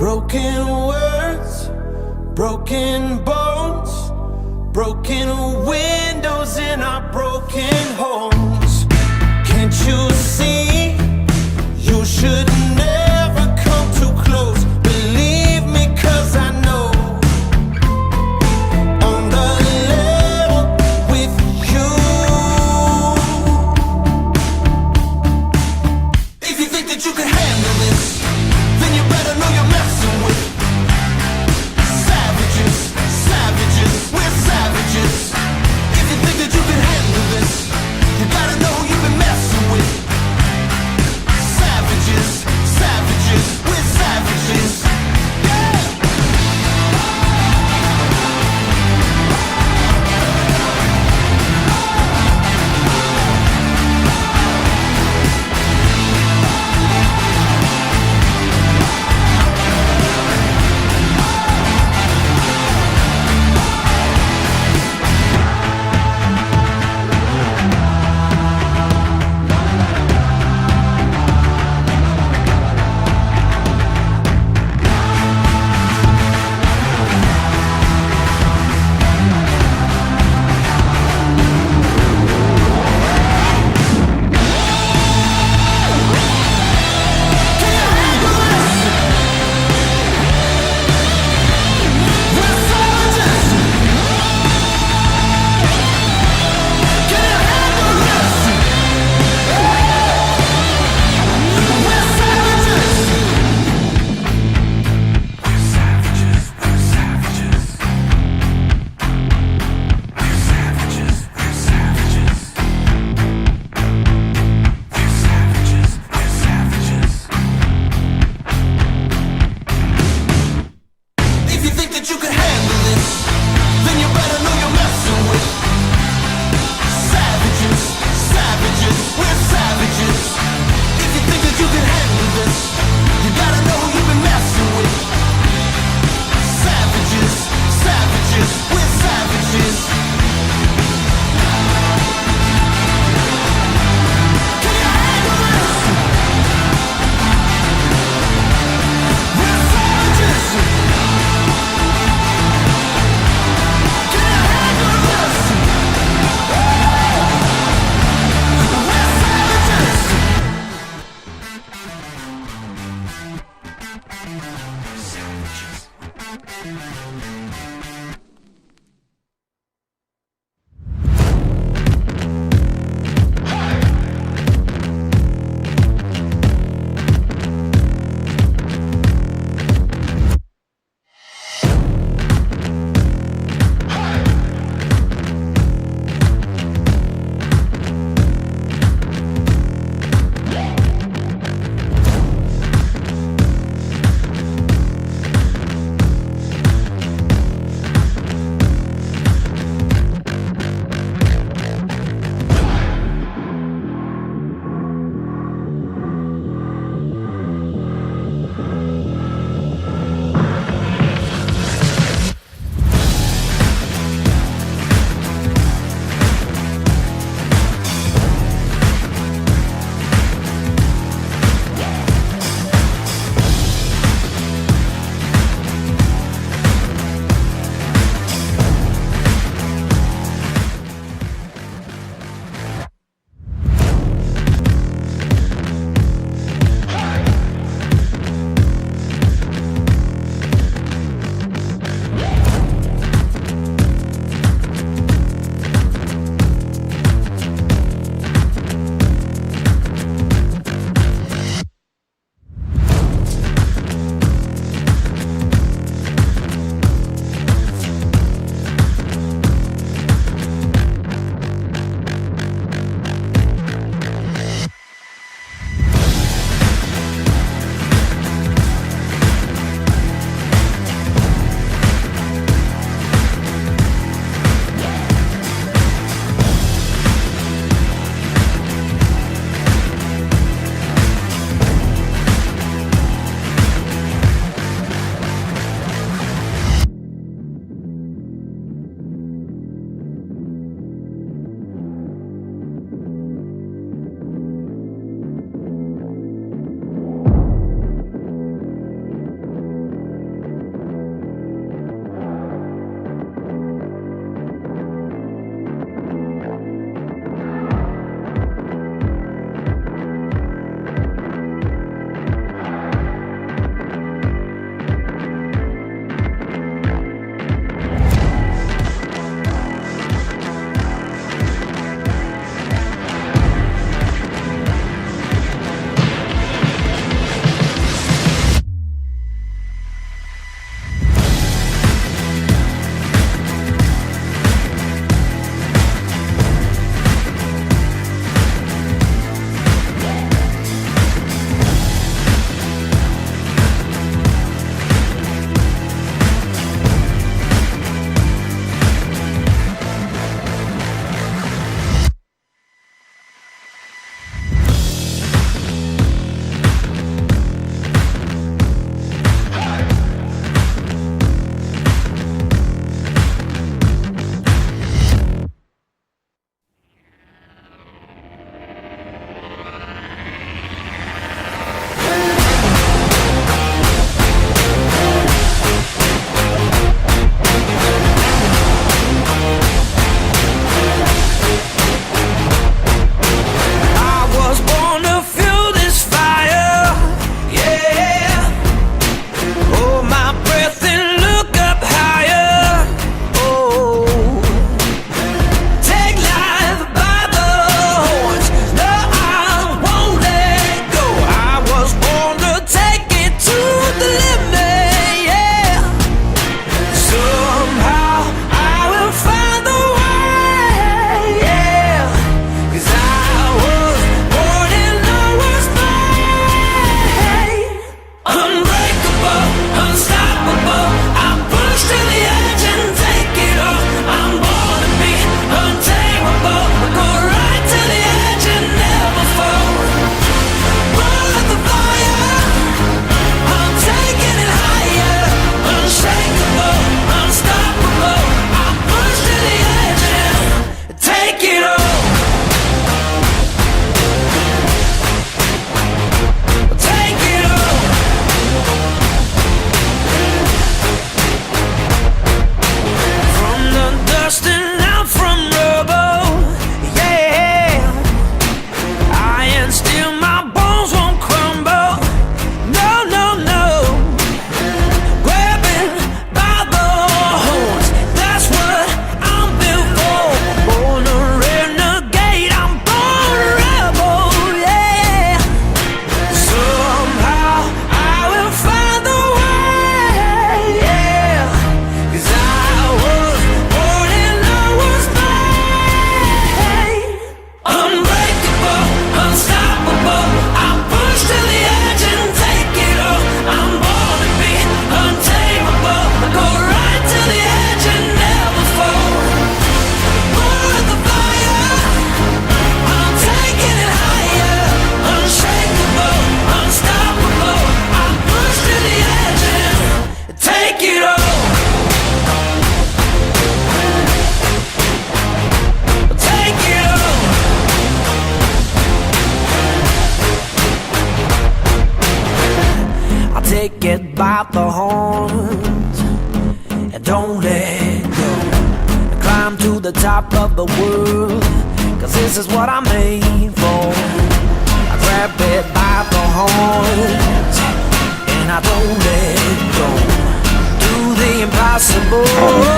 Broken words, broken bones, broken windows in our broken homes. Can't you see? You should never come too close. Believe me, 'cause I know. On the level with you. If you think that you can handle this, then you better know you're messing with savages, savages, we're savages. If you think that you can handle this, busting out from rubble. Yeah, iron still, my bones won't crumble. No, no, no. Grabbing by the horns, that's what I'm built for. Born a renegade, I'm born a rebel. Yeah, somehow I will find the way. Yeah, 'cause I was born and I was made. Unbreakable, unstoppable, I'm pushed to the edge and take it all. I'm born to be untamable, I go right to the edge and never fall. Born with the fire, I'm taking it higher. Unshakable, unstoppable, I'm pushed to the edge and take it all. Take it all. I'll take it by the horns and don't let go. Climb to the top of the world, 'cause this is what I'm made for. I grab it by the horns and I don't let go. Do the impossible.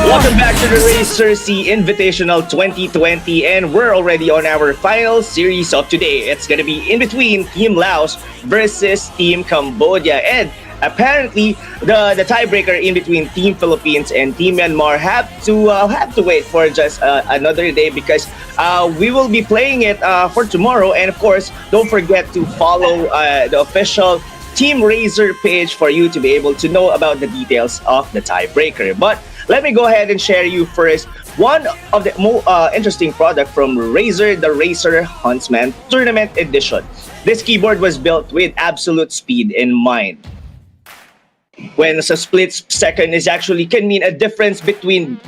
Welcome back to the Razer SEA-Invitational 2020, and we're already on our final series of today. It's gonna be in between Team Laos versus Team Cambodia, and apparently the tiebreaker in between Team Philippines and Team Myanmar have to wait for just another day, because we will be playing it for tomorrow. And of course, don't forget to follow the official Team Razer page for you to be able to know about the details of the tiebreaker. But let me go ahead and share you first one of the more interesting product from Razer, the Razer Huntsman Tournament Edition. This keyboard was built with absolute speed in mind. When a split second is actually can mean a difference between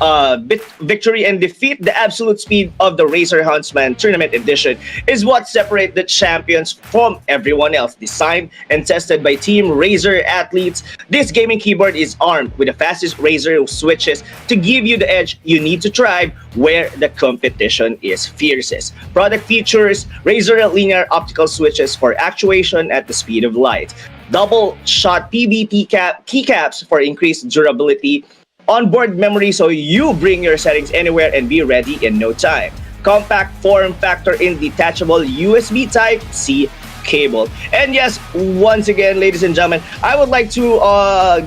victory and defeat, the absolute speed of the Razer Huntsman Tournament Edition is what separates the champions from everyone else. Designed and tested by Team Razer athletes, this gaming keyboard is armed with the fastest Razer switches to give you the edge you need to thrive where the competition is fiercest. Product features Razer linear optical switches for actuation at the speed of light, double shot PBT keycaps for increased durability, onboard memory so you bring your settings anywhere and be ready in no time, compact form factor in detachable USB Type-C cable. And yes, once again, ladies and gentlemen, I would like to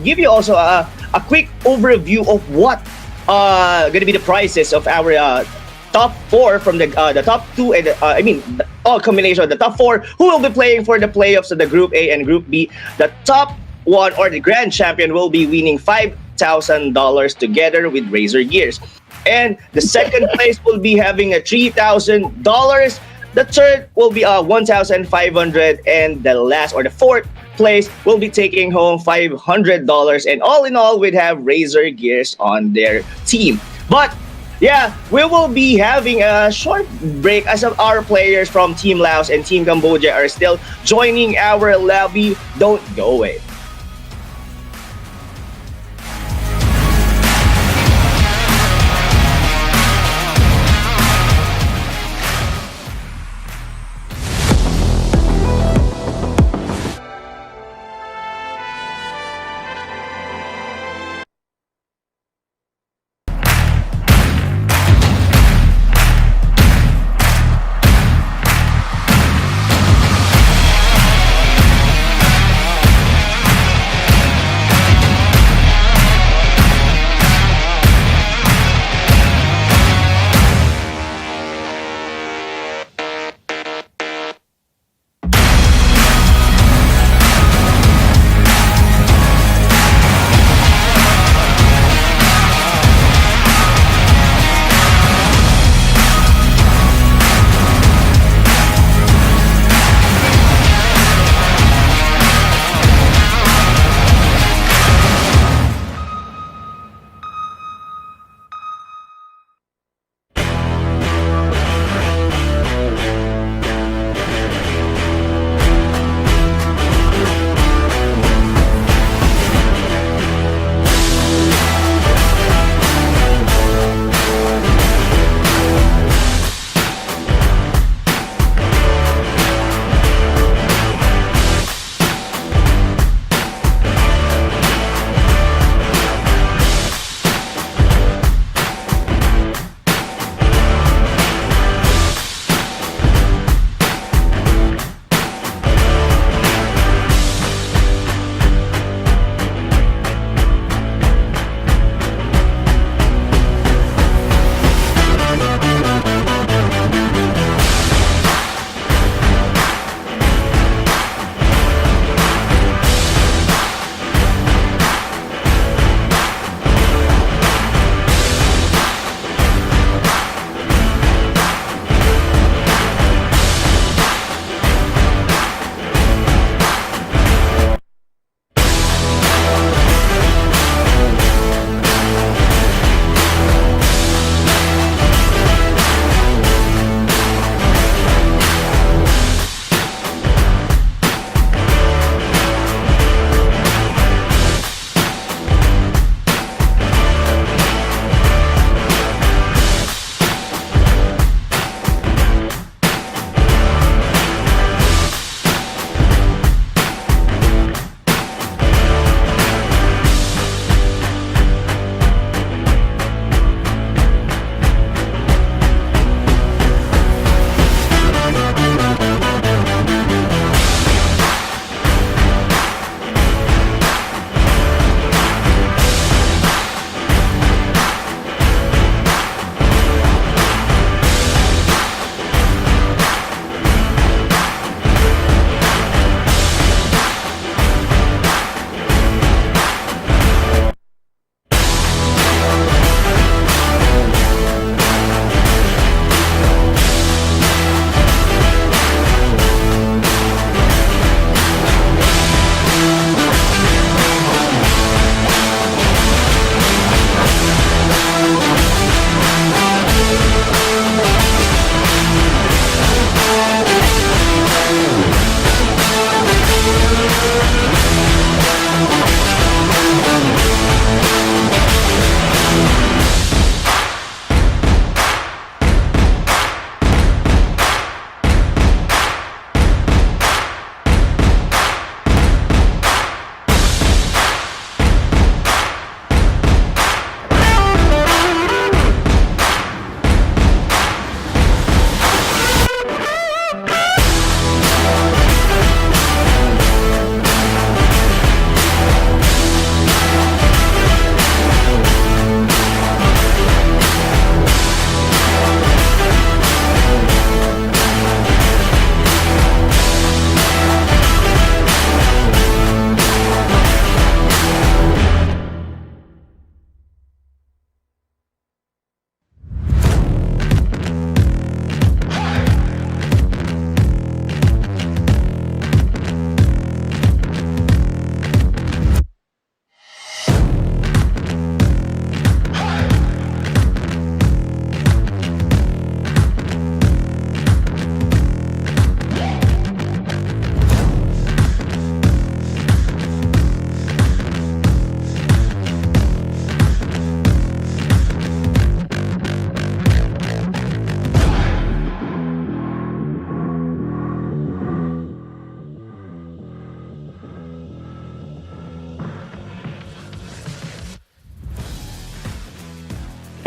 give you also a quick overview of what going to be the prices of our top four from the top two, and all combination of the top four who will be playing for the playoffs of the Group A and Group B. The top one, or the grand champion, will be winning $5,000 together with Razer gears, and the second place will be having a $3,000. The third will be $1,500, and the last, or the fourth place, will be taking home $500. And all in all, we'd have Razer gears on their team. But yeah, we will be having a short break as our players from Team Laos and Team Cambodia are still joining our lobby. Don't go away.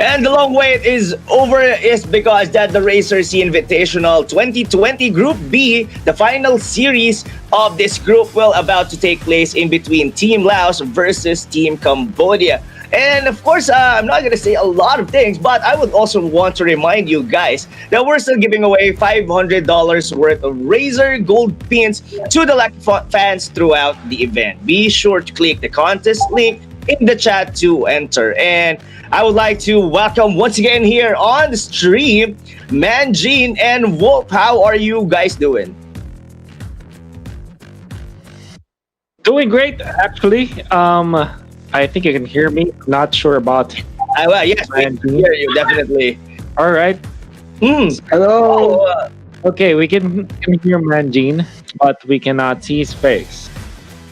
And the long wait is over is because that the Razer SEA-Invitational 2020 Group B, the final series of this group, will about to take place in between Team Laos versus Team Cambodia. And of course, I'm not going to say a lot of things, but I would also want to remind you guys that we're still giving away $500 worth of Razer Gold Pins to the lucky fans throughout the event. Be sure to click the contest link in the chat to enter. And I would like to welcome once again here on the stream, Manjin and Wolf. How are you guys doing? Doing great, actually. I think you can hear me. Not sure about. Well, yes, we can hear you definitely. All right. Hello. Okay, we can hear Manjin, but we cannot see his face.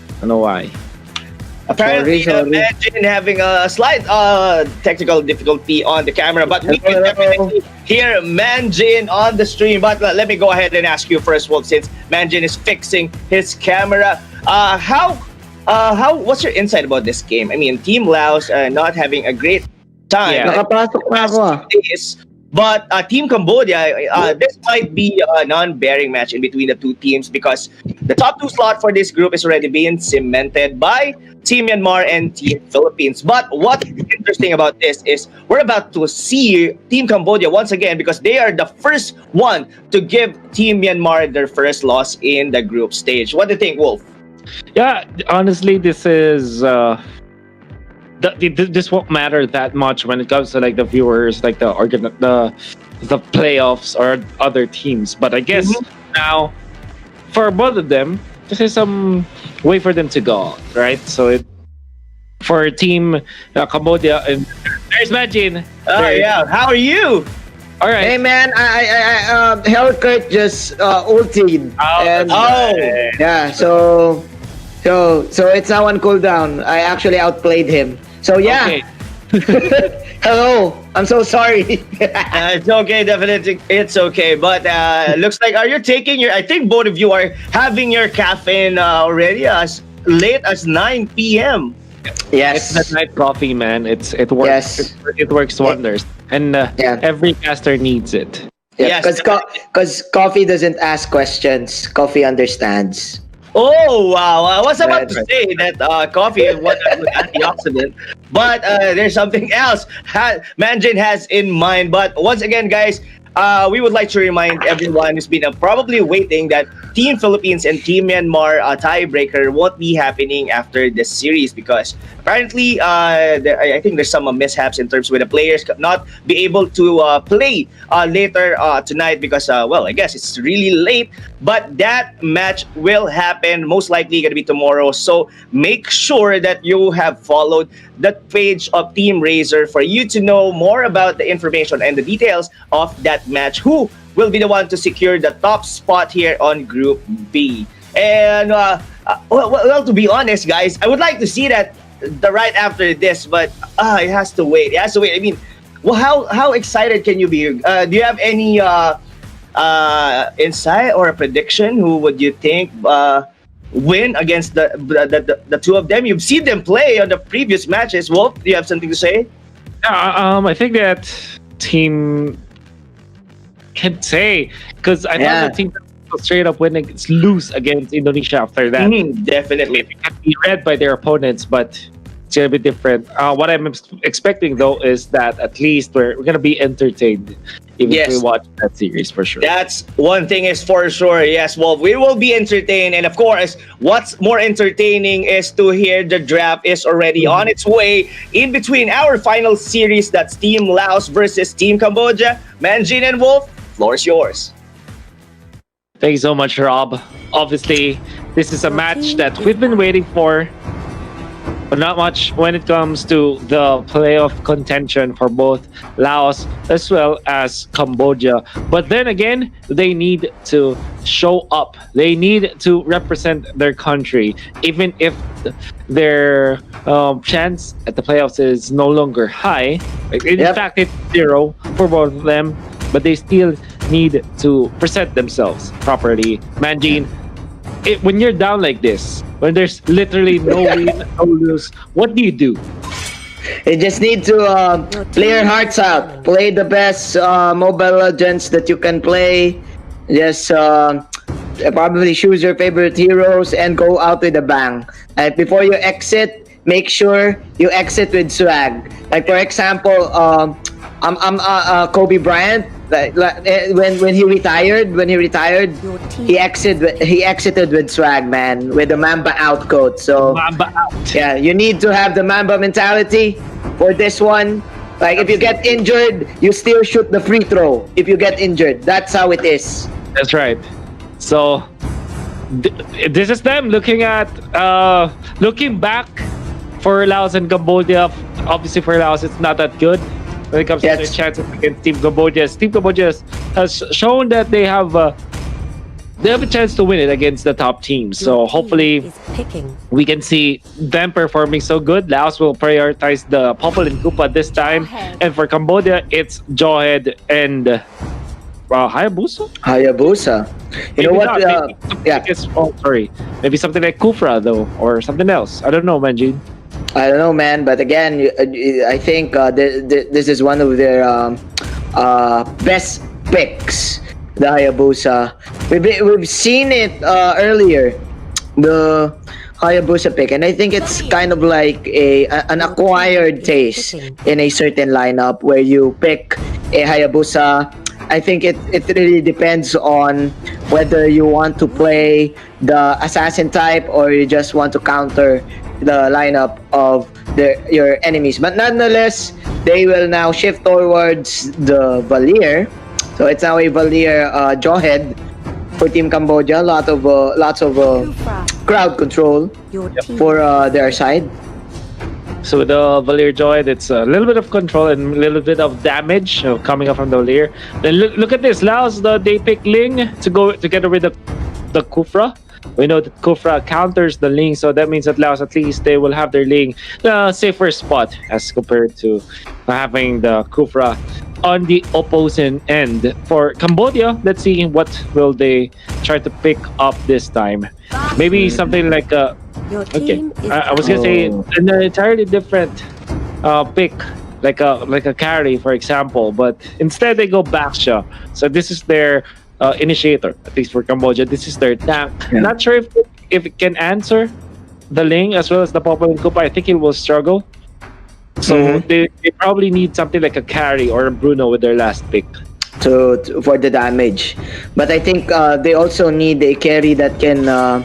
I don't know why. Apparently, Manjin having a slight technical difficulty on the camera, but we can definitely hear Manjin on the stream. But let me go ahead and ask you first, Wolf, since Manjin is fixing his camera. What's your insight about this game? I mean, Team Laos not having a great time. Yeah. Nakapasok pa ako. But Team Cambodia, this might be a non-bearing match in between the two teams because the top two slot for this group is already being cemented by Team Myanmar and Team Philippines. But what's interesting about this is we're about to see Team Cambodia once again because they are the first one to give Team Myanmar their first loss in the group stage. What do you think, Wolf? Yeah, honestly, this is this won't matter that much when it comes to like the viewers, like the playoffs or other teams. But I guess now for both of them, this is some way for them to go, right? So for Team Cambodia, and there's Manjin. Yeah, how are you? All right. Hey man, I Hellkurt just ultied. Yeah, so it's now on cooldown. I actually outplayed him. So yeah. Okay. Hello. I'm so sorry. It's okay, definitely. It's okay. But looks like are you taking your? I think both of you are having your caffeine already as late as 9 p.m. Yes, it's the night coffee, man. It works. Yes. It works wonders, and every caster needs it. Yeah, because coffee doesn't ask questions. Coffee understands. Oh wow! I was about to say that coffee is one antioxidant, but there's something else Manjin has in mind. But once again, guys, we would like to remind everyone who's been probably waiting that Team Philippines and Team Myanmar tiebreaker won't be happening after this series because apparently I think there's some mishaps in terms with the players not be able to play later tonight because well, I guess it's really late, but that match will happen most likely going to be tomorrow. So make sure that you have followed the page of Team Razer for you to know more about the information and the details of that match. Who will be the one to secure the top spot here on Group B? And well, to be honest, guys, I would like to see that right after this, but it has to wait. It has to wait. I mean, well, how excited can you be? Do you have any insight or a prediction? Who would you think win against the two of them? You've seen them play on the previous matches. Wolf, do you have something to say? I think that team can say because I thought the team straight up winning lose against Indonesia after that. Definitely, it can be read by their opponents, but it's gonna be different. What I'm expecting though is that at least we're gonna be entertained if we watch that series for sure. That's one thing is for sure. Yes, well, we will be entertained, and of course, what's more entertaining is to hear the draft is already on its way in between our final series. That's Team Laos versus Team Cambodia. Manjin and Wolf, floor is yours. Thank you so much, Rob. Obviously, this is a match that we've been waiting for, but not much when it comes to the playoff contention for both Laos as well as Cambodia. But then again, they need to show up. They need to represent their country, even if their chance at the playoffs is no longer high. In fact, it's 0 for both of them, but they still need to present themselves properly. Manjin, when you're down like this, when there's literally no win, no lose, what do you do? You just need to play your hearts out. Play the best Mobile Legends that you can play. Just probably choose your favorite heroes and go out with a bang. Before you exit, make sure you exit with swag. Like for example, I'm Kobe Bryant. When he retired, he exited with swag, man, with the Mamba out coat. So Mamba out. yeah, you need to have the Mamba mentality for this one. Like if you get injured, you still shoot the free throw. If you get injured, that's how it is. That's right. So this is them looking back for Laos and Cambodia. Obviously, for Laos, it's not that good when it comes to their chances against Team Cambodia. Team Cambodia has shown that they have a chance to win it against the top teams. So hopefully we can see them performing so good. Laos will prioritize the Popolin Kupa this time. And for Cambodia, it's Jawhead and Hayabusa? Hayabusa. You know what? Maybe something like Kufra, though, or something else. I don't know, Manjin. I don't know, man. But again, I think this is one of their best picks, the Hayabusa. We've seen it earlier, the Hayabusa pick, and I think it's kind of like an acquired taste in a certain lineup where you pick a Hayabusa. I think it really depends on whether you want to play the assassin type or you just want to counter the lineup of your enemies. But nonetheless, they will now shift towards the Valier. So it's now a Valier Jawhead for Team Cambodia. Lots of crowd control for their side. So with the Valier Jawhead, it's a little bit of control and a little bit of damage coming up from the Valier. Then look at this, Laos. They pick Ling to go together with the Kufra. We know that Kufra counters the Ling, so that means that Laos, at least they will have their Ling the safer spot as compared to having the Kufra on the opposing end. For Cambodia, let's see what will they try to pick up this time. Maybe something like a I was gonna say an entirely different pick, like a carry, for example. But instead, they go Baksha. So this is their initiator, at least for Cambodia. This is their tank. Not sure if it can answer the Ling as well as the Popolin Kupa. I think it will struggle. So they probably need something like a carry or a Bruno with their last pick. For the damage. But I think they also need a carry that can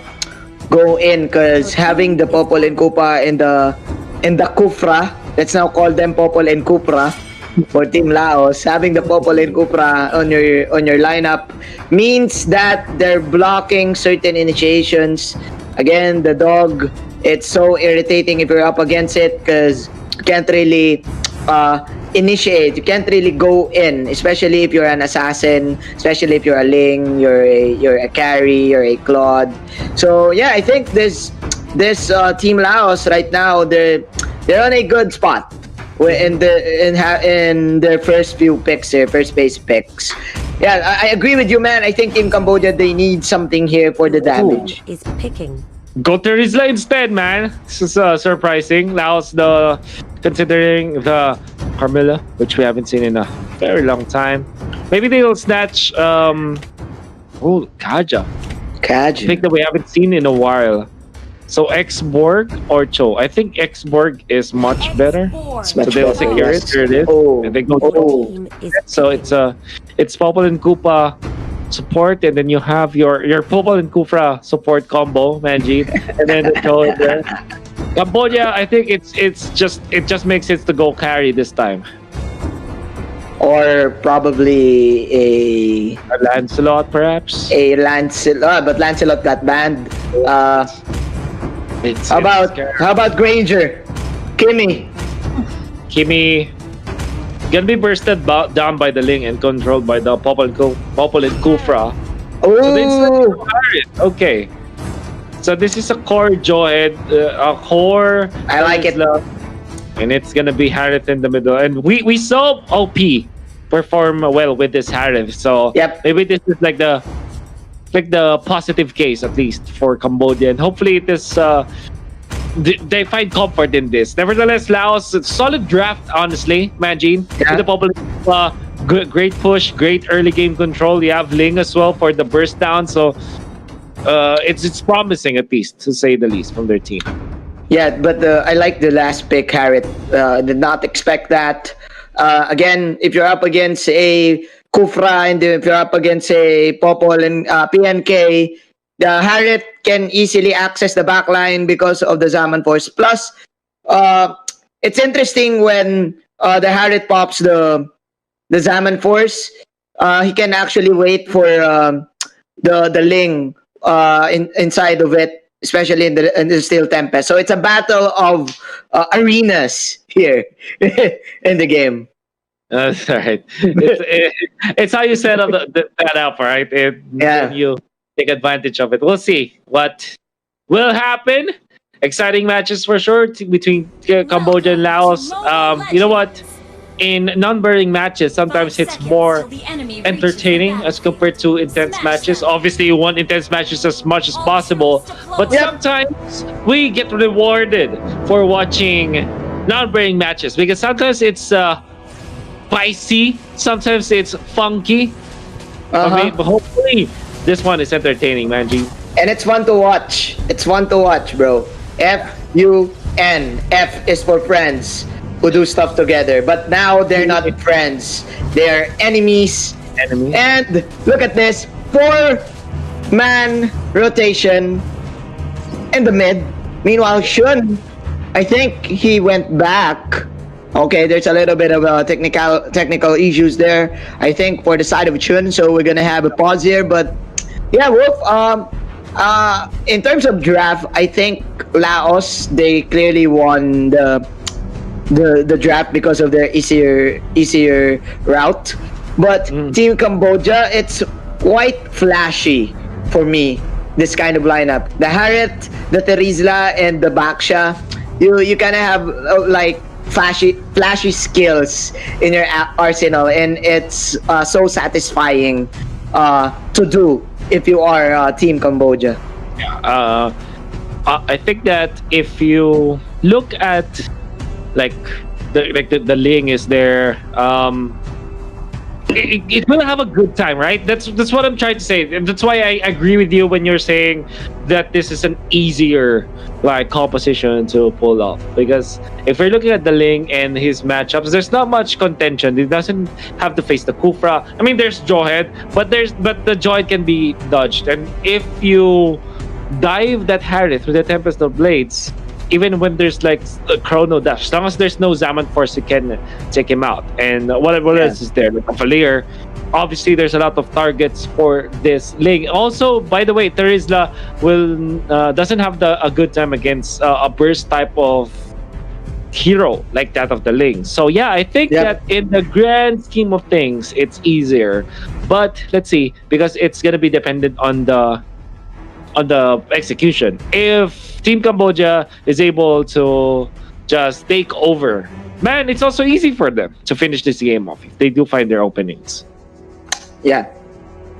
go in, because having the Popolin Kupa and the Kufra, let's now call them Popolin Kupra for Team Laos, having the Popolin Kupra on your lineup means that they're blocking certain initiations. Again, the dog, it's so irritating if you're up against it, because you can't really initiate, you can't really go in, especially if you're an assassin, especially if you're a Ling, you're a carry, you're a Claude. So yeah, I think this Team Laos right now, they're on a good spot in their first few picks, their first base picks. Yeah, I agree with you, man. I think Team Cambodia, they need something here for the damage. Is picking. Go to Rizla instead, man. This is surprising. Laos, considering the Carmilla, which we haven't seen in a very long time. Maybe they'll snatch Kaja. I think that we haven't seen in a while. So X-Borg or Cho. I think X-Borg is much better. So they'll secure it. Here it is. And they go so it's Popolin Kupa support, and then you have your Popolin Kufra support combo, Manji, and then the Cho in there. Cambodia, I think it just makes sense to go carry this time. Or probably a Lancelot, perhaps. A Lancelot, but Lancelot got banned. How about Granger? Kimmy gonna be bursted down by the Ling and controlled by the Popolin Kufra. Oh, okay. So this is a core Jawhead, a core. I like it. And it's gonna be Harith in the middle. And we saw OP perform well with this Harith. So maybe this is like the positive case, at least for Cambodia. And hopefully it is they find comfort in this. Nevertheless, Laos, solid draft, honestly, Manjin. With the population, great push, great early game control. You have Ling as well for the burst down. So it's promising, at least, to say the least, from their team. Yeah, but I like the last pick, Harriet. Did not expect that. Again, if you're up against a Kufra and if you're up against a Popol and PNK, the Harriet can easily access the backline because of the Zaman Force. Plus, it's interesting when the Harriet pops the Zaman Force, he can actually wait for the Ling inside of it, especially in the Steel Tempest. So it's a battle of arenas here in the game. That's right. It's how you set up that up, right? You take advantage of it. We'll see what will happen. Exciting matches for sure between Cambodia and Laos. You know what? In non-burning matches, sometimes it's more entertaining as compared to intense matches. Obviously, you want intense matches as much as possible, but sometimes we get rewarded for watching non-burning matches because sometimes it's spicy, sometimes it's funky. Okay, but hopefully this one is entertaining, Manji. And it's fun to watch. It's fun to watch, bro. F-U-N. F is for friends who do stuff together. But now they're not friends. They're enemies. And look at this. 4-man rotation in the mid. Meanwhile, Shun, I think he went back. Okay, there's a little bit of technical issues there, I think, for the side of Chun. So we're gonna have a pause here. But yeah, Wolf, in terms of draft, I think Laos, they clearly won the draft because of their easier route. But Team Cambodia, it's quite flashy for me, this kind of lineup. The Harriet, the Terizla, and the Baksha, you kind of have like flashy skills in your arsenal, and it's so satisfying to do if you are Team Cambodia. I think that if you look at the Ling is there, it will have a good time, right? That's what I'm trying to say. And that's why I agree with you when you're saying that this is an easier composition to pull off. Because if we're looking at the Ling and his matchups, there's not much contention. He doesn't have to face the Kufra. I mean, there's Jawhead, but the Jawhead can be dodged. And if you dive that Harriet through the Tempest of Blades, even when there's like a Chrono Dash, as long as there's no Zaman Force, you can take him out. And what else is there? Like a Valir. Obviously, there's a lot of targets for this Ling. Also, by the way, Terizla doesn't have a good time against a burst type of hero like that of the Ling. So yeah, I think that in the grand scheme of things, it's easier. But let's see, because it's gonna be dependent on the execution. If Team Cambodia is able to just take over, man, it's also easy for them to finish this game off if they do find their openings. Yeah,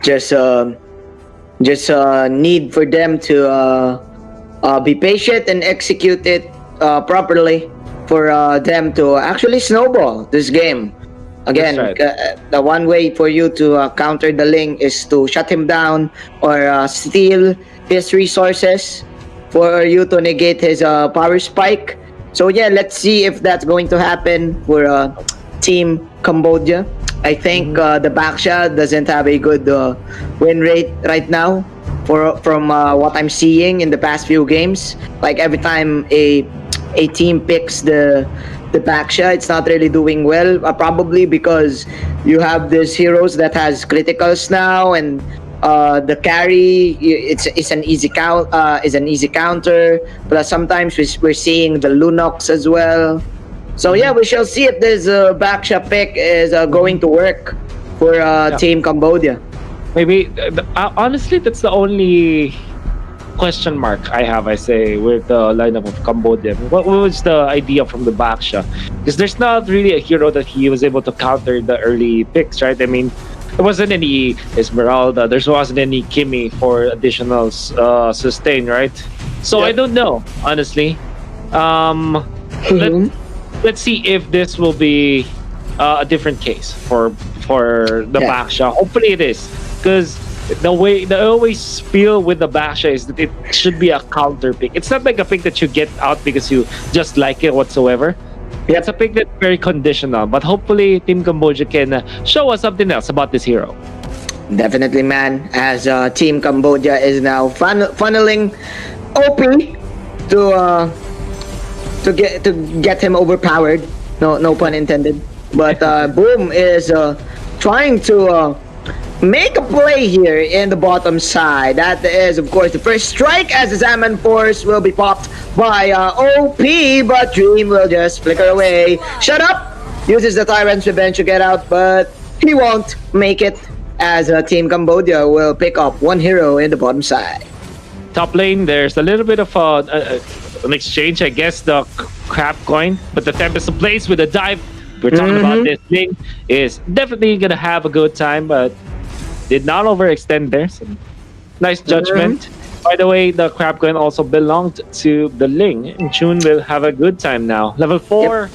just need for them to be patient and execute it properly for them to actually snowball this game. Again, the one way for you to counter the Ling is to shut him down or steal his resources for you to negate his power spike. So yeah, let's see if that's going to happen for Team Cambodia. I think the Baksha doesn't have a good win rate right now from what I'm seeing in the past few games. Like every time a team picks the Baksha, it's not really doing well. Probably because you have these heroes that has criticals now, and the carry it's an easy counter. Plus sometimes we're seeing the Lunox as well. So yeah, we shall see if this Baksha pick is going to work for Team Cambodia. Maybe honestly, that's the only question mark I have, I say, with the lineup of Cambodia. What was the idea from the Baksha? Because there's not really a hero that he was able to counter the early picks, right? I mean, there wasn't any Esmeralda, there wasn't any Kimi for additional sustain, right? So I don't know, honestly. Let's see if this will be a different case for the Baksha. Hopefully it is, because the way I always feel with the Baksha is that it should be a counter pick. It's not like a pick that you get out because you just like it whatsoever. It's a pick that's very conditional, but hopefully Team Cambodia can show us something else about this hero. Definitely, man. As Team Cambodia is now funneling OP to get him overpowered. No pun intended. But Boom is trying to make a play here in the bottom side. That is, of course, the first strike as the Salmon Force will be popped by OP, but Dream will just flicker away. Shut up! Uses the Tyrant's Revenge to get out, but he won't make it, as Team Cambodia will pick up one hero in the bottom side. Top lane, there's a little bit of an exchange, I guess, the crab coin, but the Tempest in place with a dive. We're talking about this thing is definitely gonna have a good time, but did not overextend there. So nice judgment. By the way, the crab coin also belonged to the Ling, and Chun will have a good time now. Level 4,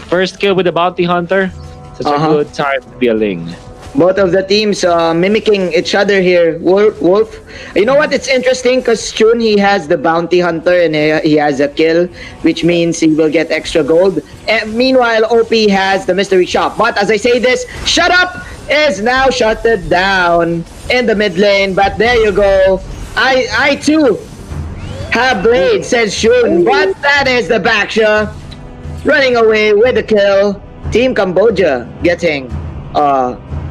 first kill with the bounty hunter. Such a good time to be a Ling. Both of the teams mimicking each other here. Wolf. You know what? It's interesting because Chun, he has the bounty hunter and he has a kill, which means he will get extra gold. And meanwhile, OP has the mystery shop. But as I say this, shut up is now shutted down in the mid lane. But there you go. I too have blade, says Chun. But that is the Baksha running away with the kill. Team Cambodia getting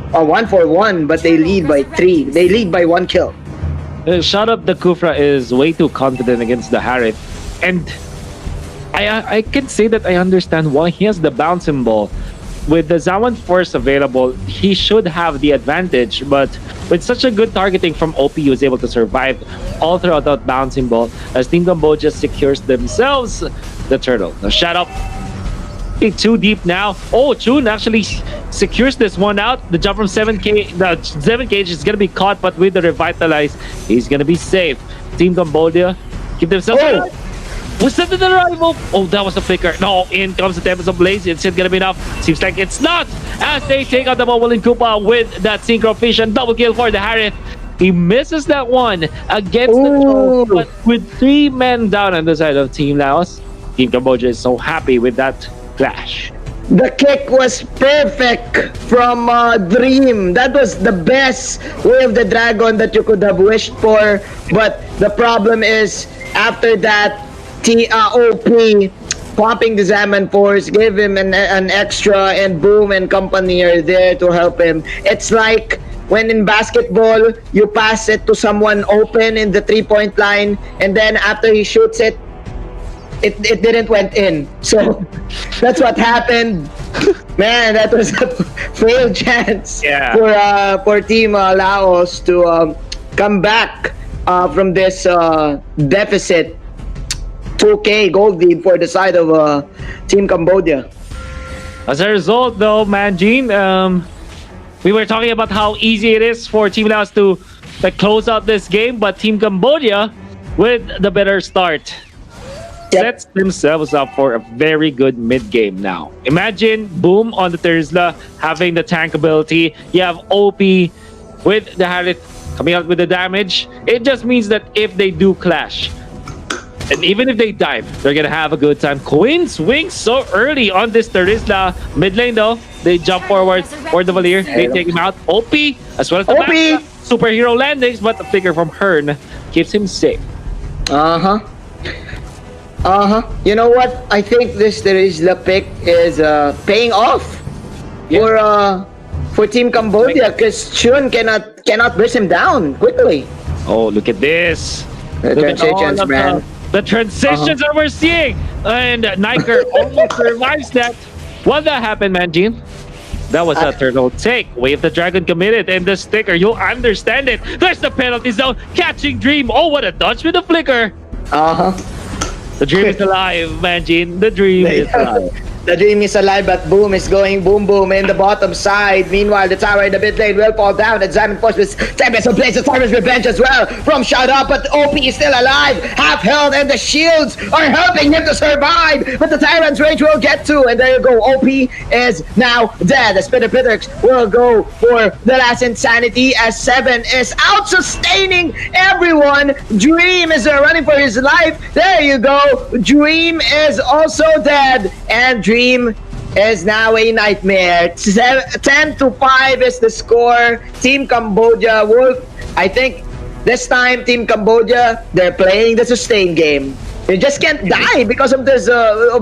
a 1-for-1, but they lead by 3. They lead by 1 kill. Shut up, the Kufra is way too confident against the Harith. And I can say that I understand why he has the bouncing ball. With the Zawan Force available, he should have the advantage, but with such a good targeting from OP, he was able to survive all throughout that bouncing ball as Team Cambodia secures themselves the turtle. Now shut up. Too deep now. Oh, Chun actually secures this one out. The jump from 7K, the 7K is gonna be caught, but with the revitalize, he's gonna be safe. Team Cambodia keep themselves. Was that the arrival? Oh, that was a flicker. No, in comes the Tempest of Blaze. It's gonna be enough. Seems like it's not, as they take out the mobile in Koopa with that Synchro Fish and double kill for the Harith. He misses that one against the troll, but with 3 men down on the side of Team Laos, Team Cambodia is so happy with that clash. The kick was perfect from Dream. That was the best way of the dragon that you could have wished for. But the problem is, after that, OP popping the Zaman Force, give him an extra, and Boom and company are there to help him. It's like when in basketball, you pass it to someone open in the 3-point line, and then after he shoots it, it didn't went in. So that's what happened. Man, that was a failed chance for Team Laos to come back from this deficit. 2K gold lead for the side of Team Cambodia. As a result, though, Manjin, we were talking about how easy it is for Team Laos to close out this game, but Team Cambodia with the better start sets themselves up for a very good mid-game now. Imagine Boom on the Tesla having the tank ability. You have OP with the Harith coming out with the damage. It just means that if they do clash, and even if they dive, they're gonna have a good time. Queen swings so early on this Terizla. Mid lane though, they jump forward for the Valir. They take him out. OP as well as the back. Superhero landings, but the figure from Hearn keeps him safe. You know what? I think this Terizla pick is paying off for Team Cambodia, because Chun cannot burst him down quickly. Oh, look at this. The transitions, man. The transitions that we're seeing, and Niker almost survives that. What that happened, Manjin? That was a turtle take. Wave the Dragon committed, and the sticker, you'll understand it. There's the penalty zone, catching Dream. Oh, what a dodge with the flicker. The Dream is alive, Manjin. The Dream is alive. The Dream is alive, but Boom is going boom boom in the bottom side. Meanwhile, the tower in the mid lane will fall down. Examine Force with Tempest plays the Tyrant's Revenge as well from Shout Up, but OP is still alive, half health, and the shields are helping him to survive. But the Tyrant's Rage will get to, and there you go. OP is now dead. The Spitter Pitrix will go for the last Insanity as 7 is out sustaining everyone. Dream is running for his life. There you go. Dream is also dead, and Dream is now a nightmare. 10-5 is the score. Team Cambodia will, I think this time Team Cambodia, they're playing the sustain game. They just can't die because of this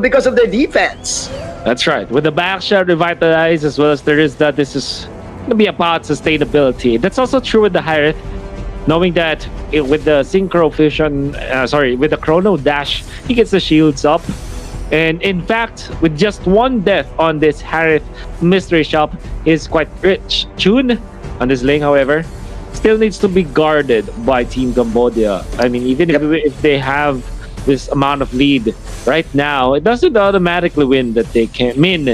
because of their defense. That's right. With the backshot revitalized as well as there is that, this is going to be about sustainability. That's also true with the Hireth, knowing that with the Synchro Fusion, with the Chrono Dash, he gets the shields up. And in fact, with just one death on this Hireth mystery shop is quite rich. Chun on this lane, however, still needs to be guarded by Team Cambodia. I mean, even if they have this amount of lead right now, it doesn't automatically win that they can win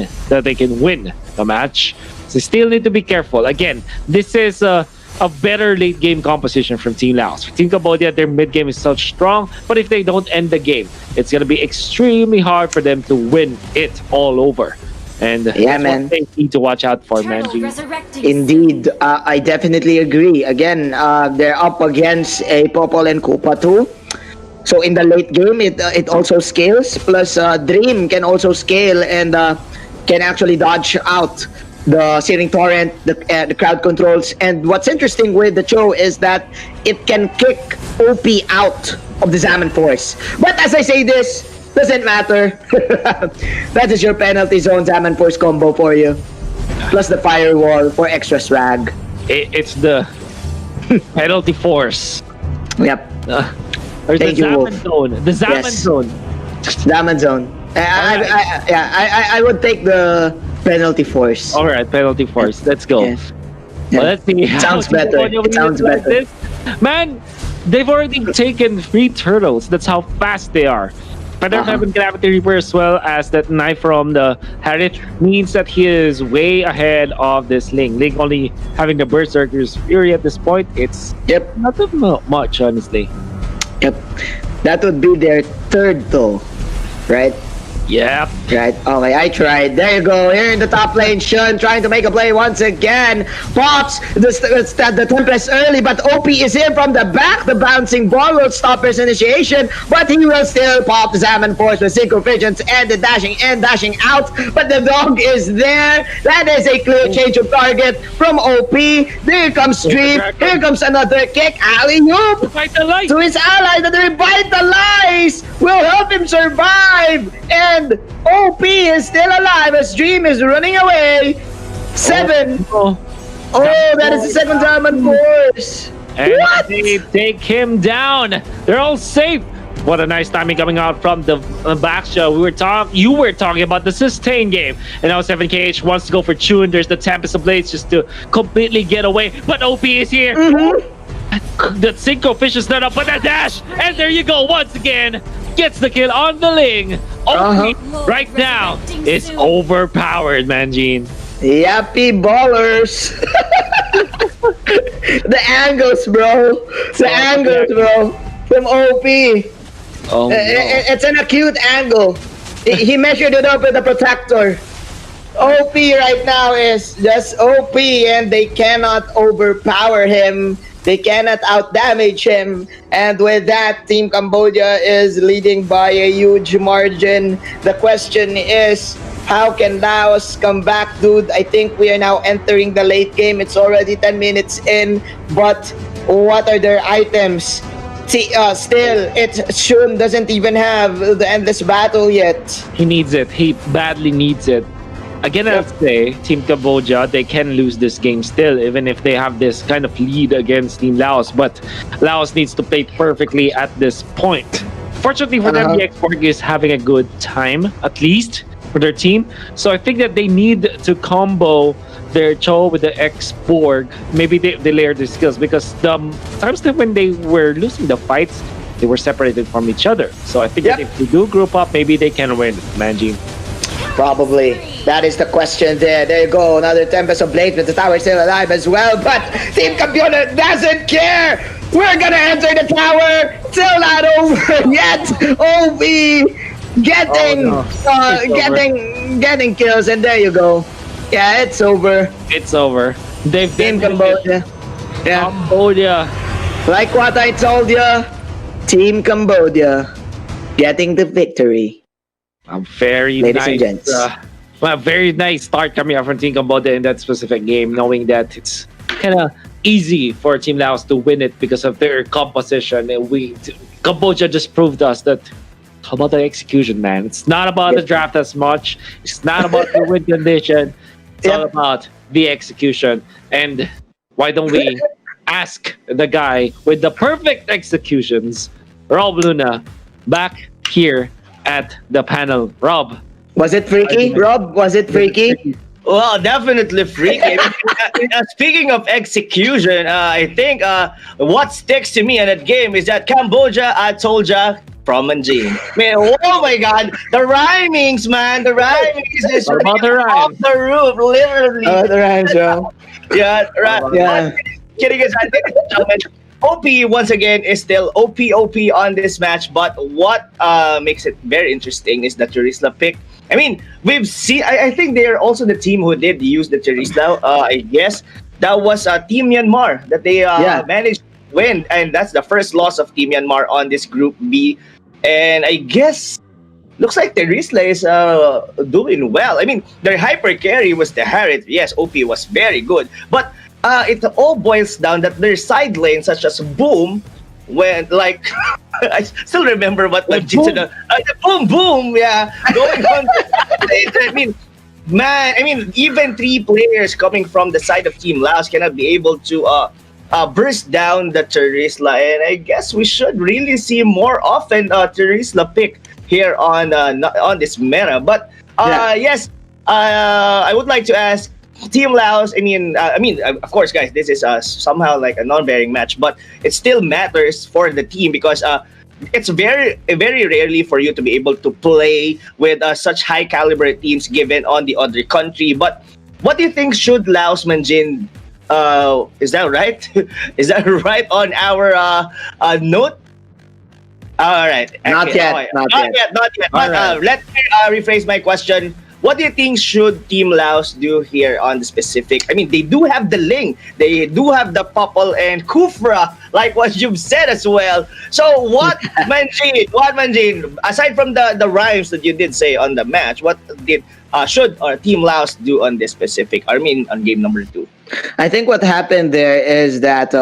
the match. So still need to be careful. Again, this is a better late game composition from Team Laos. For Team Cambodia, their mid game is so strong, but if they don't end the game, it's gonna be extremely hard for them to win it all over. And yeah, that's man, what they need to watch out for, man. Indeed, I definitely agree. Again, they're up against a Popol and Koopa too. So in the late game, it also scales. Plus, Dream can also scale and can actually dodge out the Searing Torrent, the crowd controls. And what's interesting with the Cho is that it can kick OP out of the Zaman Force. But as I say this, doesn't matter. That is your penalty zone Zaman Force combo for you. Plus the firewall for extra swag. It's the penalty force. Yep. Or the Zaman zone. The Zaman zone. Zaman zone. I would take the penalty force. All right, penalty force. Let's go. Yes. Well, let's see. Sounds better. Sounds better. Man, they've already taken 3 turtles. That's how fast they are. Feather having Gravity Reaper as well as that knife from the Harith means that he is way ahead of this Ling. Ling only having the Berserker's Fury at this point. It's not that much, honestly. Yep. That would be their third though, right? Yeah. Right. Okay, I tried. There you go. Here in the top lane, Shun trying to make a play once again. Pops the Tempest early, but OP is in from the back. The bouncing ball will stop his initiation, but he will still pop the Zaman Force with Synchro Visions and the dashing out. But the dog is there. That is a clear change of target from OP. There comes Dream. Here comes another kick. Alley-oop to his ally. The Revitalize will help him survive. And OP is still alive as Dream is running away. 7. That is the second Zaman Force. And what? They take him down. They're all safe. What a nice timing coming out from the back show. You were talking about the sustain game. And now 7KH wants to go for Chun. There's the Tempest of Blades just to completely get away. But OP is here. The Synchro Fish is not up, but that dash. And there you go once again. Gets the kill on the Ling. OP right now is overpowered, Manjin. Yappy ballers. The angles, bro. The angles, bro. From OP. Oh, no. It's an acute angle. He measured it up with a protector. OP right now is just OP and they cannot overpower him. They cannot outdamage him. And with that, Team Cambodia is leading by a huge margin. The question is, how can Laos come back, dude? I think we are now entering the late game. It's already 10 minutes in, but what are their items? See, still, Shun doesn't even have the Endless Battle yet. He needs it. He badly needs it. Again, I'd say Team Cambodia, they can lose this game still, even if they have this kind of lead against Team Laos. But Laos needs to play perfectly at this point. Fortunately for them, the X-Borg is having a good time, at least for their team. So I think that they need to combo their Cho with the X-Borg. Maybe they layer their skills, because the times that when they were losing the fights, they were separated from each other. So I think that if they do group up, maybe they can win, Manji. Probably. That is the question there. There you go. Another Tempest of Blades, but the tower is still alive as well. But Team Cambodia doesn't care. We're gonna enter the tower. Still not over yet. OB getting kills, and there you go. Yeah, it's over. It's over. They've Team Cambodia. Yeah. Cambodia. Like what I told you, Team Cambodia getting the victory. A very Ladies nice, and gents. A very nice start coming out from Team Cambodia in that specific game, knowing that it's kind of easy for Team Laos to win it because of their composition. And Cambodia just proved us that it's about the execution, man. It's not about the draft as much. It's not about the win condition. It's all about the execution. And why don't we ask the guy with the perfect executions, Rob Luna, back here at the panel. Rob. Was it freaky, Rob? Was it freaky? Well, definitely freaky. Speaking of execution, I think what sticks to me in that game is that Cambodia, I told ya, from Manjin. Man, oh my God, the rhymings, man, the rhymings is about the rhymes? off the roof, literally. The rhymes, bro. Yeah, right. Yeah. Kidding aside, ladies and gentlemen, OP once again is still OP on this match, but what makes it very interesting is the Terisla pick. I mean, we've seen, I think they're also the team who did use the Terisla, I guess. That was Team Myanmar that they managed to win, and that's the first loss of Team Myanmar on this Group B. And I guess, looks like Terisla is doing well. I mean, their hyper carry was the Harriet. Yes, OP was very good, but it all boils down that their side lanes, such as Boom, when like I still remember what Manjin said. The boom boom, yeah, going on. I mean, man, I mean, even 3 players coming from the side of Team Laos cannot be able to burst down the Terisla, and I guess we should really see more often Terisla pick here on this meta. But yes, I would like to ask Team Laos. I mean, of course, guys, this is somehow like a non-bearing match, but it still matters for the team because it's very rarely for you to be able to play with such high caliber teams given on the other country. But what do you think should Laos Manjin? Is that right? Is that right on our note? All right. Not yet. But let me rephrase my question. What do you think should Team Laos do here on the specific? I mean, they do have the Ling, they do have the Popple and Kufra, like what you've said as well. So what, Manjin, aside from the rhymes that you did say on the match, what should Team Laos do on this specific, I mean, on game number 2? I think what happened there is that,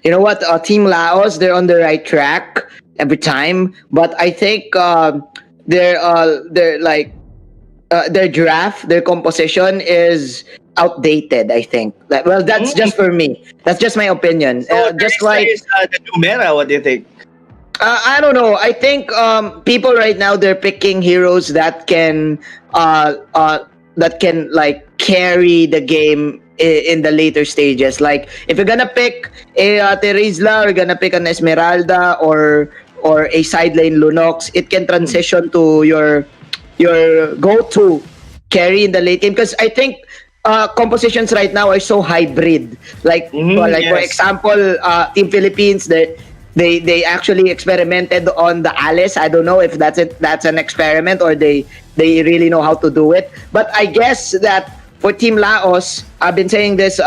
you know what, Team Laos, they're on the right track every time, but I think they're like, their draft, their composition is outdated, I think. Well, that's just for me. That's just my opinion. So just like the new meta, what do you think? I don't know. I think people right now, they're picking heroes that can like carry the game in the later stages. Like if you're gonna pick a Terisla, or you're gonna pick an Esmeralda or a side lane Lunox, it can transition to your go-to carry in the late game, because I think compositions right now are so hybrid. Like for example, Team Philippines, they actually experimented on the Alice. I don't know if that's an experiment or they really know how to do it. But I guess that for Team Laos, I've been saying this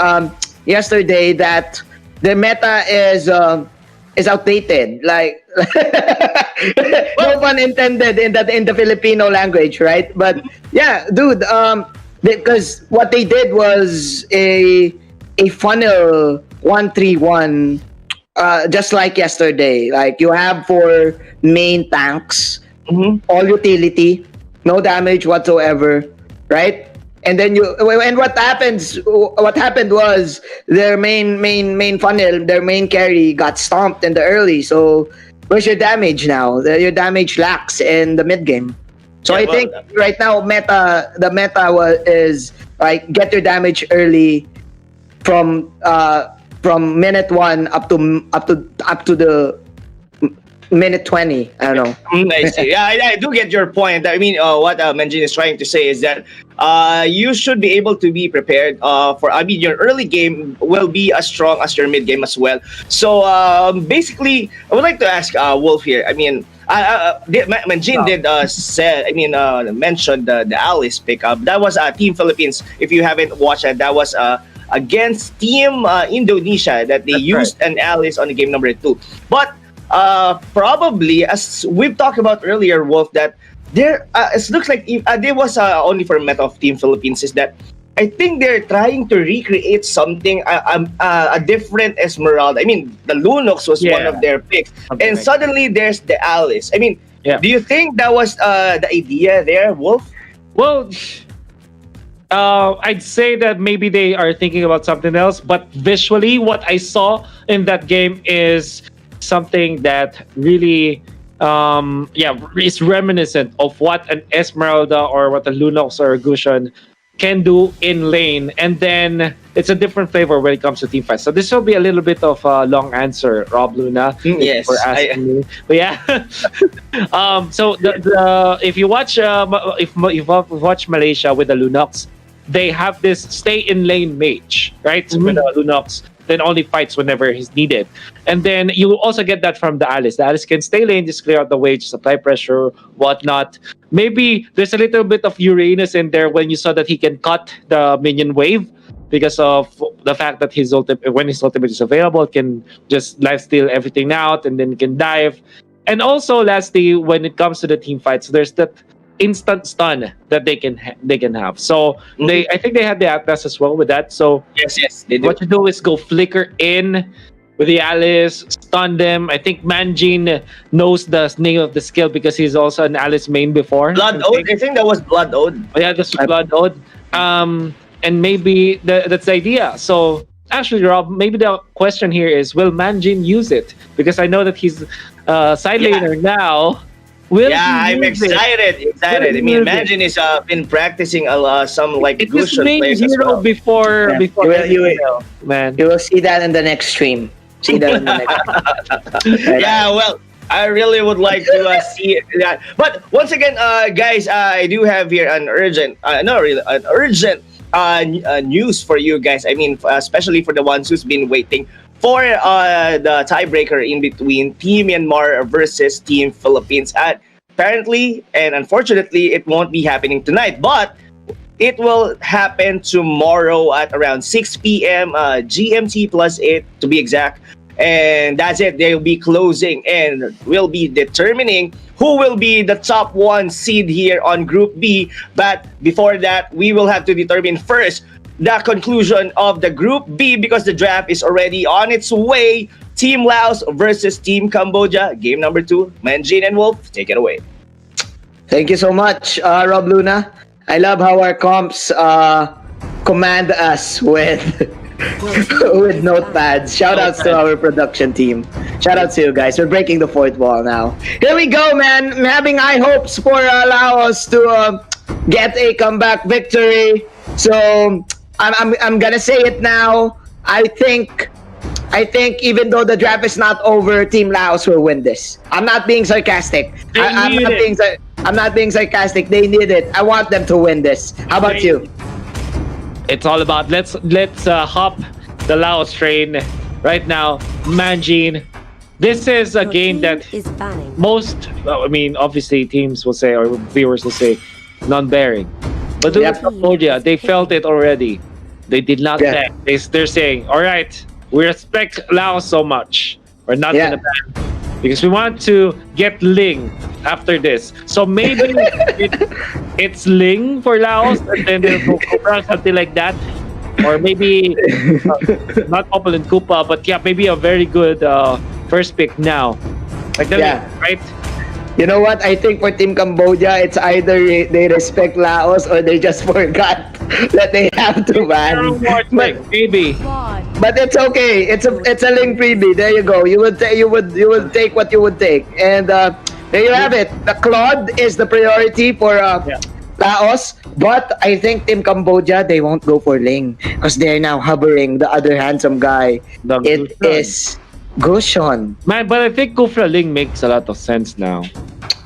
yesterday, that the meta is outdated. Like no pun intended in the Filipino language, right? But yeah, dude, because what they did was a funnel 1-3-1, just like yesterday. Like you have 4 main tanks, all utility, no damage whatsoever, right? And then what happened was their main funnel, their main carry got stomped in the early. So where's your damage now? Your damage lacks in the mid game. So I think right now the meta is like get your damage early from minute 1 up to the minute 20. I don't know. I see. Yeah, I do get your point. I mean, what Menjin is trying to say is that you should be able to be prepared for. I mean, your early game will be as strong as your mid game as well. So basically, I would like to ask Wolf here. I mean, Menjin did mention the Alice pickup. That was Team Philippines. If you haven't watched it, that was against Team Indonesia that they used an Alice on the game number 2. But probably, as we've talked about earlier, Wolf, that there it looks like there was only for meta of Team Philippines is that I think they're trying to recreate something a different Esmeralda. I mean, the Lunox was one of their picks, something and suddenly there's the Alice. I mean, do you think that was the idea there, Wolf? Well, I'd say that maybe they are thinking about something else, but visually, what I saw in that game is something that really is reminiscent of what an Esmeralda or what a Lunox or a Gusion can do in lane, and then it's a different flavor when it comes to team fights. So this will be a little bit of a long answer, Rob Luna. Yes, for asking me. But yeah, so the if you watch if you've watched Malaysia with the Lunox, they have this stay in lane mage, right? With the Lunox, then only fights whenever he's needed. And then you also get that from the Alice. The Alice can stay lane, just clear out the way, just apply pressure, whatnot. Maybe there's a little bit of Uranus in there when you saw that he can cut the minion wave because of the fact that when his ultimate is available, it can just lifesteal everything out and then can dive. And also, lastly, when it comes to the team fights, there's that instant stun that they can have. So I think they had the Atlas as well with that. So yes, they do. What you do is go flicker in with the Alice, stun them. I think Manjin knows the name of the skill because he's also an Alice main before. Blood Ode. I think that was Blood Ode. Oh yeah, that's Blood Ode. And maybe that's the idea. So actually, Rob, maybe the question here is, will Manjin use it? Because I know that he's side laner now. I'm excited. I mean, Manjin is been practicing some like Gusion plays as well. before man. You will see that in the next stream. See that in the next. Yeah, well, I really would like to see that. But once again, guys, I do have here an urgent news for you guys. I mean, especially for the ones who's been waiting for the tiebreaker in between Team Myanmar versus Team Philippines. Apparently, and unfortunately, it won't be happening tonight, but it will happen tomorrow at around 6 p.m. GMT plus 8 to be exact. And that's it. They'll be closing and will be determining who will be the top 1 seed here on Group B. But before that, we will have to determine first the conclusion of the Group B because the draft is already on its way. Team Laos versus Team Cambodia. Game number 2. Manjin and Wolf, take it away. Thank you so much, Rob Luna. I love how our comps command us with with notepads. Shout outs to our production team. Shout out to you guys. We're breaking the 4th wall now. Here we go, man. I'm having high hopes for Laos to get a comeback victory. So I'm gonna say it now. I think even though the draft is not over, Team Laos will win this. I'm not being sarcastic. I'm not being sarcastic. They need it. I want them to win this. How about you? It's all about let's hop the Laos train right now. Manjin, this is a game that most, obviously teams will say or viewers will say non-bearing. But look at Cambodia, they felt it already. They did not ban. They're saying, all right, we respect Laos so much. We're not going to ban because we want to get Ling after this. So maybe it's Ling for Laos and then they'll go Cobra, something like that. Or maybe not Opal and Koopa, but maybe a very good first pick now. Like that, right? You know what? I think for Team Cambodia, it's either they respect Laos or they just forgot that they have to ban. Maybe. But it's okay. It's a link freebie. There you go. You would take what you would take, and there you have it. The Claude is the priority for Laos, but I think Team Cambodia they won't go for Ling because they're now hovering the other handsome guy. It is Gushon. Man, but I think Kufra Ling makes a lot of sense now.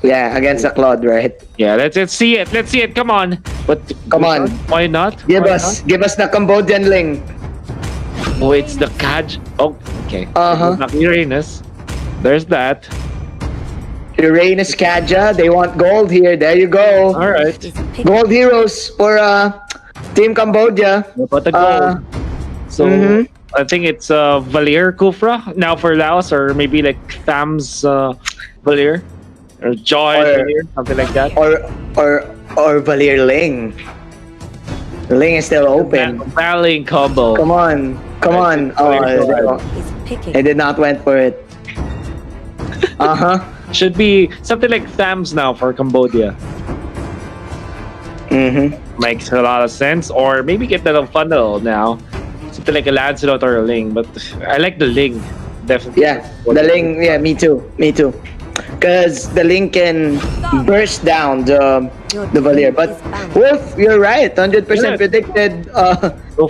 Yeah, against the Claude, right? Yeah, let's see it. Let's see it. Come on. But Come on. Why not? Give Why us the Cambodian Ling. not? Oh, it's the Kaj. Oh, okay. Uh-huh. Uranus. There's that. Uranus Kaja, they want gold here. There you go. All right. Gold heroes for Team Cambodia. But the gold. So I think it's Valir Kufra now for Laos, or maybe like Tham's Valir or Joy Valir, something like that. Or Valir Ling. The Ling is still open. Battling combo. Come on. Oh, they did not went for it. Should be something like Tham's now for Cambodia. Makes a lot of sense. Or maybe get that on funnel now. Something like a Lancelot or a Ling. But I like the Ling. Definitely. Yeah, the Ling. Yeah, me too. Because the Ling can burst down the Valir. But Wolf, you're right. 100% predicted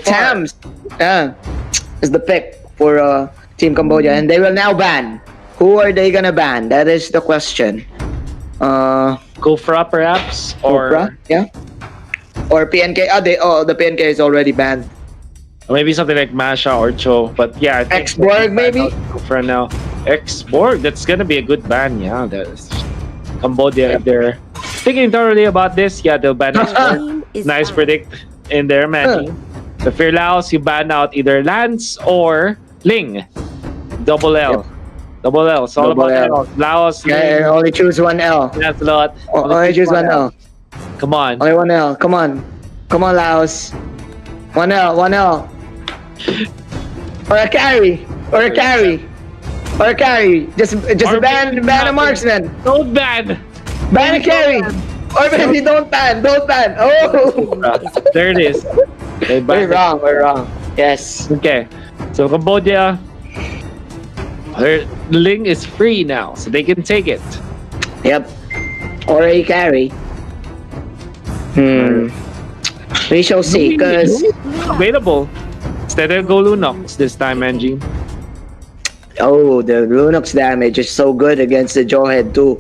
Tams. Yeah, is the pick for Team Cambodia. And they will now ban. Who are they gonna ban? That is the question. Kufra perhaps? Or Kufra? Yeah. Or PNK. The PNK is already banned. Maybe something like Masha or Cho. But yeah, I think X-Borg maybe? Kufra now. X-Borg, that's gonna be a good ban. Yeah, that's Cambodia if they're thinking thoroughly about this. Yeah, they'll ban X-Borg. Nice predict in there, man. So for Laos, you ban out either Lance or Ling. Double L. Yep. Double L. It's all Double about L. L. Laos. Yeah, only choose one L. That's a lot. Only choose one L. Come on. Only one L. Come on, Laos. One L. Or a carry. Just ban a marksman. Don't ban. Ban a carry. Or maybe don't ban. Oh. There it is. We're wrong. Yes. Okay. So Cambodia, their Ling is free now, so they can take it. Yep. Or a carry. We shall see, because available. Instead of go Lunox this time, Angie. Oh, the Lunox damage is so good against the Jawhead too.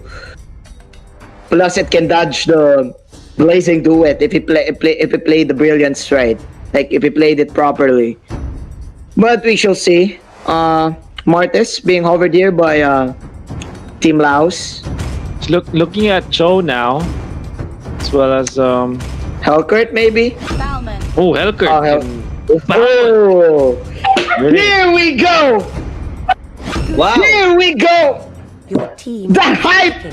Plus, it can dodge the Blazing Duet if he play the Brilliance right. Like if he played it properly. But we shall see. Martis being hovered here by Team Laos. Looking at Cho now, as well as Helkert maybe. Oh, Helkert. Here we go. Wow. Here we go. The hype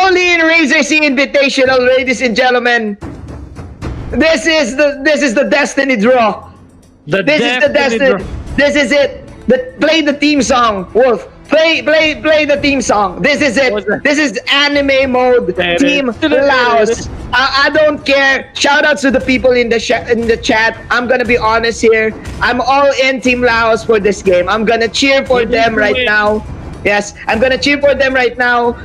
only in Razer SEA-Invitational, ladies and gentlemen. This is the destiny draw. This is it. Play the theme song, Wolf. Play the theme song. This is it. This is anime mode. Team Laos. I don't care. Shout out to the people in the chat. I'm gonna be honest here. I'm all in Team Laos for this game. I'm gonna cheer for them right now. Yes, I'm gonna cheer for them right now.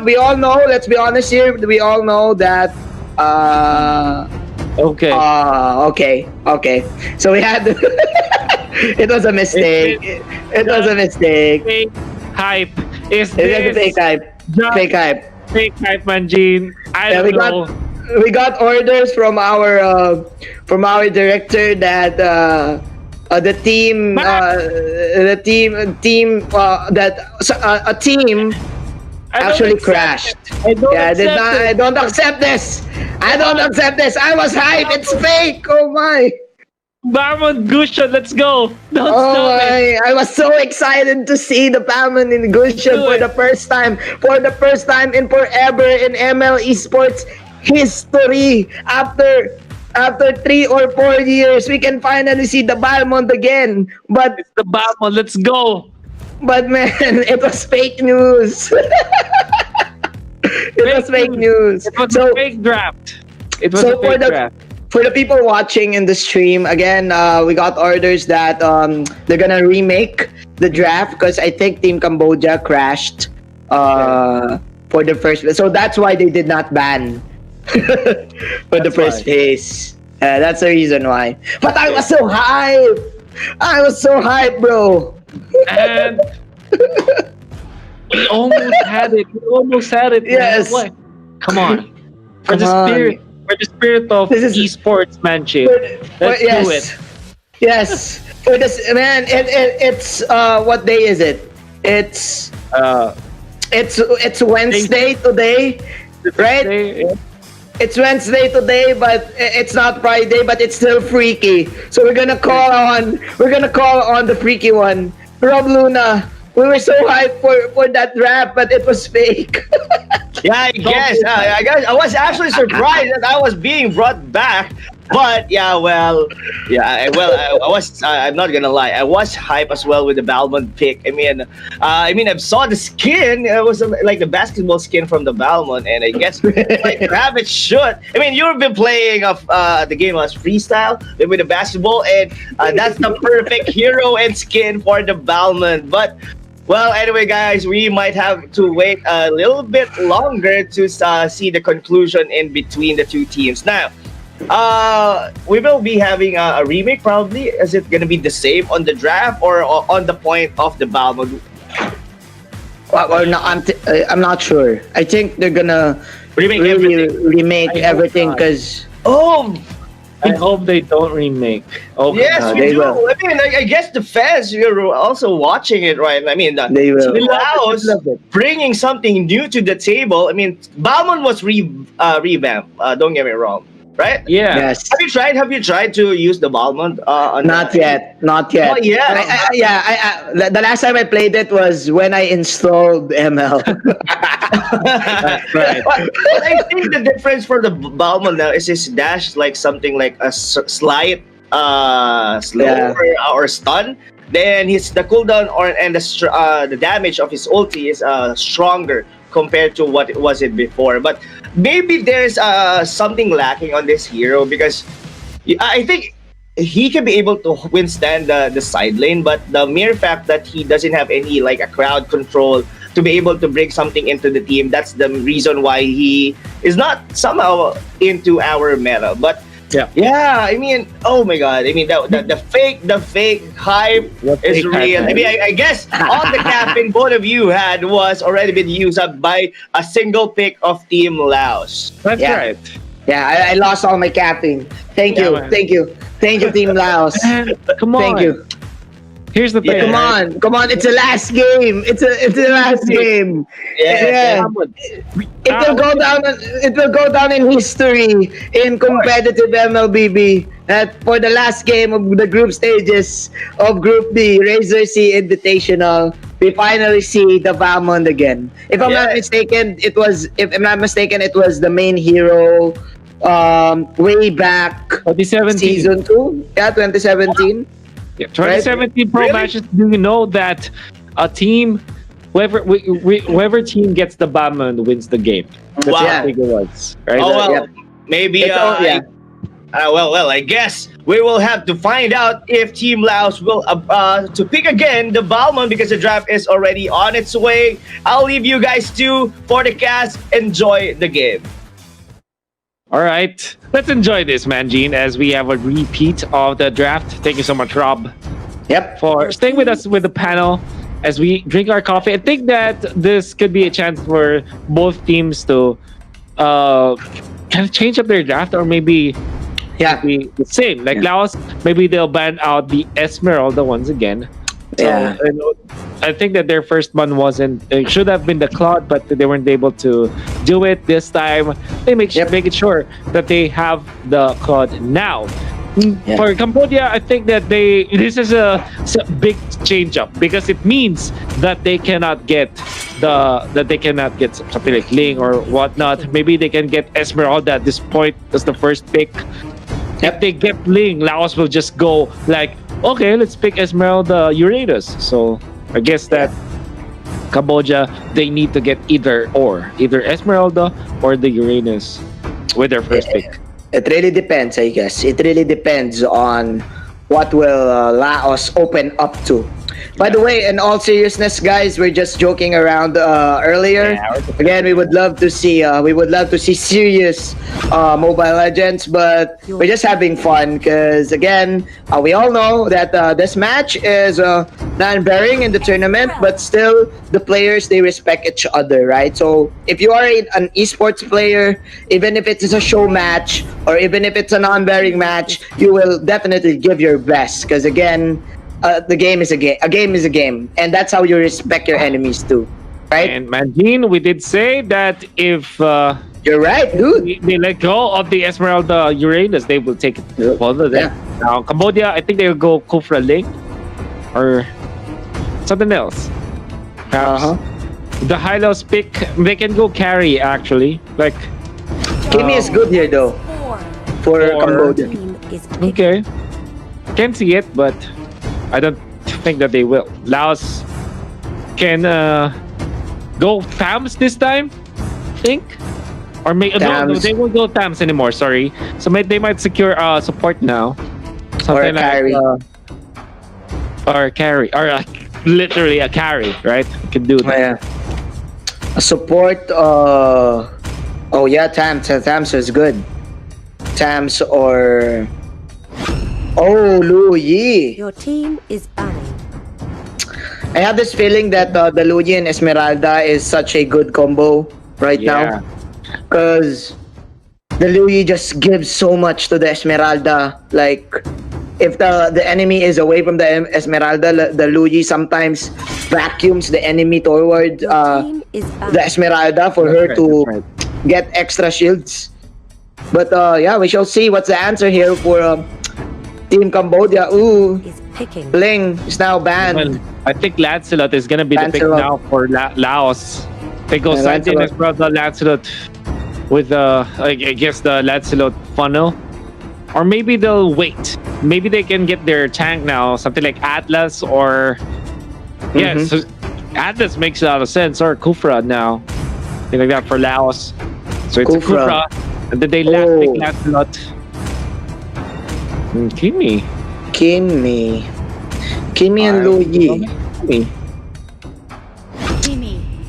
We all know. Let's be honest here. We all know that. Okay. Okay. So we had. It was a mistake. It was a mistake. Fake hype. Is it was a fake hype? Fake hype. Fake hype, Manjin. I don't know. We got orders from our director that a team actually crashed. I don't accept this. I was hyped. It's fake. Oh my. Barmon Gushan, let's go. Don't stop it. I was so excited to see the Barmon in Gushan for the first time in forever in ML Esports history. After 3 or 4 years, we can finally see the Balmond again. But it's the Balmond, let's go. But man, it was fake news. It was fake news. It was a fake draft. It was a fake draft. For the people watching in the stream, again, we got orders that they're gonna remake the draft because I think Team Cambodia crashed for the first. So that's why they did not ban for the first phase. That's the reason why. But I was so hyped. Bro. And we almost had it. We almost had it. Yes. What? Come on. For Come the on. spirit. For the spirit of esportsmanship. Let's do it. Yes. For this, man, it's what day is it? It's Wednesday today, right? It's Wednesday today, but it's not Friday, but it's still freaky. So we're gonna call on the freaky one, Rob Luna. We were so hyped for that draft, but it was fake. Yeah, I guess. I was actually surprised that I was being brought back. But yeah, well, I was. I'm not gonna lie. I was hyped as well with the Balmond pick. I mean, I saw the skin. It was like the basketball skin from the Balmond, and I guess like Rabbit should. I mean, you've been playing the game as freestyle with the basketball, and that's the perfect hero and skin for the Balmond. But well, anyway, guys, we might have to wait a little bit longer to see the conclusion in between the two teams. Now, we will be having a remake probably. Is it going to be the same on the draft or on the point of the Balmond? Well, no, I'm not sure. I think they're gonna remake everything because. I hope they don't remake. Oh, yes, God. we do. Will. I mean, I guess the fans, you're also watching it, right? I mean, they will. Laos bringing something new to the table. I mean, Balmond was revamped. Don't get me wrong, right? Yeah. Yes. Have you tried to use the Balmond? Not yet. Not yet. Not yet. The last time I played it was when I installed ML. Right. But I think the difference for the Balmond now is his dash like something like a slight slow or stun. Then the cooldown and the damage of his ulti is stronger compared to what it was before. But maybe there's something lacking on this hero because I think he can be able to withstand the side lane, but the mere fact that he doesn't have any like a crowd control to be able to bring something into the team, that's the reason why he is not somehow into our meta. But yeah, I mean, oh my God, I mean the fake hype is real. I mean, I guess all the capping both of you had was already been used up by a single pick of Team Laos. That's right. Yeah, I lost all my capping. Thank you, Team Laos. Come on. Thank you. Here's the thing. Come on! It's the last game. It's the last game. Yeah. It will go down in history in competitive MLBB. That for the last game of the group stages of Group B, Razer SEA-Invitational, we finally see the Balmond again. If I'm not mistaken, it was the main hero way back 2017 season 2. Yeah, 2017. Yeah, 2017 Pro matches. Do you know that a team, whoever team gets the Balmond wins the game? That's what I think it was. Right? Oh well, maybe. Well, I guess we will have to find out if Team Laos will to pick again the Balmond because the draft is already on its way. I'll leave you guys for the cast. Enjoy the game. All right, let's enjoy this, Manjin, as we have a repeat of the draft. Thank you so much, Rob. Yep. For staying with us with the panel as we drink our coffee. I think that this could be a chance for both teams to kind of change up their draft, or maybe be the same. Like Laos, maybe they'll ban out the Esmeralda ones again. Yeah. I think that their first one it should have been the Cloud, but they weren't able to do it this time. They make it sure that they have the Cloud now. For Cambodia, I think that this is a big change up because it means that they cannot get something like Ling or whatnot. Maybe they can get Esmeralda at this point as the first pick. If they get Ling, Laos will just go like, okay, let's pick Esmeralda Uranus. So I guess that Cambodia, they need to get either Esmeralda or the Uranus with their first pick. It really depends, I guess. It really depends on what will Laos open up to. By the way, in all seriousness, guys, we're just joking around earlier. Again, we would love to see serious Mobile Legends, but we're just having fun because again, we all know that this match is non-bearing in the tournament, but still the players, they respect each other, right? So if you are an esports player, even if it is a show match or even if it's a non-bearing match, you will definitely give your best because again, the game is a game. A game is a game, and that's how you respect your enemies too, right? And Manjin, we did say that if you're right, dude, they let go of the Esmeralda Uranus, they will take it further. Yeah. Now Cambodia, I think they will go Kufra Link or something else. Perhaps. The Hylos pick, they can go carry actually. Like Kimmy is good here though for Cambodia. Okay, can see it, but I don't think that they will. Laos can go Tams this time, I think, or no, they won't go Tams anymore. Sorry, so they might secure support now, something or carry, or carry, or literally a carry, right? You can do that. Yeah, a support. Oh yeah, Tams is good. Tams or. Oh, Lu Yi. Your team is banning. I have this feeling that the Lu Yi and Esmeralda is such a good combo right now. Because the Lu Yi just gives so much to the Esmeralda. Like, if the enemy is away from the Esmeralda, the Lu Yi sometimes vacuums the enemy toward the Esmeralda for her to get extra shields. But yeah, we shall see what's the answer here for... Team Cambodia. Ooh, Bling is now banned. Well, I think Lancelot is gonna be the pick now for Laos. They go side in as well, the Lancelot with I guess the Lancelot funnel, or maybe they'll wait. Maybe they can get their tank now, something like Atlas or so Atlas makes a lot of sense, or Kufra now, something like that for Laos. So it's Kufra, and then they pick Lancelot. Kimmy and Lu Yi.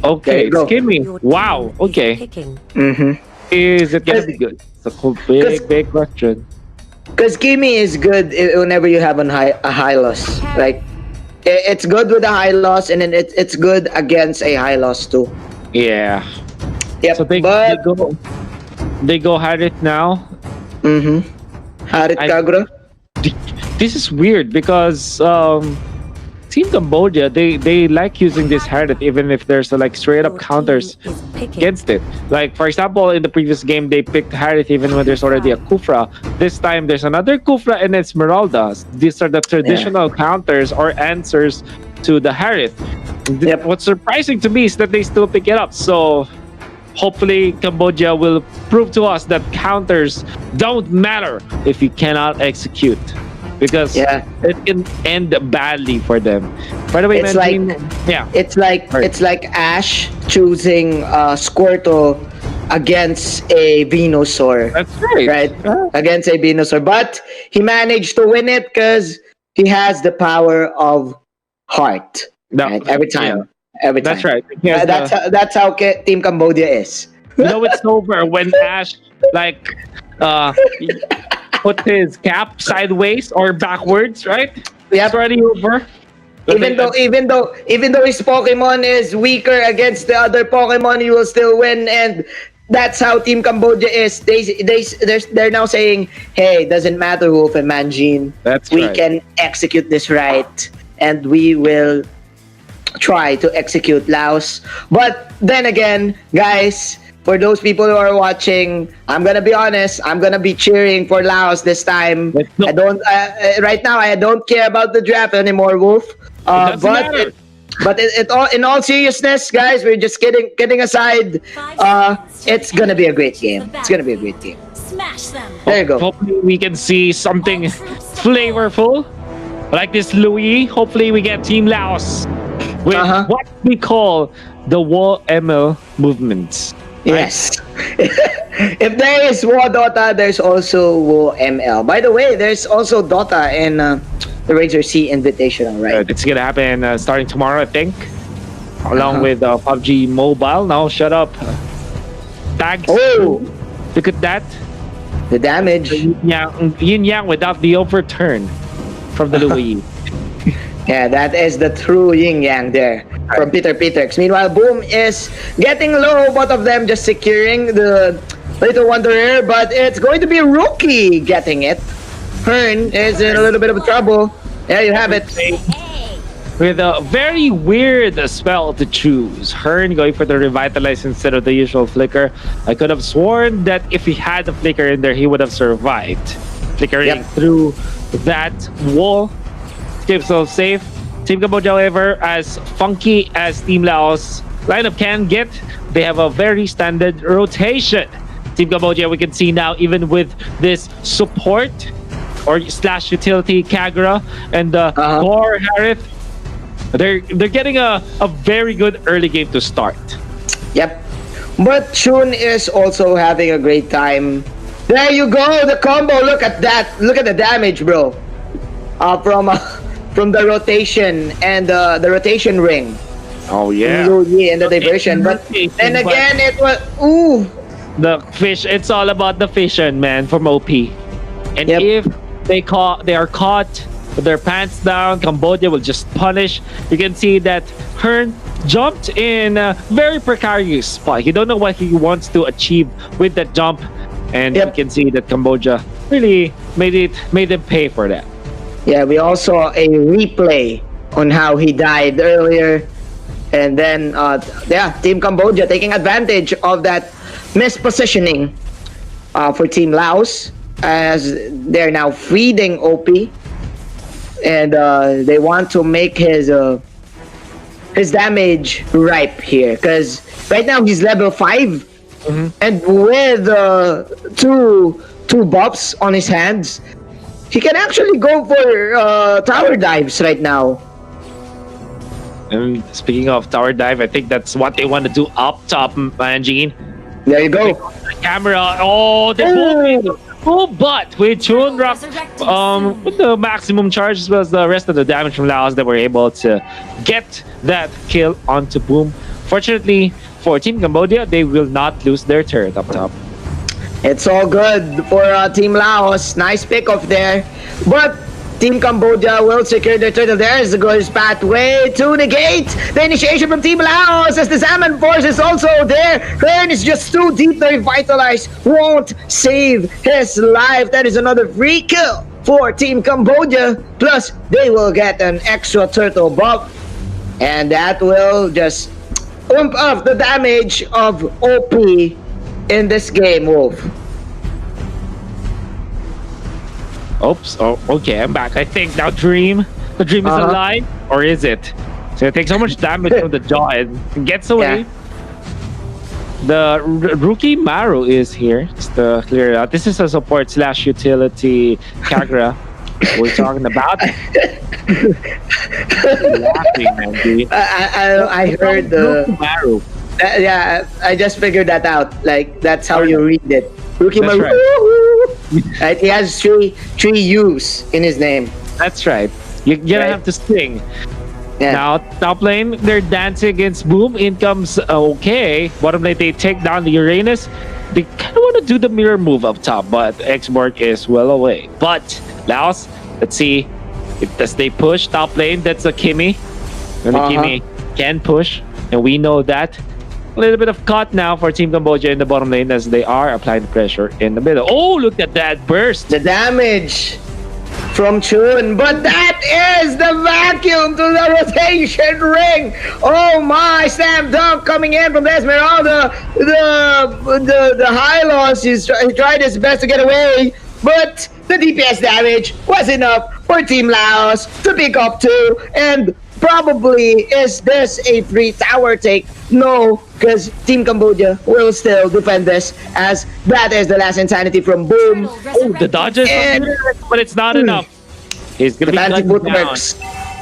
Okay, it's Kimmy. Wow. Okay. Is it gonna be good? It's a big question. Because Kimmy is good whenever you have a high loss. Like, it's good with a high loss, and then it's good against a high loss too. Yeah. Yep. So they go Harit now. Harit Kagra. This is weird because Team Cambodia, they like using this Harit even if there's like straight up counters against it. Like for example, in the previous game they picked Harit even when there's already a Kufra. This time there's another Kufra and Esmeralda. These are the traditional counters or answers to the Harit. What's surprising to me is that they still pick it up. So hopefully Cambodia will prove to us that counters don't matter if you cannot execute, because it can end badly for them. By the way, it's it's like Ash choosing Squirtle against a Venusaur. That's right. Against a Venusaur, but he managed to win it because he has the power of heart. Every time. Every time. That's right. That's how Team Cambodia is. You know it's over when Ash put his cap sideways or backwards, right? It's already over. Even though his Pokemon is weaker against the other Pokemon, he will still win, and that's how Team Cambodia is. They're now saying, hey, doesn't matter Wolf and Manjin. We can execute this right, and we will try to execute Laos. But then again, guys, for those people who are watching, I'm gonna be honest, I'm gonna be cheering for Laos this time. I don't right now I don't care about the draft anymore, Wolf. But in all seriousness, guys, we're just kidding aside. It's gonna be a great game. It's gonna be a great game. Smash them. There you go. Hopefully we can see something flavorful like this Louis. Hopefully we get Team Laos with what we call the War ML movements. Yes. If there is War Dota, there's also War ML. By the way, there's also Dota in the Razer SEA-Invitational, right? It's gonna happen starting tomorrow, I think, along with PUBG Mobile. No, shut up. Tags. Oh, look at that. The damage. Yin Yang without the overturn from the Louis. Yeah, that is the true yin yang there from Peter Peters. Meanwhile, Boom is getting low. Both of them just securing the Little Wanderer, but it's going to be Rookie getting it. Hearn is in a little bit of trouble. There you have it. With a very weird spell to choose. Hearn going for the Revitalize instead of the usual Flicker. I could have sworn that if he had the Flicker in there, he would have survived. Flickering through that wall. Keeps himself safe. Team Cambodia, however, as funky as Team Laos lineup can get, they have a very standard rotation. Team Cambodia, we can see now, even with this support or slash utility Kagura and the core Harith, they're getting a very good early game to start. Yep. But Chun is also having a great time. There you go, the combo. Look at that. Look at the damage, bro. From the rotation and the rotation ring. Oh yeah. And the diversion. But then again, it was the fish. It's all about the fission, man, from OP. And if they are caught with their pants down, Cambodia will just punish. You can see that Hearn jumped in a very precarious spot. He don't know what he wants to achieve with that jump, and you can see that Cambodia really made them pay for that. Yeah, we all saw a replay on how he died earlier. And then, Team Cambodia taking advantage of that mispositioning for Team Laos, as they're now feeding OP. And they want to make his damage ripe here. Because right now he's level 5. And with two buffs on his hands, he can actually go for tower dives right now. And speaking of tower dive, I think that's what they want to do up top, Manjin. There you go. The camera. Oh, but with Chun Rock, with the maximum charge as well as the rest of the damage from Laos, they were able to get that kill onto Boom. Fortunately for Team Cambodia, they will not lose their turret up top. It's all good for Team Laos. Nice pick-off there. But Team Cambodia will secure their turtle. There's the glorious pathway to negate the initiation from Team Laos, as the Salmon Force is also there. Hearn is just too deep to revitalize. Won't save his life. That is another free kill for Team Cambodia. Plus, they will get an extra turtle buff. And that will just ump up the damage of OP in this game, Wolf. Oops. Oh, okay, I'm back. I think now the dream is alive, or is it? So it takes so much damage from the jaw and gets away. The rookie Maru is here, just to clear it out. This is a support slash utility Kagura we're talking about. Laughing, man, dude. I heard the Maru. I just figured that out. Like, that's how you read it. Rookie Maru. Right. He has three U's in his name. That's right. You're gonna have to sing. Yeah. Now, top lane, they're dancing against Boom. In comes okay. Bottom lane, they take down the Uranus. They kind of want to do the mirror move up top, but Xborg is well away. But Laos, let's see as they push top lane. That's a Kimmy. And the Kimmy can push, and we know that. A little bit of cut now for Team Cambodia in the bottom lane as they are applying pressure in the middle. Oh, look at that burst. The damage from Chun, but that is the vacuum to the rotation ring. Oh my, slam dunk coming in from Esmeralda. The high loss, he tried his best to get away, but the DPS damage was enough for Team Laos to pick up 2. And probably, is this a free tower take? No, because Team Cambodia will still defend this, as that is the last insanity from Boom. Oh, the dodges, but it's not enough. He's gonna be fancy footworks.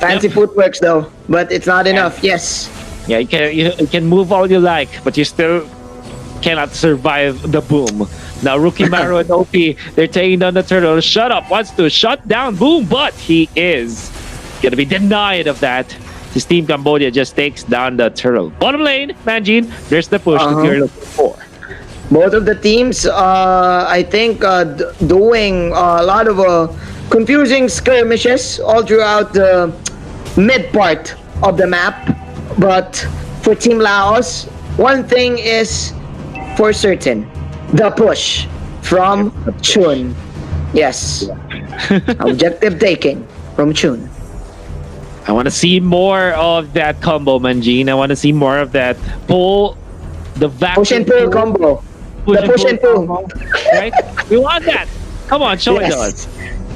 Fancy footworks though, but it's not enough. Yes. Yeah, you can move all you like, but you still cannot survive the Boom. Now Rookie Maru and OP, they're taking down the turtle. Shut up, wants to shut down Boom, but he is gonna be denied of that. His team Cambodia just takes down the turtle. Bottom lane, Manjin, there's the push that you're looking for. Both of the teams, I think, doing a lot of confusing skirmishes all throughout the mid part of the map. But for Team Laos, one thing is for certain: the push from Chun. Yes, objective taken from Chun. I want to see more of that combo, Manjin. I want to see more of that pull, the vacuum push and pull combo. The push and pull. Combo, right? We want that. Come on, show it to us.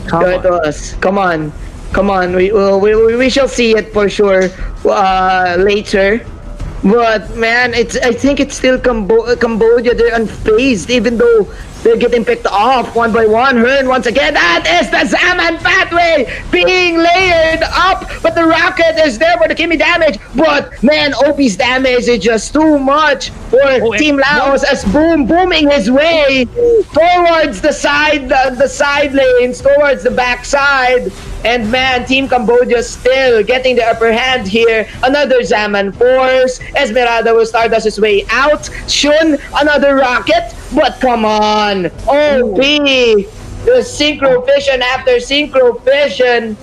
Show it to us. Come on. Come on. We shall see it for sure later. But man, I think it's still Cambodia. They're unfazed, even though they're getting picked off one by one. Hearn once again. That is the Zaman pathway being layered up, but the rocket is there for the Kimmy damage. But man, OP's damage is just too much for Team Laos as booming his way towards the side lanes, towards the backside. And man, Team Cambodia still getting the upper hand here. Another Zaman force. Esmeralda will start us his way out. Shun, another rocket. But come on, OP. The synchro vision after synchro vision.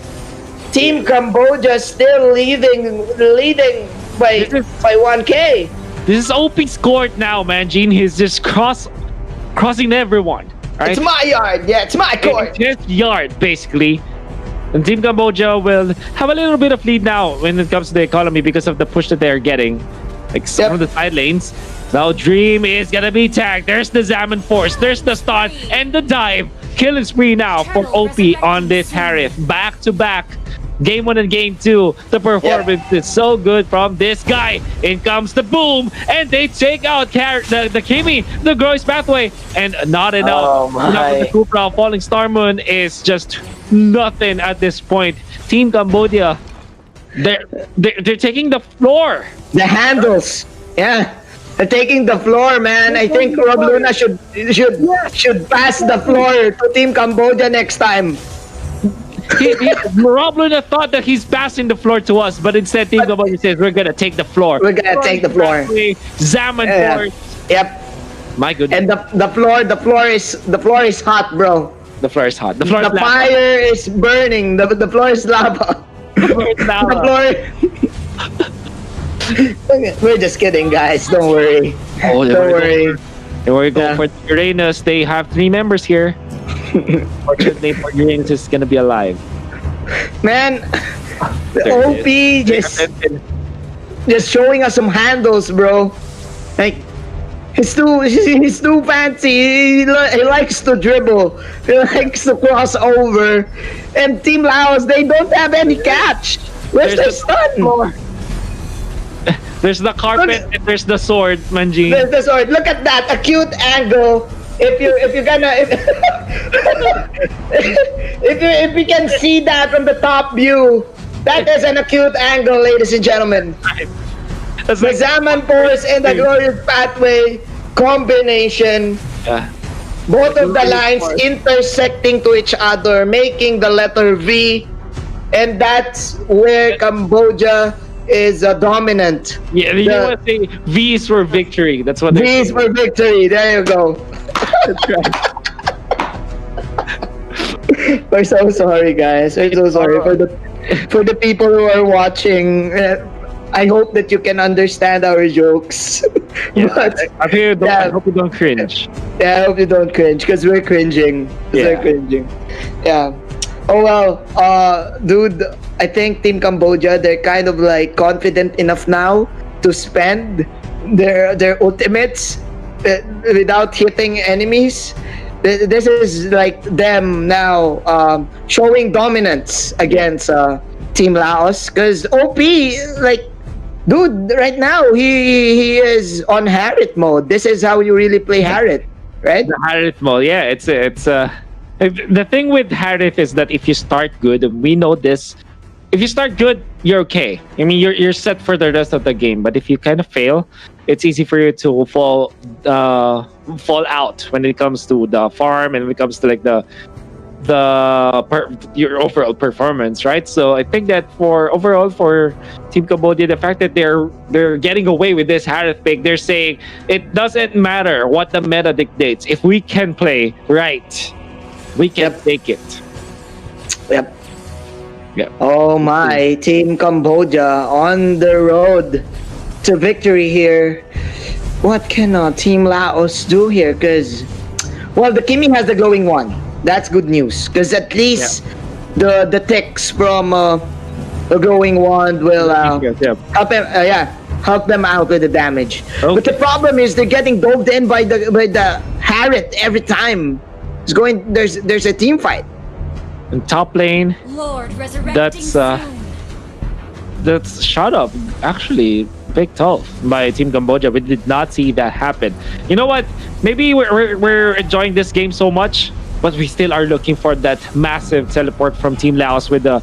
Team Cambodia still leading by 1K. This is OP's court now, man. Gene, he's just crossing everyone. Right? It's my yard. Yeah, it's my court. It's his yard, basically. And Team Cambodia will have a little bit of lead now when it comes to the economy because of the push that they're getting. Like some of the side lanes. Now Dream is gonna be tagged. There's the Zaman Force. There's the stun and the dive. Killing spree now for OP on this Harith. Back to back. Game 1 and Game 2. The performance is so good from this guy. In comes the Boom. And they take out the Kimmy, the Gross pathway. And not enough. Oh my. The Kupra Falling Star Moon is just nothing at this point. Team Cambodia, they're taking the floor. The handles. Yeah. They're taking the floor, man. I think Rob Luna should pass the floor to Team Cambodia next time. Rob Luna thought that he's passing the floor to us, but instead Team Cambodia says we're gonna take the floor. We're gonna take the floor. Zaman Force. Yep. My goodness. And the floor is hot, bro. The floor is hot. The floor is lava. Fire is burning. The floor is lava. The floor is lava. We're just kidding, guys. Don't worry. Oh, don't worry. Don't worry. Go for Uranus. They have 3 members here. Fortunately for Uranus is gonna be alive. Man, the OP just showing us some handles, bro. Like he's too fancy. He likes to dribble. He likes to cross over. And Team Laos, they don't have any catch. Where's their stun? There's the carpet and there's the sword, Manjin. There's the sword. Look at that acute angle. If you can see that from the top view, that is an acute angle, ladies and gentlemen. The Zaman Force and the Glorious Pathway combination. Both of the lines intersecting to each other, making the letter V, and that's where Cambodia is dominant. Yeah, you know what? V's for victory. That's what V's for victory. There you go. That's right. We're so sorry, guys. We're so sorry for the people who are watching. I hope that you can understand our jokes. Yeah, I hope you don't cringe. Yeah, I hope you don't cringe because we're cringing. We're cringing. Yeah. Oh well, dude. I think Team Cambodia, they're kind of like confident enough now to spend their ultimates without hitting enemies. This is like them now showing dominance against Team Laos, because OP, like, dude, right now he is on Harith mode. This is how you really play Harith, right? The Harith mode, yeah. It's the thing with Harith is that if you start good, we know this. If you start good, you're okay. I mean, you're set for the rest of the game. But if you kind of fail, it's easy for you to fall out when it comes to the farm and when it comes to like your overall performance, right? So I think that for Team Cambodia, the fact that they're getting away with this Harith pick, they're saying it doesn't matter what the meta dictates. If we can play right, we can take it. Yep. Yeah. Oh my, Team Cambodia on the road to victory here. What can Team Laos do here? Because, well, the Kimi has the glowing one. That's good news. Because at least the ticks from the glowing wand will help them out with the damage. Okay. But the problem is they're getting dove in by the Harith every time. There's a team fight. In top lane, Lord, that's shot up actually picked off by Team Cambodia. We did not see that happen. You know what? Maybe we're enjoying this game so much, but we still are looking for that massive teleport from Team Laos with the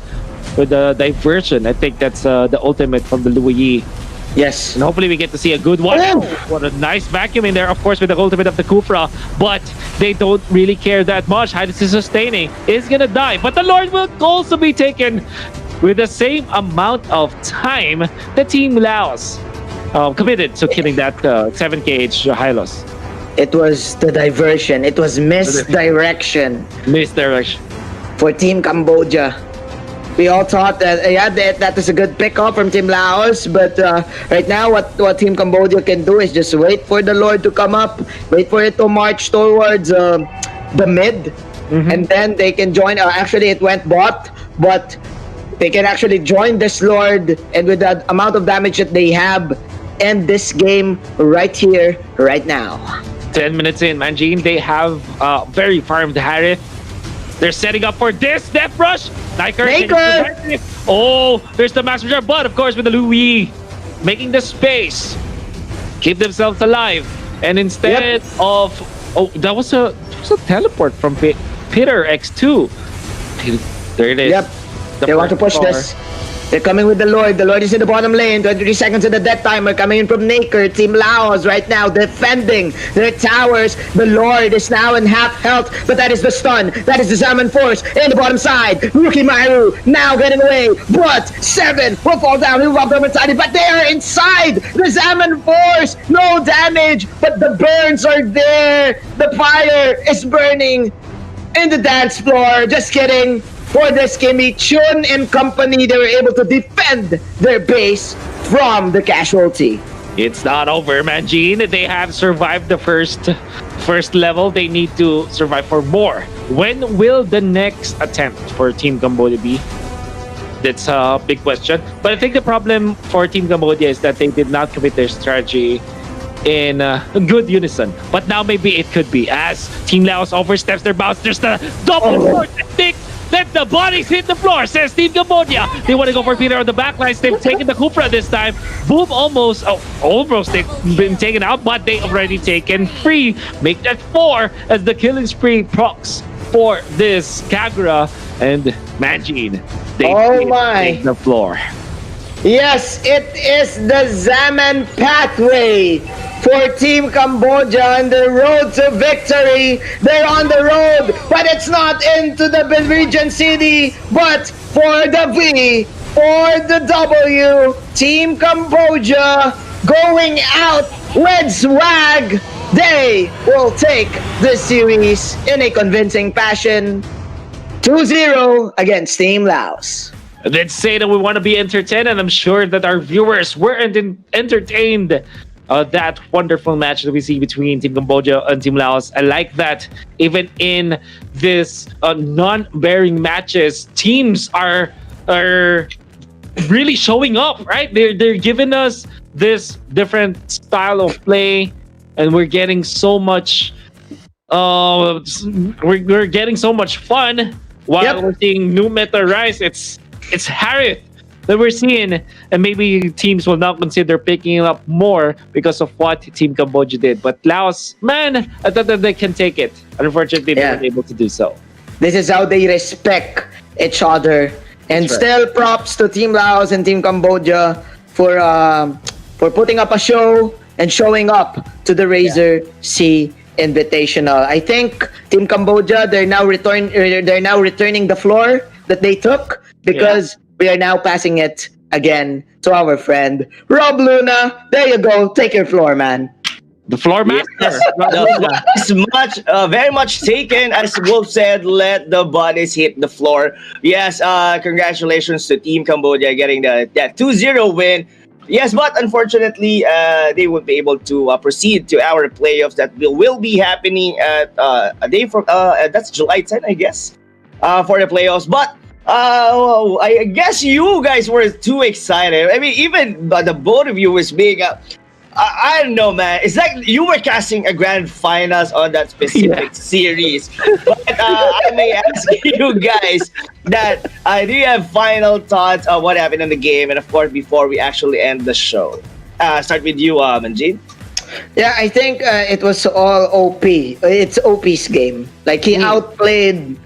diversion. I think that's the ultimate from the Louis. Yes. And hopefully we get to see a good one. Oh, what a nice vacuum in there, of course, with the ultimate of the Kufra. But they don't really care that much. Hydus is sustaining. Is going to die. But the Lord will also be taken with the same amount of time that Team Laos committed to killing that 7kh Hylos. It was the diversion. It was misdirection. Misdirection. For Team Cambodia. We all thought that that is a good pickup from Team Laos, but right now what Team Cambodia can do is just wait for the Lord to come up, wait for it to march towards the mid, and then they can join. Actually, it went bot, but they can actually join this Lord, and with the amount of damage that they have, end this game right here, right now. 10 minutes in, Manjin, they have very farmed Harith. They're setting up for this death rush. Niker. Oh, there's the master jar, but of course with the Louis making the space, keep themselves alive, and instead of that was a teleport from Peter X2. There it is. Yep. They want to push this. They're coming with the Lord. The Lord is in the bottom lane. 23 seconds in the death timer. Coming in from Naker. Team Laos right now defending their towers. The Lord is now in half health, but that is the stun. That is the Zaman Force in the bottom side. Rookie Maru now getting away, but 7 will fall down. He'll rob them inside, but they are inside the Zaman Force. No damage, but the burns are there. The fire is burning in the dance floor. Just kidding. For this Kimi, Chun and company, they were able to defend their base from the casualty. It's not over, Manjin. They have survived the first level. They need to survive for more. When will the next attempt for Team Cambodia be? That's a big question. But I think the problem for Team Cambodia is that they did not commit their strategy in good unison. But now maybe it could be, as Team Laos oversteps their bounds. There's the double stick. Let the bodies hit the floor, says Team Cambodia. They want to go for Peter on the backlines. They've taken the Kufra this time. Boom, almost they've been taken out, but they already taken 3. Make that 4 as the killing spree procs for this Kagura and Manjin. They take the floor. Yes, it is the Zaman pathway for Team Cambodia on the road to victory. They're on the road, but it's not into the region city, but for the V, for the W. Team Cambodia going out with swag. They will take the series in a convincing fashion. 2-0 against Team Laos. Let's say that we want to be entertained, and I'm sure that our viewers were entertained. That wonderful match that we see between Team Cambodia and Team Laos. I like that even in this non-bearing matches, teams are really showing up, right? They're giving us this different style of play, and we're getting so much. We're getting so much fun while we're seeing new meta rise. It's Harith that we're seeing, and maybe teams will now consider picking up more because of what Team Cambodia did. But Laos, man, I thought that they can take it. Unfortunately, they weren't able to do so. This is how they respect each other. And That's still props to Team Laos and Team Cambodia for putting up a show and showing up to the Razer SEA-Invitational. I think Team Cambodia, they're now returning the floor that they took, because we are now passing it again to our friend Rob Luna. There you go, take your floor, man. The floor master. Yes, the floor is very much taken. As Wolf said, let the bodies hit the floor. Yes, congratulations to Team Cambodia getting that 2-0 win. Yes, but unfortunately, they won't be able to proceed to our playoffs that will be happening at a day from that's July 10, I guess, for the playoffs. But I guess you guys were too excited. I mean, even the both of you was being I don't know, man. It's like you were casting a grand finals on that specific series. But I may ask you guys that do you have final thoughts on what happened in the game? And of course, before we actually end the show, start with you, Manjit. Yeah, I think it was all OP. It's OP's game. Like he outplayed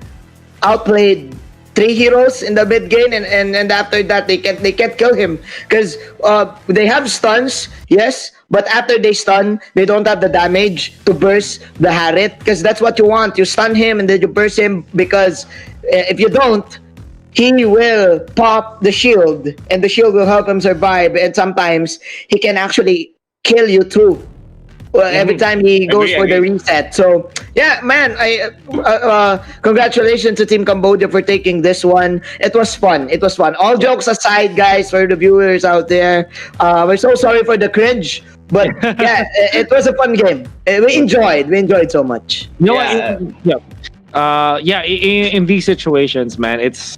3 heroes in the mid game, and after that they can't kill him, because they have stuns, yes, but after they stun, they don't have the damage to burst the Harit, because that's what you want. You stun him and then you burst him, because if you don't, he will pop the shield, and the shield will help him survive, and sometimes he can actually kill you too. Every time he goes for the reset. So yeah, man, congratulations to Team Cambodia for taking this one. It was fun. All jokes aside, guys, for the viewers out there, we're so sorry for the cringe, but yeah, it was a fun game. We enjoyed so much. You know what? In these situations, man, it's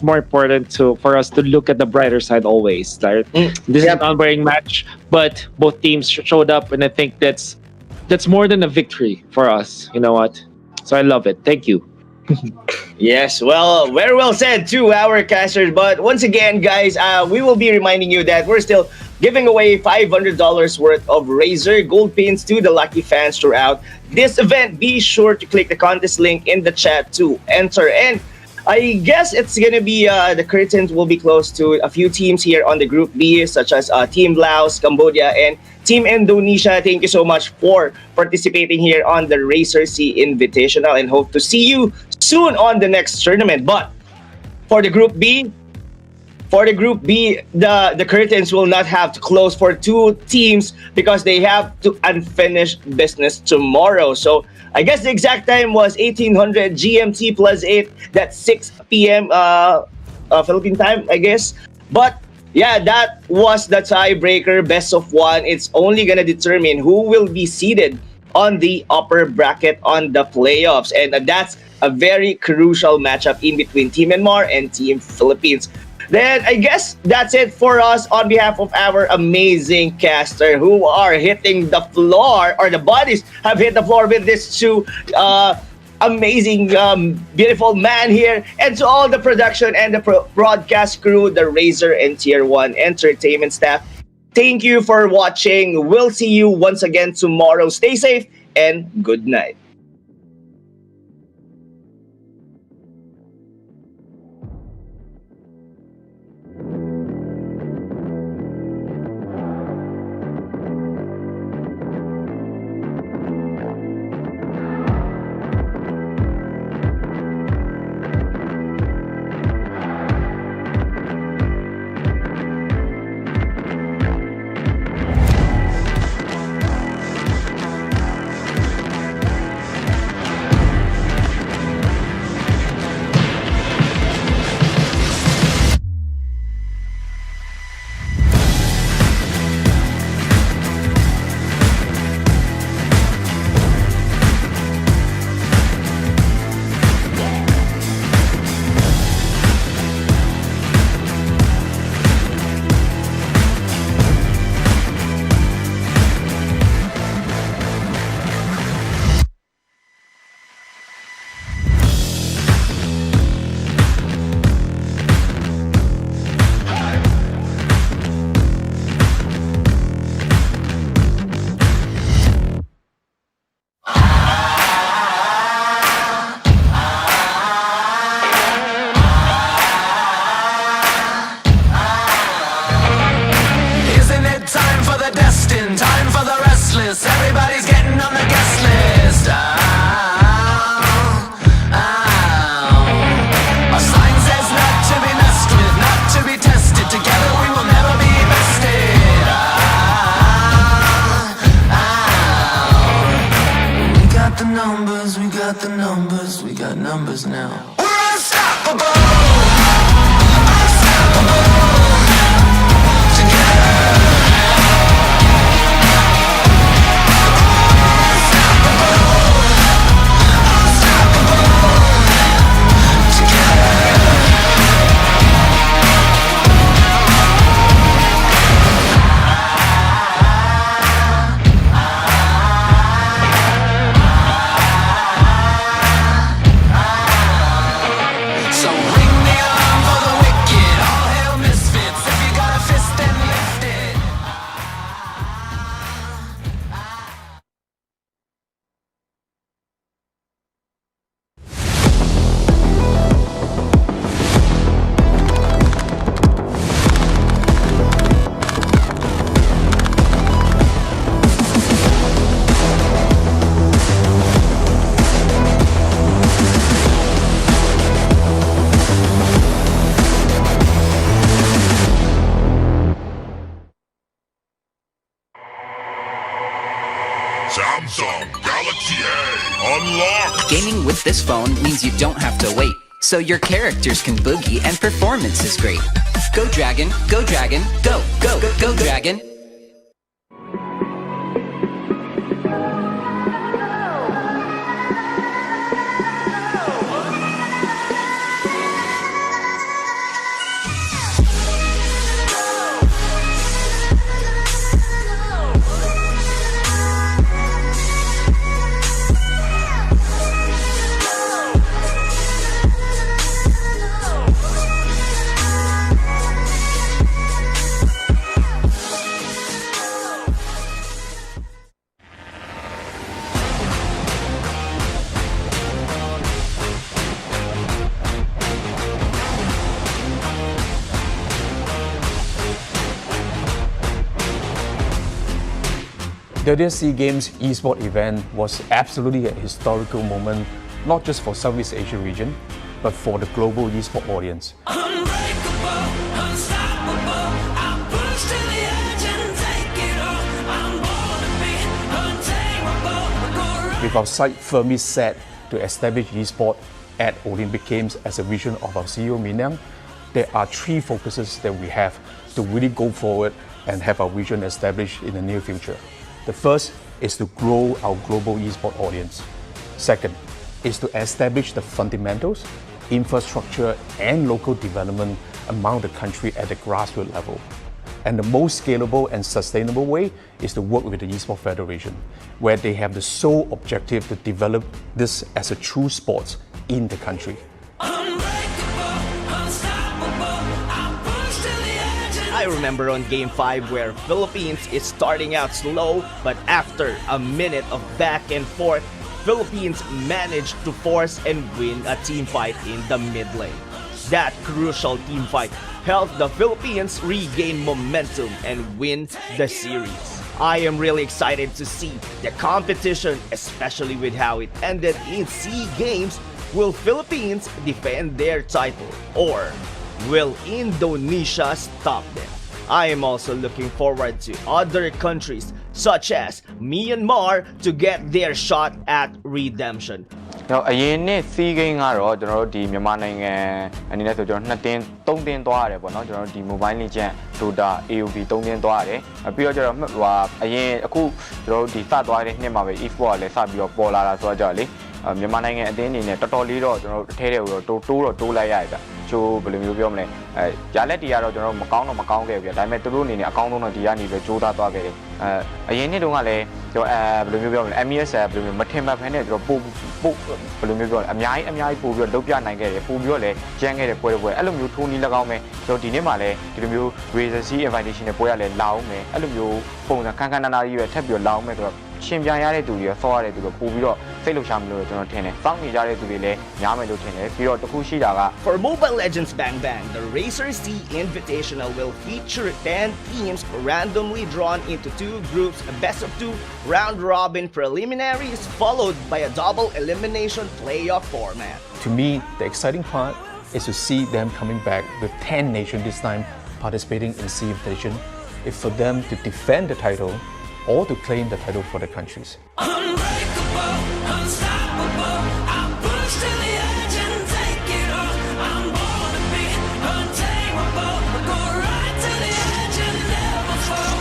more important for us to look at the brighter side always. Like, this is an unbearing match, but both teams showed up, and I think that's more than a victory for us. You know what? So I love it. Thank you. Yes, well, very well said to our casters. But once again, guys, we will be reminding you that we're still giving away $500 worth of Razer gold pins to the lucky fans throughout this event. Be sure to click the contest link in the chat to enter. And I guess it's gonna be the curtains will be close to a few teams here on the Group B, such as Team Laos, Cambodia, and Team Indonesia. Thank you so much for participating here on the Razer SEA-Invitational, and hope to see you soon on the next tournament. But for the Group B, the curtains will not have to close for 2 teams, because they have to unfinished business tomorrow. So I guess the exact time was 1800 GMT plus 8. That's 6 p.m. Philippine time, I guess. But yeah, that was the tiebreaker, best of 1. It's only gonna determine who will be seated on the upper bracket on the playoffs, and that's a very crucial matchup in between Team Myanmar and Team Philippines. Then I guess that's it for us on behalf of our amazing caster who are hitting the floor, or the bodies have hit the floor with this 2 amazing, beautiful man here, and to all the production and the broadcast crew, the Razer and Tier 1 entertainment staff. Thank you for watching. We'll see you once again tomorrow. Stay safe and good night. the destined, time for the restless. Everybody's getting on the guest list. Our sign says not to be messed with, not to be tested. Together we will never be bested. We got the numbers, we got the numbers, we got numbers now. We're unstoppable. Samsung Galaxy A unlocked! Gaming with this phone means you don't have to wait, so your characters can boogie and performance is great. Go Dragon, go Dragon, go, go, go, go Dragon! The Razer SEA Games eSport event was absolutely a historical moment, not just for Southeast Asia region, but for the global eSport audience. With our sight firmly set to establish eSport at Olympic Games as a vision of our CEO Minang, there are three focuses that we have to really go forward and have our vision established in the near future. The first is to grow our global eSport audience. Second is to establish the fundamentals, infrastructure, and local development among the country at the grassroots level. And the most scalable and sustainable way is to work with the eSport Federation, where they have the sole objective to develop this as a true sport in the country. I remember on Game 5 where Philippines is starting out slow, but after a minute of back and forth, Philippines managed to force and win a team fight in the mid lane. That crucial team fight helped the Philippines regain momentum and win the series. I am really excited to see the competition, especially with how it ended in SEA Games. Will Philippines defend their title, or will Indonesia stop them? I am also looking forward to other countries such as Myanmar to get their shot at redemption. အရင်နှစ် SEA Games ကတော့ကျွန်တော်တို့ဒီမြန်မာနိုင်ငံအနေနဲ့ဆိုကျွန်တော်2တင်း3တင်းသွားရတယ်ပေါ့နော်ကျွန်တော်တို့ဒီ Mobile Legends Dota AOB 3တင်းသွားရတယ်ပြီးတော့ကျတော့အရင်အခုကျွန်တော်တို့ဒီစသွားတဲ့နှစ်မှာပဲ e-sport ကလည်းစပြီးတော့ပေါ်လာတာဆိုတော့ကြလေမြန်မာနိုင်ငံအသင်းအနေနဲ့တော်တော်လေးတော့ကျွန်တော်တို့အထဲတွေကိုတော့တိုးလိုက်ရတယ်ဗျချိုးဘယ်လိုမျိုးပြောမလဲရလက်တီကတော့ကျွန်တော်တို့မကောင်းခဲ့ဘူးဗျဒါပေမဲ့သူတို့အနေနဲ့အကောင်းဆုံးတော့ဒီကနေပဲကြိုးစားသွားခဲ့တယ်အရင်နှစ်တုန်းကလည်းကျွန်တော်ဘယ်လိုမျိုးပြောမလဲ MES ဘယ်လိုမျိုးမထင်မှတ်ဖ ೇನೆ ကျွန်တော်ပို့ဘယ်လိုမျိုးပြောလဲအများကြီးပို့ပြီးတော့လုပ်ပြနိုင်ခဲ့တယ်ပို့ပြီးတော့လည်းကျန်းခဲ့တဲ့ပွဲအဲ့လိုမျိုးထိုးနီး၎င်းမယ်ကျွန်တော်ဒီနေ့မှလည်းဒီလိုမျိုး Razer SEA-Invitational ပွဲရလဲလာအောင်မယ်အဲ့လိုမျိုးပုံစံခန်းနားကြီးပဲထပ်ပြီးတော့လာအောင်မယ်ဆိုတော့ ရှင်ပြန်ရတဲ့သူတွေဆော့ရတဲ့သူတွေပို့ပြီးတော့စိတ်လှုပ်ရှားမလို့ကျွန်တော်ထင်တယ်စောင့်နေကြတဲ့သူတွေလည်းများမယ်လို့ထင်တယ်ပြီးတော့တခုရှိတာက For Mobile Legends Bang Bang, the Razer SEA-Invitational will feature 10 teams randomly drawn into 2 groups, a best of 2 round-robin preliminaries followed by a double elimination playoff format. To me, the exciting part is to see them coming back with 10 nations this time participating in SEA-Invitation. It's for them to defend the title or to claim the title for their countries. Unbreakable, unstoppable, I push to the edge and take it all. I'm born to be untamable, go right to the edge and never fall.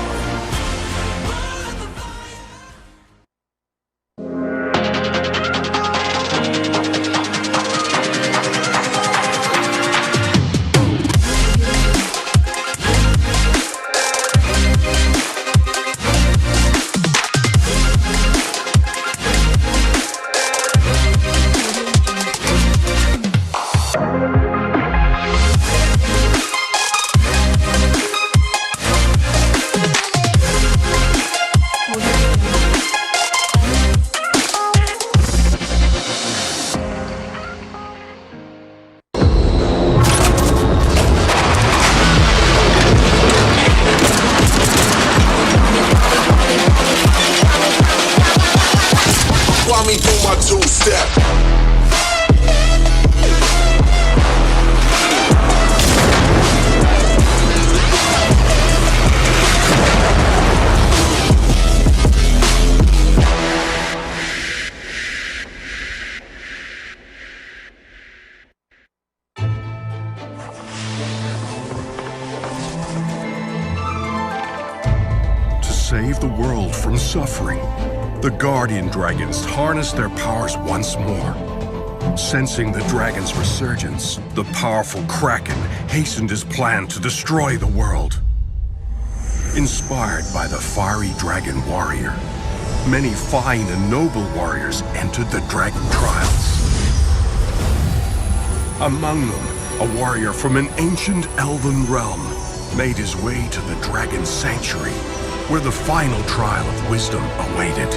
Walk me through my two-step. To save the world from suffering, the guardian dragons harness their powers once more. Sensing the dragon's resurgence, the powerful Kraken hastened his plan to destroy the world. Inspired by the fiery dragon warrior, many fine and noble warriors entered the dragon trials. Among them, a warrior from an ancient elven realm made his way to the dragon's sanctuary, where the final trial of wisdom awaited.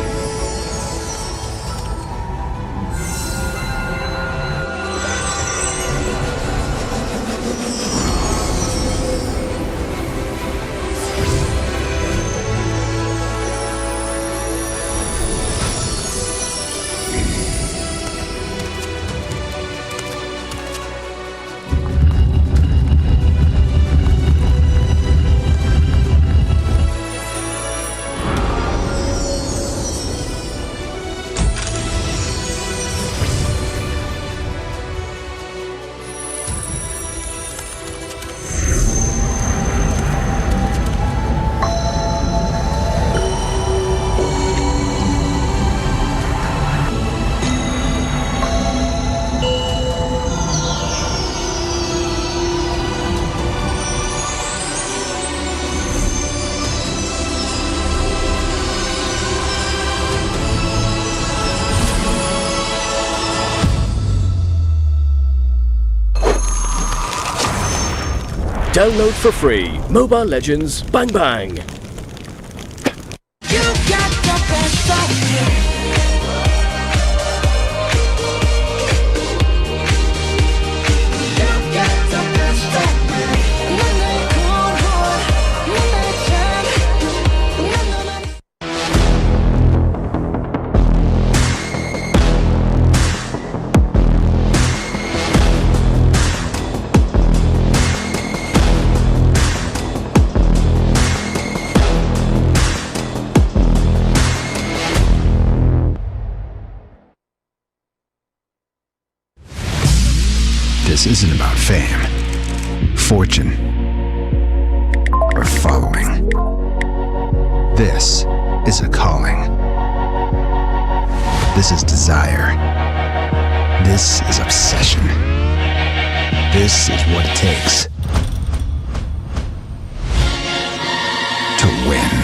Download for free Mobile Legends Bang Bang. You got the best of me. You got the best of me. This isn't about fame, fortune, or following. This is a calling. This is desire. This is obsession. This is what it takes to win.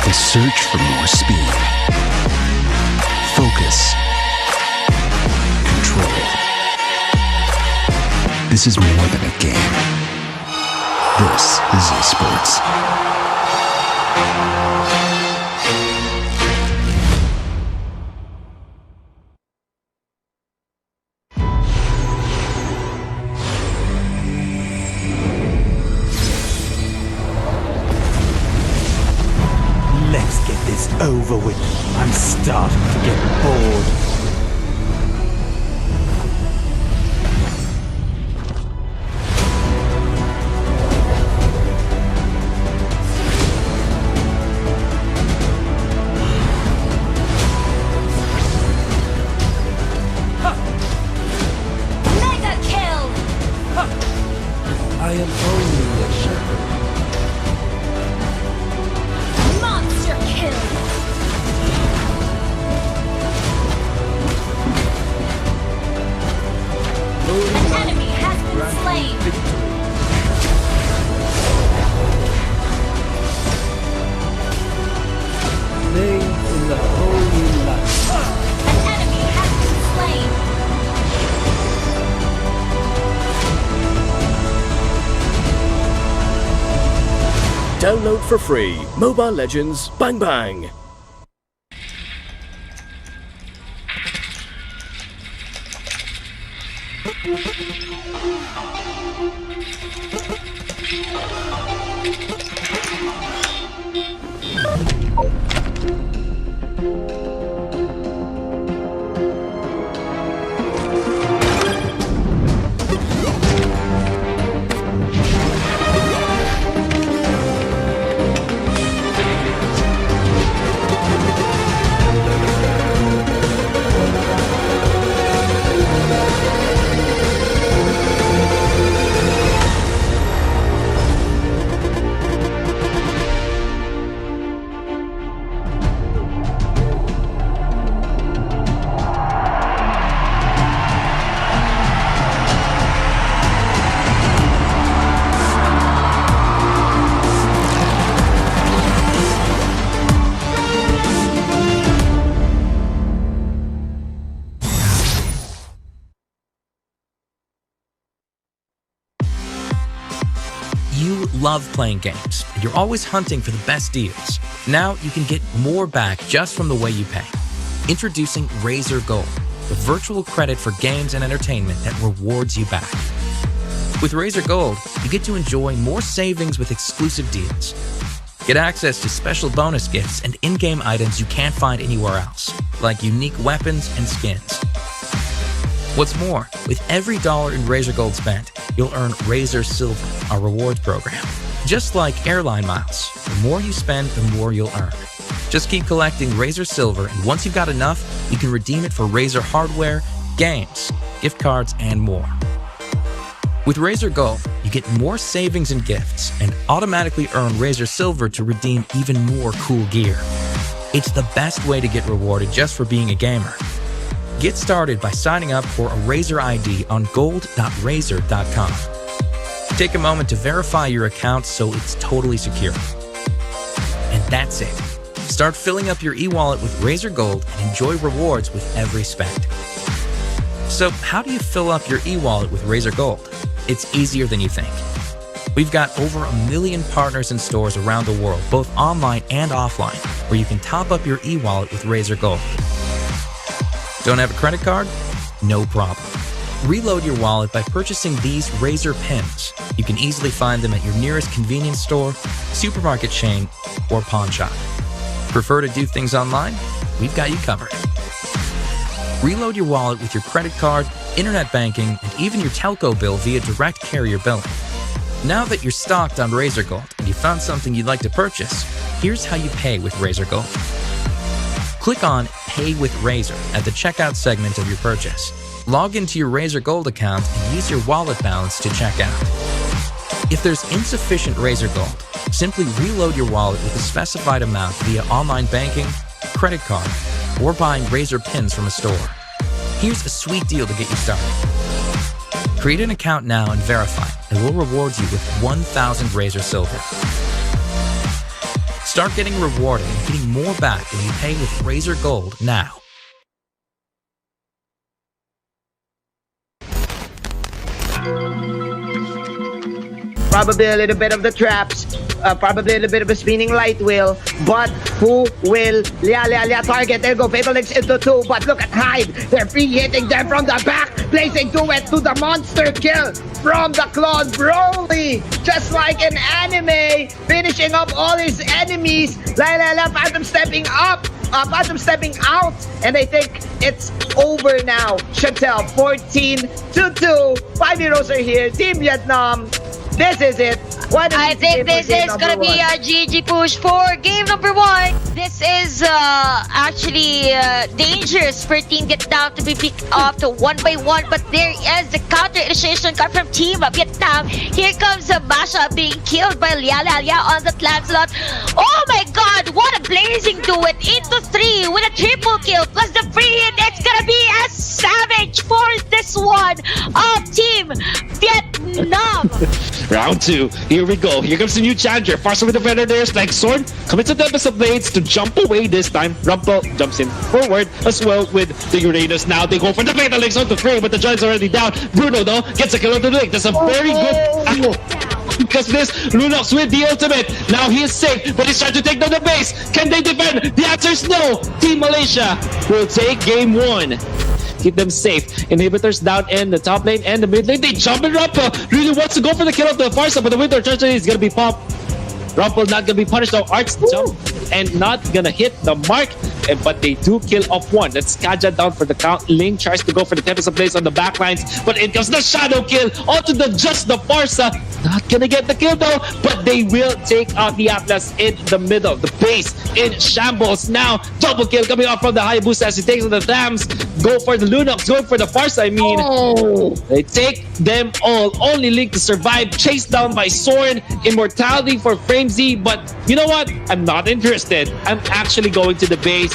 The search for more speed, focus, control. This is more than a game. This is esports. get this over with. I'm starting to get bored. Mega kill! I am only a shepherd. Monster kill! An enemy has been slain! Bathe in the holy light. An enemy has been slain! Download for free Mobile Legends Bang Bang. You love playing games, and you're always hunting for the best deals. Now you can get more back just from the way you pay. Introducing Razer Gold, the virtual credit for games and entertainment that rewards you back. With Razer Gold, you get to enjoy more savings with exclusive deals. Get access to special bonus gifts and in-game items you can't find anywhere else, like unique weapons and skins. What's more, with every dollar in Razer Gold spent, you'll earn Razer Silver, our rewards program. Just like airline miles, the more you spend, the more you'll earn. Just keep collecting Razer Silver, and once you've got enough, you can redeem it for Razer hardware, games, gift cards, and more. With Razer Gold, you get more savings and gifts, and automatically earn Razer Silver to redeem even more cool gear. It's the best way to get rewarded just for being a gamer. Get started by signing up for a Razer ID on gold.razer.com. Take a moment to verify your account so it's totally secure. And that's it. Start filling up your e-wallet with Razer Gold and enjoy rewards with every spend. So how do you fill up your e-wallet with Razer Gold? It's easier than you think. We've got over 1 million partners and stores around the world, both online and offline, where you can top up your e-wallet with Razer Gold. Don't have a credit card? No problem. Reload your wallet by purchasing these Razer pins. You can easily find them at your nearest convenience store, supermarket chain, or pawn shop. Prefer to do things online? We've got you covered. Reload your wallet with your credit card, internet banking, and even your telco bill via direct carrier billing. Now that you're stocked on Razer Gold and you found something you'd like to purchase, here's how you pay with Razer Gold. Click on Pay with Razer at the checkout segment of your purchase. Log into your Razer Gold account and use your wallet balance to check out. If there's insufficient Razer Gold, simply reload your wallet with a specified amount via online banking, credit card, or buying Razer pins from a store. Here's a sweet deal to get you started. Create an account now and verify, and we'll reward you with 1,000 Razer Silver. Start getting rewarded and getting more back when you pay with Razer Gold now. Probably a little bit of the traps. probably a little bit of a spinning light wheel, but who will target? There go Fatal Links into 2, but look at Hyde. They're free hitting them from the back, placing duet to the monster kill from the Claude Broly. Just like an anime, finishing up all his enemies. Phantom stepping up. Phantom stepping out, and I think it's over now. Chantel, 14-2. 5 heroes are here. Team Vietnam, this is it. I think this is gonna be a GG push for game number 1. This is actually dangerous for Team Vietnam to be picked off to 1 by 1, but there is the counter initiation card from Team Vietnam. Here comes Masha being killed by Lia on the Lancelot. Oh my god, what a blazing duet into 3 with a triple kill plus the free hit. It's gonna be a savage for this one of Team Vietnam. Round 2. Here we go. Here comes the new challenger. Farsa with the Predators like Sword. Commits to Tempest of Blades to jump away this time. Rumpel jumps in forward as well with the Uranus. Now they go for the Fatal Links onto 3, but the Giant's already down. Bruno though gets a kill onto the link. That's a very good angle. Because this, Lunox with the ultimate. Now he is safe, but he's trying to take down the base. Can they defend? The answer is no. Team Malaysia will take game 1. Keep them safe. Inhibitors down in the top lane and the mid lane. They jump in. Rumpel really wants to go for the kill of the Farsa, but the Winter Treasure is going to be popped. Rumpel not going to be punished though. Arts jump and not going to hit the mark. But they do kill off 1. That's Kaja down for the count. Ling tries to go for the Tempest of Blaze on the backlines, but it comes the Shadow kill onto the Farsa. Not gonna get the kill though, but they will take out the Atlas in the middle. The base in shambles now. Double kill coming off from the Hayabusa as he takes on the Thams. Go for the Lunox, going for the Farsa. I mean, they take them all. Only Link to survive. Chased down by Soren. Immortality for Framesy, but you know what? I'm not interested. I'm actually going to the base.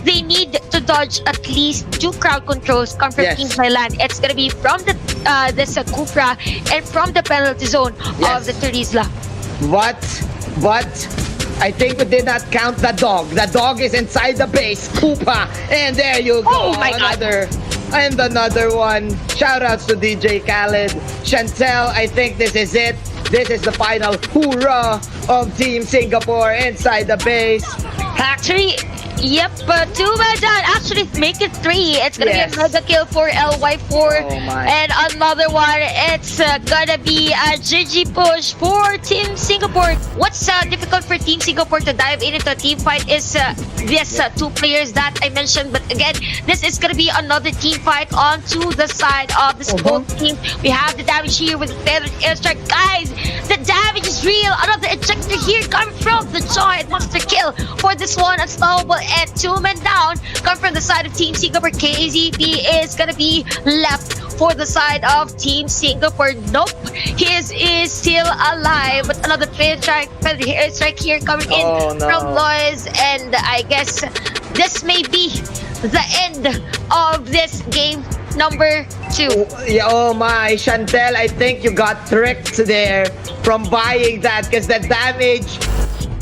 They need to dodge at least 2 crowd controls come from Team Thailand. It's gonna be from the this Kufra and from the penalty zone of the Terizla. But I think we did not count the dog. The dog is inside the base. Koopa, and there you go. Oh my god. And another one. Shoutouts to DJ Khaled. Chantel, I think this is it. This is the final hoorah of Team Singapore inside the base. Actually, yep, 2 man down. Actually, make it 3. It's gonna be a mega kill for LY4. And another one, it's gonna be a GG push for Team Singapore. What's difficult for Team Singapore to dive into a team fight is this 2 players that I mentioned. But again, this is gonna be another team fight onto the side of this both team. We have the damage here with the feathered airstrike. Guys, the damage is real. Another ejector here coming from the giant monster kill for this one. Unstoppable and 2 men down come from the side of Team Singapore. KZP is gonna be left for the side of Team Singapore. Nope, his is still alive, but another airstrike here coming in from Lois, and I guess this may be the end of this game number 2. Oh my, Chantel, I think you got tricked there from buying that because the damage.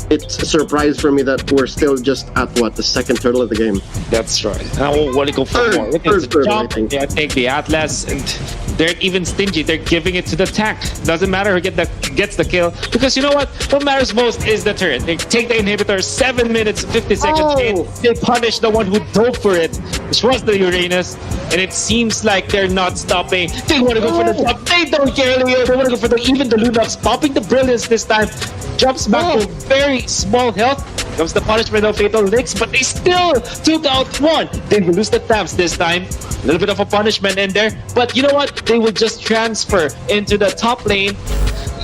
It's a surprise for me that we're still just at what, the second turtle of the game. That's right. I want to go for more. Look at the jump. I think the Atlas, and they're even stingy. They're giving it to the tank. Doesn't matter who gets the kill, because you know what? What matters most is the turret. They take the inhibitor 7 minutes 50 seconds in. They punish the one who dove for it, which was the Uranus, and it seems like they're not stopping. They want to go for the jump. They don't care, Leo. They want to go for even the Lunox, popping the Brilliance this time. Jumps back to very small health. Comes the punishment of Fatal Links, but they still took out 1. They will lose the Thaps this time. A little bit of a punishment in there, but you know what? They will just transfer into the top lane.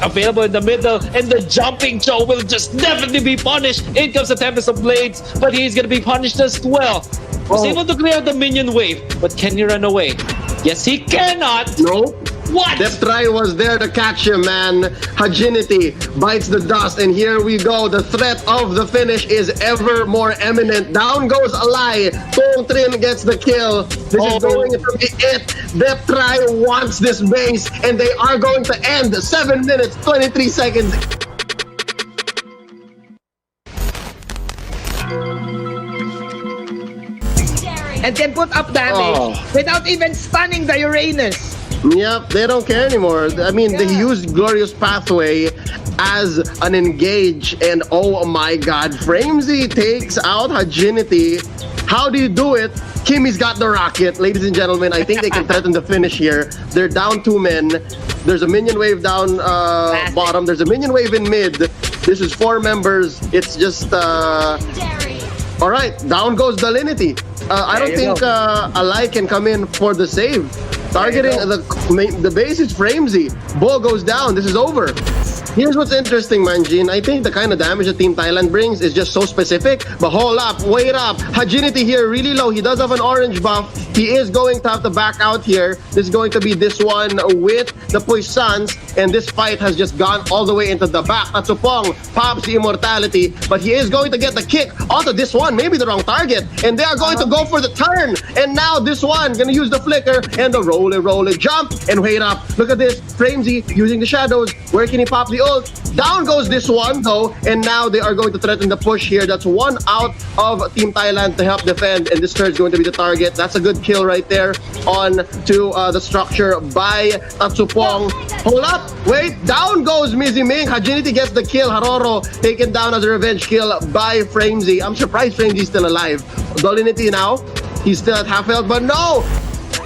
Available in the middle, and the jumping Joe will just definitely be punished. In comes the Tempest of Blades, but he's gonna be punished as well. Was able to clear the minion wave, but can he run away? Yes, he cannot. Nope. What? Depth Try was there to catch him, man. Hajinity bites the dust, and here we go. The threat of the finish is ever more imminent. Down goes Alai. Tong Trin gets the kill. This is going to be it. Depth Try wants this base, and they are going to end 7 minutes, 23 seconds. And then put up damage without even stunning the Uranus. Yep, they don't care anymore. I mean, they used Glorious Pathway as an engage, and oh my god, Framesy takes out Hajinity. How do you do it? Kimmy's got the rocket. Ladies and gentlemen, I think they can threaten the finish here. They're down 2 men. There's a minion wave down bottom. There's a minion wave in mid. This is 4 members. It's just... all right, down goes Dalinity. I don't think Alai can come in for the save. Targeting the base is Framesy. Bull goes down. This is over. Here's what's interesting, Manjin. I think the kind of damage that Team Thailand brings is just so specific. But hold up, wait up. Hajinity here really low. He does have an orange buff. He is going to have to back out here. This is going to be this one with the Puissance. And this fight has just gone all the way into the back. Tatsupong pops the immortality. But he is going to get the kick onto this one. Maybe the wrong target. And they are going to go for the turn. And now this one going to use the flicker and the roll it, jump. And wait up. Look at this. Framesy using the shadows. Where can he pop the ult? Down goes this one though, and now they are going to threaten the push here. That's 1 out of Team Thailand to help defend, and this turn is going to be the target. That's a good kill right there on to the structure by Tatsupong. Hold up, wait, down goes Mizzy Ming. Hajinity gets the kill. Haroro taken down as a revenge kill by Framesy. I'm surprised Framesy's still alive. Dolinity now, he's still at half health, but no!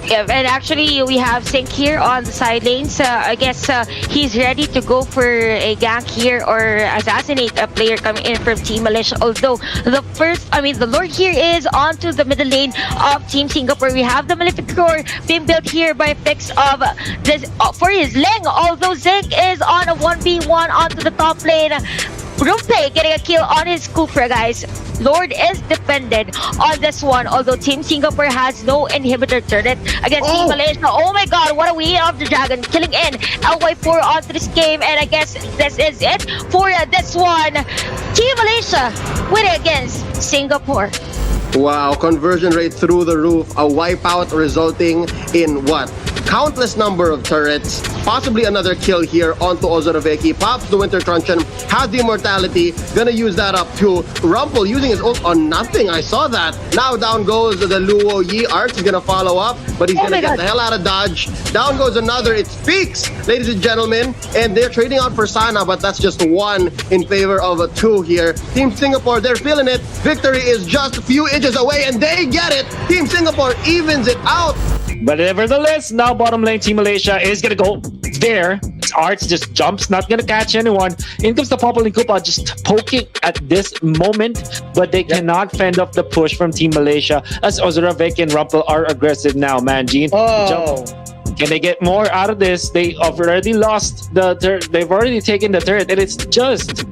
Yeah, and actually we have Sync here on the side lanes. I guess he's ready to go for a gank here or assassinate a player coming in from Team Malaysia. Although the Lord here is onto the middle lane of Team Singapore. We have the Malefic Roar being built here by Fix of this for his Leng. Although Zink is on a 1v1 onto the top lane. Rumpe getting a kill on his Kufra, guys. Lord is dependent on this one, although Team Singapore has no inhibitor turret against Team Malaysia. Oh my god, what a wheel of the dragon, killing in LY4 onto this game, and I guess this is it for this one. Team Malaysia winning against Singapore. Wow, conversion rate through the roof. A wipeout resulting in what? Countless number of turrets. Possibly another kill here onto Ozoroveki. Pops the Winter Truncheon. Has the immortality. Gonna use that up to Rumple using his ult on nothing. I saw that. Now down goes the Luo Yi. Arts is gonna follow up, but he's gonna get the hell out of dodge. Down goes another. It's Feeks, ladies and gentlemen. And they're trading out for Sana, but that's just 1 in favor of 2 here. Team Singapore, they're feeling it. Victory is just a few inches away, and they get it. Team Singapore evens it out. But nevertheless, now bottom lane Team Malaysia is gonna go there. Arts just jumps, not gonna catch anyone. In comes the Popple and Koopa just poking at this moment, but they cannot fend off the push from Team Malaysia as Ozoroveki and Rumple are aggressive now, Manjin. Can they get more out of this? They have already lost the turret. They've already taken the turret, and it's just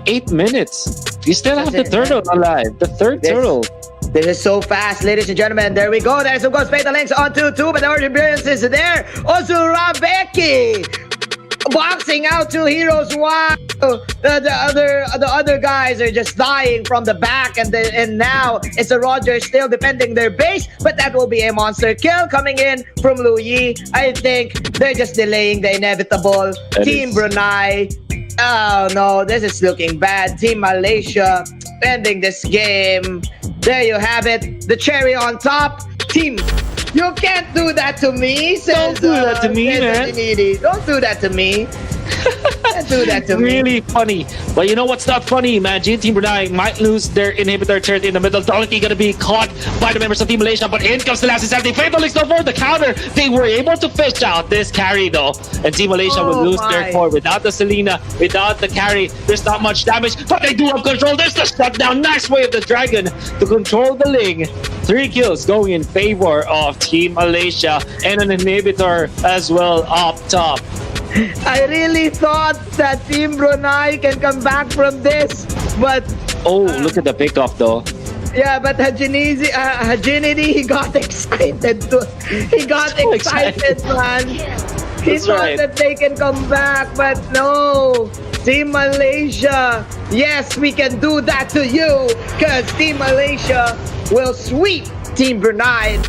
8 minutes. You still have the turtle alive, the third turtle. This is so fast, ladies and gentlemen. There we go. There's of course Fatal Links on 2-2, but the Origin Brilliance is there. Ozoroveki boxing out 2 heroes. Wow. The other guys are just dying from the back, and now it's a Roger still defending their base, but that will be a monster kill coming in from Lu Yi. I think they're just delaying the inevitable. Team Brunei. Oh no, this is looking bad. Team Malaysia ending this game. There you have it. The cherry on top. Team, you can't do that to me. Says, don't do that to me, man. Don't do that to me. Don't do that to me. Really funny. But you know what's not funny, man? Team Brunei might lose their inhibitor turret in the middle. Dolity gonna be caught by the members of Team Malaysia, but in comes the last insanity. Fatal Links for the counter. They were able to fish out this carry though. And Team Malaysia will lose their core. Without the Selena, without the carry, there's not much damage, but they do have control. There's the shutdown. Nice way of the dragon to control the Ling. 3 kills going in favor of Team Malaysia, and an inhibitor as well up top. I really thought that Team Brunei can come back from this, but... Oh, look at the pickoff though. Yeah, but Hajinity, he got excited. He got excited, man. He thought that they can come back, but no. Team Malaysia, yes, we can do that to you, because Team Malaysia will sweep Team Brunei.